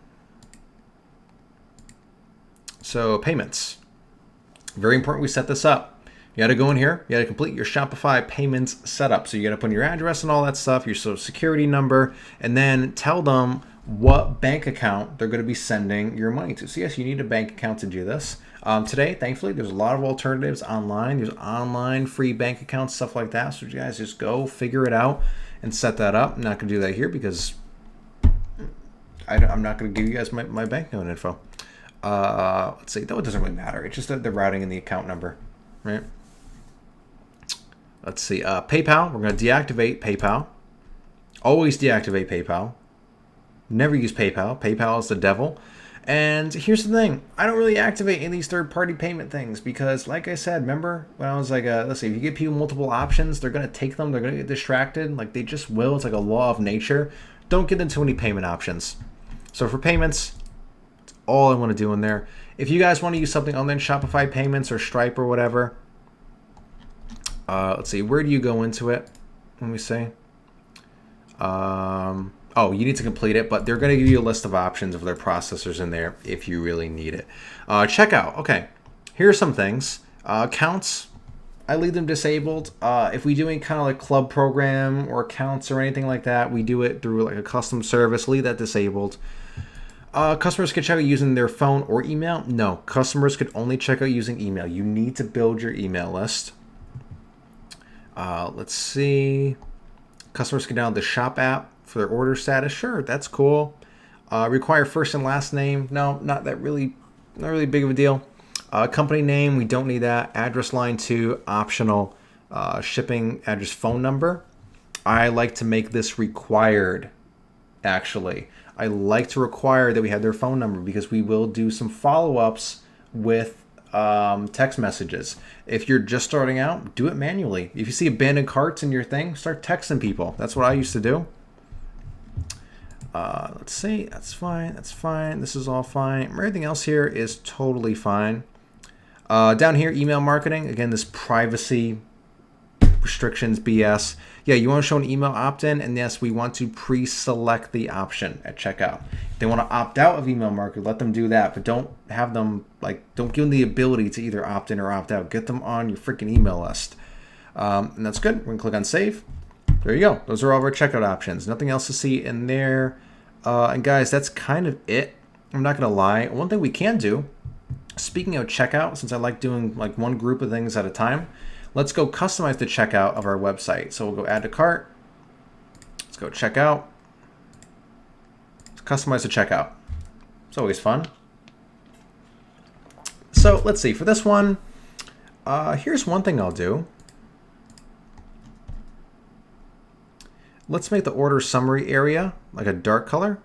Speaker 1: So payments. Very important we set this up. You got to go in here. You got to complete your Shopify payments setup. So you got to put in your address and all that stuff, your social security number, and then tell them what bank account they're going to be sending your money to. So yes, you need a bank account to do this. Today, thankfully, there's a lot of alternatives online. There's online free bank accounts, stuff like that. So you guys just go figure it out and set that up. I'm not going to do that here because I'm not going to give you guys my bank note info. Let's see, though it doesn't really matter. It's just the routing and the account number, right? Let's see, PayPal. We're going to deactivate PayPal. Always deactivate PayPal. Never use PayPal. PayPal is the devil. And here's the thing. I don't really activate any of these third-party payment things because, like I said, remember when I was like, let's see, if you give people multiple options, they're going to take them. They're going to get distracted. Like, they just will. It's like a law of nature. Don't give them too many payment options. So for payments, that's all I want to do in there. If you guys want to use something other than Shopify payments or Stripe or whatever, let's see, where do you go into it? Let me see. Oh, you need to complete it, but they're going to give you a list of options of their processors in there if you really need it. Checkout. Okay, here are some things. Accounts, I leave them disabled. If we do any kind of like club program or accounts or anything like that, we do it through like a custom service. Leave that disabled. Customers can check out using their phone or email. No, customers could only check out using email. You need to build your email list. Let's see. Customers can download the Shop app for their order status. Sure, that's cool. Require first and last name. No, not really big of a deal. Company name, we don't need that. Address line 2, optional. Shipping address, phone number. I like to make this required, actually. I like to require that we have their phone number because we will do some follow-ups with text messages. If you're just starting out, do it manually. If you see abandoned carts in your thing, start texting people. That's what I used to do. Let's see. That's fine. That's fine. This is all fine. Everything else here is totally fine. Down here, email marketing. Again, this privacy restrictions BS. Yeah, you want to show an email opt-in, and yes, we want to pre-select the option at checkout. If they want to opt out of email marketing, let them do that, but don't have them don't give them the ability to either opt in or opt out. Get them on your freaking email list, and that's good. We're gonna click on save. There you go. Those are all of our checkout options. Nothing else to see in there. And guys, that's kind of it. I'm not gonna lie. One thing we can do, speaking of checkout, since I like doing like one group of things at a time, let's go customize the checkout of our website. So we'll go add to cart. Let's go checkout. Let's customize the checkout. It's always fun. So let's see, for this one, here's one thing I'll do. Let's make the order summary area like a dark color.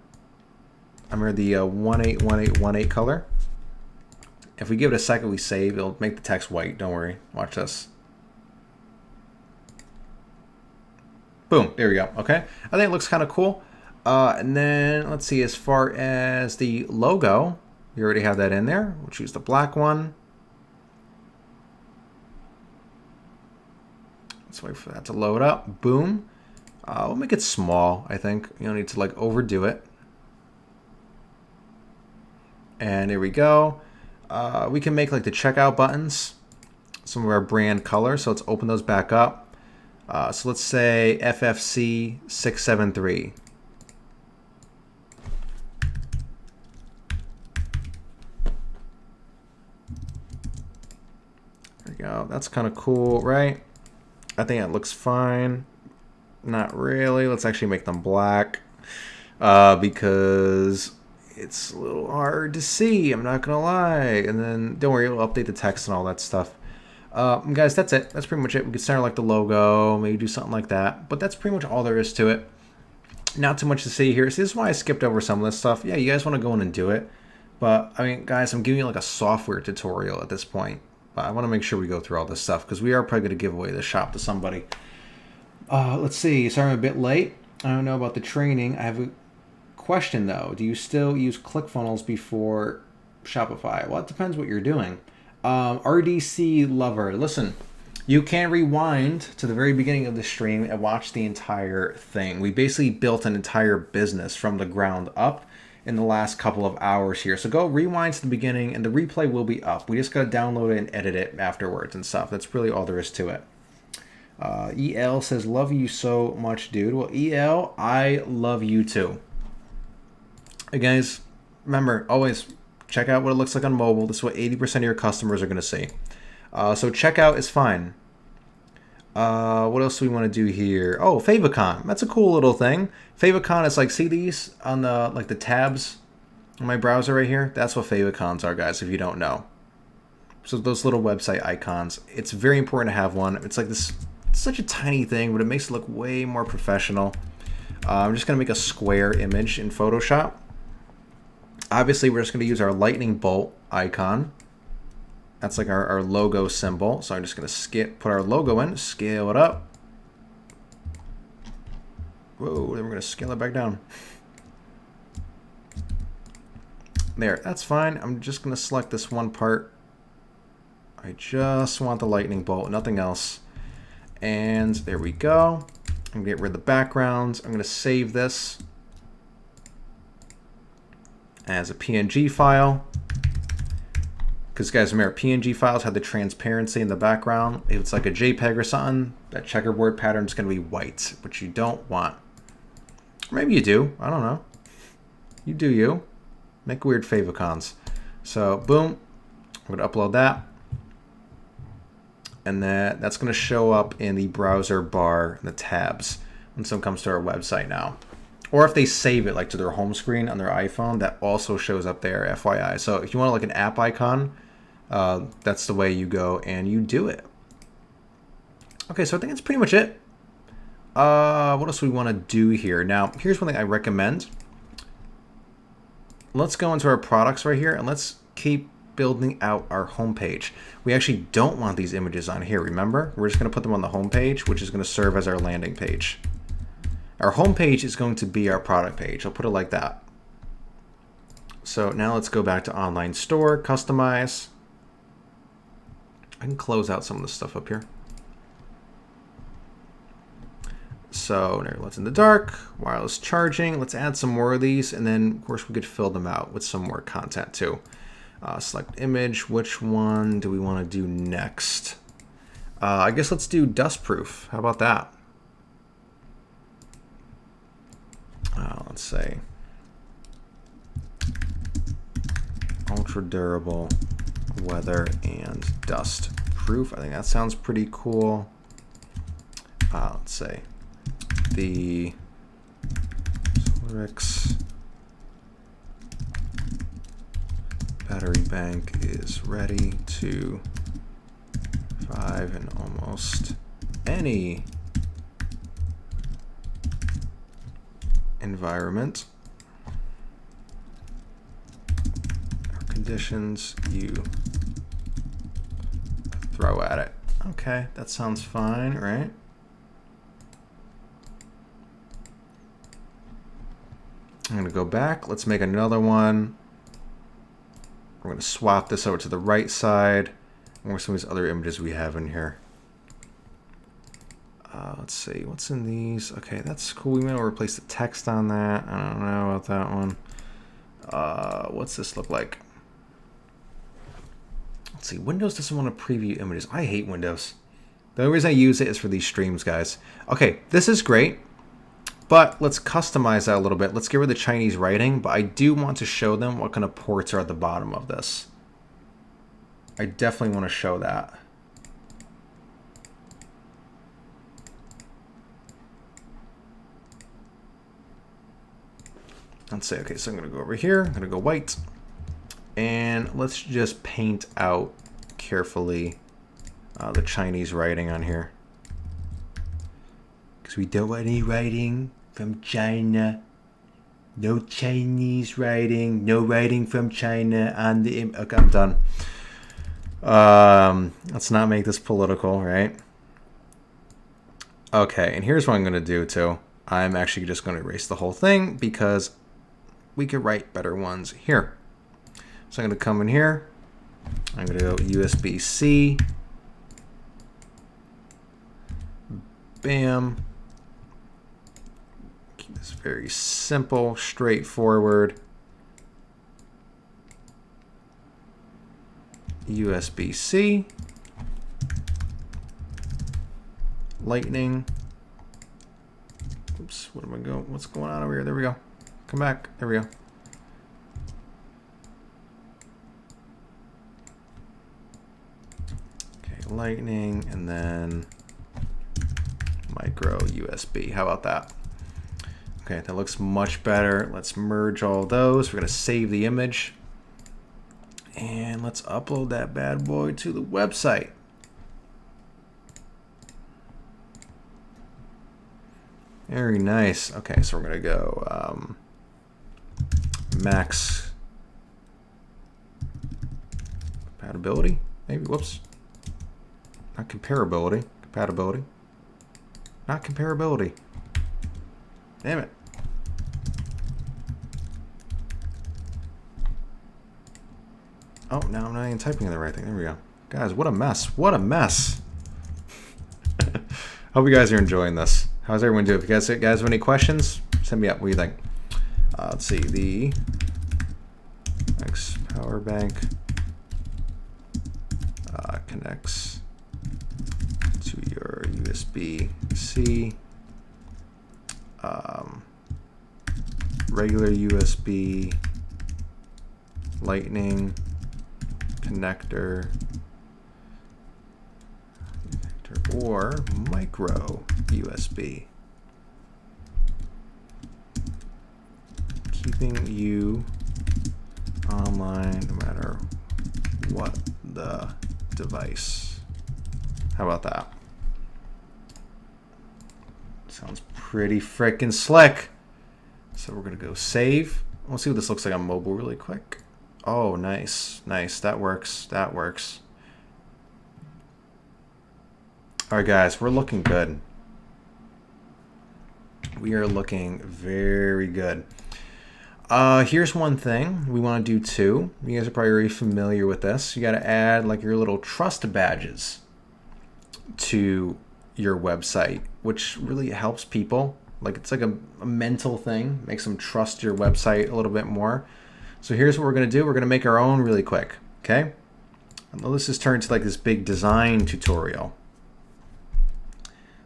Speaker 1: I'm in the 181818 color. If we give it a second, we save, it'll make the text white. Don't worry. Watch this. Boom, there we go. Okay, I think it looks kind of cool. And then let's see, as far as the logo, you already have that in there. We'll choose the black one. Let's wait for that to load up. Boom. We'll make it small, I think. You don't need to like overdo it. And there we go. We can make like the checkout buttons some of our brand colors. So let's open those back up. So let's say FFC 673. go. That's kind of cool, right? I think it looks fine. Not really. Let's actually make them black because it's a little hard to see. I'm not going to lie. And then don't worry, it'll update the text and all that stuff. Guys, that's it. That's pretty much it. We could center like the logo, maybe do something like that. But that's pretty much all there is to it. Not too much to see here. See, this is why I skipped over some of this stuff. Yeah, you guys want to go in and do it. But, I mean, guys, I'm giving you like a software tutorial at this point. But I want to make sure we go through all this stuff because we are probably going to give away the shop to somebody. Let's see. Sorry I'm a bit late. I don't know about the training. I have a question, though. Do you still use ClickFunnels before Shopify? Well, it depends what you're doing. RDC Lover. Listen, you can rewind to the very beginning of the stream and watch the entire thing. We basically built an entire business from the ground up in the last couple of hours here. So go rewind to the beginning and the replay will be up. We just got to download it and edit it afterwards and stuff. That's really all there is to it. EL says, love you so much, dude. Well, EL, I love you too. Hey guys, remember, always check out what it looks like on mobile. This is what 80% of your customers are going to see. So checkout is fine. What else do we want to do here? Oh, Favicon. That's a cool little thing. Favicon is like, see these on the like the tabs on my browser right here? That's what favicons are, guys, if you don't know. So those little website icons. It's very important to have one. It's like this, it's such a tiny thing, but it makes it look way more professional. I'm just going to make a square image in Photoshop. Obviously, we're just going to use our lightning bolt icon. That's like our logo symbol. So I'm just going to put our logo in, scale it up. Whoa, then we're going to scale it back down. There, that's fine. I'm just going to select this one part. I just want the lightning bolt, nothing else. And there we go. I'm going to get rid of the backgrounds. I'm going to save this as a PNG file. Because guys, remember, PNG files have the transparency in the background. If it's like a JPEG or something, that checkerboard pattern is going to be white, which you don't want. Or maybe you do. I don't know. You do you. Make weird favicons. So, boom. I'm going to upload that. And that's going to show up in the browser bar, in the tabs, when someone comes to our website now. Or if they save it like to their home screen on their iPhone, that also shows up there, FYI. So if you want like an app icon, that's the way you go and you do it. Okay, so I think that's pretty much it. What else do we want to do here? Now, here's one thing I recommend. Let's go into our products right here and let's keep building out our homepage. We actually don't want these images on here, remember? We're just going to put them on the homepage, which is going to serve as our landing page. Our homepage is going to be our product page. I'll put it like that. So now let's go back to online store, customize. I can close out some of the stuff up here. So let's in the dark, wireless charging. Let's add some more of these. And then of course we could fill them out with some more content too. Select image. Which one do we want to do next? I guess let's do dust proof. How about that? Let's say ultra durable, weather and dust proof. I think that sounds pretty cool. Let's say the Rix battery bank is ready to survive in almost any environment or conditions you throw at it. Okay, that sounds fine, right? I'm going to go back. Let's make another one. We're going to swap this over to the right side. And where's some of these other images we have in here? Let's see, what's in these? Okay, that's cool. We may replace the text on that. I don't know about that one. What's this look like? Let's see, Windows doesn't want to preview images. I hate Windows. The only reason I use it is for these streams, guys. Okay, this is great, but let's customize that a little bit. Let's get rid of the Chinese writing, but I do want to show them what kind of ports are at the bottom of this. I definitely want to show that. let's say, okay, so I'm going to go over here. I'm going to go white. And let's just paint out carefully the Chinese writing on here. Because we don't want any writing from China. No Chinese writing. No writing from China on the... Okay, I'm done. Let's not make this political, right? Okay, and here's what I'm going to do too. I'm actually just going to erase the whole thing because we could write better ones here. So I'm going to come in here. I'm going to go USB-C. Bam. Keep this very simple, straightforward. USB-C. Lightning. Oops, what am I going? What's going on over here? There we go. Come back. There we go. Okay, lightning, and then micro USB. How about that? Okay, that looks much better. Let's merge all those. We're gonna save the image, and let's upload that bad boy to the website. Very nice. Okay, so we're gonna go max compatibility, maybe. Whoops. Not comparability. Compatibility. Not comparability. Damn it. Oh, now I'm not even typing in the right thing. There we go. Guys, what a mess. What a mess. Hope you guys are enjoying this. How's everyone doing? If you guys have any questions, send me up. What do you think? Let's see. The X power bank connects to your USB-C. Regular USB, Lightning connector, or micro USB. Keeping you online no matter what the device. How about that? Sounds pretty freaking slick. So we're gonna go save. We'll see what this looks like on mobile really quick. Oh, nice, nice. That works. That works. All right, guys, we're looking good. We are looking very good. Here's one thing we want to do too. You guys are probably already familiar with this. You got to add like your little trust badges to your website, which really helps people. Like it's like a mental thing, makes them trust your website a little bit more. So here's what we're going to do. We're going to make our own really quick, okay? And let's just turn to like this big design tutorial.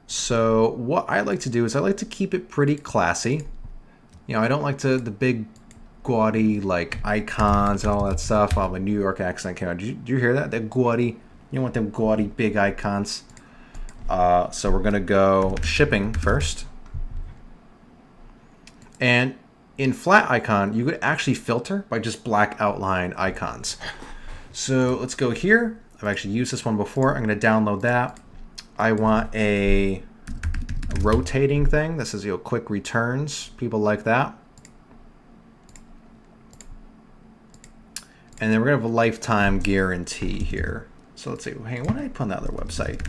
Speaker 1: So what I like to do is I like to keep it pretty classy. You know, I don't like the big gaudy like icons and all that stuff. Oh, my New York accent came out. Did you hear that? That gaudy. You don't want them gaudy big icons. So we're going to go shipping first. And in flat icon, you could actually filter by just black outline icons. So let's go here. I've actually used this one before. I'm going to download that. I want a rotating thing. This is, you know, quick returns. People like that. And then we're going to have a lifetime guarantee here. So let's see. Hey, why did I put on that other website?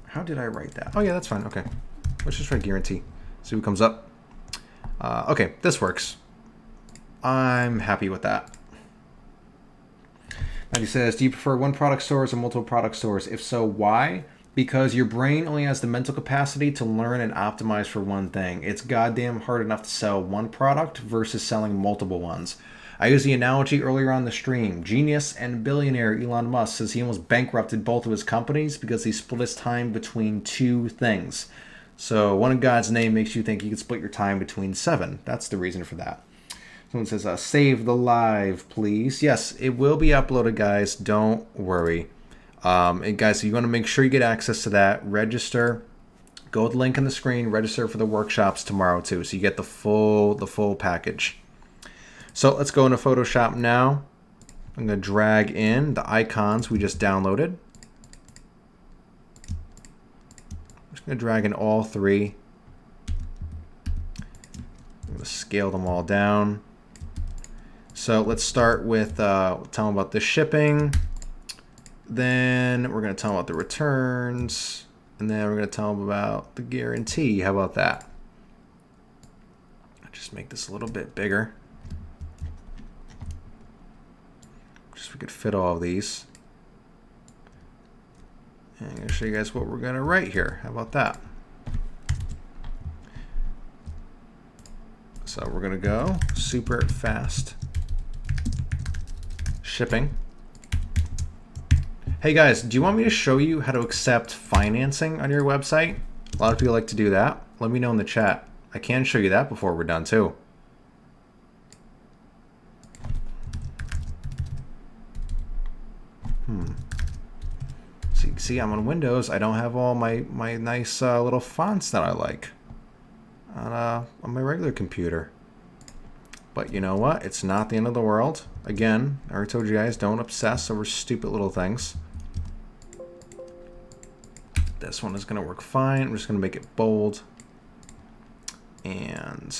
Speaker 1: How did I write that? Oh, yeah, that's fine. Okay. Let's just write guarantee. See what comes up. Okay, this works. I'm happy with that. And he says, do you prefer one product stores or multiple product stores? If so, why? Because your brain only has the mental capacity to learn and optimize for one thing. It's goddamn hard enough to sell one product versus selling multiple ones. I used the analogy earlier on the stream. Genius and billionaire Elon Musk says he almost bankrupted both of his companies because he split his time between two things. So one in God's name makes you think you could split your time between 7. That's the reason for that. Someone says, save the live, please. Yes, it will be uploaded, guys. Don't worry. And guys, so you want to make sure you get access to that. Register. Go to the link in the screen, register for the workshops tomorrow too, so you get the full package. So let's go into Photoshop now. I'm going to drag in the icons we just downloaded. I'm just going to drag in all 3. I'm going to scale them all down. So let's start with tell them about the shipping. Then we're going to tell them about the returns. And then we're going to tell them about the guarantee. How about that? Just make this a little bit bigger. Just so we could fit all of these. And I'm going to show you guys what we're going to write here. How about that? So we're going to go super fast shipping. Hey guys, do you want me to show you how to accept financing on your website? A lot of people like to do that. Let me know in the chat. I can show you that before we're done too. See, I'm on Windows. I don't have all my nice little fonts that I like on my regular computer. But you know what? It's not the end of the world. Again, I already told you guys, don't obsess over stupid little things. This one is going to work fine. I'm just going to make it bold. And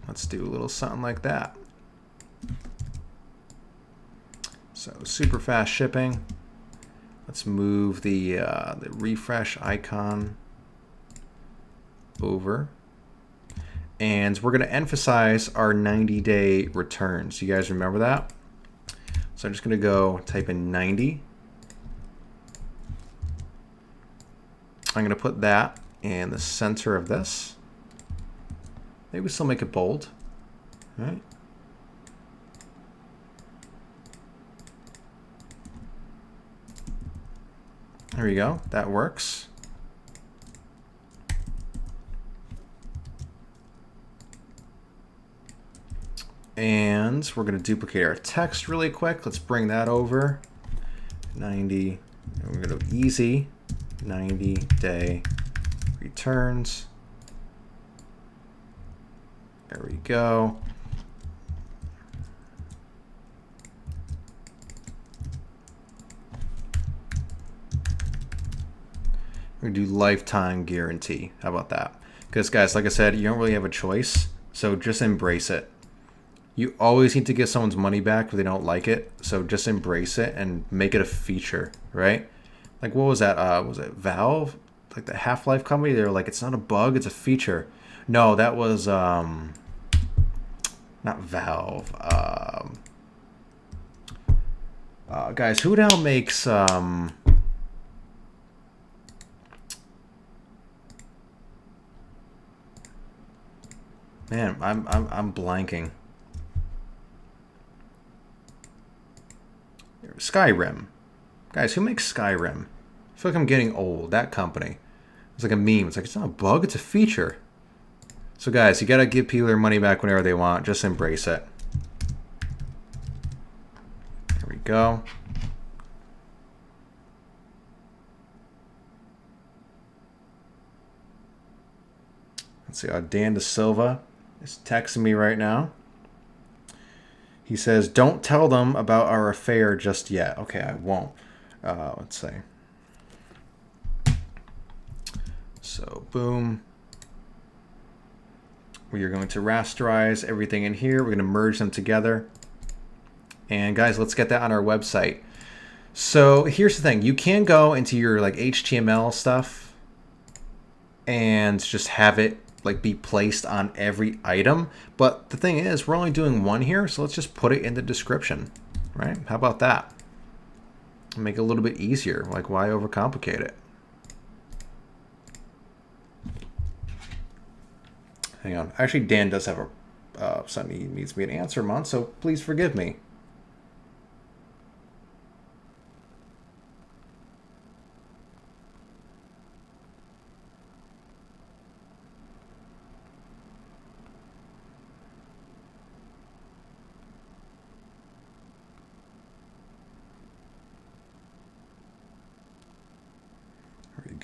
Speaker 1: let's do a little something like that. So super fast shipping. Let's move the refresh icon over. And we're going to emphasize our 90-day returns. You guys remember that? So I'm just going to go type in 90. I'm going to put that in the center of this. Maybe still make it bold. All right. There we go. That works. And we're going to duplicate our text really quick. Let's bring that over. 90. And we're going to go easy. 90-day returns. There we go. We're going to do lifetime guarantee. How about that? Because guys, like I said, you don't really have a choice. So just embrace it. You always need to get someone's money back if they don't like it. So just embrace it and make it a feature, right? Like what was that? Was it Valve? Like the Half-Life company? They were like, it's not a bug, it's a feature. No, that was not Valve. Guys, who now makes man, I'm blanking. Skyrim. Guys, who makes Skyrim? I feel like I'm getting old. That company. It's like a meme. It's like, it's not a bug, it's a feature. So guys, you gotta give people their money back whenever they want. Just embrace it. There we go. Let's see, Dan Da Silva is texting me right now. He says, don't tell them about our affair just yet. Okay, I won't. Let's see. So, boom. We are going to rasterize everything in here. We're going to merge them together. And guys, let's get that on our website. So here's the thing. You can go into your like HTML stuff and just have it like be placed on every item. But the thing is, we're only doing one here, so let's just put it in the description, right? How about that? Make it a little bit easier. Like, why overcomplicate it? Hang on. Actually, Dan does have a something he needs me to answer him on, so please forgive me.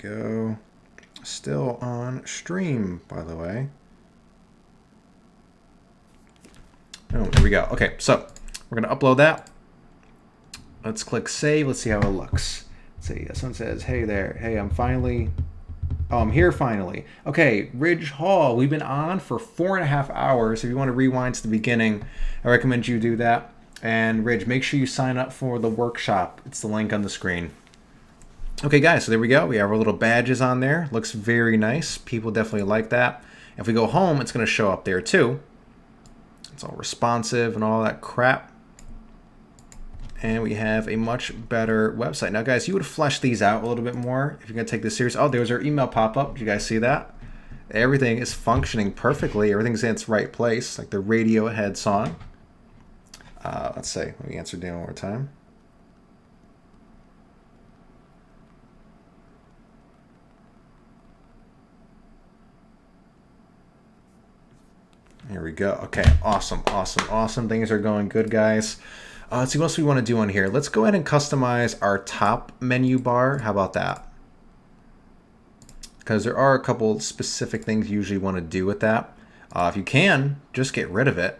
Speaker 1: go. Still on stream, by the way. Oh, there we go. Okay, so we're going to upload that. Let's click save. Let's see how it looks. Let's see. Someone says, hey there. Hey, I'm here finally. Okay, Ridge Hall. We've been on for 4.5 hours. If you want to rewind to the beginning, I recommend you do that. And Ridge, make sure you sign up for the workshop. It's the link on the screen. Okay, guys, so there we go. We have our little badges on there. Looks very nice. People definitely like that. If we go home, it's going to show up there too. It's all responsive and all that crap. And we have a much better website. Now, guys, you would flesh these out a little bit more if you're going to take this serious. Oh, there's our email pop-up. Did you guys see that? Everything is functioning perfectly. Everything's in its right place, like the Radiohead song. Let's see. Let me answer Dan one more time. Here we go. Okay, awesome, awesome, awesome. Things are going good, guys. Let's see what else we want to do on here. Let's go ahead and customize our top menu bar. How about that? Because there are a couple specific things you usually want to do with that. If you can, just get rid of it.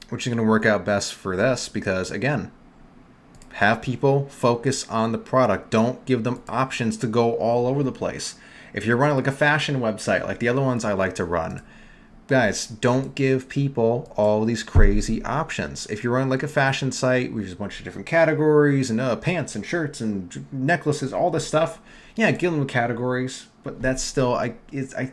Speaker 1: Which is going to work out best for this because, again, have people focus on the product. Don't give them options to go all over the place. If you're running like a fashion website, like the other ones I like to run, guys, don't give people all these crazy options. If you're running like a fashion site, we use a bunch of different categories and pants and shirts and necklaces, all this stuff. Yeah, give them categories, but that's still, I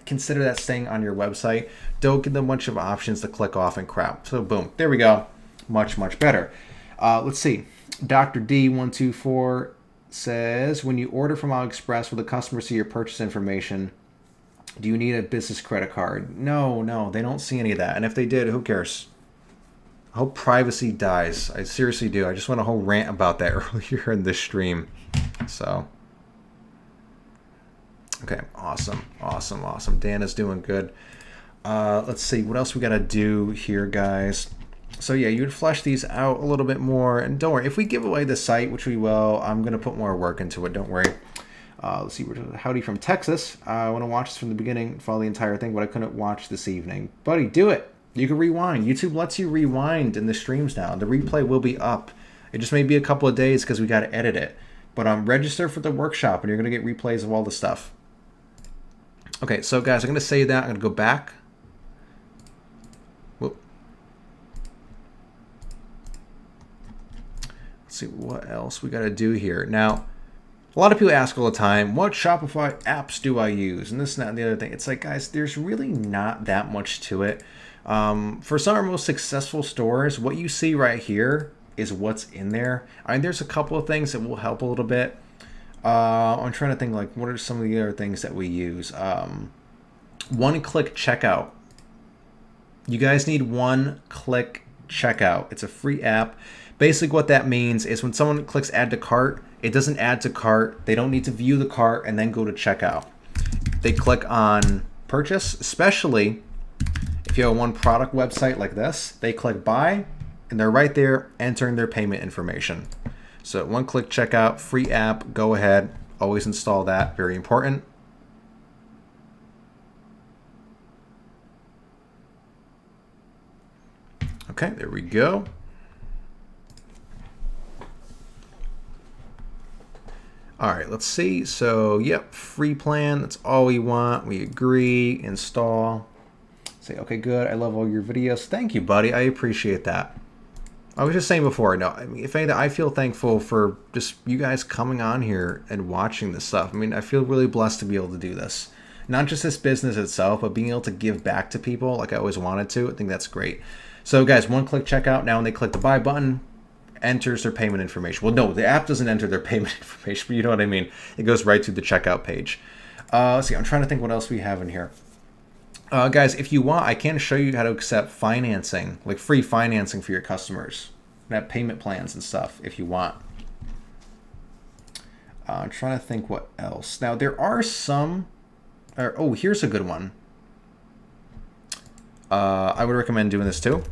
Speaker 1: consider that staying on your website. Don't give them a bunch of options to click off and crap. So boom, there we go. Much, much better. Let's see. Dr. D124 says, when you order from AliExpress, will the customer see your purchase information? Do you need a business credit card? No, they don't see any of that. And if they did, who cares? I hope privacy dies. I seriously do. I just went a whole rant about that earlier in this stream. So, okay, awesome, awesome, awesome. Dan is doing good. Let's see, what else we got to do here, guys? So yeah, you would flesh these out a little bit more. And don't worry, if we give away the site, which we will, I'm going to put more work into it. Don't worry. Let's see, howdy from Texas. I want to watch this from the beginning, follow the entire thing, but I couldn't watch this evening. Buddy, do it. You can rewind. YouTube lets you rewind in the streams now. The replay will be up. It just may be a couple of days because we got to edit it. But register for the workshop and you're going to get replays of all the stuff. Okay, so guys, I'm going to save that. I'm going to go back. Whoop. Let's see what else we got to do here. Now, a lot of people ask all the time, what Shopify apps do I use? And this, and that, and the other thing. It's like, guys, there's really not that much to it. For some of our most successful stores, what you see right here is what's in there. I mean, there's a couple of things that will help a little bit. I'm trying to think, like, what are some of the other things that we use? One-click checkout. You guys need one-click checkout. It's a free app. Basically, what that means is when someone clicks add to cart, it doesn't add to cart. They don't need to view the cart and then go to checkout. They click on purchase, especially if you have a one product website like this. They click buy and they're right there entering their payment information. So one click checkout, free app, go ahead, always install that, very important. Okay, there we go. All right, let's see. So, yep, free plan. That's all we want. We agree, install. Say, okay, good. I love all your videos. Thank you, buddy. I appreciate that. I was just saying before, no, I mean, if anything, I feel thankful for just you guys coming on here and watching this stuff. I mean, I feel really blessed to be able to do this. Not just this business itself, but being able to give back to people like I always wanted to. I think that's great. So, guys, one-click checkout. Now, when they click the buy button, enters their payment information. Well, no, the app doesn't enter their payment information, but you know what I mean. It goes right to the checkout page. Let's see, I'm trying to think what else we have in here. Guys, if you want, I can show you how to accept financing, like free financing for your customers. Have payment plans and stuff if you want. I'm trying to think what else. Now, there are some, oh, here's a good one. I would recommend doing this too.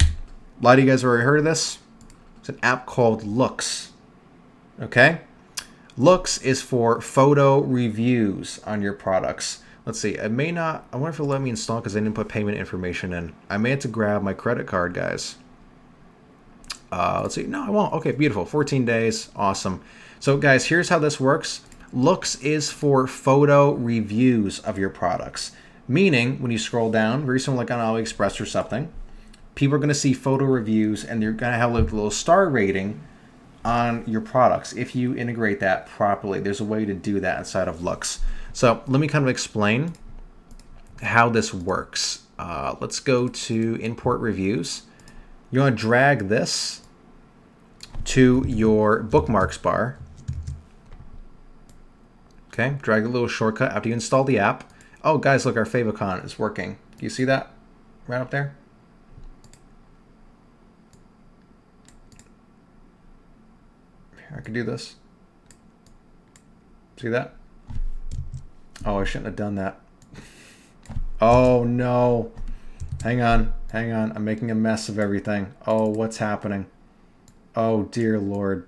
Speaker 1: A lot of you guys have already heard of this. It's an app called Looks. Okay. Looks is for photo reviews on your products. Let's see. I wonder if it'll let me install because I didn't put payment information in. I may have to grab my credit card, guys. Let's see. No, I won't. Okay, beautiful. 14 days. Awesome. So, guys, here's how this works. Looks is for photo reviews of your products. Meaning, when you scroll down, very similar like on AliExpress or something, people are going to see photo reviews and they're going to have a little star rating on your products if you integrate that properly. There's a way to do that inside of Looks. So let me kind of explain how this works. Let's go to import reviews. You want to drag this to your bookmarks bar. Okay, drag a little shortcut after you install the app. Oh, guys, look, our favicon is working. Do you see that right up there? Here, I could do this. See that? Oh, I shouldn't have done that. Oh, no. Hang on. I'm making a mess of everything. Oh, what's happening? Oh, dear Lord.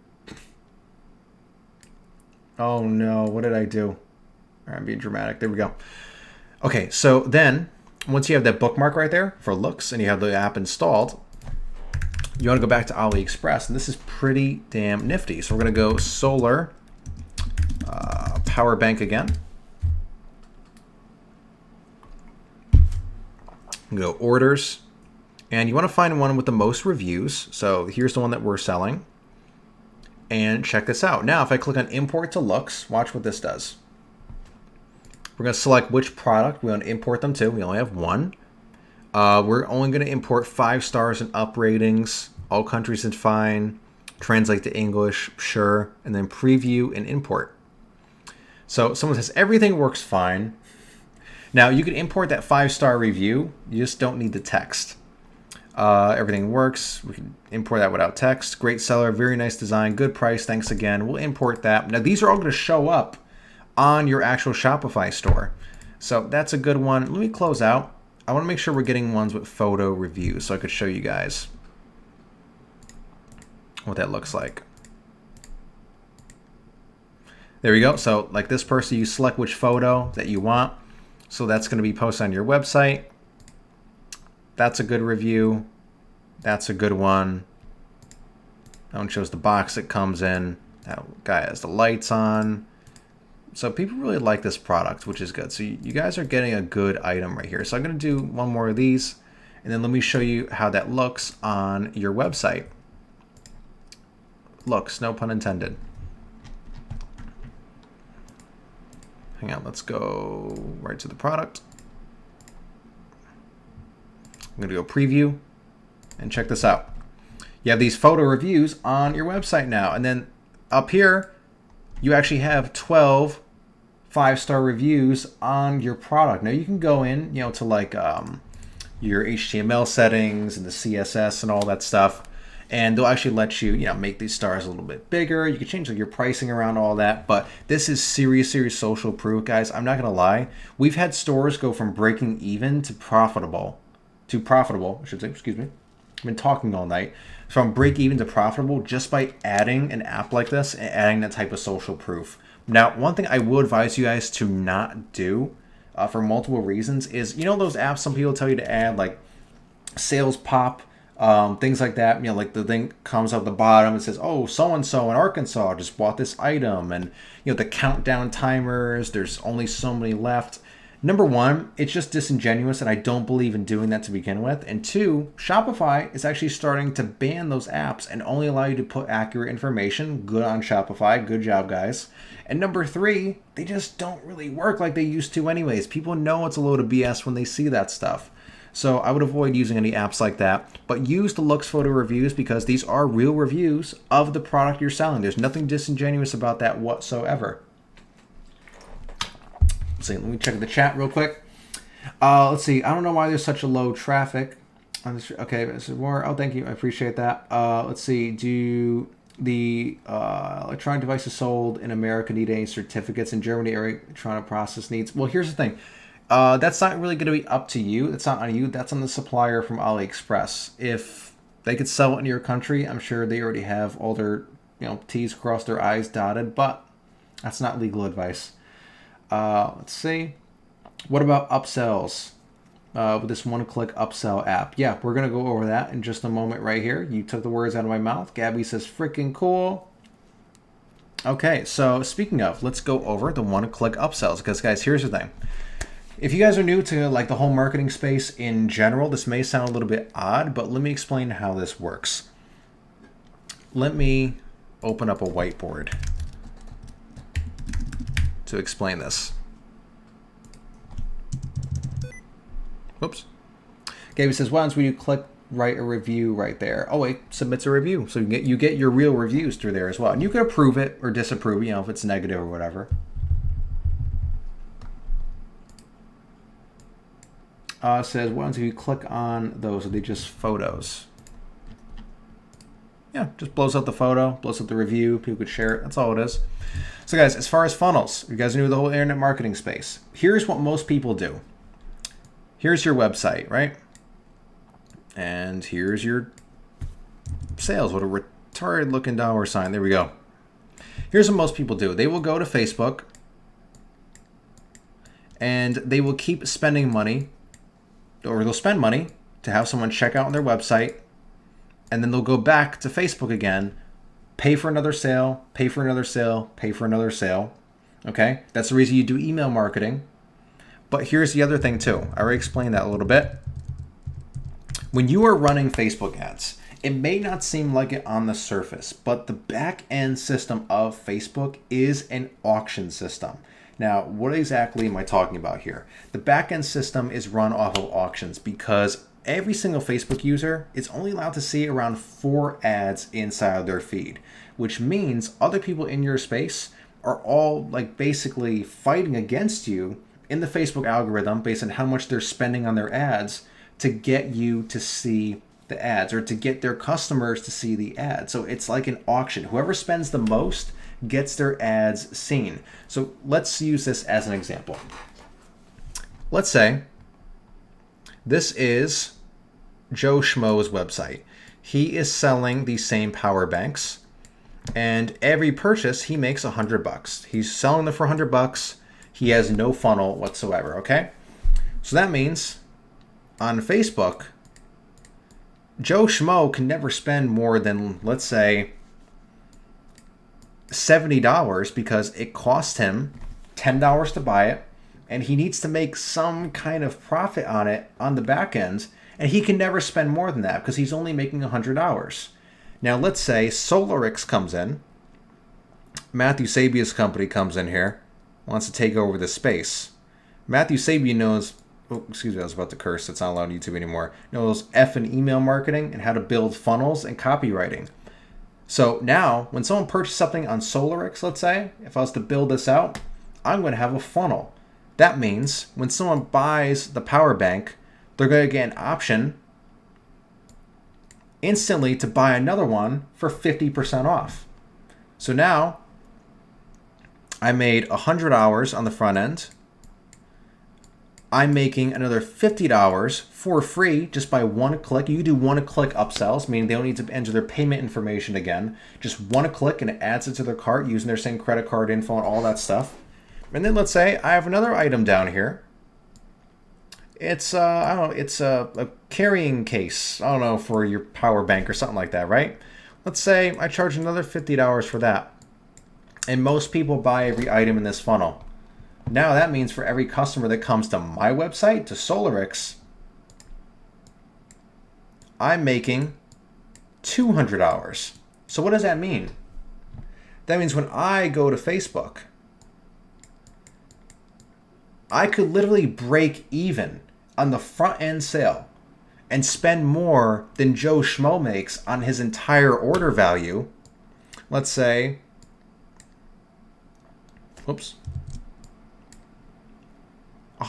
Speaker 1: Oh, no. What did I do? All right, I'm being dramatic. There we go. Okay, so then once you have that bookmark right there for Looks and you have the app installed, you want to go back to AliExpress, and this is pretty damn nifty. So we're going to go solar power bank again. Go orders, and you want to find one with the most reviews. So here's the one that we're selling, and check this out. Now, if I click on import to Looks, watch what this does. We're going to select which product we want to import them to. We only have one. We're only going to import 5 stars and up ratings. All countries is fine. Translate to English, sure. And then preview and import. So someone says everything works fine. Now you can import that 5-star review. You just don't need the text. Everything works. We can import that without text. Great seller, very nice design, good price. Thanks again. We'll import that. Now these are all going to show up on your actual Shopify store. So that's a good one. Let me close out. I want to make sure we're getting ones with photo reviews so I could show you guys what that looks like. There we go. So like this person, you select which photo that you want. So that's going to be posted on your website. That's a good review. That's a good one. That one shows the box it comes in. That guy has the lights on. So people really like this product, which is good. So you guys are getting a good item right here. So I'm going to do one more of these, and then let me show you how that looks on your website. Looks, no pun intended. Hang on, let's go right to the product. I'm going to go preview and check this out. You have these photo reviews on your website now, and then up here, you actually have 12 5-star reviews on your product. Now you can go in, to like your HTML settings and the CSS and all that stuff, and they'll actually let you, make these stars a little bit bigger. You can change your pricing around all that, but this is serious social proof, guys. I'm not gonna lie. We've had stores go from breaking even to profitable, I should say. Excuse me. I've been talking all night. From break even to profitable just by adding an app like this and adding that type of social proof. Now, one thing I will advise you guys to not do for multiple reasons is, those apps some people tell you to add, like sales pop, things like that. Like the thing comes out the bottom and says, oh, so-and-so in Arkansas just bought this item. And, the countdown timers, there's only so many left. Number one, it's just disingenuous, and I don't believe in doing that to begin with. And two, Shopify is actually starting to ban those apps and only allow you to put accurate information. Good on Shopify. Good job, guys. And number three, they just don't really work like they used to anyways. People know it's a load of BS when they see that stuff. So I would avoid using any apps like that, but use the Looks photo reviews because these are real reviews of the product you're selling. There's nothing disingenuous about that whatsoever. Let me check the chat real quick. Let's see. I don't know why there's such a low traffic on this. Okay, this is more. Oh, thank you. I appreciate that. Let's see. Do the electronic devices sold in America need any certificates? In Germany, electronic process needs. Well, here's the thing. That's not really going to be up to you. That's not on you. That's on the supplier from AliExpress. If they could sell it in your country, I'm sure they already have all their T's crossed or I's dotted, but that's not legal advice. Let's see. What about upsells with this one-click upsell app? Yeah, we're going to go over that in just a moment right here. You took the words out of my mouth. Gabby says, freaking cool. Okay, so speaking of, let's go over the one-click upsells. Because, guys, here's the thing. If you guys are new to like the whole marketing space in general, this may sound a little bit odd, but let me explain how this works. Let me open up a whiteboard to explain this. Oops. Gabby says, once when you click write a review right there. Oh wait, submits a review. So you get your real reviews through there as well. And you can approve it or disapprove, if it's negative or whatever. Says, once you click on those, are they just photos? Yeah, just blows up the photo, blows up the review, people could share it. That's all it is. So guys, as far as funnels, you guys are new to the whole internet marketing space. Here's what most people do. Here's your website, right? And here's your sales. What a retarded looking dollar sign. There we go. Here's what most people do. They will go to Facebook and they will keep spending money, or they'll spend money to have someone check out on their website, and then they'll go back to Facebook again, pay for another sale, pay for another sale, pay for another sale. Okay? That's the reason you do email marketing. But here's the other thing too. I already explained that a little bit. When you are running Facebook ads, it may not seem like it on the surface, but the back end system of Facebook is an auction system. Now, what exactly am I talking about here? The back end system is run off of auctions because every single Facebook user is only allowed to see around 4 ads inside of their feed, which means other people in your space are all like basically fighting against you in the Facebook algorithm based on how much they're spending on their ads to get you to see the ads or to get their customers to see the ads. So it's like an auction. Whoever spends the most gets their ads seen. So let's use this as an example. Let's say this is Joe Schmo's website. He is selling these same power banks, and every purchase he makes $100. He's selling them for $100. He has no funnel whatsoever, okay? So that means on Facebook, Joe Schmo can never spend more than, let's say, $70 because it cost him $10 to buy it, and he needs to make some kind of profit on it on the back end, and he can never spend more than that because he's only making $100. Now let's say SolarX comes in, Matthew Sabia's company comes in here, wants to take over the space. Matthew Sabia knows, oh, excuse me, I was about to curse, it's not allowed on YouTube anymore, knows effing email marketing and how to build funnels and copywriting. So now, when someone purchases something on SolarX, let's say, if I was to build this out, I'm going to have a funnel. That means when someone buys the power bank, they're going to get an option instantly to buy another one for 50% off. So now, I made $100 on the front end. I'm making another $50 for free just by one click. You do one click upsells, meaning they don't need to enter their payment information again. Just one click and it adds it to their cart using their same credit card info and all that stuff. And then let's say I have another item down here. It's I don't know, it's a carrying case, I don't know, for your power bank or something like that, right? Let's say I charge another $50 for that. And most people buy every item in this funnel. Now that means for every customer that comes to my website, to SolarX, I'm making $200. So what does that mean? That means when I go to Facebook, I could literally break even on the front end sale and spend more than Joe Schmo makes on his entire order value. Let's say, whoops.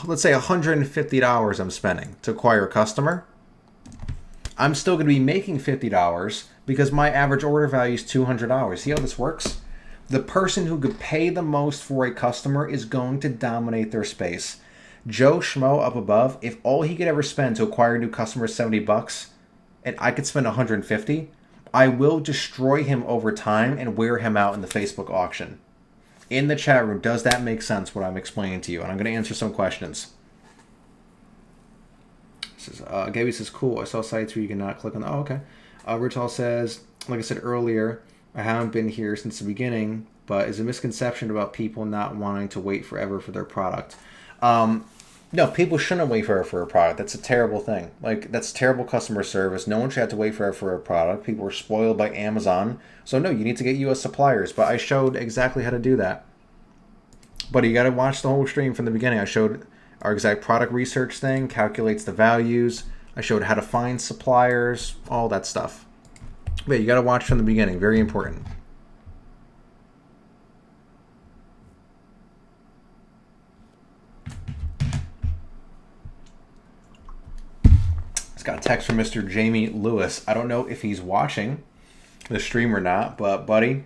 Speaker 1: Let's say $150 I'm spending to acquire a customer. I'm still going to be making $50 because my average order value is $200. See how this works? The person who could pay the most for a customer is going to dominate their space. Joe Schmo up above, if all he could ever spend to acquire a new customer is $70 and I could spend $150, I will destroy him over time and wear him out in the Facebook auction. In the chat room, does that make sense, what I'm explaining to you? And I'm going to answer some questions. Gabby says, cool, I saw sites where you cannot click on the... Oh, okay. Rital says, like I said earlier, I haven't been here since the beginning, but is a misconception about people not wanting to wait forever for their product. No, people shouldn't wait forever for a product. That's a terrible thing. Like, that's terrible customer service. No one should have to wait forever for a product. People are spoiled by Amazon. So, no, you need to get U.S. suppliers. But I showed exactly how to do that. But you got to watch the whole stream from the beginning. I showed our exact product research thing, calculates the values. I showed how to find suppliers, all that stuff. But you got to watch from the beginning. Very important. Got a text from Mr. Jamie Lewis. I don't know if he's watching the stream or not, but buddy,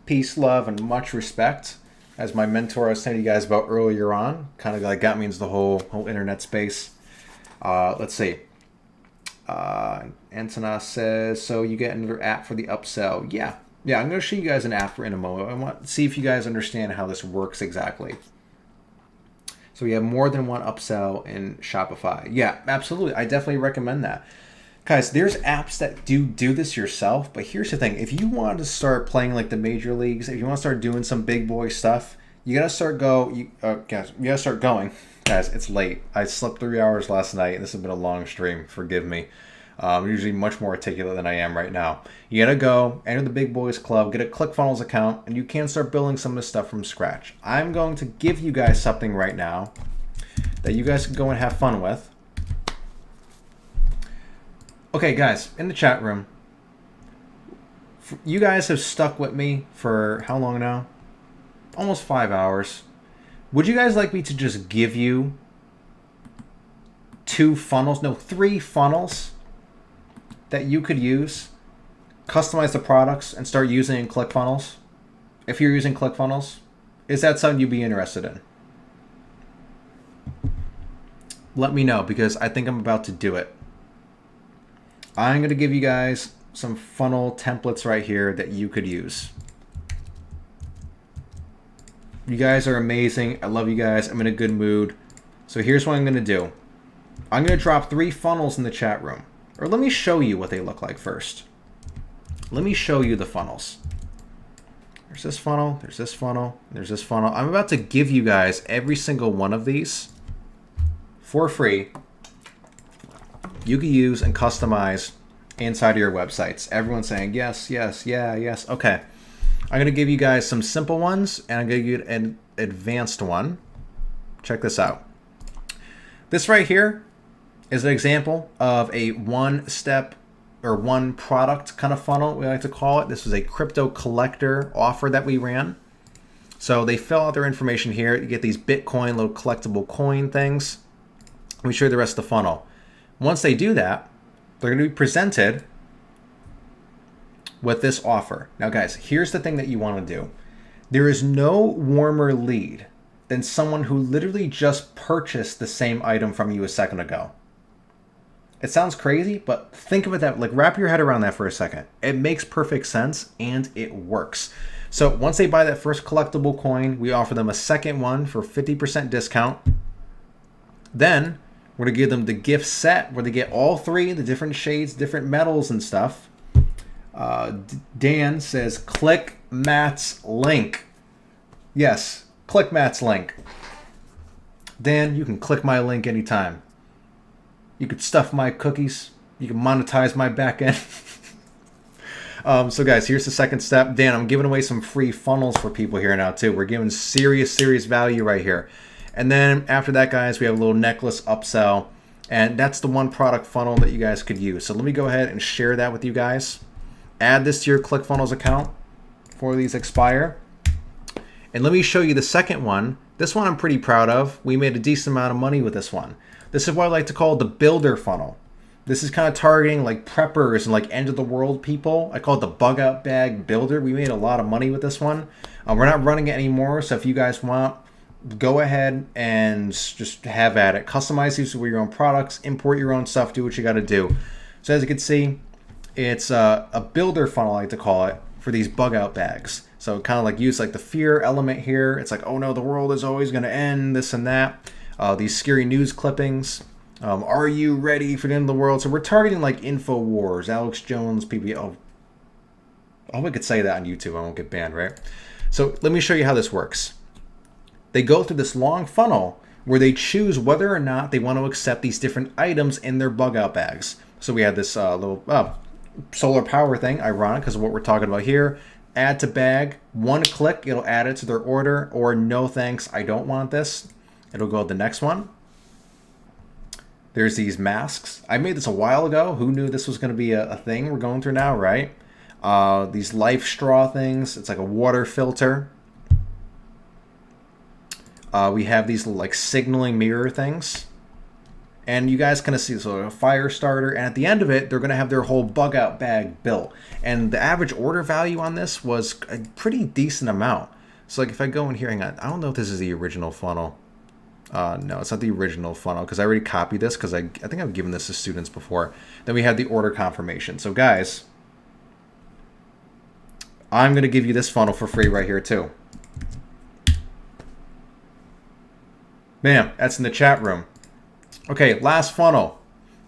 Speaker 1: peace, love, and much respect. As my mentor I was telling you guys about earlier on, kind of like got me into the whole internet space. Let's see. Antona says, so you get another app for the upsell. Yeah, I'm going to show you guys an app in a moment. I want to see if you guys understand how this works exactly. So we have more than one upsell in Shopify. Yeah, absolutely. I definitely recommend that. Guys, there's apps that do this yourself, but here's the thing. If you want to start playing like the major leagues, if you want to start doing some big boy stuff, you got to start going. Guys, it's late. I slept 3 hours last night, and this has been a long stream. Forgive me. I'm usually much more articulate than I am right now. You gotta go, enter the Big Boys Club, get a ClickFunnels account, and you can start building some of this stuff from scratch. I'm going to give you guys something right now that you guys can go and have fun with. Okay, guys, in the chat room, you guys have stuck with me for how long now? Almost 5 hours. Would you guys like me to just give you 3 funnels that you could use, customize the products, and start using in ClickFunnels? If you're using ClickFunnels, is that something you'd be interested in? Let me know, because I think I'm about to do it. I'm going to give you guys some funnel templates right here that you could use. You guys are amazing. I love you guys. I'm in a good mood. So here's what I'm going to do. I'm going to drop 3 funnels in the chat room. Or let me show you what they look like first. Let me show you the funnels. There's this funnel, there's this funnel, there's this funnel. I'm about to give you guys every single one of these for free. You can use and customize inside of your websites. Everyone's saying yes, yes, yeah, yes. Okay. I'm going to give you guys some simple ones, and I'm going to give you an advanced one. Check this out. This right here is an example of a one-step or one product kind of funnel, we like to call it. This was a crypto collector offer that we ran. So they fill out their information here. You get these Bitcoin, little collectible coin things. Let me show you the rest of the funnel. Once they do that, they're going to be presented with this offer. Now, guys, here's the thing that you want to do. There is no warmer lead than someone who literally just purchased the same item from you a second ago. It sounds crazy, but think of it that, like, wrap your head around that for a second. It makes perfect sense, and it works. So once they buy that first collectible coin, we offer them a second one for 50% discount. Then we're going to give them the gift set where they get all 3, the different shades, different metals and stuff. Dan says, click Matt's link. Yes, click Matt's link. Dan, you can click my link anytime. You could stuff my cookies. You can monetize my backend. So guys, here's the second step. Dan, I'm giving away some free funnels for people here now too. We're giving serious value right here. And then after that, guys, we have a little necklace upsell. And that's the one product funnel that you guys could use. So let me go ahead and share that with you guys. Add this to your ClickFunnels account before these expire. And let me show you the second one. This one I'm pretty proud of. We made a decent amount of money with this one. This is what I like to call the builder funnel. This is kind of targeting like preppers and like end of the world people. I call it the bug out bag builder. We made a lot of money with this one. We're not running it anymore. So if you guys want, go ahead and just have at it. Customize these with your own products, import your own stuff, do what you got to do. So as you can see, It's a builder funnel, I like to call it, for these bug out bags. So kind of like use like the fear element here. It's like, oh no, the world is always going to end, this and that. These scary news clippings. Are you ready for the end of the world? So we're targeting like InfoWars, Alex Jones, PBO. Oh, we could say that on YouTube. I won't get banned, right? So let me show you how this works. They go through this long funnel where they choose whether or not they want to accept these different items in their bug out bags. So we have this little solar power thing, ironic because of what we're talking about here. Add to bag, one click, it'll add it to their order, or no thanks, I don't want this. It'll go to the next one. There's these masks. I made this a while ago. Who knew this was going to be a thing we're going through now, right? These life straw things. It's like a water filter. We have these like signaling mirror things. And you guys kind of see, so a fire starter. And at the end of it, they're going to have their whole bug out bag built. And the average order value on this was a pretty decent amount. So like if I go in here, hang on, I don't know if this is the original funnel. No, it's not the original funnel because I already copied this because I think I've given this to students before. Then we have the order confirmation. So guys, I'm going to give you this funnel for free right here too. Bam, that's in the chat room. Okay, last funnel.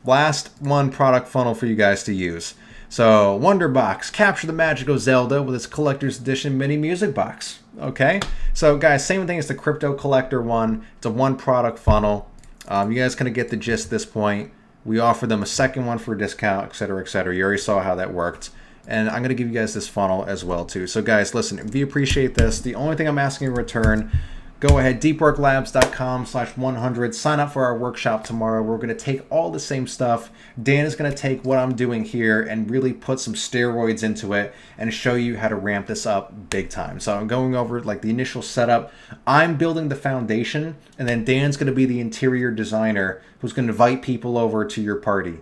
Speaker 1: Last one product funnel for you guys to use. So, Wonder Box, capture the magical Zelda with its collector's edition mini music box. Okay, so guys, same thing as the crypto collector one. It's a one product funnel. You guys kind of get the gist at this point. We offer them a second one for a discount, etc., etc. You already saw how that worked. And I'm going to give you guys this funnel as well too. So guys, listen, if you appreciate this, the only thing I'm asking in return, go ahead, deepworklabs.com/100. Sign up for our workshop tomorrow. We're going to take all the same stuff. Dan is going to take what I'm doing here and really put some steroids into it and show you how to ramp this up big time. So I'm going over like the initial setup. I'm building the foundation, and then Dan's going to be the interior designer who's going to invite people over to your party.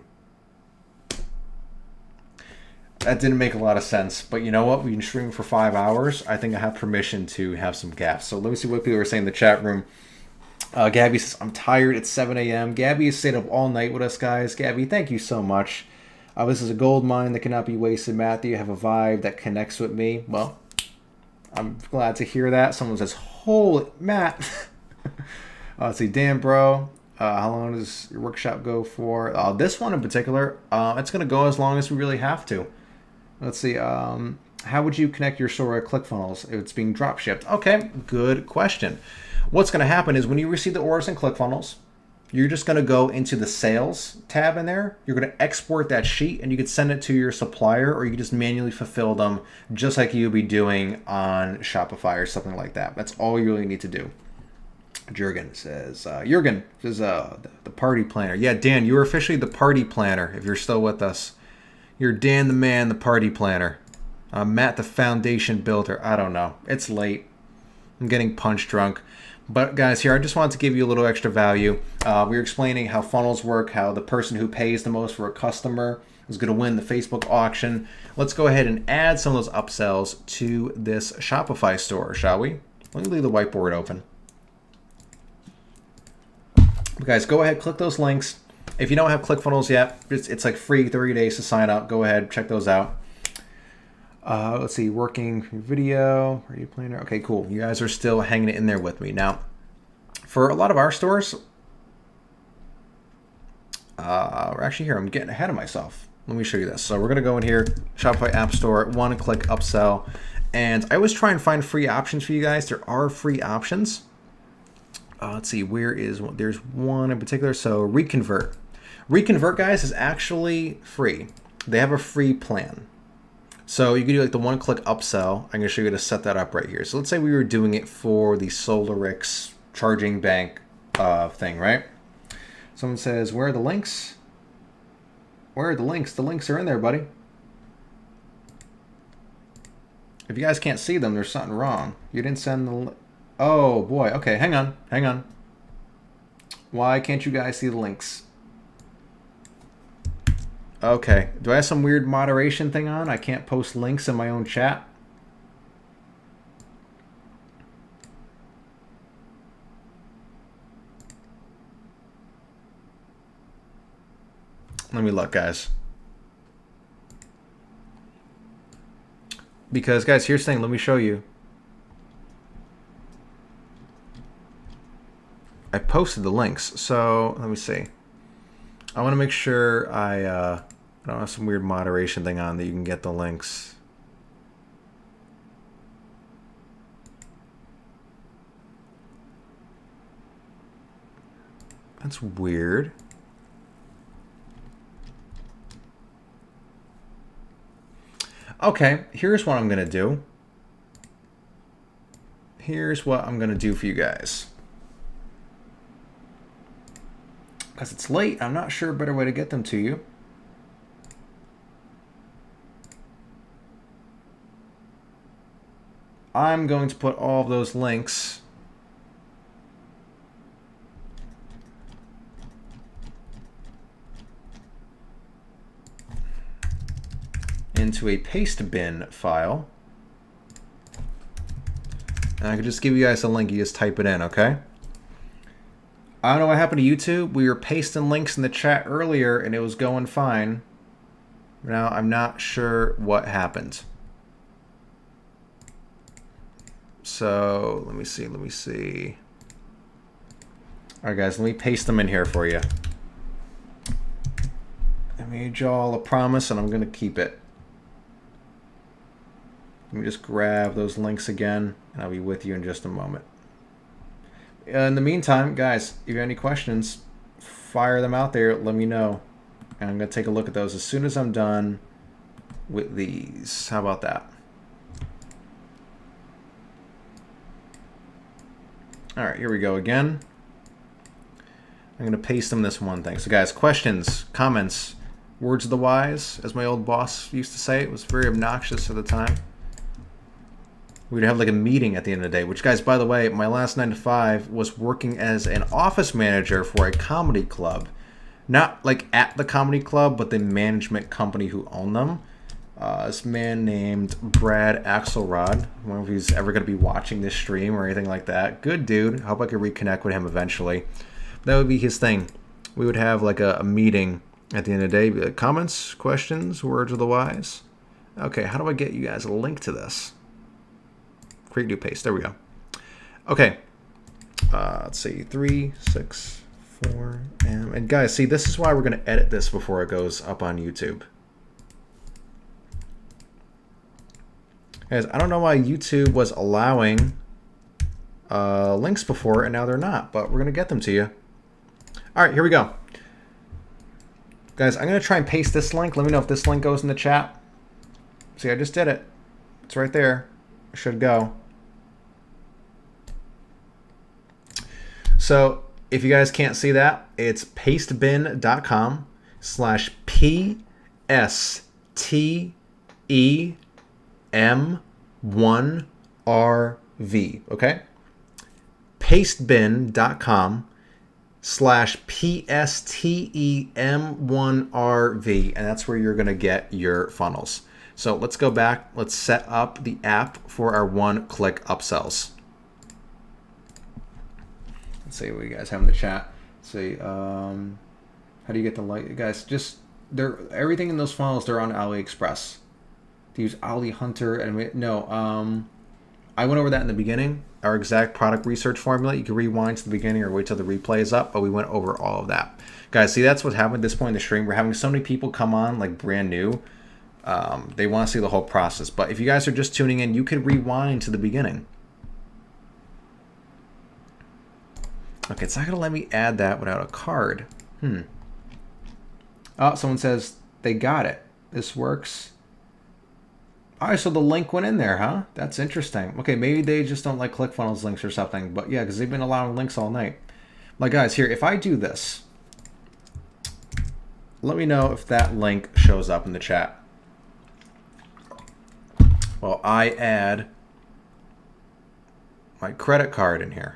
Speaker 1: That didn't make a lot of sense, but you know what? We've been streaming for 5 hours. I think I have permission to have some gaffes. So let me see what people are saying in the chat room. Gabby says, I'm tired. It's 7 a.m. Gabby has stayed up all night with us, guys. Gabby, thank you so much. This is a gold mine that cannot be wasted. Matthew, you have a vibe that connects with me. Well, I'm glad to hear that. Someone says, holy, Matt. Let's see, Dan, bro. How long does your workshop go for? This one in particular, it's going to go as long as we really have to. Let's see. How would you connect your store at ClickFunnels if it's being drop shipped? Okay, good question. What's going to happen is when you receive the orders in ClickFunnels, you're just going to go into the sales tab in there. You're going to export that sheet and you could send it to your supplier, or you can just manually fulfill them just like you'll be doing on Shopify or something like that. That's all you really need to do. Jurgen says, the party planner. Yeah, Dan, you're officially the party planner if you're still with us. You're Dan the man, the party planner. Matt the foundation builder. I don't know. It's late. I'm getting punch drunk. But guys, here I just wanted to give you a little extra value. We were explaining how funnels work, how the person who pays the most for a customer is going to win the Facebook auction. Let's go ahead and add some of those upsells to this Shopify store, shall we? Let me leave the whiteboard open. But guys, go ahead, click those links. If you don't have ClickFunnels yet, it's like free 30 days to sign up. Go ahead, check those out. Let's see, working video, are you planner? Okay, cool. You guys are still hanging in there with me. Now, for a lot of our stores, we're actually here. I'm getting ahead of myself. Let me show you this. So we're gonna go in here, Shopify App Store, one-click upsell. And I always try and find free options for you guys. There are free options. Let's see, where is one? There's one in particular. So Reconvert. Reconvert, guys, is actually free. They have a free plan. So you can do like the one-click upsell. I'm going to show you how to set that up right here. So let's say we were doing it for the SolarX charging bank thing, right? Someone says, where are the links? Where are the links? The links are in there, buddy. If you guys can't see them, there's something wrong. You didn't send the... Oh, boy. Okay, hang on. Hang on. Why can't you guys see the links? Okay. Do I have some weird moderation thing on? I can't post links in my own chat? Let me look, guys. Because, guys, here's the thing. Let me show you. I posted the links. So, let me see. I want to make sure I don't have some weird moderation thing on that you can get the links. That's weird. Okay, here's what I'm going to do. Here's what I'm going to do for you guys. Because it's late, I'm not sure a better way to get them to you. I'm going to put all of those links into a paste bin file. And I can just give you guys a link, you just type it in, okay? I don't know what happened to YouTube. We were pasting links in the chat earlier and it was going fine. Now I'm not sure what happened. So let me see. All right, guys, let me paste them in here for you. I made y'all a promise and I'm going to keep it. Let me just grab those links again and I'll be with you in just a moment. In the meantime, guys, if you have any questions, fire them out there. Let me know. And I'm going to take a look at those as soon as I'm done with these. How about that? All right, here we go again. I'm going to paste them this one thing. So, guys, questions, comments, words of the wise, as my old boss used to say. It was very obnoxious at the time. We'd have like a meeting at the end of the day, which, guys, by the way, my last 9 to 5 was working as an office manager for a comedy club. Not like at the comedy club, but the management company who owned them. This man named Brad Axelrod. I don't know if he's ever going to be watching this stream or anything like that. Good dude. Hope I could reconnect with him eventually. That would be his thing. We would have like a meeting at the end of the day. Comments, questions, words of the wise. Okay, how do I get you guys a link to this? Create new paste. There we go. Okay. Let's see. 3, 6, 4, and guys, see, this is why we're going to edit this before it goes up on YouTube. Guys, I don't know why YouTube was allowing links before and now they're not, but we're going to get them to you. All right, here we go. Guys, I'm going to try and paste this link. Let me know if this link goes in the chat. See, I just did it. It's right there. It should go. So if you guys can't see that, it's pastebin.com/PSTEM1RV, okay? pastebin.com/PSTEM1RV, and that's where you're going to get your funnels. So let's go back. Let's set up the app for our one-click upsells. Let's see what you guys have in the chat. Let's see, how do you get the light? Guys, just everything in those funnels, they're on AliExpress. To use Ali Hunter and no, I went over that in the beginning. Our exact product research formula. You can rewind to the beginning or wait till the replay is up, but we went over all of that. Guys, see, that's what happened at this point in the stream. We're having so many people come on like brand new. They want to see the whole process. But if you guys are just tuning in, you could rewind to the beginning. Okay, it's not going to let me add that without a card. Oh, someone says they got it. This works. All right, so the link went in there, huh? That's interesting. Okay, maybe they just don't like ClickFunnels links or something. But yeah, because they've been allowing links all night. Like, guys, here, if I do this, let me know if that link shows up in the chat. Well, I add my credit card in here.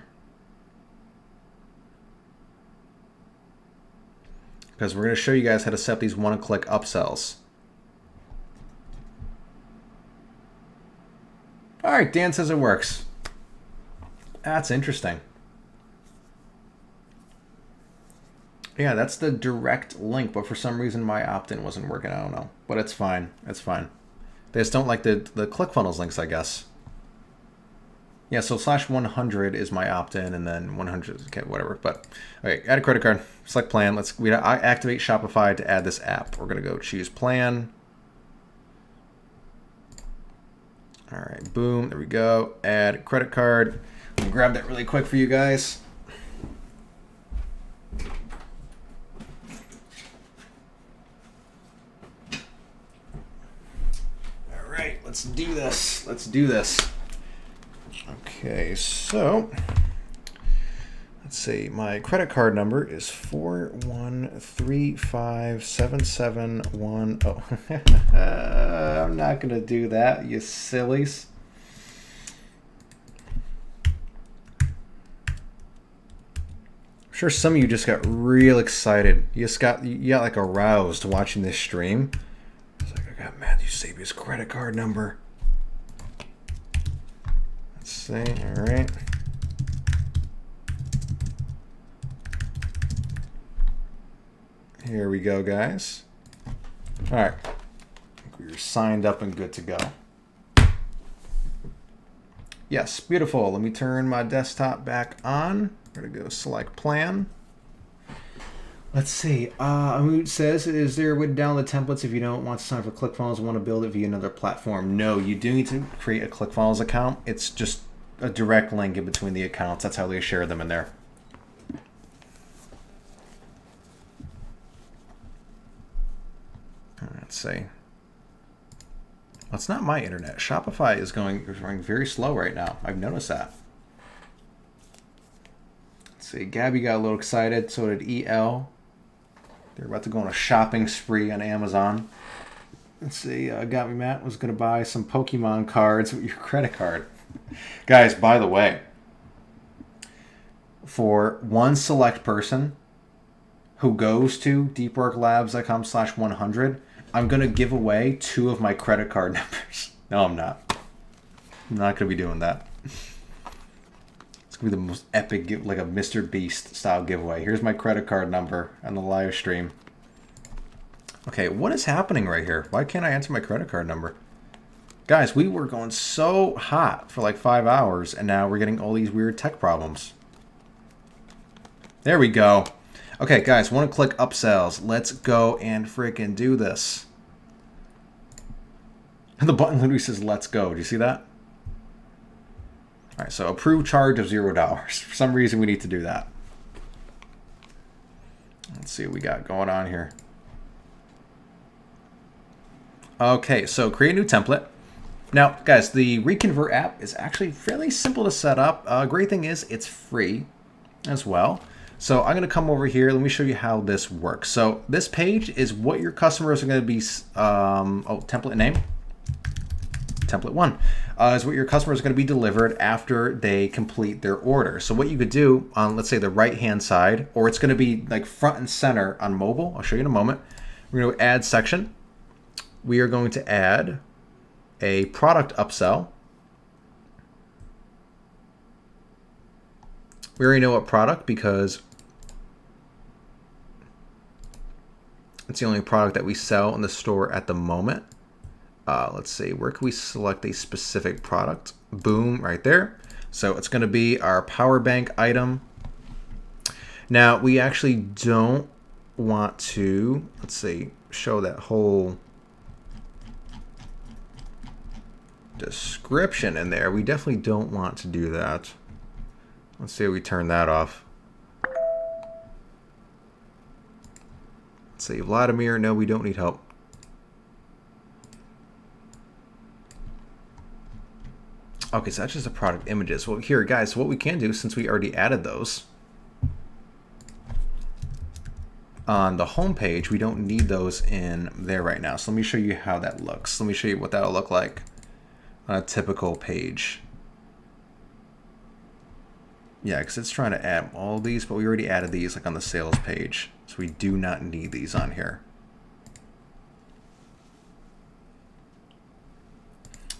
Speaker 1: Because we're going to show you guys how to set up these one-click upsells. All right, Dan says it works. That's interesting. Yeah, that's the direct link, but for some reason my opt-in wasn't working. I don't know, but it's fine. It's fine. They just don't like the ClickFunnels links, I guess. Yeah, so /100 is my opt-in, and then 100, okay, whatever. But okay, add a credit card, select plan. I activate Shopify to add this app. We're gonna go choose plan. All right, boom, there we go. Add credit card. I'll grab that really quick for you guys. All right, let's do this. Let's do this. Okay, so let's see. My credit card number is 4135771. I'm not gonna do that, you sillies. I'm sure some of you just got real excited. You got like aroused watching this stream. It's like, I got Matthew Sabia's credit card number. Let's see. All right. Here we go, guys. All right. I think we're signed up and good to go. Yes, beautiful. Let me turn my desktop back on. We're going to go select plan. Let's see. It says, is there a way to download templates if you don't want to sign up for ClickFunnels and want to build it via another platform? No, you do need to create a ClickFunnels account. It's just a direct link in between the accounts. That's how they share them in there. Let's see. That's not my internet. Shopify is going very slow right now. I've noticed that. Let's see. Gabby got a little excited. So did EL. They're about to go on a shopping spree on Amazon. Let's see. Gabby Matt was going to buy some Pokemon cards with your credit card. Guys, by the way, for one select person who goes to deepworklabs.com/100, I'm going to give away 2 of my credit card numbers. No, I'm not. I'm not going to be doing that. It's going to be the most epic, like a Mr. Beast style giveaway. Here's my credit card number on the live stream. Okay, what is happening right here? Why can't I enter my credit card number? Guys, we were going so hot for like 5 hours, and now we're getting all these weird tech problems. There we go. Okay, guys, want to click upsells. Let's go and freaking do this. And the button literally says, let's go. Do you see that? All right, so approved charge of $0. For some reason, we need to do that. Let's see what we got going on here. Okay, so create a new template. Now, guys, the Reconvert app is actually fairly simple to set up. Great thing is it's free as well. So I'm going to come over here. Let me show you how this works. So this page is what your customers are going to be, template name. Template 1 is what your customers are going to be delivered after they complete their order. So what you could do on, let's say, the right-hand side, or it's going to be like front and center on mobile. I'll show you in a moment. We're going to add section. We are going to add a product upsell. We already know what product because it's the only product that we sell in the store at the moment. Let's see, where can we select a specific product? Boom, right there. So it's going to be our power bank item. Now, we actually don't want to, let's see, show that whole description in there. We definitely don't want to do that. Let's see if we turn that off. Let's see, Vladimir, no, we don't need help. Okay, so that's just the product images. Well, here, guys, what we can do, since we already added those on the home page, we don't need those in there right now. So let me show you how that looks. Let me show you what that'll look like on a typical page. Yeah, because it's trying to add all these, but we already added these like on the sales page. So we do not need these on here.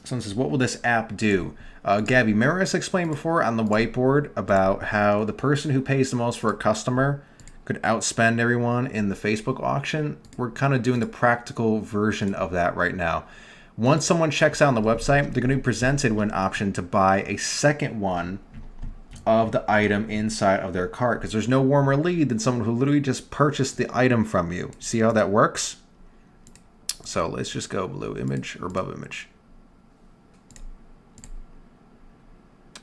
Speaker 1: So it says, what will this app do? Gabby, remember I explained before on the whiteboard about how the person who pays the most for a customer could outspend everyone in the Facebook auction? We're kind of doing the practical version of that right now. Once someone checks out on the website, they're going to be presented with an option to buy a second one of the item inside of their cart, because there's no warmer lead than someone who literally just purchased the item from you. See how that works? So let's just go below image or above image.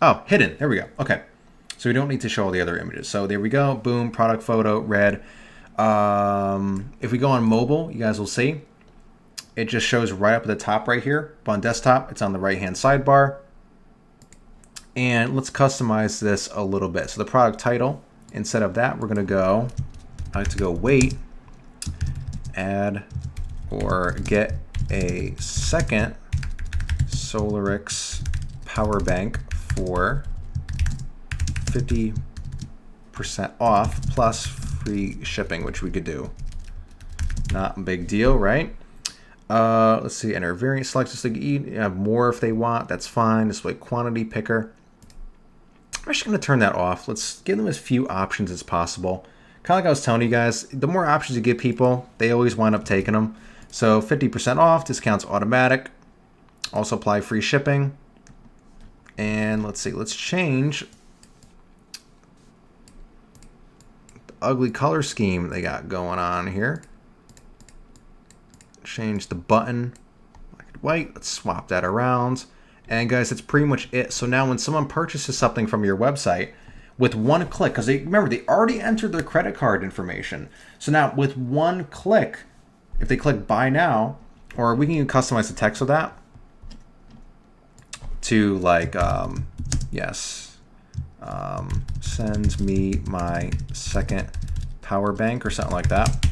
Speaker 1: Oh, hidden. There we go. Okay. So we don't need to show all the other images. So there we go. Boom. Product photo. Red. If we go on mobile, you guys will see it just shows right up at the top right here. But on desktop, it's on the right-hand sidebar. And let's customize this a little bit. So the product title, instead of that, we're going to go, I like to go wait, add or get a second SolarX power bank for 50% off plus free shipping, which we could do. Not a big deal, right? Let's see, enter variant select, just like have more if they want, that's fine. Display quantity picker. I'm actually going to turn that off. Let's give them as few options as possible. Kind of like I was telling you guys, the more options you give people, they always wind up taking them. So 50% off, discounts automatic. Also apply free shipping. And let's see, let's change the ugly color scheme they got going on here. Change the button, like white. Let's swap that around. And guys, that's pretty much it. So now when someone purchases something from your website, with one click, because remember, they already entered their credit card information. So now with one click, if they click buy now, or we can even customize the text of that to like, yes, send me my second power bank or something like that.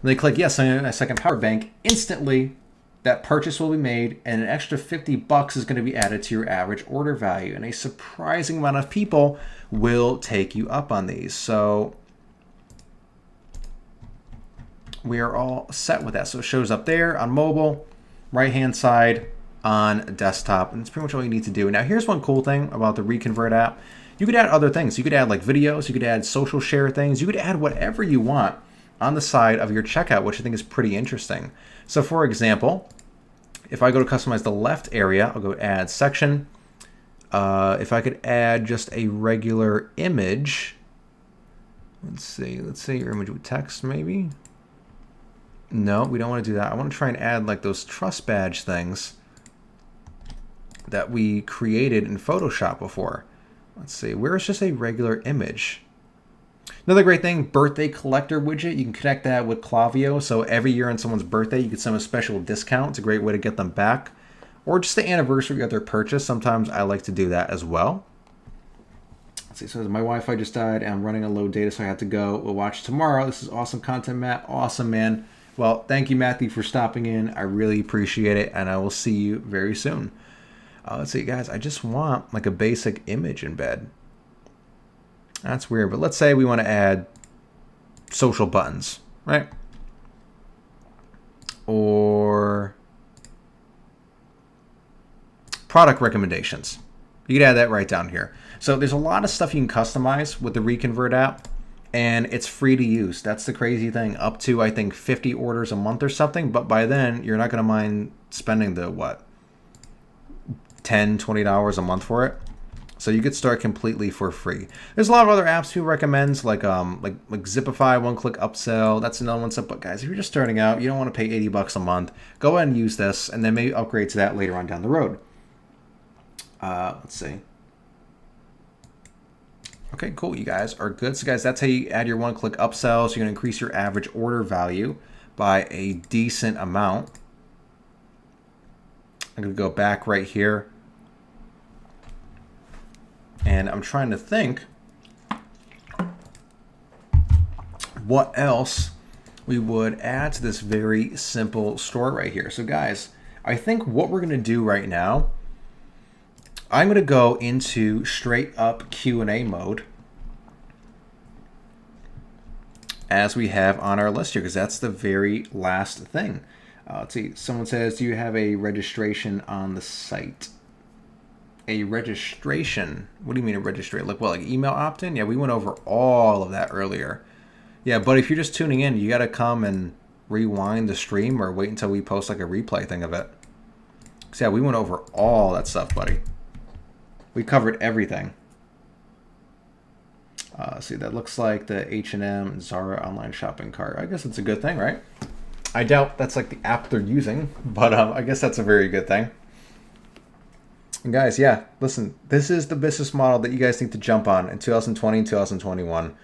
Speaker 1: When they click yes, I need a second power bank, instantly that purchase will be made, and an extra $50 is going to be added to your average order value. And a surprising amount of people will take you up on these. So we are all set with that. So it shows up there on mobile, right-hand side on desktop, and it's pretty much all you need to do. Now, here's one cool thing about the Reconvert app. You could add other things. You could add like videos. You could add social share things. You could add whatever you want on the side of your checkout, which I think is pretty interesting. So for example, if I go to customize the left area, I'll go add section. If I could add just a regular image, let's say your image with text maybe. No, we don't want to do that. I want to try and add like those trust badge things that we created in Photoshop before. Let's see, where's just a regular image? Another great thing, birthday collector widget. You can connect that with Klaviyo. So every year on someone's birthday, you can send a special discount. It's a great way to get them back. Or just the anniversary of their purchase. Sometimes I like to do that as well. Let's see, so my Wi-Fi just died and I'm running on low data, so I have to go. We'll watch tomorrow. This is awesome content, Matt. Awesome, man. Well, thank you, Matthew, for stopping in. I really appreciate it, and I will see you very soon. Let's see, guys. I just want like a basic image embed. That's weird, but let's say we want to add social buttons, right? Or product recommendations. You can add that right down here. So there's a lot of stuff you can customize with the Reconvert app, and it's free to use. That's the crazy thing. Up to, I think, 50 orders a month or something, but by then, you're not going to mind spending the, what, $10, $20 a month for it. So you could start completely for free. There's a lot of other apps people recommend, like Zipify, one-click upsell. That's another one. But guys, if you're just starting out, you don't want to pay $80 a month. Go ahead and use this, and then maybe upgrade to that later on down the road. Let's see. Okay, cool. You guys are good. So guys, that's how you add your one-click upsell. So you're going to increase your average order value by a decent amount. I'm going to go back right here. And I'm trying to think what else we would add to this very simple store right here. So guys, I think what we're going to do right now, I'm going to go into straight up Q&A mode as we have on our list here, because that's the very last thing. Let's see. Someone says, do you have a registration on the site? A registration? What do you mean a registration? Like what, like email opt-in? Yeah, we went over all of that earlier. Yeah, but if you're just tuning in, you got to come and rewind the stream or wait until we post like a replay thing of it. So yeah, we went over all that stuff, buddy. We covered everything. See, that looks like the H&M and Zara online shopping cart. I guess it's a good thing, right? I doubt that's like the app they're using, but I guess that's a very good thing. And guys, yeah, listen, this is the business model that you guys need to jump on in 2020 and 2021.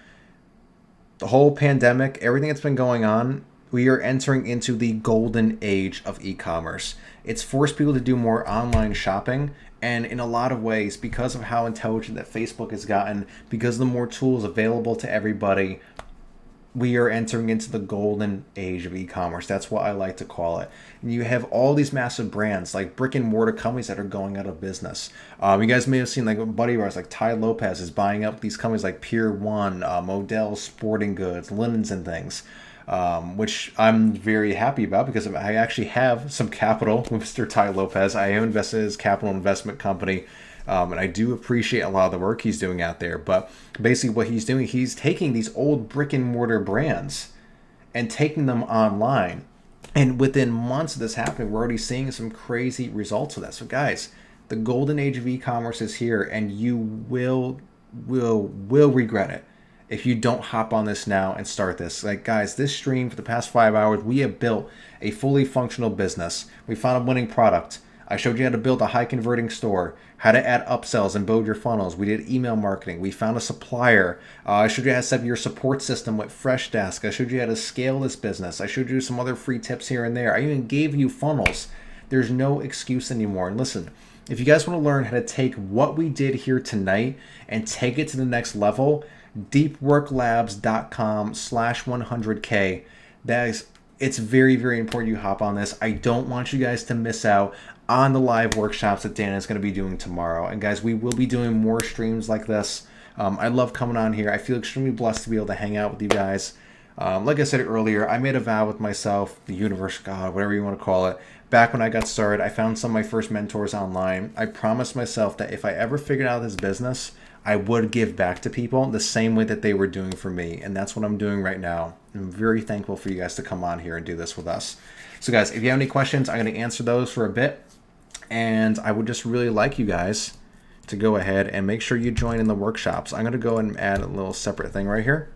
Speaker 1: The whole pandemic, everything that's been going on, we are entering into the golden age of e-commerce. It's forced people to do more online shopping, and in a lot of ways, because of how intelligent that Facebook has gotten, because of the more tools available to everybody, we are entering into the golden age of e-commerce. That's what I like to call it. And you have all these massive brands like brick and mortar companies that are going out of business. You guys may have seen like a buddy of ours, like Ty Lopez, is buying up these companies like Pier 1, Modell Sporting Goods, Linens and things, which I'm very happy about because I actually have some capital with Mr. Ty Lopez. I have invested in his capital investment company. And I do appreciate a lot of the work he's doing out there. But basically what he's doing, he's taking these old brick and mortar brands and taking them online. And within months of this happening, we're already seeing some crazy results of that. So guys, the golden age of e-commerce is here, and you will regret it if you don't hop on this now and start this. Like guys, this stream for the past 5 hours, we have built a fully functional business. We found a winning product. I showed you how to build a high converting store, how to add upsells and build your funnels. We did email marketing. We found a supplier. I showed you how to set up your support system with Freshdesk. I showed you how to scale this business. I showed you some other free tips here and there. I even gave you funnels. There's no excuse anymore. And listen, if you guys want to learn how to take what we did here tonight and take it to the next level, deepworklabs.com/100K. It's very, very important you hop on this. I don't want you guys to miss out on the live workshops that Dan is going to be doing tomorrow. And guys, we will be doing more streams like this. I love coming on here. I feel extremely blessed to be able to hang out with you guys. Like I said earlier, I made a vow with myself, the universe, God, whatever you want to call it. Back when I got started, I found some of my first mentors online. I promised myself that if I ever figured out this business, I would give back to people the same way that they were doing for me. And that's what I'm doing right now. I'm very thankful for you guys to come on here and do this with us. So guys, if you have any questions, I'm going to answer those for a bit. And I would just really like you guys to go ahead and make sure you join in the workshops. I'm going to go and add a little separate thing right here.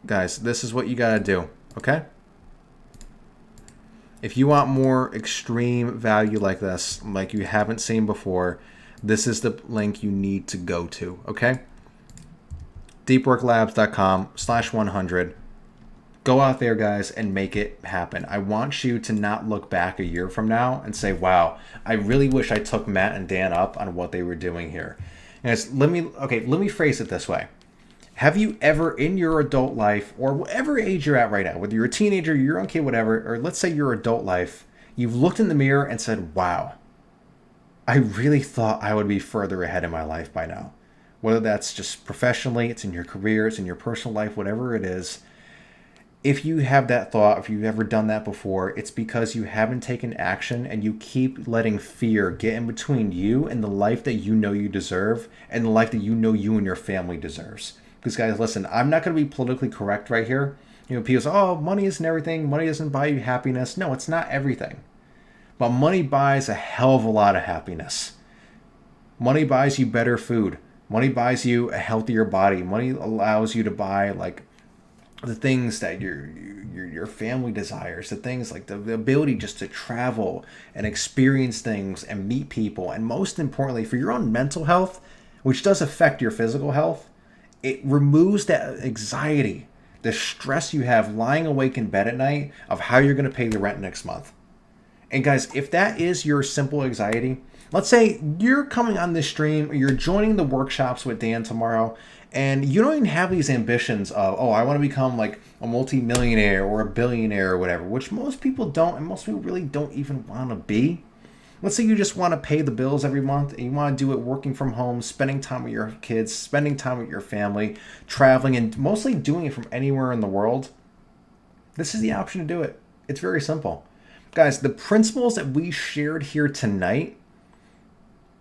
Speaker 1: Guys, this is what you got to do, okay? If you want more extreme value like this, like you haven't seen before, this is the link you need to go to, okay? deepworklabs.com/100. Go out there, guys, and make it happen. I want you to not look back a year from now and say, wow, I really wish I took Matt and Dan up on what they were doing here. Guys, let me phrase it this way. Have you ever in your adult life, or whatever age you're at right now, whether you're a teenager, you're a kid, whatever, or let's say your adult life, you've looked in the mirror and said, wow, I really thought I would be further ahead in my life by now. Whether that's just professionally, it's in your career, it's in your personal life, whatever it is. If you have that thought, if you've ever done that before, it's because you haven't taken action and you keep letting fear get in between you and the life that you know you deserve and the life that you know you and your family deserves. Because guys, listen, I'm not going to be politically correct right here. You know, people say, oh, money isn't everything. Money doesn't buy you happiness. No, it's not everything. But money buys a hell of a lot of happiness. Money buys you better food. Money buys you a healthier body. Money allows you to buy like the things that your family desires, the things like the ability just to travel and experience things and meet people. And most importantly, for your own mental health, which does affect your physical health, it removes that anxiety, the stress you have lying awake in bed at night of how you're going to pay the rent next month. And guys, if that is your simple anxiety, let's say you're coming on this stream or you're joining the workshops with Dan tomorrow, and you don't even have these ambitions of, oh, I want to become like a multi-millionaire or a billionaire or whatever, which most people don't, and most people really don't even want to be. Let's say you just want to pay the bills every month and you want to do it working from home, spending time with your kids, spending time with your family, traveling, and mostly doing it from anywhere in the world. This is the option to do it. It's very simple. Guys, the principles that we shared here tonight,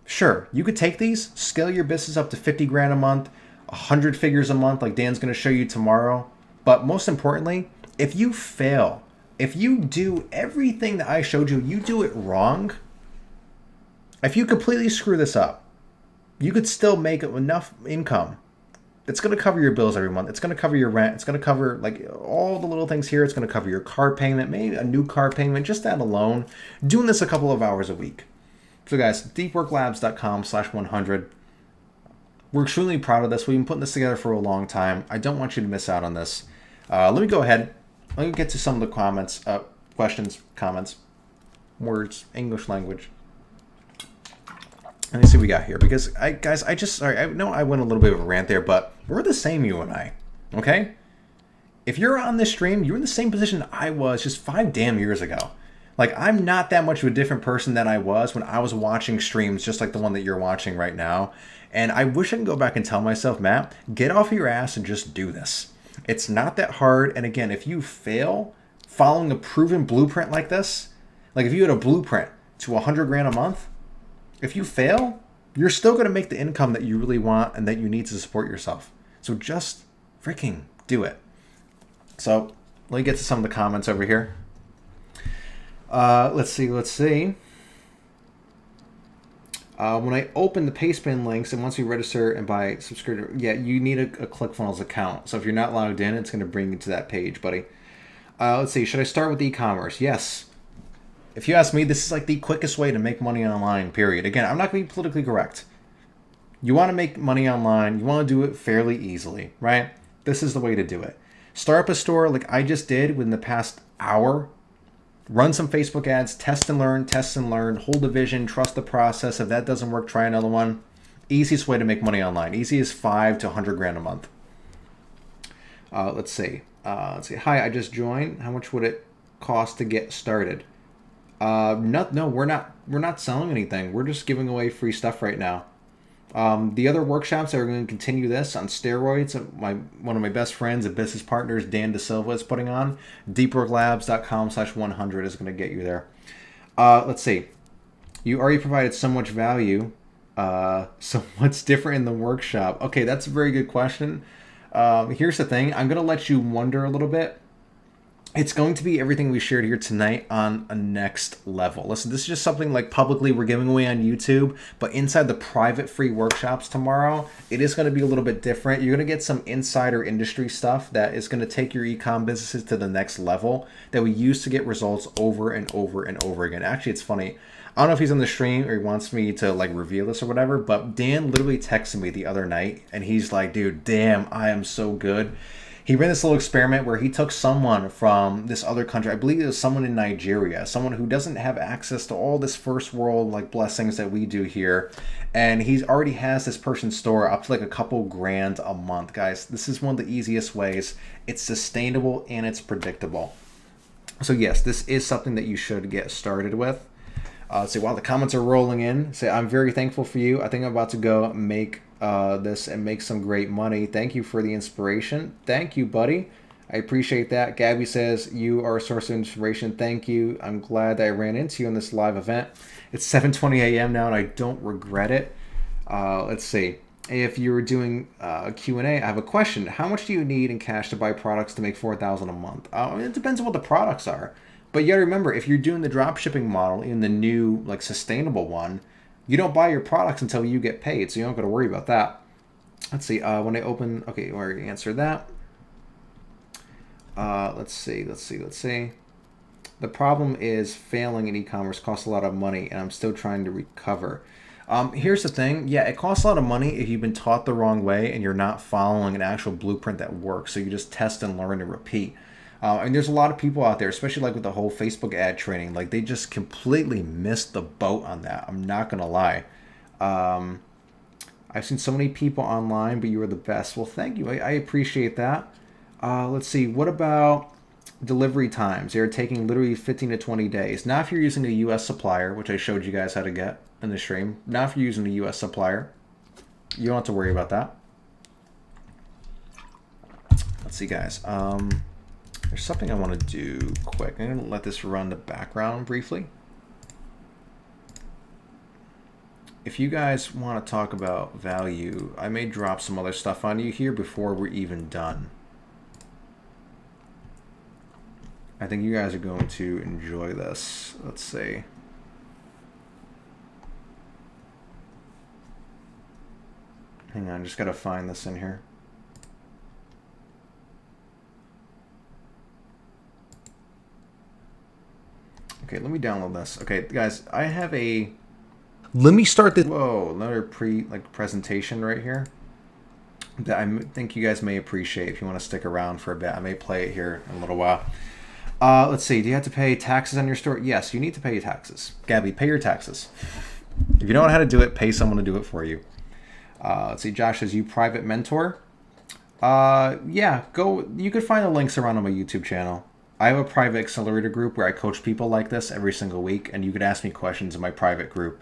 Speaker 1: sure, you could take these, scale your business up to 50 grand a month, 100 figures a month like Dan's going to show you tomorrow. But most importantly, if you fail, if you do everything that I showed you, you do it wrong, if you completely screw this up, you could still make enough income. It's going to cover your bills every month. It's going to cover your rent. It's going to cover like all the little things here. It's going to cover your car payment, maybe a new car payment, just that alone. Doing this a couple of hours a week. So guys, deepworklabs.com/100. We're extremely proud of this. We've been putting this together for a long time. I don't want you to miss out on this. Let me go ahead. Let me get to some of the comments, questions, comments, words, English language. Let me see what we got here. Because, guys, I know I went a little bit of a rant there, but we're the same, you and I. Okay? If you're on this stream, you're in the same position I was just 5 damn years ago. Like, I'm not that much of a different person than I was when I was watching streams just like the one that you're watching right now. And I wish I could go back and tell myself, Matt, get off your ass and just do this. It's not that hard. And again, if you fail following a proven blueprint like this, like if you had a blueprint to 100 grand a month, if you fail, you're still going to make the income that you really want and that you need to support yourself. So just freaking do it. So let me get to some of the comments over here. Let's see. When I open the Pastebin links, and once you register and buy subscription, yeah, you need a ClickFunnels account. So if you're not logged in, it's going to bring you to that page, buddy. Let's see. Should I start with e-commerce? Yes. If you ask me, this is like the quickest way to make money online, period. Again, I'm not going to be politically correct. You want to make money online. You want to do it fairly easily, right? This is the way to do it. Start up a store like I just did within the past hour. Run some Facebook ads, test and learn, hold the vision, trust the process. If that doesn't work, try another one. Easiest way to make money online. Easy is 5 to 100 grand a month. Let's see. Hi, I just joined. How much would it cost to get started? No, we're not selling anything. We're just giving away free stuff right now. The other workshops are going to continue this on steroids. One of my best friends and business partners, Dan DeSilva, is putting on. deepworklabs.com/100 is going to get you there. Let's see. You already provided so much value. So what's different in the workshop? Okay, that's a very good question. Here's the thing. I'm going to let you wonder a little bit. It's going to be everything we shared here tonight on a next level. Listen, this is just something like publicly we're giving away on YouTube, but inside the private free workshops tomorrow, it is going to be a little bit different. You're going to get some insider industry stuff that is going to take your e-com businesses to the next level that we use to get results over and over and over again. Actually, it's funny. I don't know if he's on the stream or he wants me to like reveal this or whatever, but Dan literally texted me the other night and he's like, dude, damn, I am so good. He ran this little experiment where he took someone from this other country. I believe it was someone in Nigeria, someone who doesn't have access to all this first world like blessings that we do here. And he already has this person's store up to like a couple grand a month, guys. This is one of the easiest ways. It's sustainable and it's predictable. So yes, this is something that you should get started with. While the comments are rolling in, I'm very thankful for you. I think I'm about to go make this and make some great money. Thank you for the inspiration. Thank you, buddy. I appreciate that. Gabby says you are a source of inspiration. Thank you. I'm glad that I ran into you in this live event. It's 7:20 a.m. now and I don't regret it. Let's see. If you were doing a Q&A, I have a question. How much do you need in cash to buy products to make $4,000 a month? It depends on what the products are. But you gotta remember, if you're doing the drop shipping model in the new like sustainable one, you don't buy your products until you get paid, so you don't got to worry about that. Let's see. When I open, okay, I already answered that. Let's see. The problem is failing in e-commerce costs a lot of money, and I'm still trying to recover. Here's the thing. Yeah, it costs a lot of money if you've been taught the wrong way and you're not following an actual blueprint that works. So you just test and learn and repeat. And there's a lot of people out there, especially like with the whole Facebook ad training, like they just completely missed the boat on that. I'm not going to lie. I've seen so many people online, but you are the best. Well, thank you. I appreciate that. Let's see. What about delivery times? They're taking literally 15 to 20 days. Not if you're using a US supplier, which I showed you guys how to get in the stream. Not if you're using a US supplier. You don't have to worry about that. Let's see, guys. There's something I want to do quick. I'm going to let this run the background briefly. If you guys want to talk about value, I may drop some other stuff on you here before we're even done. I think you guys are going to enjoy this. Let's see. Hang on, just gotta find this in here. Okay, let me download this. Okay, guys, I have a... Let me start this... Whoa, another presentation right here that I think you guys may appreciate if you want to stick around for a bit. I may play it here in a little while. Let's see. Do you have to pay taxes on your store? Yes, you need to pay your taxes. Gabby, pay your taxes. If you don't know how to do it, pay someone to do it for you. Let's see. Josh says, you private mentor? Yeah, go. You could find the links around on my YouTube channel. I have a private accelerator group where I coach people like this every single week, and you could ask me questions in my private group.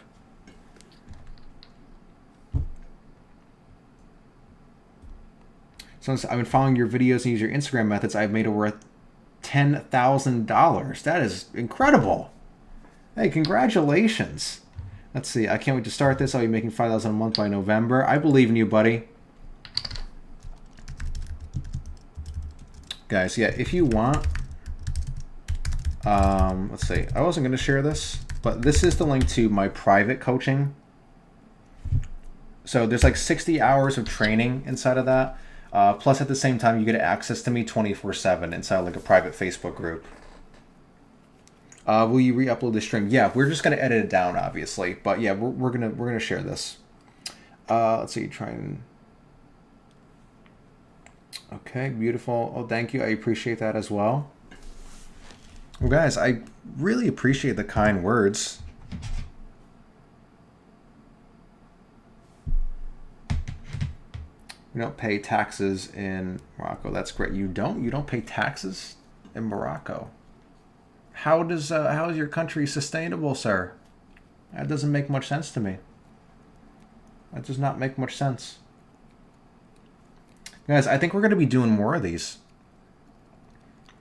Speaker 1: Since I've been following your videos and use your Instagram methods, I've made over $10,000. That is incredible. Hey, congratulations. Let's see. I can't wait to start this. I'll be making $5,000 a month by November. I believe in you, buddy. Guys, yeah, if you want, let's see. I wasn't going to share this, but this is the link to my private coaching. So there's like 60 hours of training inside of that. Plus, at the same time, you get access to me 24/7 inside like a private Facebook group. Will you re-upload the stream? Yeah, we're just gonna edit it down, obviously. But yeah, we're gonna share this. Let's see. Try and. Okay, beautiful. Oh, thank you. I appreciate that as well. Well, guys, I really appreciate the kind words. We don't pay taxes in Morocco. That's great. You don't? You don't pay taxes in Morocco? How is your country sustainable, sir? That doesn't make much sense to me. That does not make much sense. Guys, I think we're going to be doing more of these.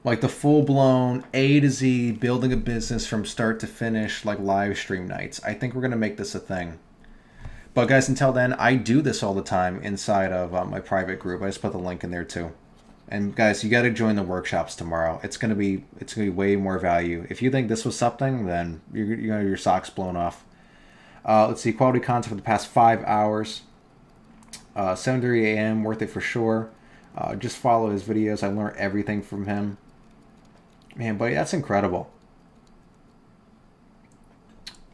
Speaker 1: Like the full-blown A to Z, building a business from start to finish, like live stream nights. I think we're going to make this a thing. But guys, until then, I do this all the time inside of my private group. I just put the link in there too. And guys, you got to join the workshops tomorrow. It's gonna be way more value. If you think this was something, then you're gonna have your socks blown off. Let's see, quality content for the past 5 hours. 7:30 a.m. worth it for sure. Just follow his videos. I learned everything from him. Man, buddy, that's incredible.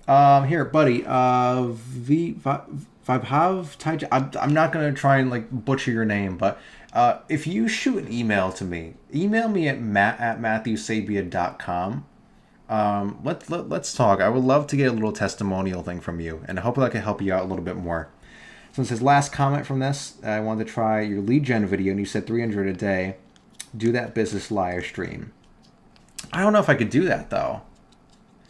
Speaker 1: Here, buddy, Vibhav Taija. I'm not gonna try and like butcher your name, but if you shoot an email to me, email me at matt@matthewsabia.com. Let's talk. I would love to get a little testimonial thing from you, and hopefully I can help you out a little bit more. Since his last comment from this, I wanted to try your lead gen video, and you said 300 a day. Do that business live stream. I don't know if I could do that though.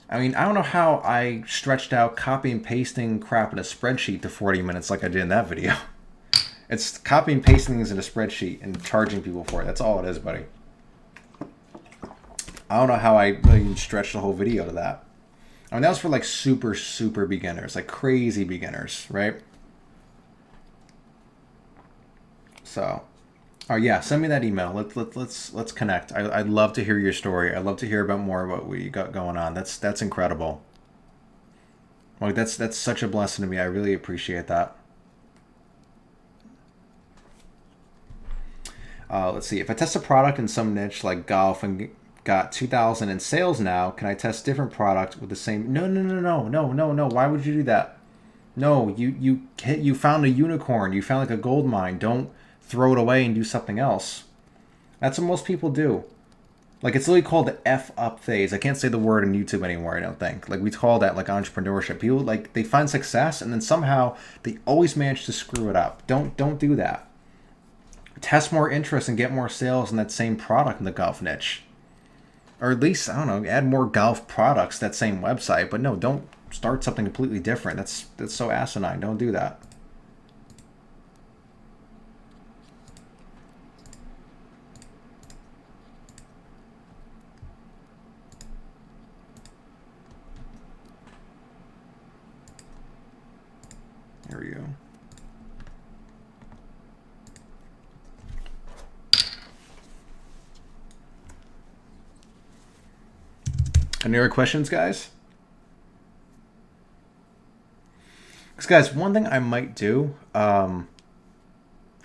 Speaker 1: I mean, I don't know how I stretched out copy and pasting crap in a spreadsheet to 40 minutes like I did in that video. It's copy and pasting things in a spreadsheet and charging people for it. That's all it is, buddy. I don't know how I really stretched the whole video to that. I mean, that was for like super, super beginners, like crazy beginners, right? So, oh yeah, send me that email. Let's connect. I'd love to hear your story. I'd love to hear about more about what you got going on. That's incredible. Like that's such a blessing to me. I really appreciate that. Let's see. If I test a product in some niche like golf and got 2,000 in sales now, can I test different product with the same? No. Why would you do that? No, you found a unicorn. You found like a gold mine. Don't throw it away and do something else. That's what most people do. Like it's literally called the F up phase. I can't say the word on YouTube anymore, I don't think. Like we call that like entrepreneurship. People like they find success and then somehow they always manage to screw it up. Don't do that. Test more interest and get more sales in that same product in the golf niche. Or at least, I don't know, add more golf products to that same website. But no, don't start something completely different. That's so asinine. Don't do that. There we go. Any other questions, guys? Because, guys, one thing I might do,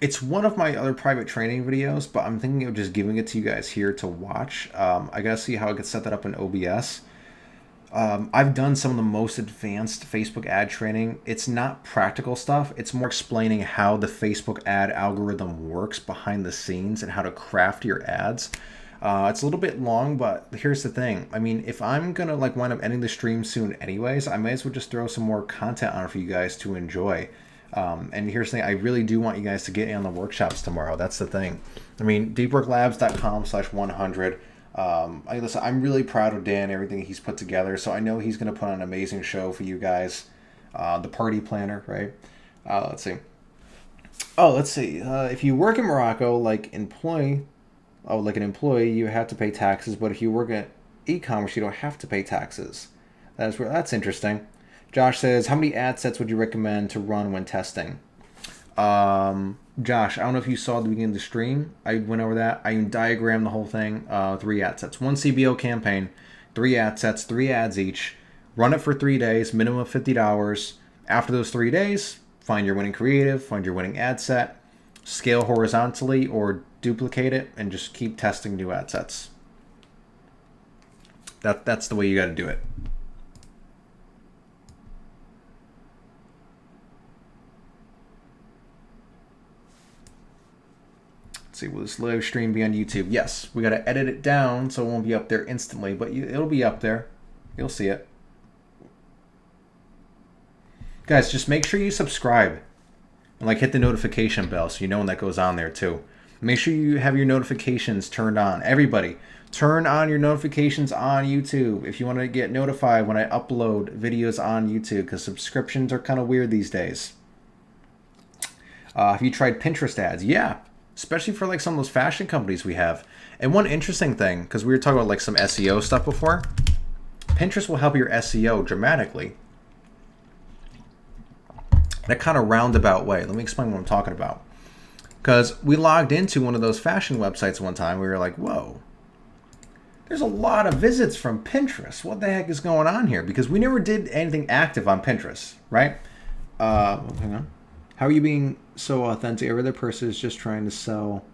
Speaker 1: it's one of my other private training videos, but I'm thinking of just giving it to you guys here to watch. I got to see how I could set that up in OBS. I've done some of the most advanced Facebook ad training. It's not practical stuff. It's more explaining how the Facebook ad algorithm works behind the scenes and how to craft your ads. It's a little bit long, but here's the thing. I mean, if I'm going to like wind up ending the stream soon anyways, I may as well just throw some more content on for you guys to enjoy. And here's the thing. I really do want you guys to get in on the workshops tomorrow. That's the thing. I mean, deepworklabs.com/100. Listen, I'm really proud of Dan, everything he's put together. So I know he's going to put on an amazing show for you guys. The party planner, right? Let's see. If you work in Morocco, like an employee, you have to pay taxes. But if you work at e-commerce, you don't have to pay taxes. That's interesting. Josh says, how many ad sets would you recommend to run when testing? Josh, I don't know if you saw the beginning of the stream. I went over that. I diagrammed the whole thing. 3 ad sets. 1 CBO campaign, 3 ad sets, 3 ads each. Run it for 3 days, minimum of $50. After those 3 days, find your winning creative, find your winning ad set, scale horizontally or duplicate it, and just keep testing new ad sets. That's the way you got to do it. See, will this live stream be on YouTube? Yes, we got to edit it down so it won't be up there instantly, but it'll be up there. You'll see it. Guys, just make sure you subscribe and like hit the notification bell so you know when that goes on there too. Make sure you have your notifications turned on. Everybody, turn on your notifications on YouTube if you want to get notified when I upload videos on YouTube, because subscriptions are kind of weird these days. Have you tried Pinterest ads? Yeah. Especially for like some of those fashion companies we have. And one interesting thing, because we were talking about like some SEO stuff before, Pinterest will help your SEO dramatically in a kind of roundabout way. Let me explain what I'm talking about. Because we logged into one of those fashion websites one time. We were like, whoa, there's a lot of visits from Pinterest. What the heck is going on here? Because we never did anything active on Pinterest, right? Hang on. How are you being so authentic? Every other person is just trying to sell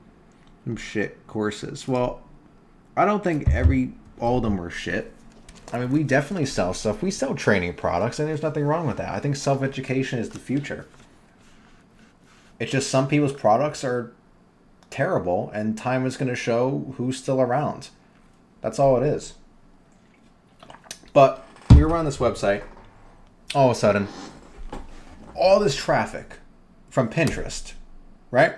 Speaker 1: some shit courses. Well, I don't think all of them are shit. I mean, we definitely sell stuff. We sell training products, and there's nothing wrong with that. I think self-education is the future. It's just some people's products are terrible, and time is going to show who's still around. That's all it is. But we were on this website. All of a sudden, all this traffic from Pinterest, right?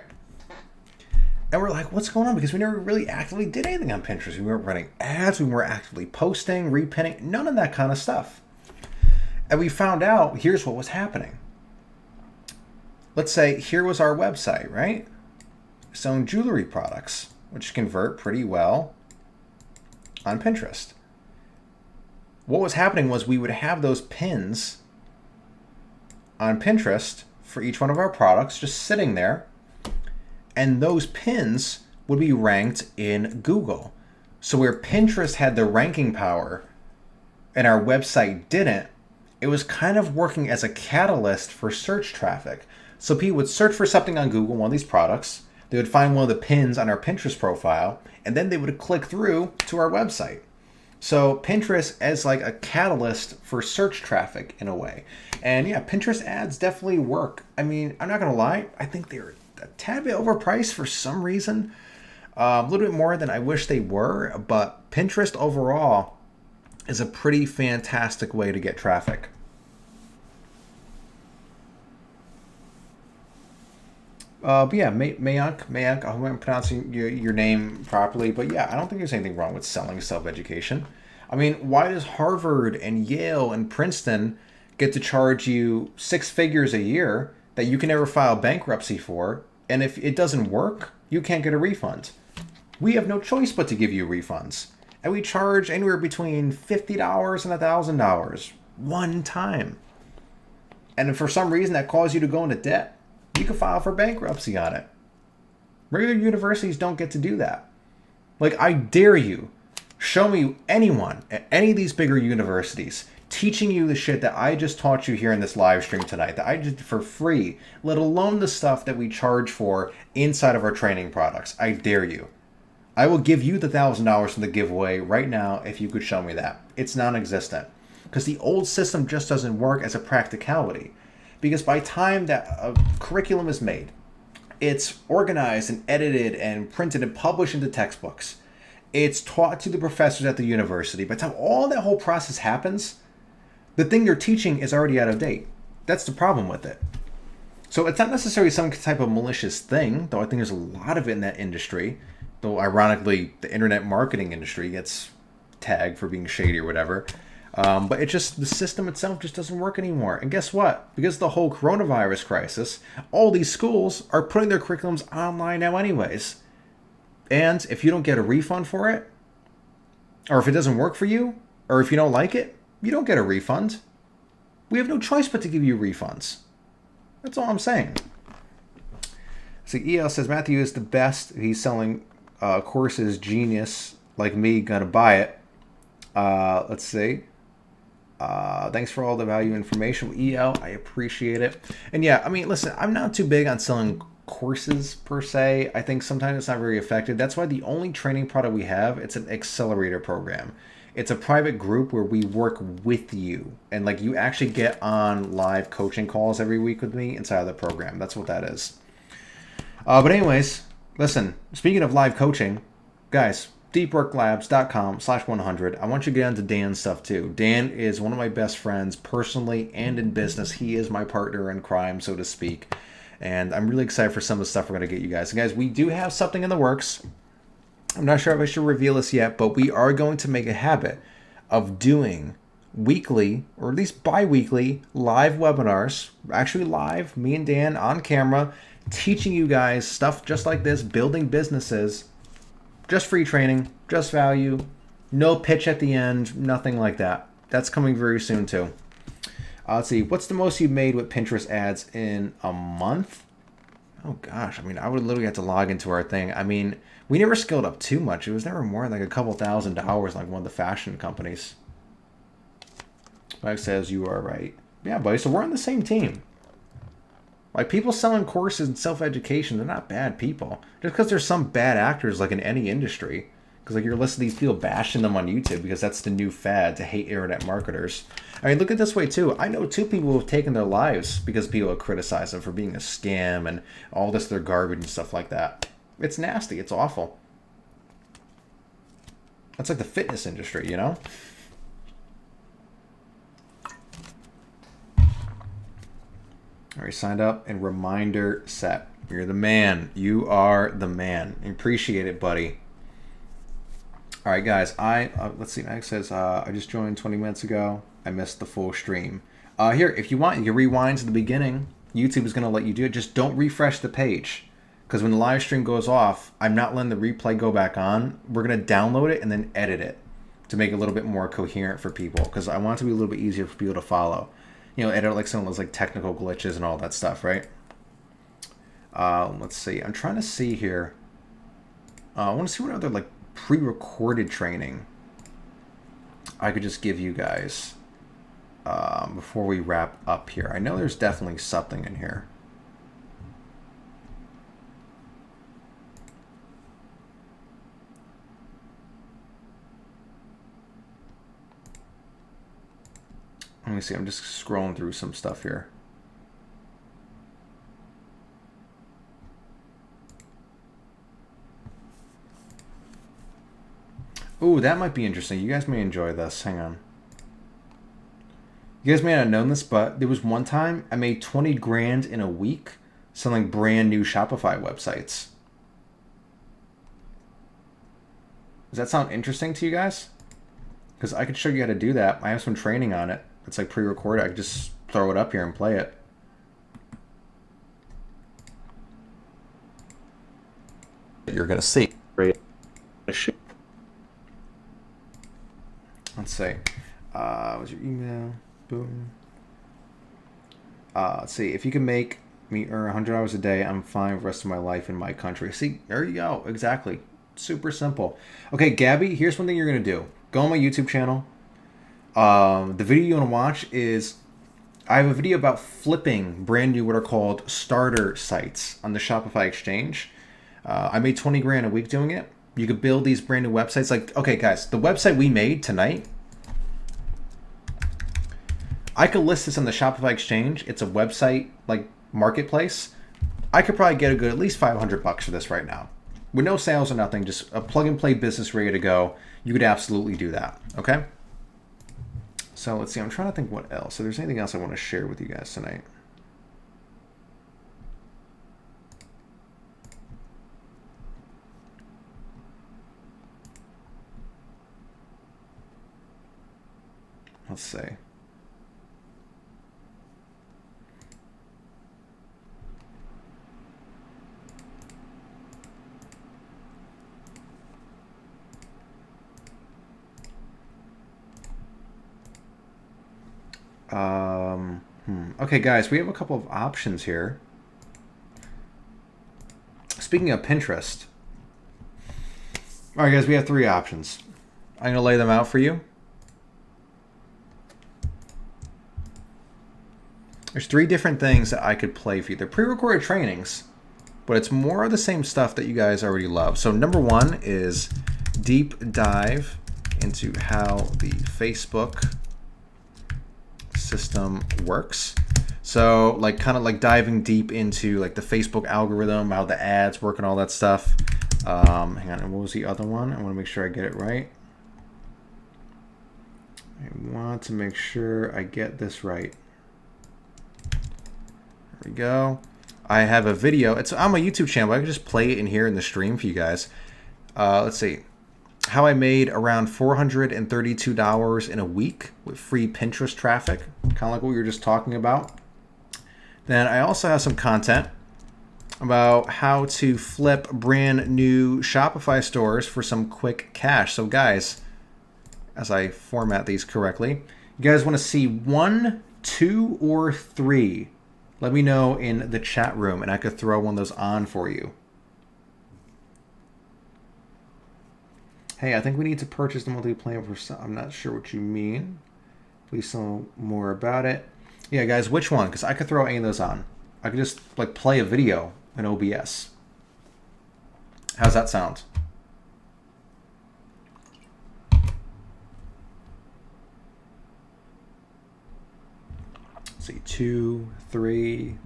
Speaker 1: And we're like, what's going on? Because we never really actively did anything on Pinterest. We weren't running ads. We weren't actively posting, repinning, none of that kind of stuff. And we found out, here's what was happening. Let's say here was our website, right? Selling jewelry products, which convert pretty well on Pinterest. What was happening was we would have those pins on Pinterest for each one of our products just sitting there, and those pins would be ranked in Google. So where Pinterest had the ranking power and our website didn't, it was kind of working as a catalyst for search traffic. So people would search for something on Google, one of these products, they would find one of the pins on our Pinterest profile, and then they would click through to our website. So Pinterest as like a catalyst for search traffic in a way. And yeah, Pinterest ads definitely work. I mean, I'm not going to lie. I think they're a tad bit overpriced for some reason. A little bit more than I wish they were. But Pinterest overall is a pretty fantastic way to get traffic. But yeah, Mayank, I hope I'm pronouncing your name properly. But yeah, I don't think there's anything wrong with selling self-education. I mean, why does Harvard and Yale and Princeton get to charge you 6 figures a year that you can never file bankruptcy for? And if it doesn't work, you can't get a refund. We have no choice but to give you refunds. And we charge anywhere between $50 and $1,000 one time. And if for some reason that caused you to go into debt, you can file for bankruptcy on it. Regular universities don't get to do that. Like, I dare you Show me anyone at any of these bigger universities teaching you the shit that I just taught you here in this live stream tonight, that I did for free, let alone the stuff that we charge for inside of our training products. I dare you. I will give you the $1,000 from the giveaway right now if you could show me that. It's non-existent. Because the old system just doesn't work as a practicality. Because by time that a curriculum is made, it's organized and edited and printed and published into textbooks. It's taught to the professors at the university. By the time all that whole process happens, the thing you're teaching is already out of date. That's the problem with it. So it's not necessarily some type of malicious thing, though I think there's a lot of it in that industry. Though ironically, the internet marketing industry gets tagged for being shady or whatever. But it just, the system itself just doesn't work anymore. And guess what? Because of the whole coronavirus crisis, all these schools are putting their curriculums online now anyways. And if you don't get a refund for it, or if it doesn't work for you, or if you don't like it, you don't get a refund. We have no choice but to give you refunds. That's all I'm saying. So EL says Matthew is the best. He's selling courses. Genius like me gonna buy it. Let's see. Thanks for all the value information, EL. I appreciate it. And yeah, I mean, listen, I'm not too big on selling courses per se. I think sometimes it's not very effective. That's why the only training product we have, it's an accelerator program. It's a private group where we work with you, and like you actually get on live coaching calls every week with me inside of the program. That's what that is. But anyways, listen, speaking of live coaching, guys, deepworklabs.com/100. I want you to get onto Dan's stuff too. Dan is one of my best friends personally and in business. He is my partner in crime, so to speak. And I'm really excited for some of the stuff we're going to get you guys. And guys, we do have something in the works. I'm not sure if I should reveal this yet, but we are going to make a habit of doing weekly, or at least bi-weekly, live webinars. Actually live, me and Dan on camera, teaching you guys stuff just like this, building businesses. Just free training, just value, no pitch at the end, nothing like that. That's coming very soon too. Let's see, what's the most you've made with Pinterest ads in a month? Oh gosh, I mean, I would literally have to log into our thing. I mean, we never scaled up too much. It was never more than like a couple $1,000 like one of the fashion companies. Mike says you are right. Yeah, buddy, so we're on the same team. Like, people selling courses and self-education, they're not bad people. Just because there's some bad actors, like in any industry. Because, like, you're listening to these people bashing them on YouTube because that's the new fad, to hate internet marketers. I mean, look at it this way, too. I know two people who have taken their lives because people have criticized them for being a scam and all this, their garbage and stuff like that. It's nasty. It's awful. That's like the fitness industry, you know? Already signed up and reminder set. You're the man. You are the man. I appreciate it, buddy. All right, guys. Let's see. Max says I just joined 20 minutes ago. I missed the full stream. Here, if you want, you can rewind to the beginning. YouTube is going to let you do it. Just don't refresh the page, because when the live stream goes off, I'm not letting the replay go back on. We're going to download it and then edit it to make it a little bit more coherent for people, because I want it to be a little bit easier for people to follow. You know, edit like some of those like technical glitches and all that stuff, right? Let's see. I'm trying to see here. I want to see what other like pre-recorded training I could just give you guys before we wrap up here. I know there's definitely something in here. Let me see. I'm just scrolling through some stuff here. Ooh, that might be interesting. You guys may enjoy this. Hang on. You guys may not have known this, but there was one time I made 20 grand in a week selling brand new Shopify websites. Does that sound interesting to you guys? Because I could show you how to do that. I have some training on it. It's like pre-recorded. I could just throw it up here and play it. You're going to see. Let's see. What's your email? Boom. Let's see. If you can make me earn $100 a day, I'm fine for the rest of my life in my country. See, there you go. Exactly. Super simple. Okay, Gabby, here's one thing you're going to do. Go on my YouTube channel. The video you want to watch is, I have a video about flipping brand new what are called starter sites on the Shopify exchange. I made 20 grand a week doing it. You could build these brand new websites. Like, okay, guys, the website we made tonight, I could list this on the Shopify exchange. It's a website like marketplace. I could probably get a good at least $500 for this right now. With no sales or nothing, just a plug and play business ready to go. You could absolutely do that, okay? So let's see, I'm trying to think what else. So there's anything else I want to share with you guys tonight. Let's see. Okay, guys, we have a couple of options here. Speaking of Pinterest. All right, guys, we have 3 options. I'm going to lay them out for you. There's 3 different things that I could play for you. They're pre-recorded trainings, but it's more of the same stuff that you guys already love. So number 1 is deep dive into how the Facebook system works. So like kind of like diving deep into like the Facebook algorithm, how the ads work and all that stuff. Hang on, and what was the other one? I want to make sure I get it right. I want to make sure I get this right. There we go. I have a video. It's on my YouTube channel. I can just play it in here in the stream for you guys. Let's see. How I made around $432 in a week with free Pinterest traffic. Kind of like what we were just talking about. Then I also have some content about how to flip brand new Shopify stores for some quick cash. So guys, as I format these correctly, you guys want to see 1, 2, or 3? Let me know in the chat room and I could throw one of those on for you. Hey, I think we need to purchase the monthly plan for some. I'm not sure what you mean. Please tell more about it. Yeah, guys, which one? Because I could throw any of those on. I could just like play a video in OBS. How's that sound? Let's see, 2, 3.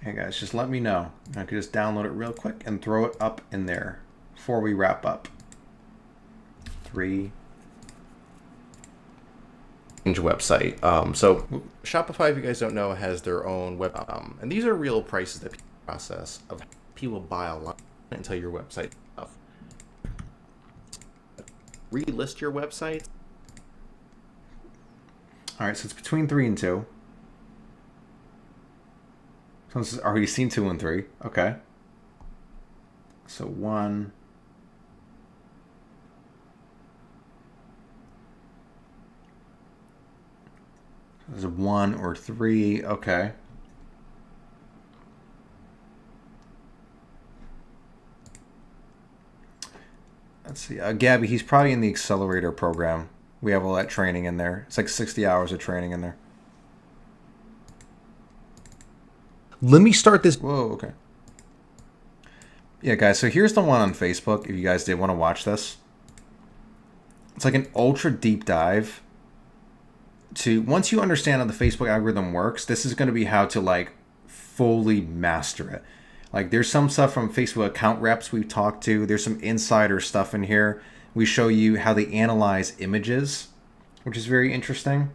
Speaker 1: Hey guys, just let me know. I could just download it real quick and throw it up in there before we wrap up. 3.
Speaker 3: Website. So Shopify, if you guys don't know, has their own web, and these are real prices that people process of people buy online until your website stuff. Relist your website.
Speaker 1: All right, so it's between 3 and 2. Someone's already seen 2 and 3. Okay. So 1. There's a 1 or 3. Okay. Let's see. Gabby, he's probably in the accelerator program. We have all that training in there. It's like 60 hours of training in there. Let me start this. Whoa, okay. Yeah, guys, so here's the one on Facebook, if you guys did want to watch this. It's like an ultra deep dive to, once you understand how the Facebook algorithm works, this is going to be how to like fully master it. Like there's some stuff from Facebook account reps we've talked to. There's some insider stuff in here. We show you how they analyze images, which is very interesting.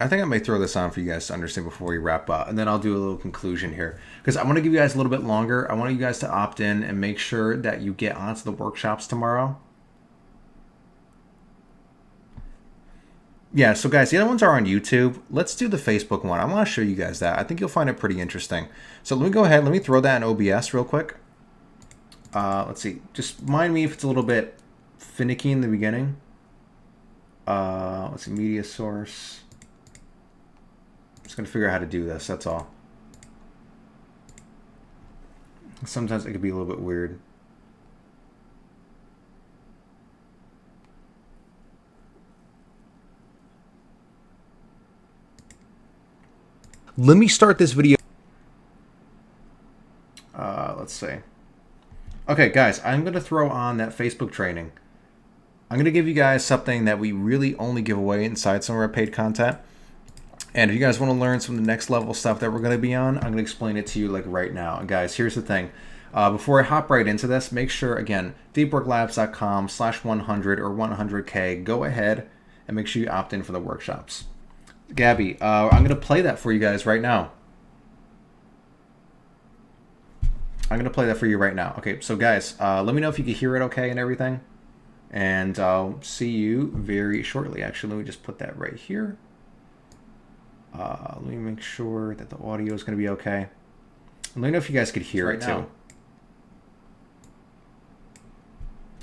Speaker 1: I think I may throw this on for you guys to understand before we wrap up. And then I'll do a little conclusion here. Because I want to give you guys a little bit longer. I want you guys to opt in and make sure that you get onto the workshops tomorrow. Yeah, so guys, the other ones are on YouTube. Let's do the Facebook one. I want to show you guys that. I think you'll find it pretty interesting. So let me go ahead. Let me throw that in OBS real quick. Let's see. Just mind me if it's a little bit finicky in the beginning. Let's see. Media source. Just gonna figure out how to do this, that's all. Sometimes it could be a little bit weird. Let me start this video. Let's see. Okay, guys, I'm going to throw on that Facebook training. I'm going to give you guys something that we really only give away inside some of our paid content. And if you guys want to learn some of the next level stuff that we're going to be on, I'm going to explain it to you like right now. And guys, here's the thing. Before I hop right into this, make sure, again, deepworklabs.com/100 or 100K, go ahead and make sure you opt in for the workshops. Gabby, I'm going to play that for you guys right now. I'm going to play that for you right now. Okay, so guys, let me know if you can hear it okay and everything. And I'll see you very shortly. Actually, let me just put that right here. Let me make sure that the audio is going to be okay. Let me know if you guys could hear it too.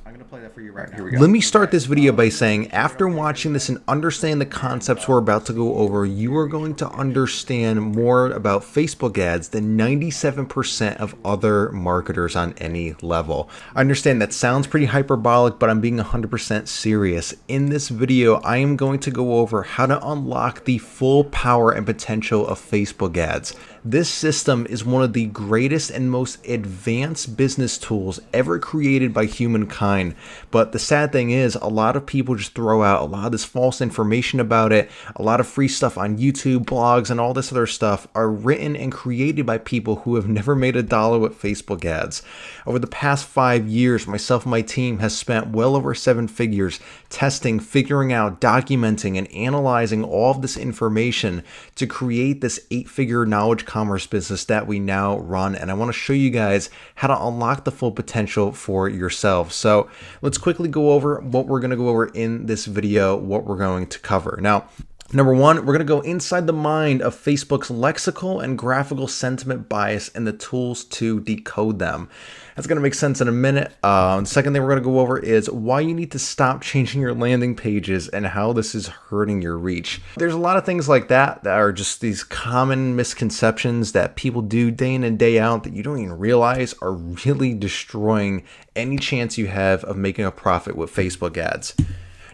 Speaker 1: I'm going to play that for you right now. Here we go. Let me start this video by saying, after watching this and understand the concepts we're about to go over, you are going to understand more about Facebook ads than 97% of other marketers on any level. I understand that sounds pretty hyperbolic, but I'm being 100% serious. In this video, I am going to go over how to unlock the full power and potential of Facebook ads. This system is one of the greatest and most advanced business tools ever created by humankind. But the sad thing is, a lot of people just throw out a lot of this false information about it. A lot of free stuff on YouTube, blogs, and all this other stuff are written and created by people who have never made a dollar with Facebook ads. Over the past 5 years, myself and my team has spent well over 7 figures testing, figuring out, documenting, and analyzing all of this information to create this 8-figure knowledge commerce business that we now run. And I want to show you guys how to unlock the full potential for yourself. So let's quickly go over what we're going to go over in this video, what we're going to cover. Now, number one, we're going to go inside the mind of Facebook's lexical and graphical sentiment bias and the tools to decode them. That's going to make sense in a minute. The second thing we're going to go over is why you need to stop changing your landing pages and how this is hurting your reach. There's a lot of things like that that are just these common misconceptions that people do day in and day out that you don't even realize are really destroying any chance you have of making a profit with Facebook ads.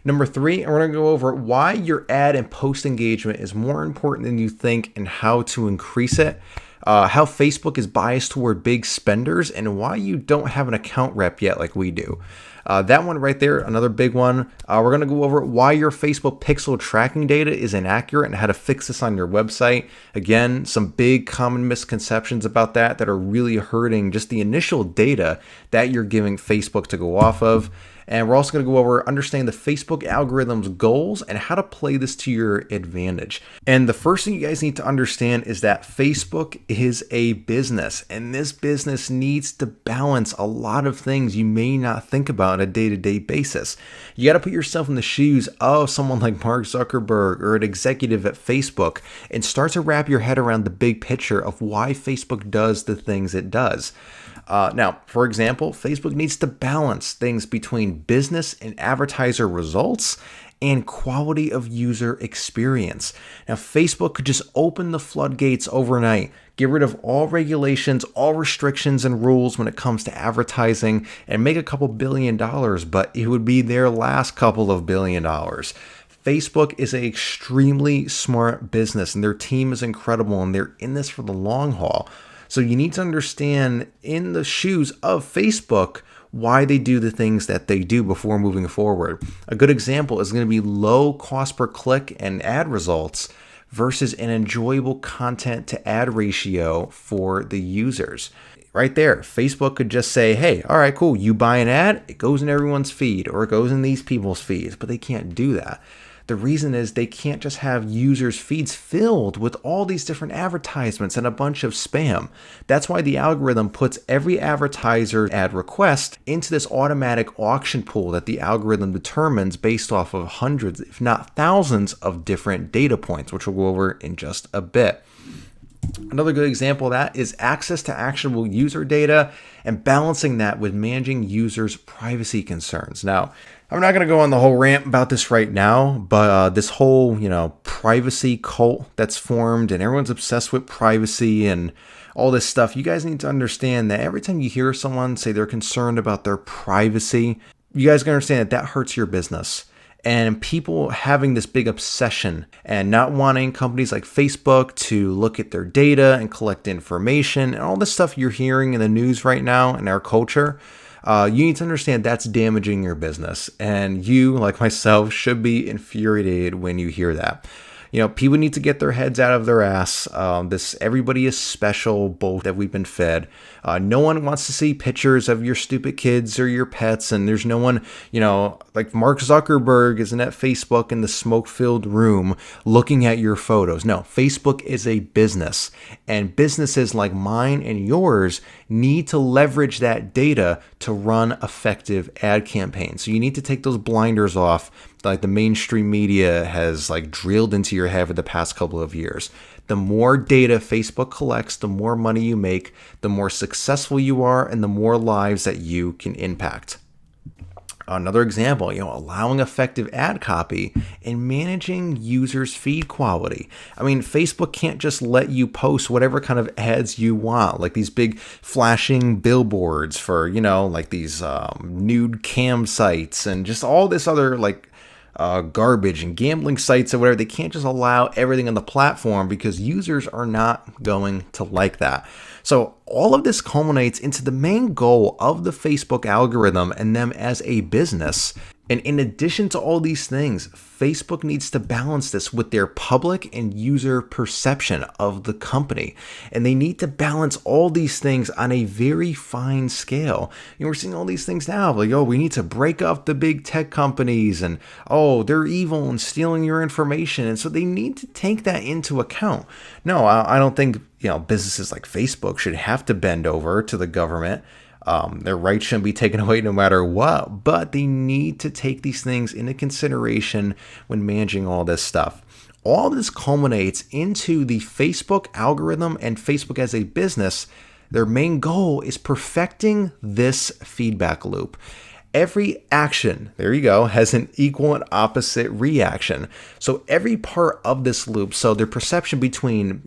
Speaker 1: Number 3, we're going to go over why your ad and post engagement is more important than you think and how to increase it. How Facebook is biased toward big spenders, and why you don't have an account rep yet like we do. That one right there, another big one. We're going to go over why your Facebook pixel tracking data is inaccurate and how to fix this on your website. Again, some big common misconceptions about that are really hurting just the initial data that you're giving Facebook to go off of. And we're also going to go over understanding the Facebook algorithm's goals and how to play this to your advantage. And the first thing you guys need to understand is that Facebook is a business, and this business needs to balance a lot of things you may not think about on a day-to-day basis. You got to put yourself in the shoes of someone like Mark Zuckerberg or an executive at Facebook and start to wrap your head around the big picture of why Facebook does the things it does. Now, for example, Facebook needs to balance things between business and advertiser results and quality of user experience. Now, Facebook could just open the floodgates overnight, get rid of all regulations, all restrictions and rules when it comes to advertising, and make a couple $1 billion, but it would be their last couple of $1 billion. Facebook is an extremely smart business, and their team is incredible, and they're in this for the long haul. So you need to understand in the shoes of Facebook why they do the things that they do before moving forward. A good example is going to be low cost per click and ad results versus an enjoyable content to ad ratio for the users. Right there, Facebook could just say, hey, all right, cool, you buy an ad, it goes in everyone's feed or it goes in these people's feeds, but they can't do that. The reason is they can't just have users' feeds filled with all these different advertisements and a bunch of spam. That's why the algorithm puts every advertiser ad request into this automatic auction pool that the algorithm determines based off of hundreds, if not thousands, of different data points, which we'll go over in just a bit. Another good example of that is access to actionable user data and balancing that with managing users' privacy concerns. Now, I'm not going to go on the whole rant about this right now, but this whole, privacy cult that's formed and everyone's obsessed with privacy and all this stuff, you guys need to understand that every time you hear someone say they're concerned about their privacy, you guys can understand that that hurts your business. And people having this big obsession and not wanting companies like Facebook to look at their data and collect information and all this stuff you're hearing in the news right now in our culture, you need to understand that's damaging your business. And you, like myself, should be infuriated when you hear that. People need to get their heads out of their ass. Everybody is special, both that we've been fed. No one wants to see pictures of your stupid kids or your pets. And there's no one, like Mark Zuckerberg isn't at Facebook in the smoke-filled room looking at your photos. No, Facebook is a business. And businesses like mine and yours need to leverage that data to run effective ad campaigns. So you need to take those blinders off like the mainstream media has drilled into your head for the past couple of years. The more data Facebook collects, the more money you make, the more successful you are, and the more lives that you can impact. Another example, allowing effective ad copy and managing users' feed quality. I mean, Facebook can't just let you post whatever kind of ads you want, like these big flashing billboards for, these nude cam sites and just all this other garbage and gambling sites or whatever. They can't just allow everything on the platform because users are not going to like that. So all of this culminates into the main goal of the Facebook algorithm and them as a business. And in addition to all these things, Facebook needs to balance this with their public and user perception of the company. And they need to balance all these things on a very fine scale. We're seeing all these things now, we need to break up the big tech companies and, they're evil and stealing your information. And so they need to take that into account. No, I don't think, businesses like Facebook should have to bend over to the government. Their rights shouldn't be taken away no matter what, but they need to take these things into consideration when managing all this stuff. All this culminates into the Facebook algorithm and Facebook as a business. Their main goal is perfecting this feedback loop. Every action, there you go, has an equal and opposite reaction. So every part of this loop, so their perception between,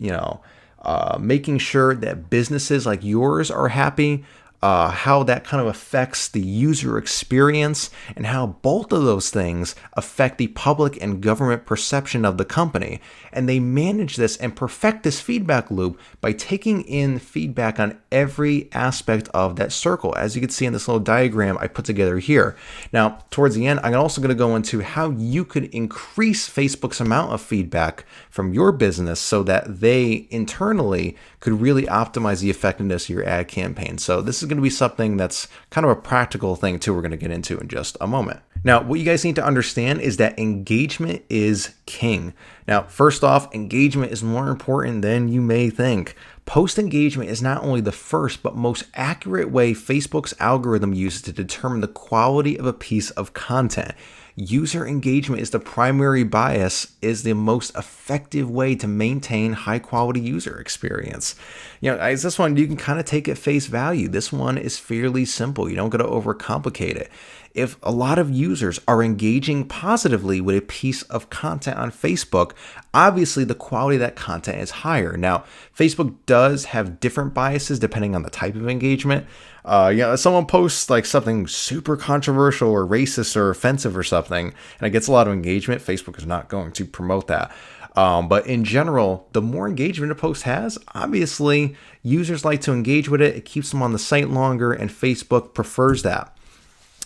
Speaker 1: making sure that businesses like yours are happy, how that kind of affects the user experience, and how both of those things affect the public and government perception of the company. And they manage this and perfect this feedback loop by taking in feedback on every aspect of that circle, as you can see in this little diagram I put together here. Now, towards the end, I'm also going to go into how you could increase Facebook's amount of feedback from your business so that they internally could really optimize the effectiveness of your ad campaign. So this is going to be something that's kind of a practical thing too we're going to get into in just a moment. Now, what you guys need to understand is that engagement is king. Now, first off, engagement is more important than you may think. Post engagement is not only the first but most accurate way Facebook's algorithm uses to determine the quality of a piece of content. User engagement is the primary bias, is the most effective way to maintain high quality user experience. As this one, you can kind of take at face value. This one is fairly simple. You don't got to overcomplicate it. If a lot of users are engaging positively with a piece of content on Facebook, obviously the quality of that content is higher. Now, Facebook does have different biases depending on the type of engagement. If someone posts something super controversial or racist or offensive or something, and it gets a lot of engagement, Facebook is not going to promote that. But in general, the more engagement a post has, obviously users like to engage with it. It keeps them on the site longer, and Facebook prefers that.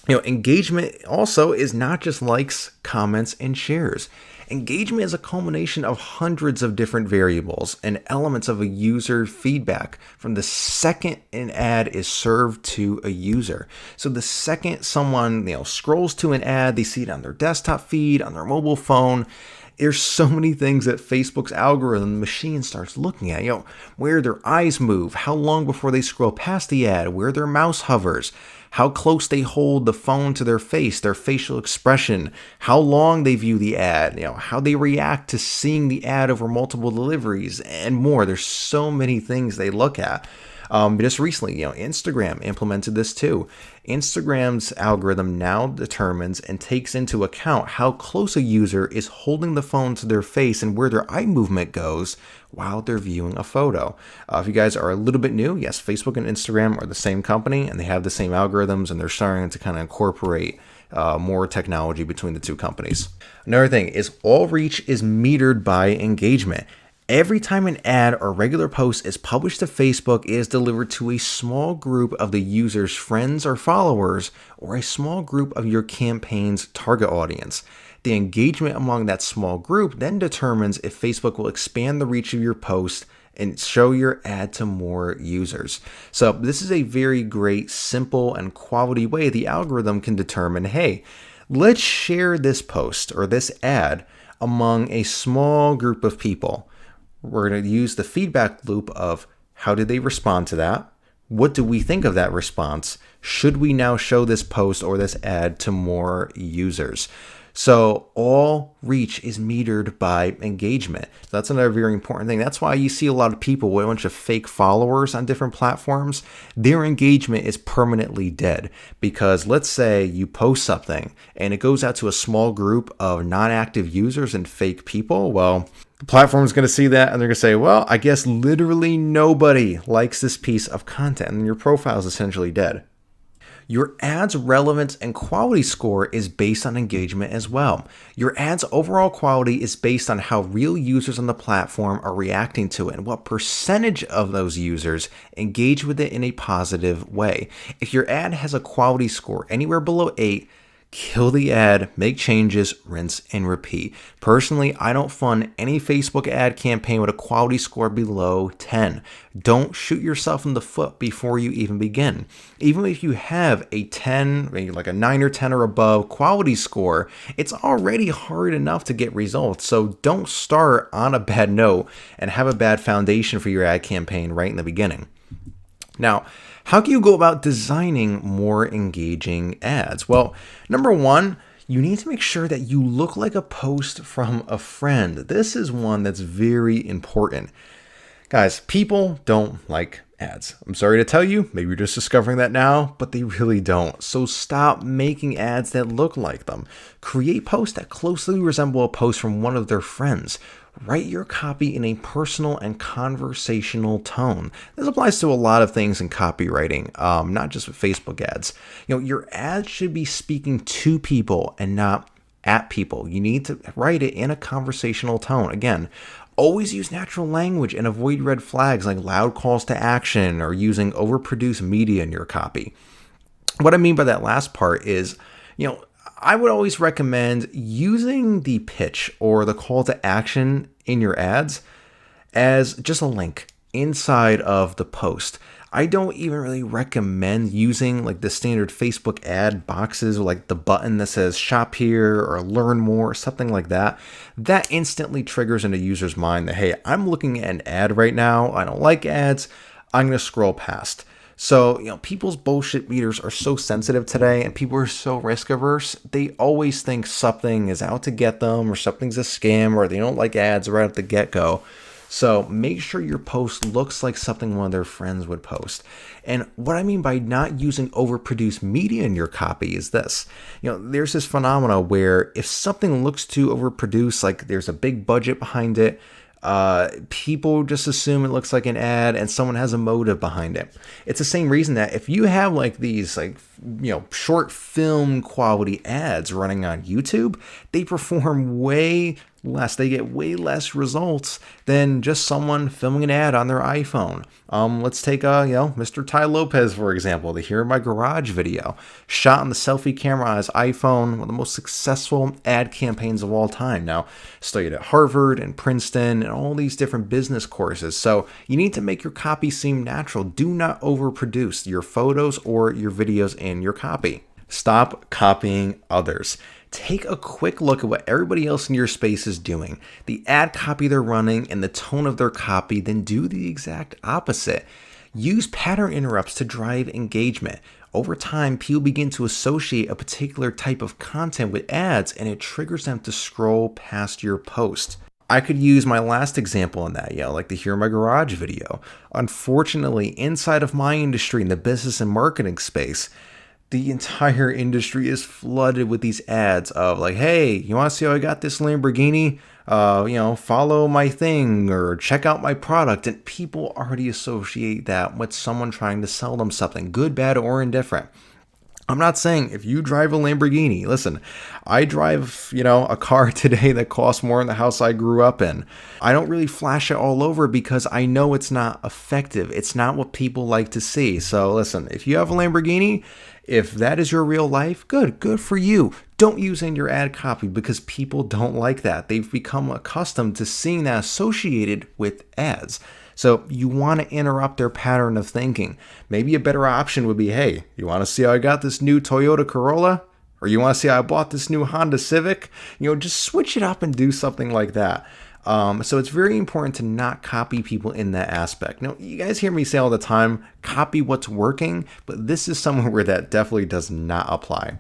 Speaker 1: Engagement also is not just likes, comments, and shares. Engagement is a culmination of hundreds of different variables and elements of a user feedback from the second an ad is served to a user. So the second someone, scrolls to an ad, they see it on their desktop feed, on their mobile phone,
Speaker 3: There's so many things that Facebook's algorithm, the machine starts looking at, where their eyes move, how long before they scroll past the ad, where their mouse hovers, how close they hold the phone to their face, their facial expression, how long they view the ad, how they react to seeing the ad over multiple deliveries, and more. There's so many things they look at. Just recently, Instagram implemented this too. Instagram's algorithm now determines and takes into account how close a user is holding the phone to their face and where their eye movement goes while they're viewing a photo. If you guys are a little bit new, yes, Facebook and Instagram are the same company and they have the same algorithms, and they're starting to kind of incorporate more technology between the two companies. Another thing is all reach is metered by engagement. Every time an ad or regular post is published to Facebook, it is delivered to a small group of the user's friends or followers, or a small group of your campaign's target audience. The engagement among that small group then determines if Facebook will expand the reach of your post and show your ad to more users. So this is a very great, simple, and quality way the algorithm can determine, hey, let's share this post or this ad among a small group of people. We're going to use the feedback loop of how did they respond to that? What do we think of that response? Should we now show this post or this ad to more users? So all reach is metered by engagement. So that's another very important thing. That's why you see a lot of people with a bunch of fake followers on different platforms. Their engagement is permanently dead, because let's say you post something and it goes out to a small group of non-active users and fake people. Well, the platform is going to see that and they're going to say, well, I guess literally nobody likes this piece of content, and your profile is essentially dead. Your ad's relevance and quality score is based on engagement as well. Your ad's overall quality is based on how real users on the platform are reacting to it and what percentage of those users engage with it in a positive way. If your ad has a quality score anywhere below 8, kill the ad, make changes, rinse and repeat. Personally, I don't fund any Facebook ad campaign with a quality score below 10. Don't shoot yourself in the foot before you even begin. Even if you have a 10, maybe like a 9 or 10 or above quality score, it's already hard enough to get results. So don't start on a bad note and have a bad foundation for your ad campaign right in the beginning. Now, how can you go about designing more engaging ads? Well, number one, you need to make sure that you look like a post from a friend. This is one that's very important. Guys, people don't like ads. I'm sorry to tell you, maybe you're just discovering that now, but they really don't. So stop making ads that look like them. Create posts that closely resemble a post from one of their friends. Write your copy in a personal and conversational tone. This applies to a lot of things in copywriting, not just with Facebook ads. Your ads should be speaking to people and not at people. You need to write it in a conversational tone. Again, always use natural language and avoid red flags like loud calls to action or using overproduced media in your copy. What I mean by that last part is, I would always recommend using the pitch or the call to action in your ads as just a link inside of the post. I don't even really recommend using like the standard Facebook ad boxes, or like the button that says shop here or learn more, something like that. That instantly triggers in a user's mind that, hey, I'm looking at an ad right now. I don't like ads. I'm going to scroll past. So, people's bullshit meters are so sensitive today, and people are so risk averse. They always think something is out to get them, or something's a scam, or they don't like ads right at the get-go. So make sure your post looks like something one of their friends would post. And what I mean by not using overproduced media in your copy is this. There's this phenomena where if something looks too overproduced, like there's a big budget behind it, people just assume it looks like an ad and someone has a motive behind it. It's the same reason that if you have like these short film quality ads running on YouTube, they perform way less. They get way less results than just someone filming an ad on their iPhone. Let's take Mr. Ty Lopez, for example, the Here in My Garage video, shot on the selfie camera on his iPhone, one of the most successful ad campaigns of all time. Now, studied at Harvard and Princeton and all these different business courses. So you need to make your copy seem natural. Do not overproduce your photos or your videos in your copy. Stop copying others. Take a quick look at what everybody else in your space is doing, the ad copy they're running, and the tone of their copy, then do the exact opposite. Use pattern interrupts to drive engagement. Over time, people begin to associate a particular type of content with ads, and it triggers them to scroll past your post. I could use my last example in that, like the Here in My Garage video. Unfortunately, inside of my industry in the business and marketing space, the entire industry is flooded with these ads of like, hey, you want to see how I got this Lamborghini? Follow my thing or check out my product. And people already associate that with someone trying to sell them something, good, bad, or indifferent. I'm not saying if you drive a Lamborghini, listen, I drive, a car today that costs more than the house I grew up in. I don't really flash it all over because I know it's not effective. It's not what people like to see. So listen, if you have a Lamborghini, if that is your real life, good for you. Don't use it in your ad copy because people don't like that. They've become accustomed to seeing that associated with ads. So you want to interrupt their pattern of thinking. Maybe a better option would be, hey, you want to see how I got this new Toyota Corolla? Or you want to see how I bought this new Honda Civic? Just switch it up and do something like that. So it's very important to not copy people in that aspect. Now, you guys hear me say all the time, copy what's working, but this is somewhere where that definitely does not apply.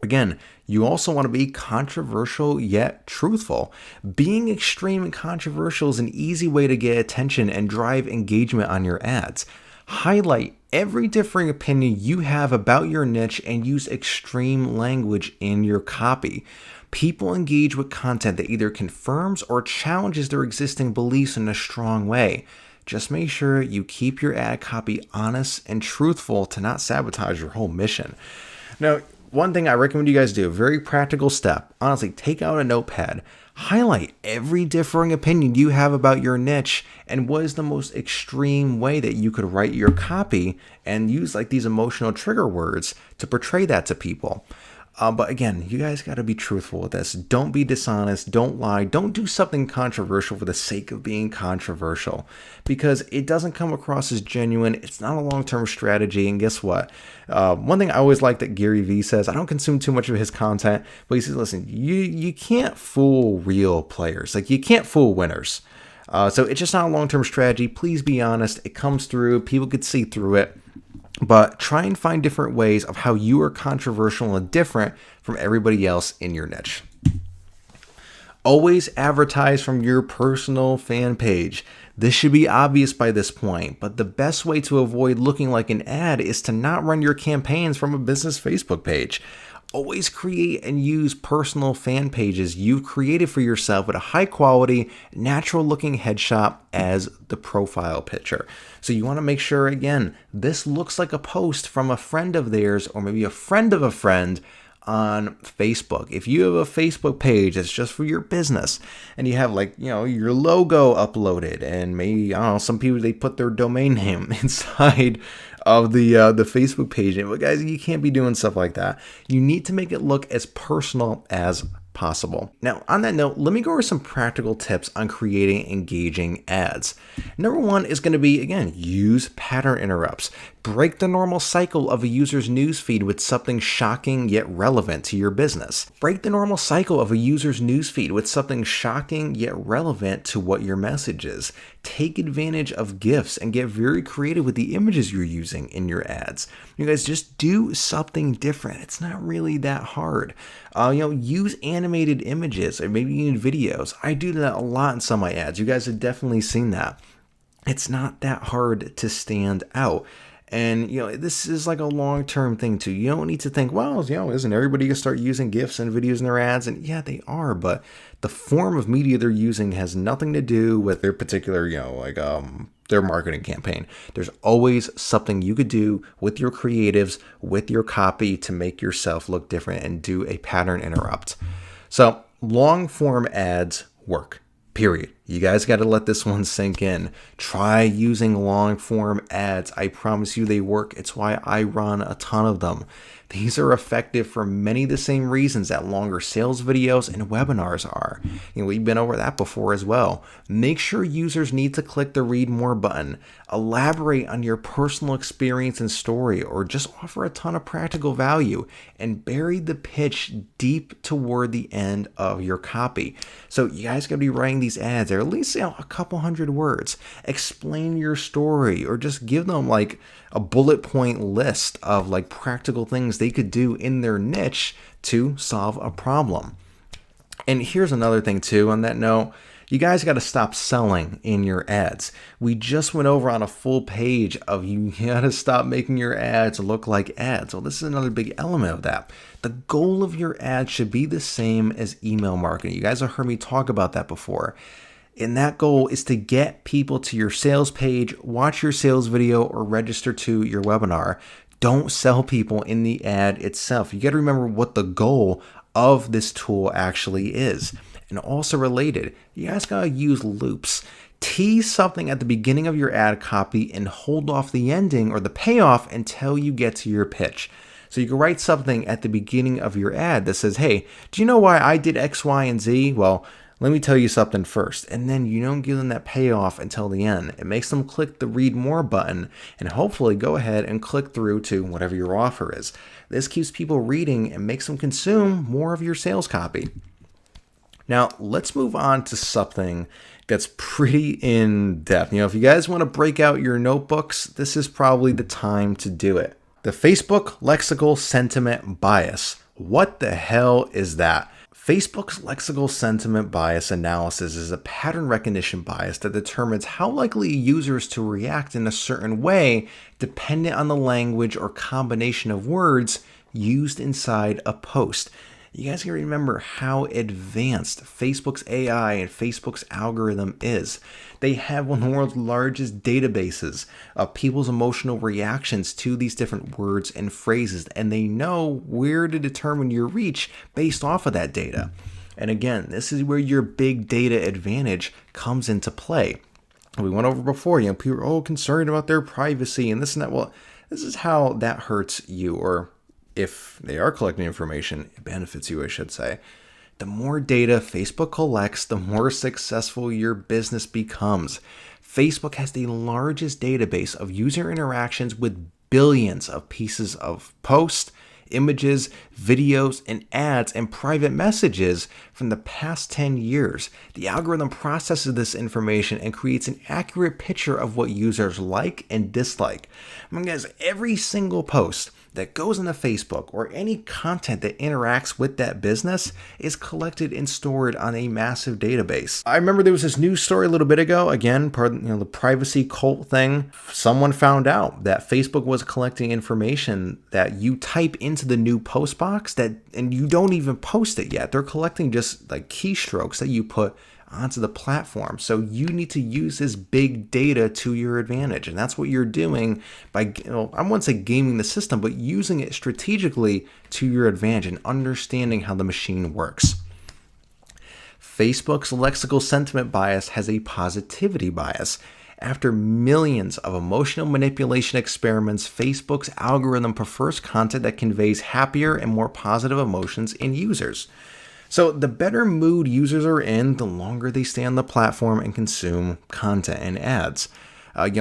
Speaker 3: Again, you also want to be controversial yet truthful. Being extreme and controversial is an easy way to get attention and drive engagement on your ads. Highlight every differing opinion you have about your niche and use extreme language in your copy. People engage with content that either confirms or challenges their existing beliefs in a strong way. Just make sure you keep your ad copy honest and truthful to not sabotage your whole mission. Now, one thing I recommend you guys do, a very practical step, honestly, take out a notepad, highlight every differing opinion you have about your niche and what is the most extreme way that you could write your copy and use like these emotional trigger words to portray that to people. But again, you guys got to be truthful with this. Don't be dishonest. Don't lie. Don't do something controversial for the sake of being controversial because it doesn't come across as genuine. It's not a long-term strategy. And guess what? One thing I always like that Gary Vee says, I don't consume too much of his content, but he says, listen, you can't fool real players. Like you can't fool winners. So it's just not a long-term strategy. Please be honest. It comes through. People could see through it. But try and find different ways of how you are controversial and different from everybody else in your niche. Always advertise from your personal fan page. This should be obvious by this point, but the best way to avoid looking like an ad is to not run your campaigns from a business Facebook page. Always create and use personal fan pages you've created for yourself with a high quality, natural looking headshot as the profile picture. So you want to make sure, again, this looks like a post from a friend of theirs or maybe a friend of a friend on Facebook. If you have a Facebook page that's just for your business and you have your logo uploaded and maybe, some people, they put their domain name inside of the Facebook page. But guys, you can't be doing stuff like that. You need to make it look as personal as possible. Now, on that note, let me go over some practical tips on creating engaging ads. Number one is going to be, again, use pattern interrupts. Break the normal cycle of a user's newsfeed with something shocking yet relevant to your business. Break the normal cycle of a user's newsfeed with something shocking yet relevant to what your message is. Take advantage of GIFs and get very creative with the images you're using in your ads. You guys just do something different. It's not really that hard. Use animated images or maybe even videos. I do that a lot in some of my ads. You guys have definitely seen that. It's not that hard to stand out. And, this is like a long-term thing too. You don't need to think, well, isn't everybody going to start using GIFs and videos in their ads? And yeah, they are, but the form of media they're using has nothing to do with their particular, their marketing campaign. There's always something you could do with your creatives, with your copy to make yourself look different and do a pattern interrupt. So long-form ads work, period. You guys got to let this one sink in. Try using long form ads. I promise you they work. It's why I run a ton of them. These are effective for many of the same reasons that longer sales videos and webinars are. We've been over that before as well. Make sure users need to click the read more button. Elaborate on your personal experience and story, or just offer a ton of practical value, and bury the pitch deep toward the end of your copy. So you guys got to be writing these ads, or at least a couple hundred words. Explain your story, or just give them like a bullet point list of like practical things they could do in their niche to solve a problem. And here's another thing too on that note. You guys got to stop selling in your ads. We just went over on a full page of you got to stop making your ads look like ads. Well, this is another big element of that. The goal of your ad should be the same as email marketing. You guys have heard me talk about that before. And that goal is to get people to your sales page, watch your sales video, or register to your webinar. Don't sell people in the ad itself. You got to remember what the goal of this tool actually is. And also related, you guys got to use loops. Tease something at the beginning of your ad copy and hold off the ending or the payoff until you get to your pitch. So you can write something at the beginning of your ad that says, hey, do you know why I did X, Y, and Z? Well, let me tell you something first. And then you don't give them that payoff until the end. It makes them click the read more button and hopefully go ahead and click through to whatever your offer is. This keeps people reading and makes them consume more of your sales copy. Now, let's move on to something that's pretty in depth. If you guys want to break out your notebooks, this is probably the time to do it. The Facebook lexical sentiment bias. What the hell is that? Facebook's lexical sentiment bias analysis is a pattern recognition bias that determines how likely users to react in a certain way dependent on the language or combination of words used inside a post. You guys can remember how advanced Facebook's AI and Facebook's algorithm is. They have one of the world's largest databases of people's emotional reactions to these different words and phrases, and they know where to determine your reach based off of that data. And again, this is where your big data advantage comes into play. We went over before, people are concerned about their privacy and this and that. Well, this is how that hurts you, or if they are collecting information, it benefits you, I should say. The more data Facebook collects, the more successful your business becomes. Facebook has the largest database of user interactions with billions of pieces of posts, images, videos, and ads and private messages from the past 10 years. The algorithm processes this information and creates an accurate picture of what users like and dislike. Guys, every single post that goes into Facebook or any content that interacts with that business is collected and stored on a massive database. I remember there was this news story a little bit ago, again, part of the privacy cult thing. Someone found out that Facebook was collecting information that you type into the new post box and you don't even post it yet. They're collecting just like keystrokes that you put onto the platform. So you need to use this big data to your advantage. And that's what you're doing by, I wouldn't say gaming the system, but using it strategically to your advantage and understanding how the machine works. Facebook's lexical sentiment bias has a positivity bias. After millions of emotional manipulation experiments, Facebook's algorithm prefers content that conveys happier and more positive emotions in users. So the better mood users are in, the longer they stay on the platform and consume content and ads.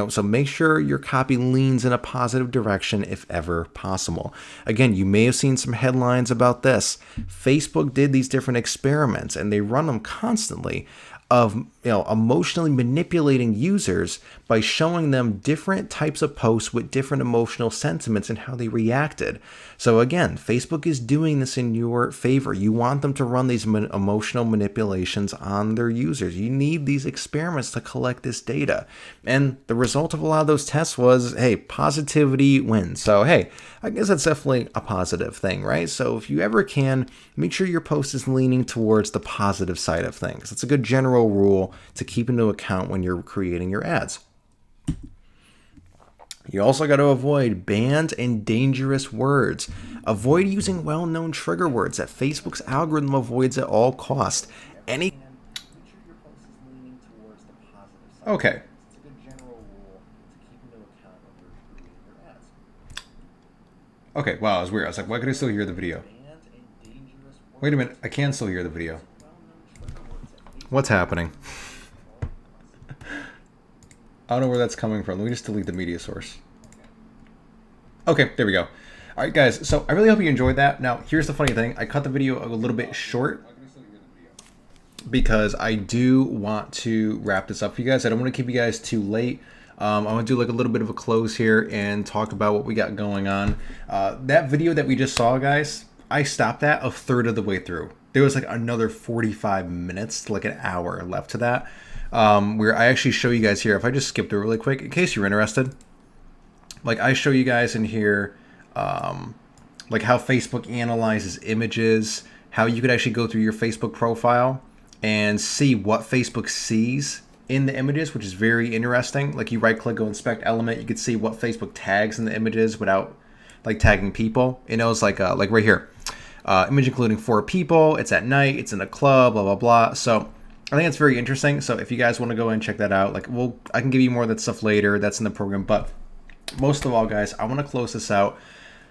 Speaker 3: So make sure your copy leans in a positive direction if ever possible. Again, you may have seen some headlines about this. Facebook did these different experiments and they run them constantly of emotionally manipulating users by showing them different types of posts with different emotional sentiments and how they reacted. So again, Facebook is doing this in your favor. You want them to run these emotional manipulations on their users. You need these experiments to collect this data. And the result of a lot of those tests was, hey, positivity wins. So hey, I guess that's definitely a positive thing, right? So if you ever can, make sure your post is leaning towards the positive side of things. It's a good general rule to keep into account when you're creating your ads. You also got to avoid banned and dangerous words. Avoid using well-known trigger words that Facebook's algorithm avoids at all costs.
Speaker 1: Okay.
Speaker 3: It's a good general rule to keep into account when you're creating your ads.
Speaker 1: Okay, wow, it was weird. I was like, why could I still hear the video? Wait a minute, I can still hear the video. What's happening? I don't know where that's coming from. Let me just delete the media source. Okay, there we go. All right, guys, so I really hope you enjoyed that. Now, here's the funny thing. I cut the video a little bit short because I do want to wrap this up for you guys. I don't want to keep you guys too late. I want to do like a little bit of a close here and talk about what we got going on. That video that we just saw, guys, I stopped that a third of the way through. There was like another 45 minutes, like an hour left to that, where I actually show you guys here. If I just skip through really quick, in case you're interested, like I show you guys in here, like how Facebook analyzes images, how you could actually go through your Facebook profile and see what Facebook sees in the images, which is very interesting. Like you right click, go inspect element, you could see what Facebook tags in the images without like tagging people. You know, it's like right here, image including 4 people, it's at night, it's in a club, blah, blah, blah. So I think it's very interesting. So if you guys want to go and check that out, like I can give you more of that stuff later. That's in the program. But most of all, guys, I want to close this out.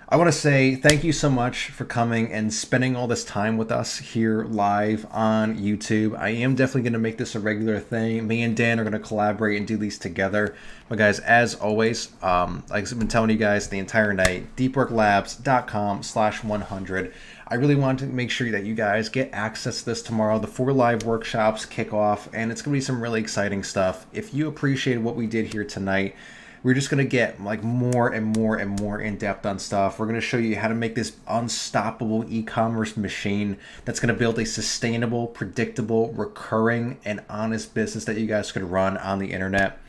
Speaker 1: I want to say thank you so much for coming and spending all this time with us here live on YouTube. I am definitely going to make this a regular thing. Me and Dan are going to collaborate and do these together. But guys, as always, like I've been telling you guys the entire night, deepworklabs.com/100. I really want to make sure that you guys get access to this tomorrow. The 4 live workshops kick off, and it's going to be some really exciting stuff. If you appreciated what we did here tonight, we're just going to get like more and more and more in depth on stuff. We're going to show you how to make this unstoppable e-commerce machine that's going to build a sustainable, predictable, recurring, and honest business that you guys could run on the internet.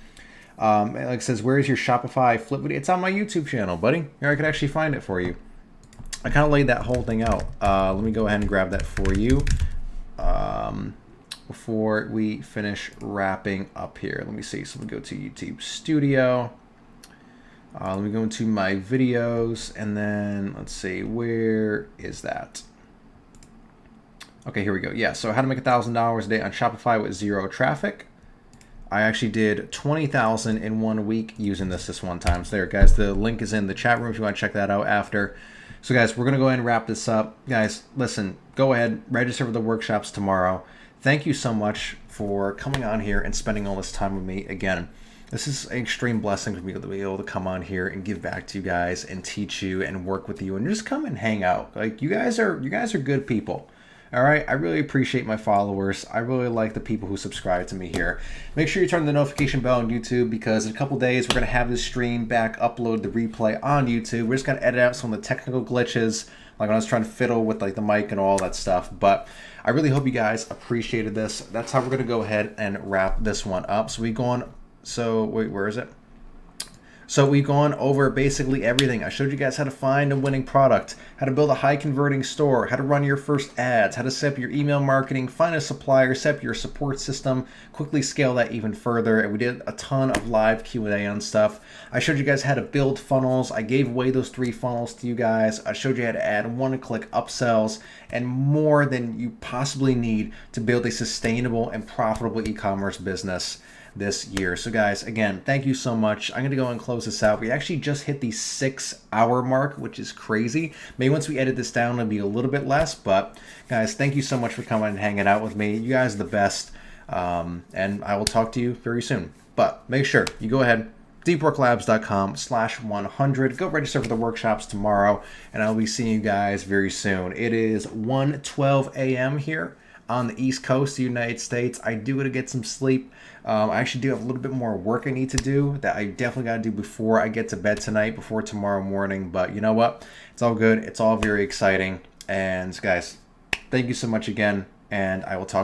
Speaker 1: Like it says, where's your Shopify flip video? It's on my YouTube channel, buddy. Here, I could actually find it for you. I kind of laid that whole thing out. Let me go ahead and grab that for you before we finish wrapping up here. Let me see. So we go to YouTube Studio. Let me go into my videos, and then let's see, where is that? Okay, here we go. Yeah, so how to make $1,000 a day on Shopify with 0 traffic. I actually did 20,000 in 1 week using this one time. So there, guys, the link is in the chat room if you want to check that out after. So guys, we're going to go ahead and wrap this up. Guys, listen, go ahead, register for the workshops tomorrow. Thank you so much for coming on here and spending all this time with me again. This is an extreme blessing for me to be able to come on here and give back to you guys and teach you and work with you and just come and hang out. Like you guys are good people. All right, I really appreciate my followers. I really like the people who subscribe to me here. Make sure you turn the notification bell on YouTube because in a couple days we're gonna have this stream back, upload the replay on YouTube. We're just gonna edit out some of the technical glitches, like when I was trying to fiddle with like the mic and all that stuff. But I really hope you guys appreciated this. That's how we're gonna go ahead and wrap this one up. So we've gone. So wait, where is it? So we've gone over basically everything. I showed you guys how to find a winning product, how to build a high converting store, how to run your first ads, how to set up your email marketing, find a supplier, set up your support system, quickly scale that even further. And we did a ton of live Q&A on stuff. I showed you guys how to build funnels. I gave away those 3 funnels to you guys. I showed you how to add one-click upsells and more than you possibly need to build a sustainable and profitable e-commerce business this year. So guys, again, thank you so much. I'm gonna go and close this out. We actually just hit the 6-hour mark, which is crazy. Maybe once we edit this down, it'll be a little bit less, but guys, thank you so much for coming and hanging out with me. You guys are the best, and I will talk to you very soon. But make sure you go ahead, deepworklabs.com/100. Go register for the workshops tomorrow, and I'll be seeing you guys very soon. It is 1:12 a.m. here on the East Coast of the United States. I do gotta get some sleep. I actually do have a little bit more work I need to do that I definitely got to do before I get to bed tonight, before tomorrow morning. But you know what? It's all good. It's all very exciting. And guys, thank you so much again. And I will talk to you